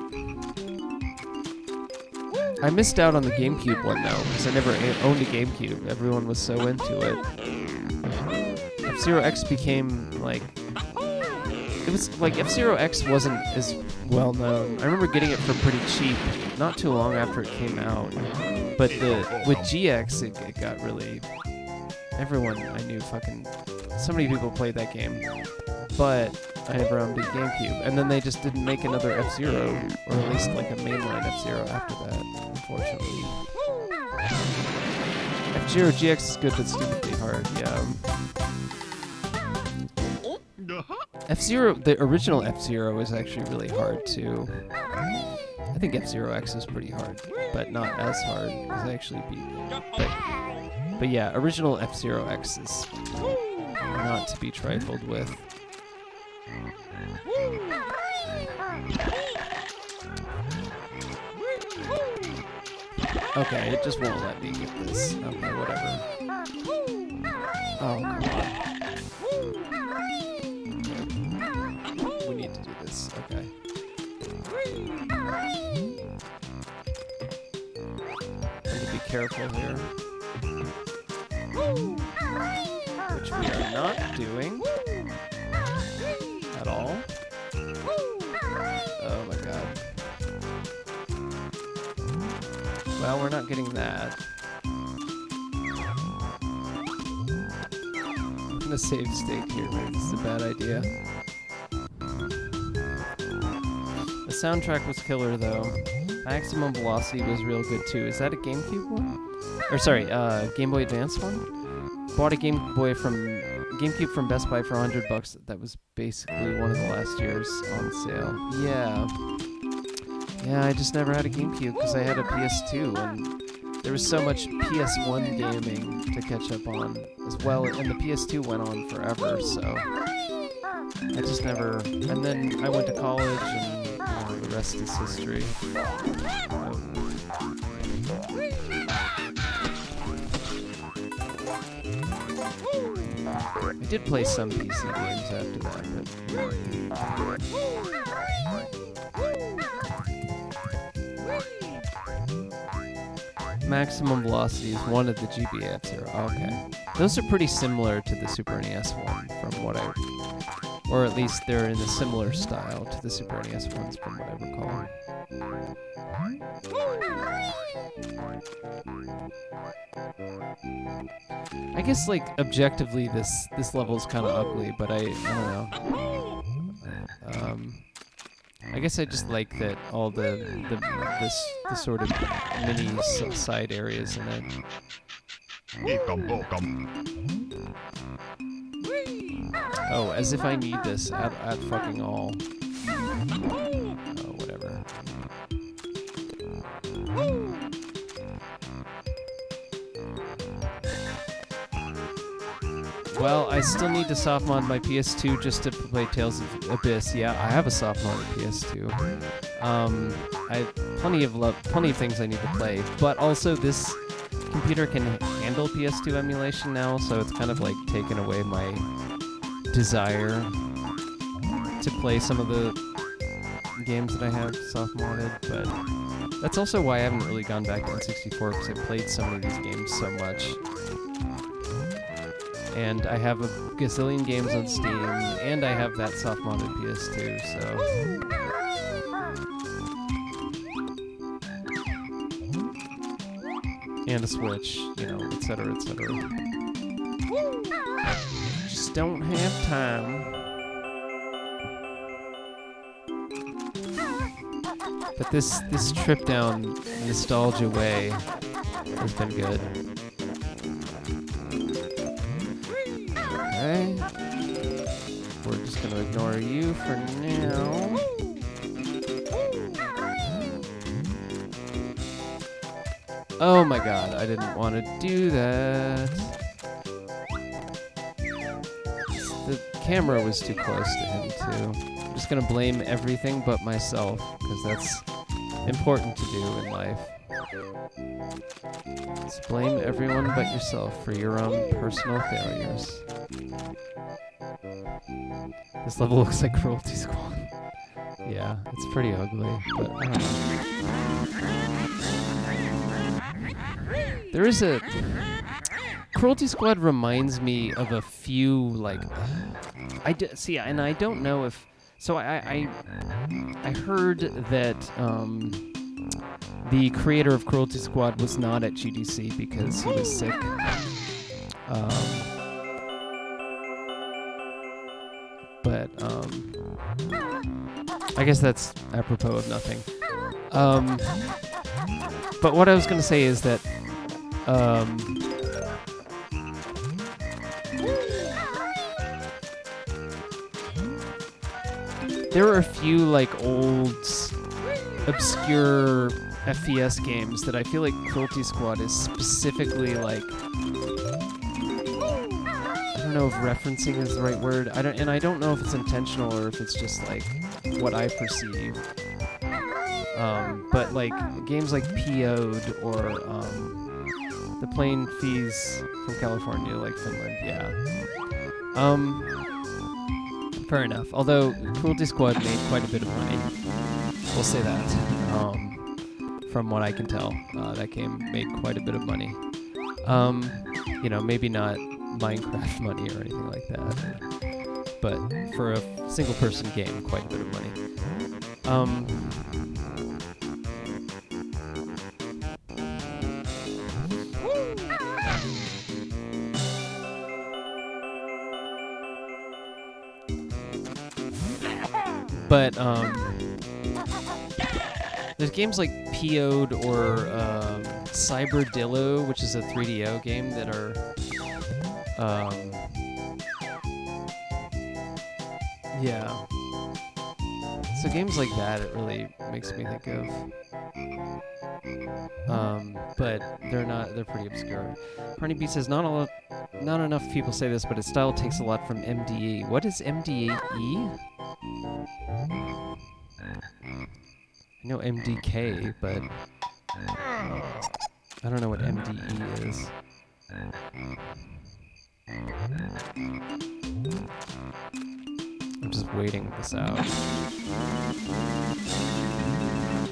I missed out on the GameCube one though, because I never owned a GameCube. Everyone was so into it. F-Zero X became like... It was like F-Zero X wasn't as well known. I remember getting it for pretty cheap, not too long after it came out. But with GX, it got really... Everyone I knew fucking... So many people played that game. But I never owned a GameCube. And then they just didn't make another F-Zero, or at least like a mainline F-Zero after that, unfortunately. F-Zero GX is good, but stupidly hard, yeah. F-Zero, the original F-Zero is actually really hard too. I think F-Zero X is pretty hard, but not as hard, because I actually beat it. But yeah, original F-Zero X is not to be trifled with. Okay, it just won't let me get this. Okay, whatever. Oh, come on. We need to do this. Okay. I need to be careful here. Which we are not doing. At all. Oh my god. Well, we're not getting that. I'm gonna save state here, maybe this is a bad idea. The soundtrack was killer though. Maximum Velocity was real good too. Is that a GameCube one? Or sorry, Game Boy Advance one? Bought a GameCube from Best Buy for $100. That was basically one of the last years on sale. Yeah, I just never had a GameCube because I had a PS2, and there was so much PS1 gaming to catch up on as well, and the PS2 went on forever, so I just never. And then I went to college, and the rest is history. I did play some PC games after that, but Maximum Velocity is one of the GBAs here. Okay. Those are pretty similar to the Super NES one from what I... Or at least they're in a similar style to the Super NES ones from what I recall. I guess, like, objectively, this level is kind of ugly, but I don't know. I guess I just like that all the sort of mini side areas in it. Oh, as if I need this at fucking all. Oh, whatever. Well, I still need to soft mod my PS2 just to play Tales of Abyss. Yeah, I have a soft mod PS2. I have plenty of things I need to play, but also this computer can handle PS2 emulation now, so it's kind of like taken away my desire to play some of the games that I have soft modded, but that's also why I haven't really gone back to N64, because I played so many of these games so much. And I have a gazillion games on Steam, and I have that soft modded PS2, so... And a Switch, you know, etc., etc. Just don't have time. But this trip down nostalgia way has been good. Okay. We're just gonna ignore you for now. Oh my god, I didn't want to do that. The camera was too close to him, too. I'm just gonna blame everything but myself, because that's important to do in life. Just blame everyone but yourself for your own personal failures. This level looks like Cruelty Squad. Yeah, it's pretty ugly, but I don't know. There is a... Cruelty Squad reminds me of a few, like... See, and I don't know if... So I heard that the creator of Cruelty Squad was not at GDC because he was sick. But I guess that's apropos of nothing. But what I was going to say is that there are a few like old obscure FPS games that I feel like Cruelty Squad is specifically like, I don't know if referencing is the right word. I don't know if it's intentional or if it's just like what I perceive. But like games like PO'd or The Plain Fees from California, like Finland, yeah. Fair enough. Although Cruelty Squad made quite a bit of money. We'll say that. From what I can tell, that game made quite a bit of money. You know, maybe not Minecraft money or anything like that, but for a single-person game, quite a bit of money. But there's games like PO'd or Cyberdillo, which is a 3DO game that are yeah. So games like that, it really makes me think of. but they're pretty obscure. Honeybee says not enough people say this, but its style takes a lot from MDE. What is MDE? I know MDK, but I don't know what MDE is. I'm just waiting this out.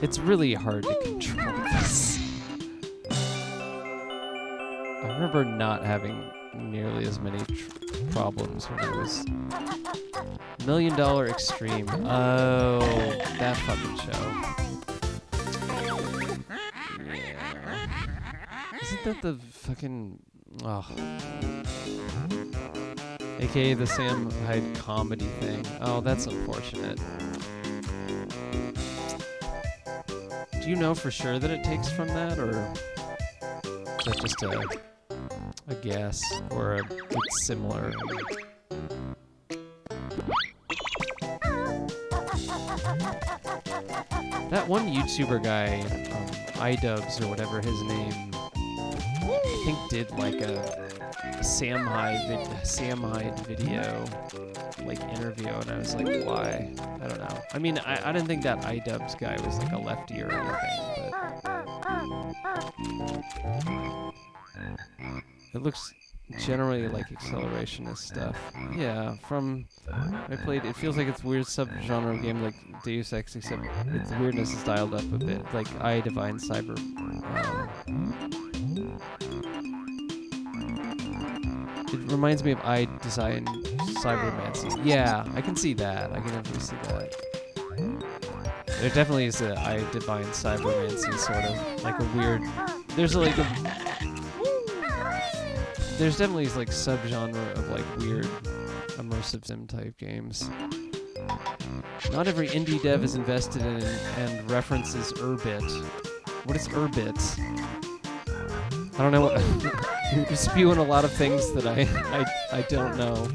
It's really hard to control this. I remember not having nearly as many problems when I was $1 Million Extreme. Oh, that fucking show. Yeah. Isn't that the fucking... Oh. AKA the Sam Hyde comedy thing. Oh, that's unfortunate. Do you know for sure that it takes from that, or is that just a guess, or it's similar? That one YouTuber guy, iDubbbz or whatever his name, I think did like a Sam Hyde video, like interview, and I was like, why? I don't know. I mean, I didn't think that iDubbbz guy was like a lefty or anything, but it looks generally like accelerationist stuff. Yeah, from I played, it feels like it's weird subgenre of game like Deus Ex, except its weirdness is dialed up a bit, like I Divine Cyber. It reminds me of I Design Cybermancy. Yeah, I can see that. I can definitely see that. There definitely is a I Divine Cybermancy sort of like a weird. There's definitely like subgenre of like weird immersive sim type games. Not every indie dev is invested in and references Urbit. What is Urbit? I don't know what. You're spewing a lot of things that I don't know.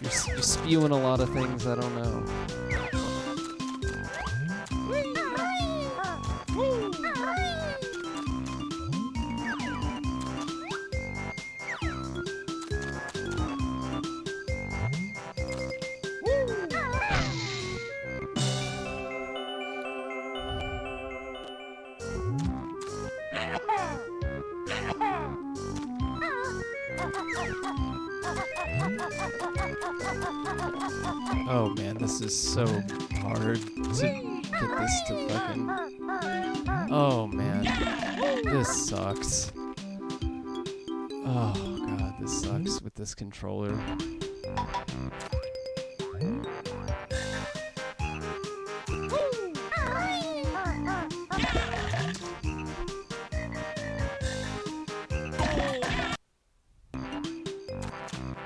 You're spewing a lot of things I don't know. Oh man, this is so hard to get this to fucking... Oh man, this sucks. Oh god, this sucks with this controller.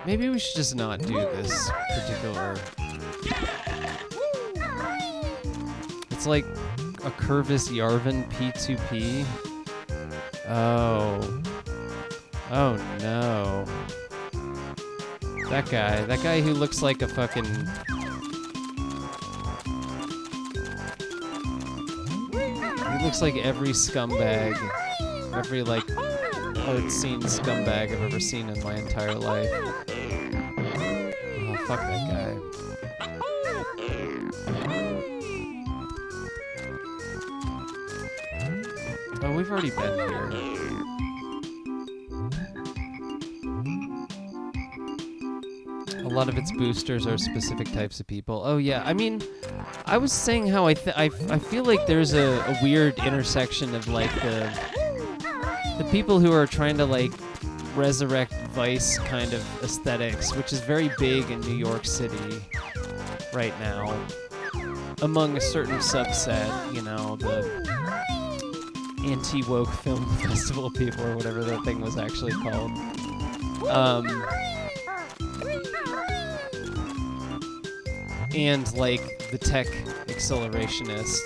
Maybe we should just not do this particular... It's like a Curvis Yarvin P2P. Oh. Oh no. That guy who looks like a fucking... He looks like every scumbag, every like art scene scumbag I've ever seen in my entire life. Oh, fuck that guy. Oh, we've already been here. A lot of its boosters are specific types of people. Oh yeah, I mean, I was saying how I feel like there's a weird intersection of like the people who are trying to like resurrect Vice kind of aesthetics, which is very big in New York City right now, among a certain subset, you know, the anti-woke film festival people or whatever that thing was actually called. And like the tech accelerationists,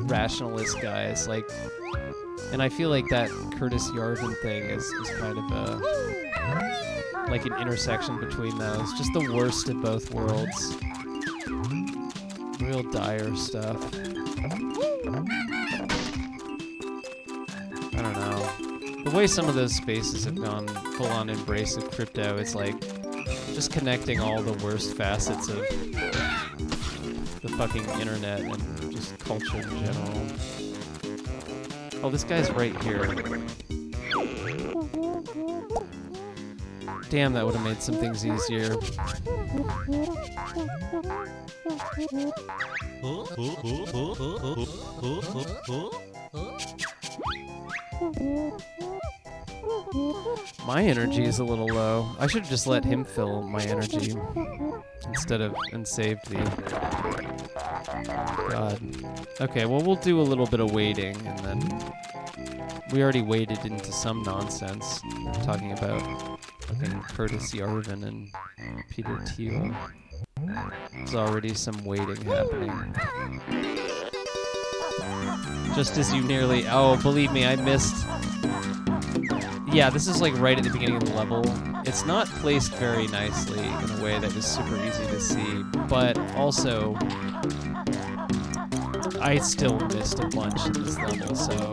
rationalist guys, like, and I feel like that Curtis Yarvin thing is kind of a like an intersection between those, just the worst of both worlds. Real dire stuff. way some of those spaces have gone full-on embrace of crypto, it's like just connecting all the worst facets of the fucking internet and just culture in general. Oh, this guy's right here. Damn, that would have made some things easier. My energy is a little low. I should just let him fill my energy instead of and save the God. Okay, well we'll do a little bit of waiting and then we already waded into some nonsense talking about fucking Curtis Yarvin and Peter Thiel. There's already some waiting happening. Just as you nearly... Oh, believe me, I missed... Yeah, this is like right at the beginning of the level. It's not placed very nicely in a way that was super easy to see, but also... I still missed a bunch in this level, so...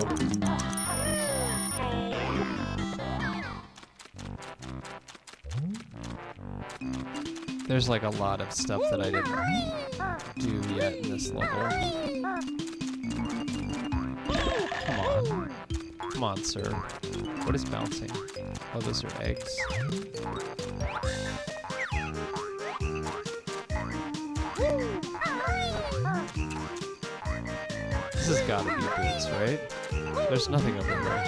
There's like a lot of stuff that I didn't do yet in this level. Come on. Come on, sir. What is bouncing? Oh, those are eggs. This has gotta be boots, right? There's nothing over here.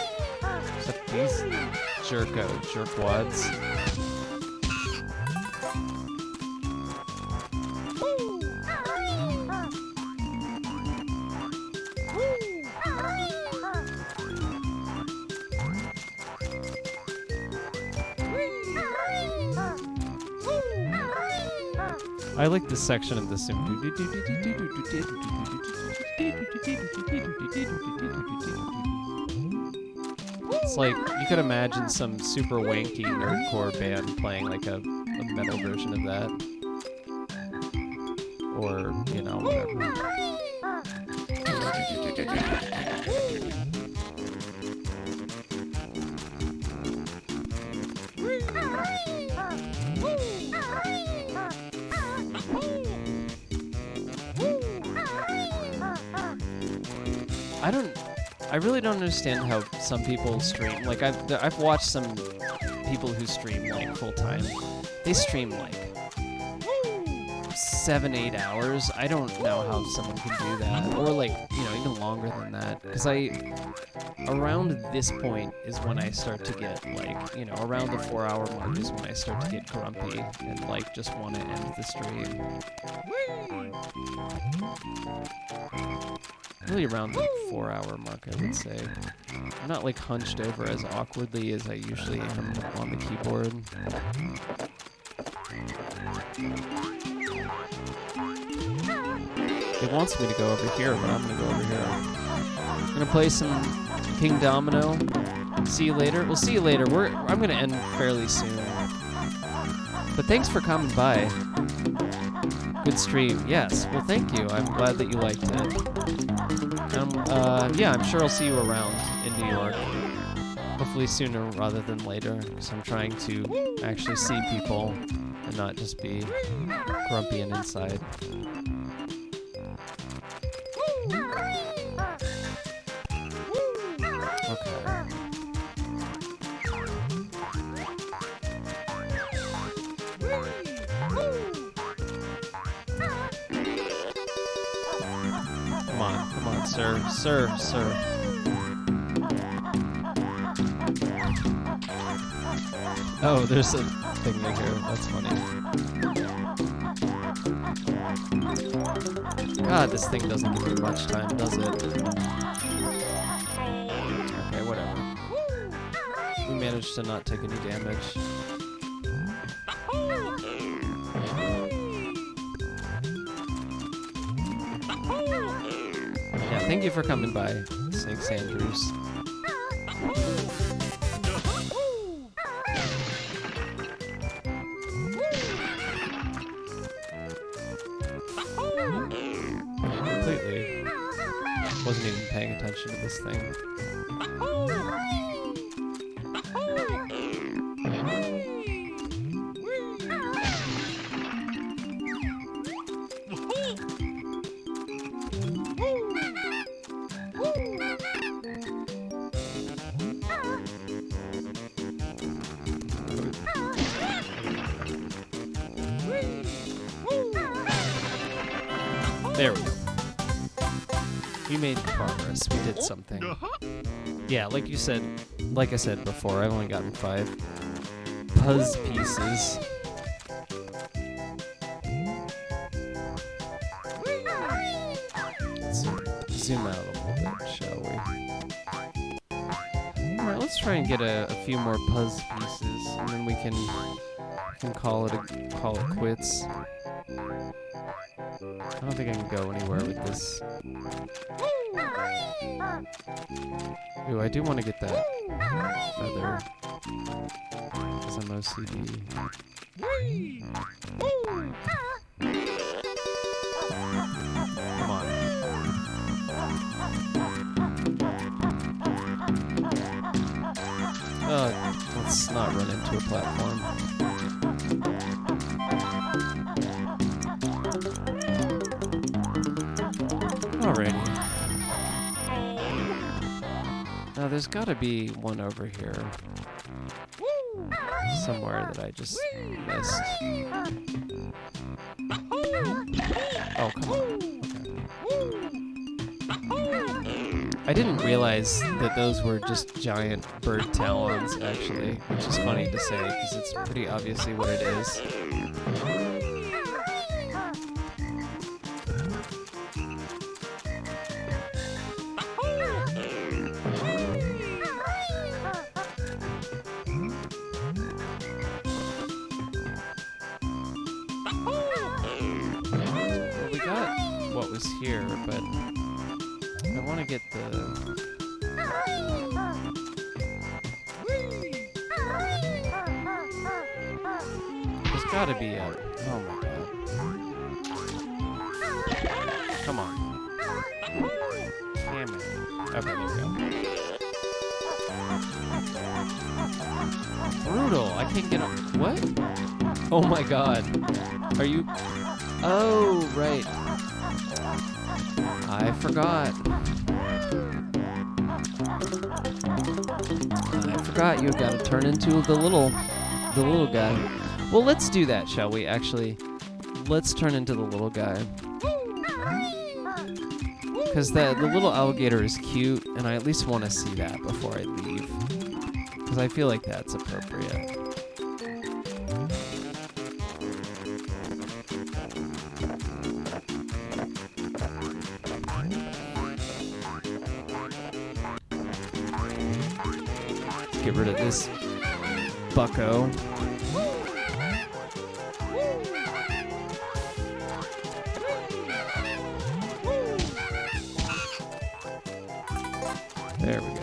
Except these jerkwads. I like this section of the sim. It's like, you could imagine some super wanky nerdcore band playing like a metal version of that. Or, you know, whatever. I really don't understand how some people stream. Like, I've watched some people who stream like full time. They stream like 7-8 hours. I don't know how someone can do that, or like, you know, even longer than that. Because around this point is when I start to get like, you know, around the 4-hour mark is when I start to get grumpy and like just want to end the stream. Really around the 4-hour mark, I would say. I'm not like hunched over as awkwardly as I usually am on the keyboard. It wants me to go over here, but I'm gonna go over here. I'm gonna play some King Domino. See you later. We'll see you later. I'm gonna end fairly soon. But thanks for coming by. Good stream. Yes. Well, thank you. I'm glad that you liked it. Yeah, I'm sure I'll see you around in New York. Hopefully sooner rather than later, because I'm trying to actually see people and not just be grumpy and inside. Okay. Come on, sir. Oh, there's a thing right here. That's funny. God, this thing doesn't give me much time, does it? Okay, whatever. We managed to not take any damage. Yeah, thank you for coming by, Snakes Andrews. Completely wasn't even paying attention to this thing. There we go. We made progress. We did something. Yeah, like you said, like I said before, I've only gotten 5 puzz pieces. Let's zoom out a little bit, shall we? Alright, let's try and get a few more puzz pieces, and then we can call it quits. I don't think I can go anywhere with this. Ooh, I do want to get that feather, because I'm OCD. Come on. Let's not run into a platform. Alrighty. Now there's gotta be one over here. Somewhere that I just missed. Oh, come on. Okay. I didn't realize that those were just giant bird talons, actually, which is funny to say, because it's pretty obviously what it is. Here, but I want to get the... There's gotta be a... Oh my god. Come on. Damn it. Okay, there we go. Brutal. I can't get up. What? Oh my god. Are you... Oh, right. I forgot. You gotta turn into the little guy. Well, let's do that, shall we? Actually, let's turn into the little guy. Because the little alligator is cute, and I at least want to see that before I leave. Because I feel like that's appropriate. Get rid of this bucko. There we go.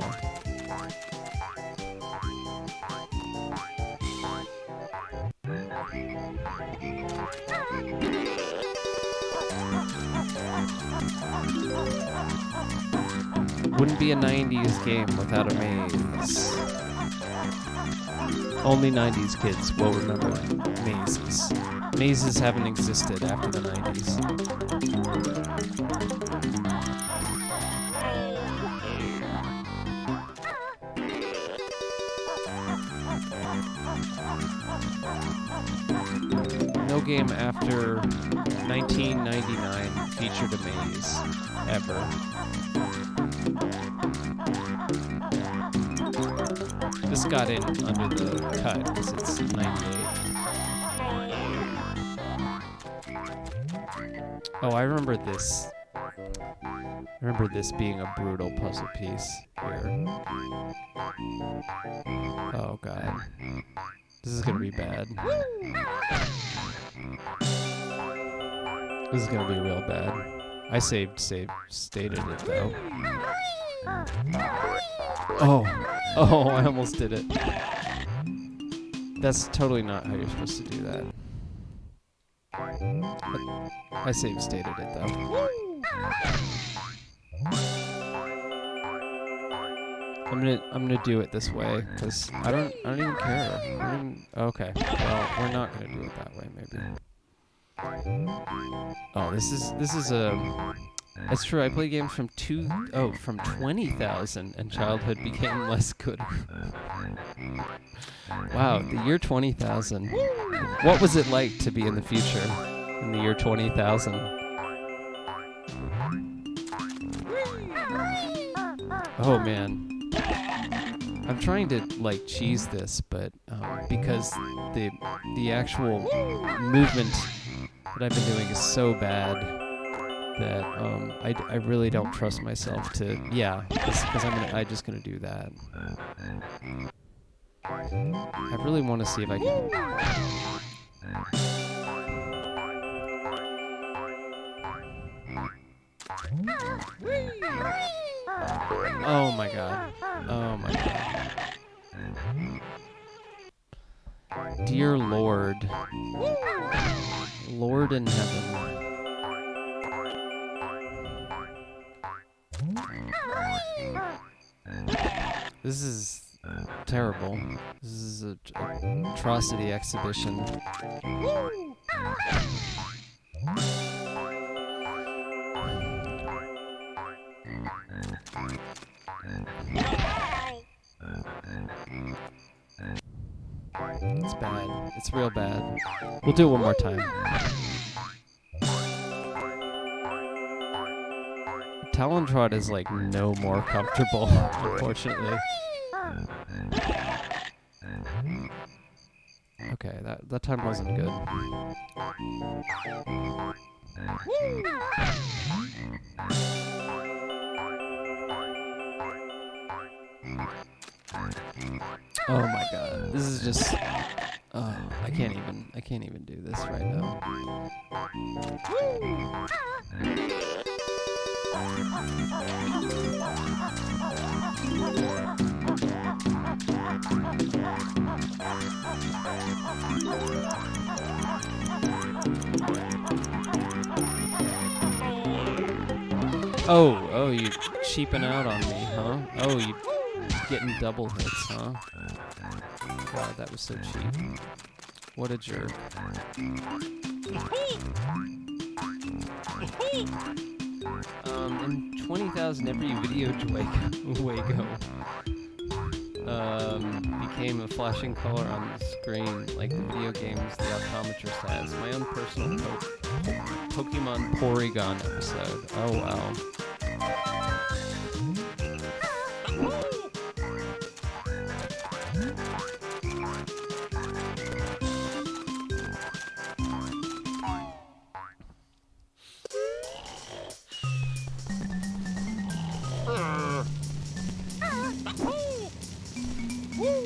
Wouldn't be a 90s game without a maze. Only 90s kids will remember mazes. Mazes haven't existed after the 90s. No game after 1999 featured a maze, ever. This got in under the cut because it's 98. Oh, I remember this. I remember this being a brutal puzzle piece here. Oh god. This is gonna be bad. This is gonna be real bad. I stated it though. Oh, I almost did it. That's totally not how you're supposed to do that. I stated it though. I'm gonna do it this way because I don't even care. Okay, well we're not gonna do it that way maybe. Oh, this is a. That's true. I play games from 20,000, and childhood became less good. Wow, the year 20,000. What was it like to be in the future in the year 20,000? Oh man. I'm trying to like cheese this, but because the actual movement that I've been doing is so bad that I really don't trust myself to because I'm just gonna do that. I really want to see if I can. Oh my god. Oh my god. Dear Lord. Lord in heaven. This is terrible. This is a atrocity exhibition. It's bad. It's real bad. We'll do it one more time. Talon Trot is like no more comfortable, unfortunately. Okay, that time wasn't good. Oh my god, this is just. Oh, I can't even do this right now. Oh, you cheaping out on me, huh? Oh, you getting double hits, huh? God, that was so cheap. What a jerk. In 20,000, every video Wago became a flashing color on the screen, like the video games the optometrist has. My own personal Pokemon Porygon episode. Oh wow.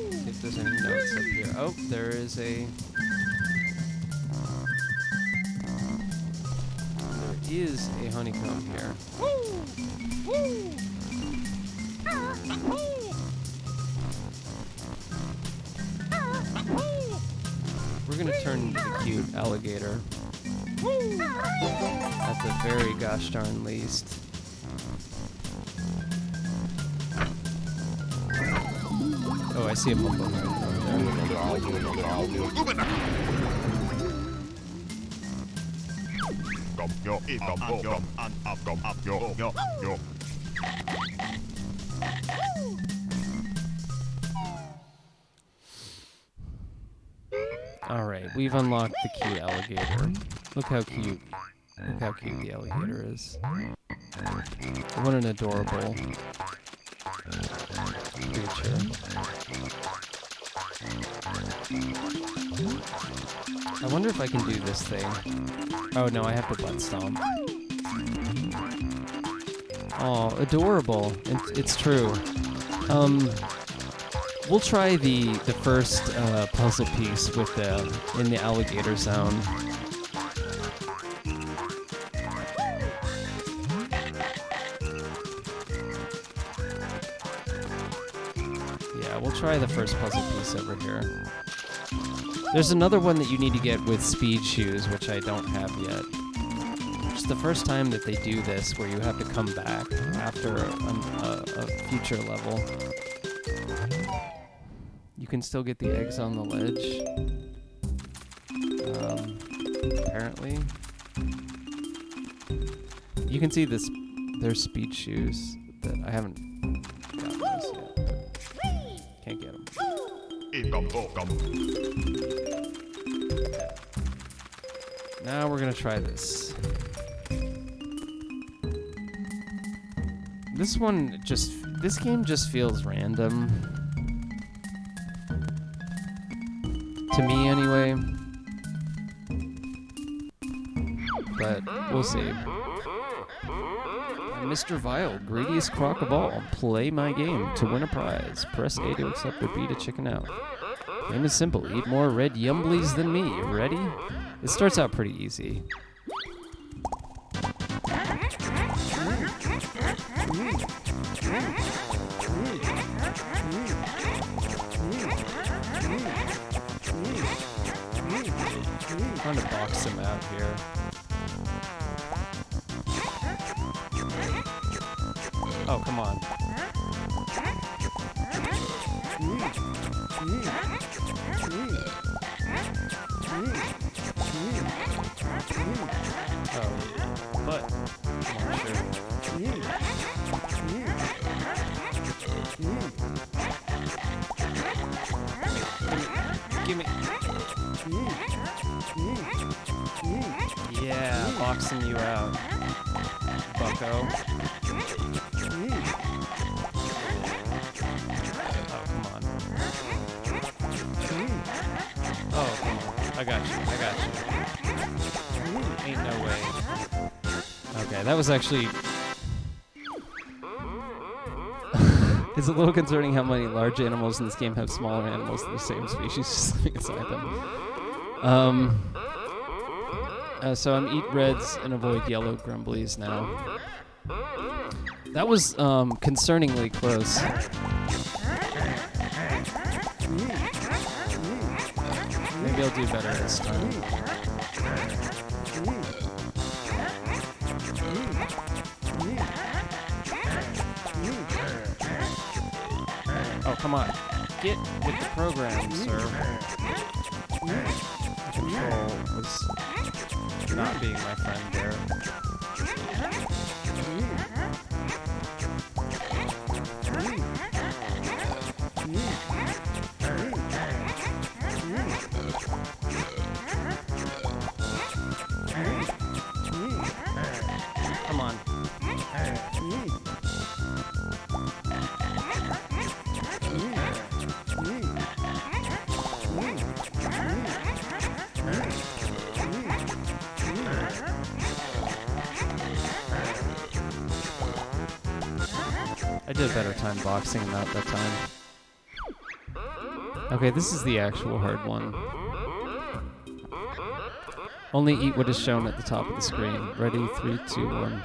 See if there's any notes up here. Oh, there is a... There is a honeycomb here. We're gonna turn into the cute alligator. At the very gosh darn least. Oh, I see a mumbo there. Alright, we've unlocked the cute alligator. Look how cute. Look how cute the alligator is. What an adorable creature. I wonder if I can do this thing. Oh no, I have to butt stomp. Oh, adorable. It's true. We'll try the first puzzle piece with in the alligator sound. Yeah, we'll try the first puzzle piece over here. There's another one that you need to get with speed shoes, which I don't have yet. It's the first time that they do this, where you have to come back after a future level. You can still get the eggs on the ledge. Apparently. You can see this. There's speed shoes that I haven't gotten those yet. Can't get them. Now we're gonna try this. This This game just feels random. To me, anyway. But we'll see. Mr. Vile, greediest croc of all. Play my game to win a prize. Press A to accept or B to chicken out. Game is simple. Eat more red yumblies than me. Ready? It starts out pretty easy. I'm trying to box him out here. Oh, come on. Oh, but come on, sure. Give me. Yeah, boxing you out, bucko. Oh, come on. Oh, come on. I got you. Ain't no way. Okay, that was actually... It's a little concerning how many large animals in this game have smaller animals in the same species just living inside them. So I'm eat reds and avoid yellow grumblies now. That was concerningly close. Maybe I'll do better this time. Oh, come on. Get with the program, sir. Control was not being my friend there. Come on. I did a better time boxing him out that time. Okay, this is the actual hard one. Only eat what is shown at the top of the screen. Ready? 3, 2, 1.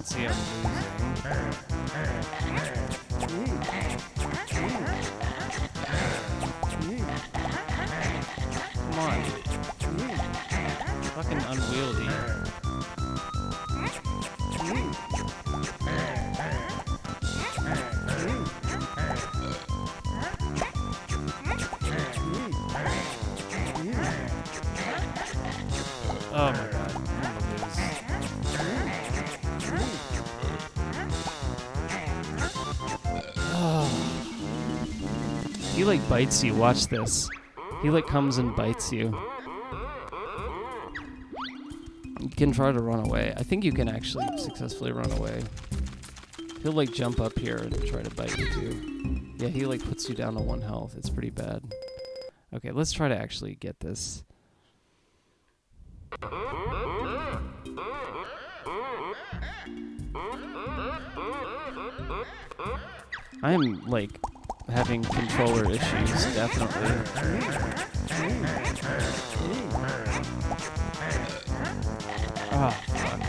See, I'm Come on. Fucking unwieldy. Oh my god. I'm gonna lose. Oh. He like bites you. Watch this. He like comes and bites you. You can try to run away. I think you can actually successfully run away. He'll like jump up here and try to bite you too. Yeah, he like puts you down to 1 health. It's pretty bad. Okay, let's try to actually get this. I'm like having controller issues, definitely. Oh, fuck.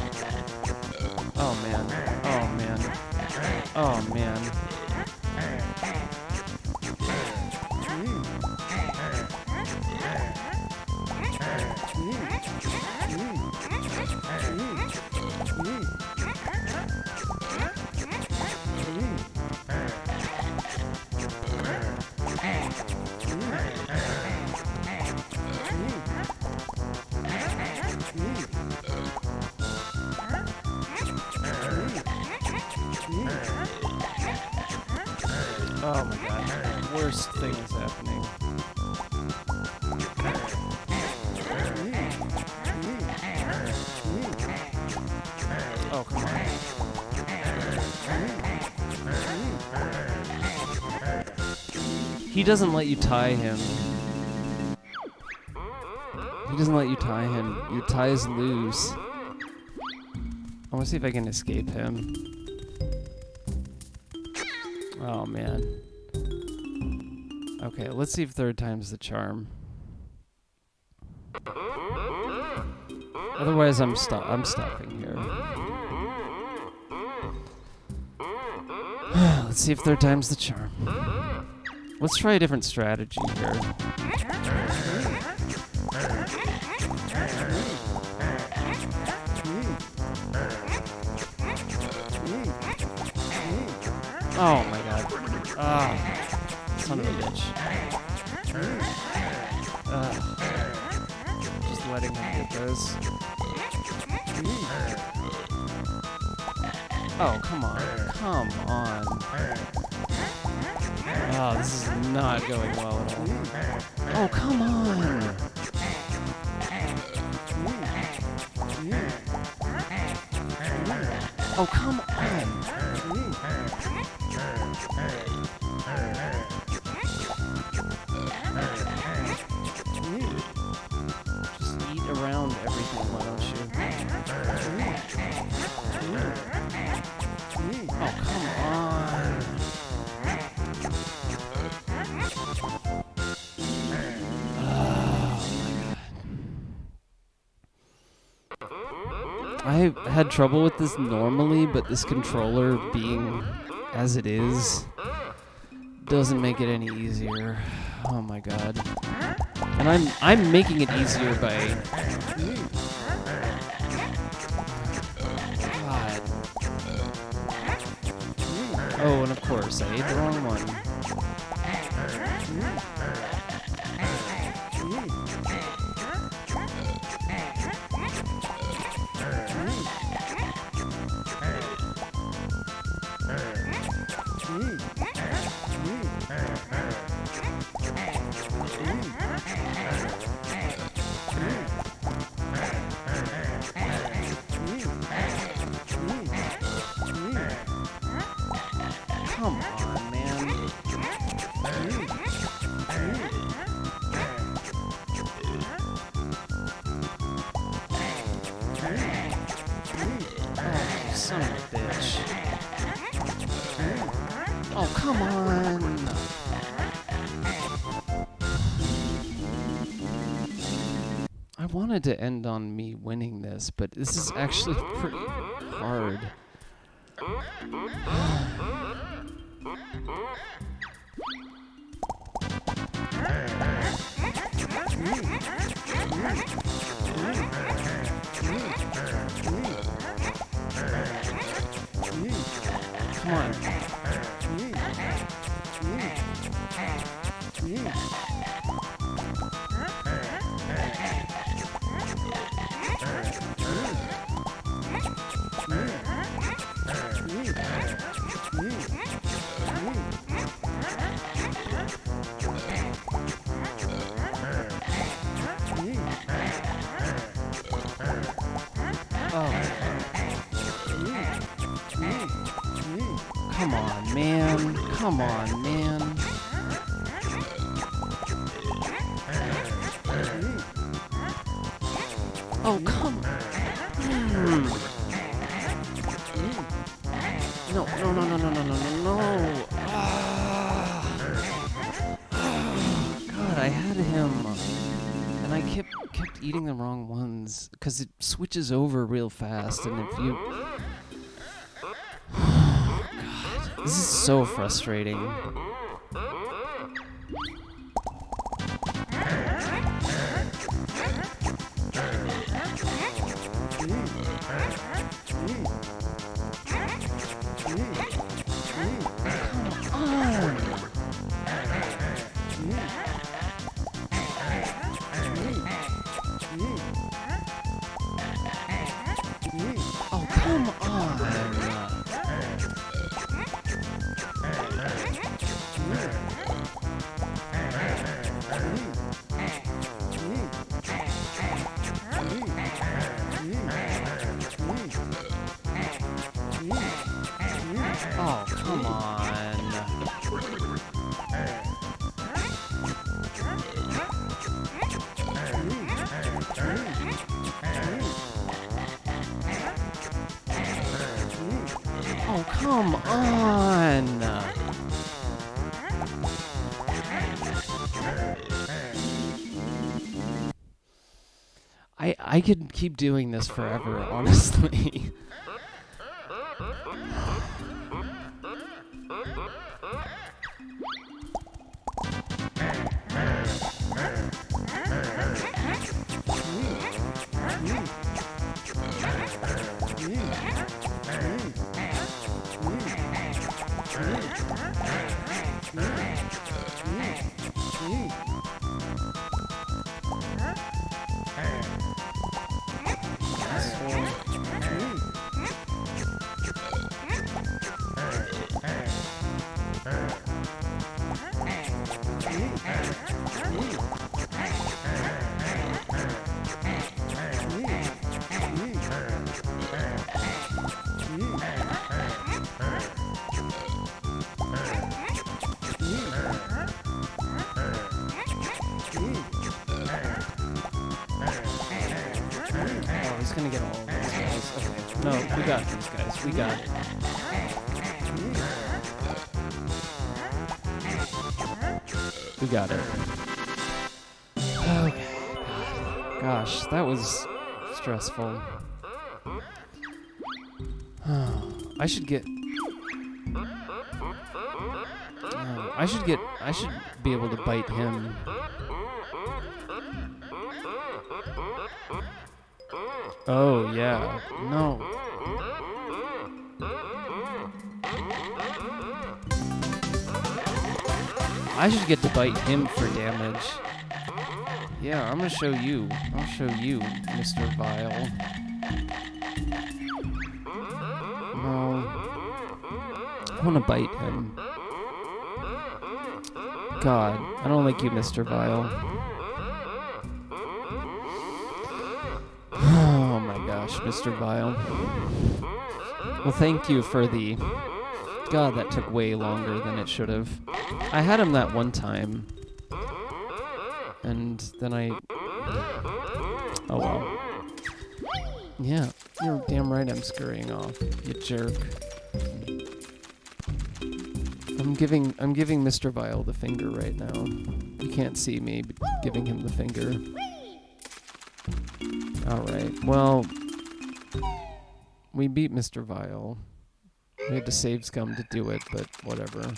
Oh, man. Oh, man. Oh, man. worst things happening. Oh, come on. He doesn't let you tie him. He doesn't let you tie him. Your tie is loose. I want to see if I can escape him. Oh, man. Okay, let's see if third time's the charm. Otherwise, I'm stopping here. Let's see if third time's the charm. Let's try a different strategy here. Oh my god. Ah, son of a bitch. Just letting him get this. Oh, come on. Come on. Oh, this is not going well at all. Oh, come on. Oh, come on. Just eat around everything, why don't you? Oh, come on. I had trouble with this normally, but this controller being as it is doesn't make it any easier. Oh my god. And I'm making it easier by God. Oh, and of course, I ate the wrong one. Come on, man. Oh, son of a bitch. Oh, come on. I wanted to end on me winning this, but this is actually pretty hard. Come on. Come on, man. Come on, man. Oh, come on. No, no, no, no, no, no, no, no, no. God, I had him. And I kept eating the wrong ones because it switches over real fast, and if you... God, this is so frustrating. Oh, come on. Come on! I could keep doing this forever, honestly. Oh, he's gonna get all of these guys. Okay. No, we got these guys. We got it. We got it. Okay. Gosh, that was stressful. I should get... I should be able to bite him. Oh, yeah. No. I should get to bite him for damage. Yeah, I'm gonna show you. I'll show you, Mr. Vile. No. I wanna bite him. God, I don't like you, Mr. Vile. Oh my gosh, Mr. Vile. Well, thank you for the... God, that took way longer than it should have. I had him that one time. And then I... Oh well. Yeah, you're damn right I'm scurrying off, you jerk. I'm giving Mr. Vile the finger right now. You can't see me giving him the finger. Alright, well... We beat Mr. Vile. We had to save scum to do it, but whatever.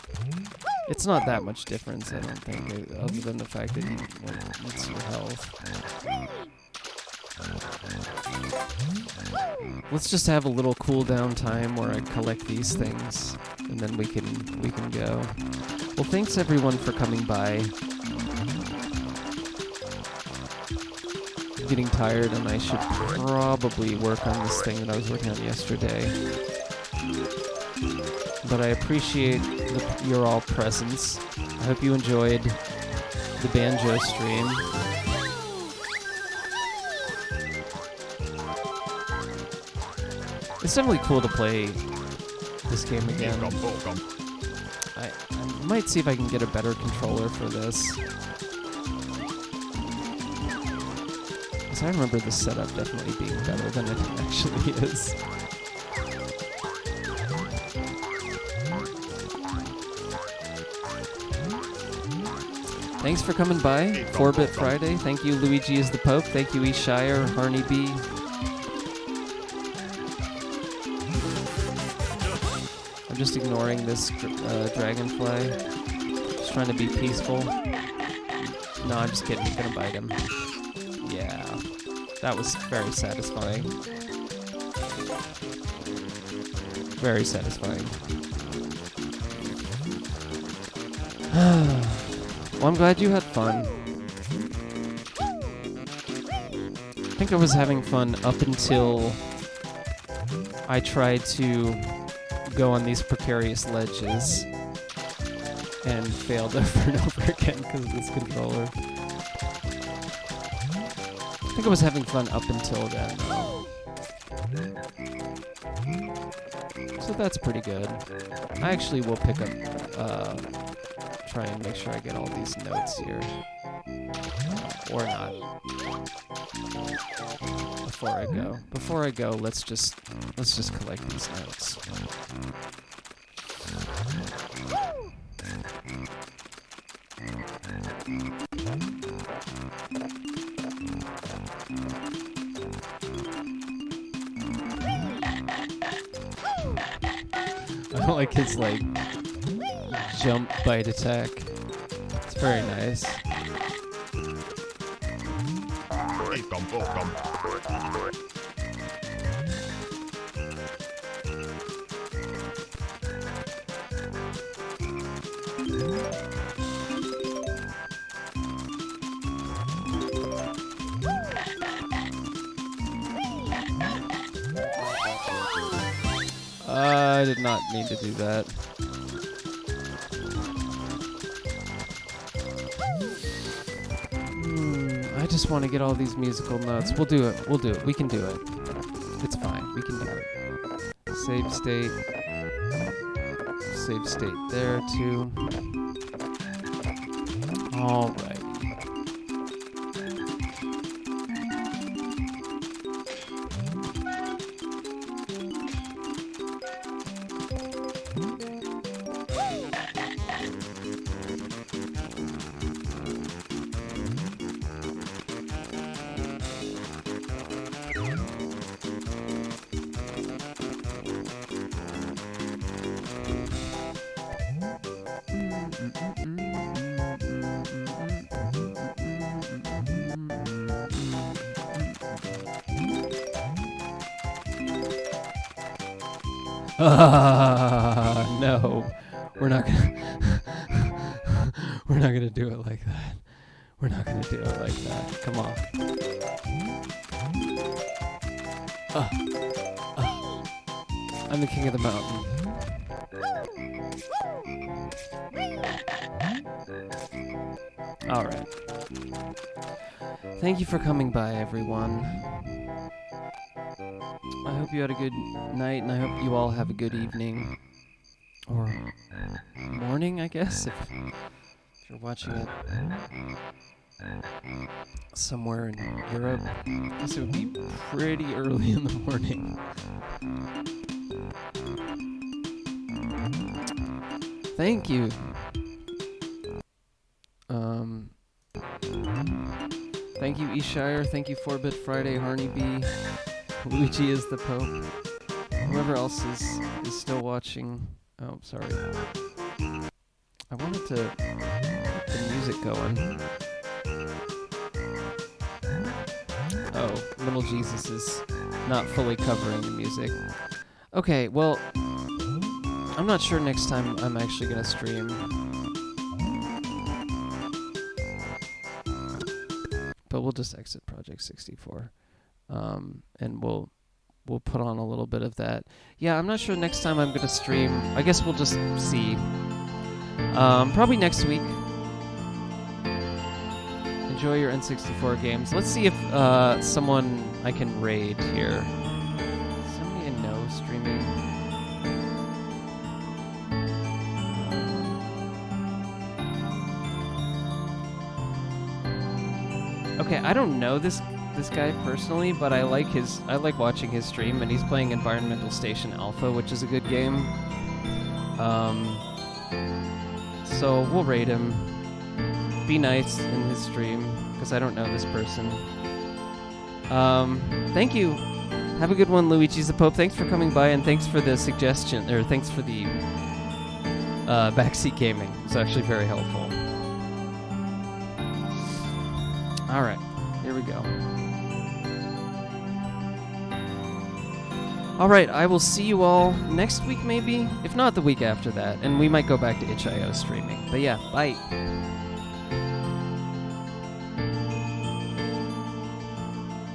It's not that much difference, I don't think, other than the fact that he needs your health. Let's just have a little cooldown time where I collect these things, and then we can go. Well, thanks everyone for coming by. I'm getting tired, and I should probably work on this thing that I was working on yesterday. But I appreciate your all presence. I hope you enjoyed the Banjo stream. It's definitely cool to play this game again. I might see if I can get a better controller for this. Because I remember the setup definitely being better than it actually is. Thanks for coming by, 4-Bit Friday. Thank you, Luigi is the Pope. Thank you, Eshire, Harney B. I'm just ignoring this dragonfly. Just trying to be peaceful. No, I'm just kidding. I'm gonna bite him. Yeah, that was very satisfying. Very satisfying. Well, I'm glad you had fun. I think I was having fun up until I tried to go on these precarious ledges and failed over and over again because of this controller. I think I was having fun up until then. So that's pretty good. I actually will pick up, try and make sure I get all these notes here. Or not. Before I go, let's just collect these notes. I don't like his like jump bite attack. It's very nice. I did not mean to do that. I just want to get all these musical notes. We'll do it. We'll do it. We can do it. It's fine. We can do it. Save state. Save state there too. All right. No, we're not gonna. We're not gonna do it like that. We're not gonna do it like that. Come on. I'm the king of the mountain. All right. Thank you for coming by, everyone. I hope you had a good night, and I hope you all have a good evening. Or morning, I guess, if you're watching it somewhere in Europe. I guess it would be pretty early in the morning. Thank you. Thank you, Eshire. Thank you, 4-Bit Friday, Harney B. Luigi is the Pope. Whoever else is still watching. Oh, sorry. I wanted to keep the music going. Oh, Little Jesus is not fully covering the music. Okay, well, I'm not sure next time I'm actually gonna stream. But we'll just exit Project 64. And we'll put on a little bit of that. Yeah, I'm not sure next time I'm gonna stream. I guess we'll just see. Probably next week. Enjoy your N64 games. Let's see if someone I can raid here. Somebody I know streaming. Okay, I don't know this guy personally, but I like watching his stream, and he's playing Environmental Station Alpha, which is a good game. So we'll rate him. Be nice in his stream, because I don't know this person. Thank you. Have a good one, Luigi's the Pope. Thanks for coming by, and thanks for the suggestion, or thanks for the backseat gaming. It's actually very helpful. All right, here we go. All right, I will see you all next week, maybe, if not the week after that, and we might go back to itch.io streaming. But yeah, bye.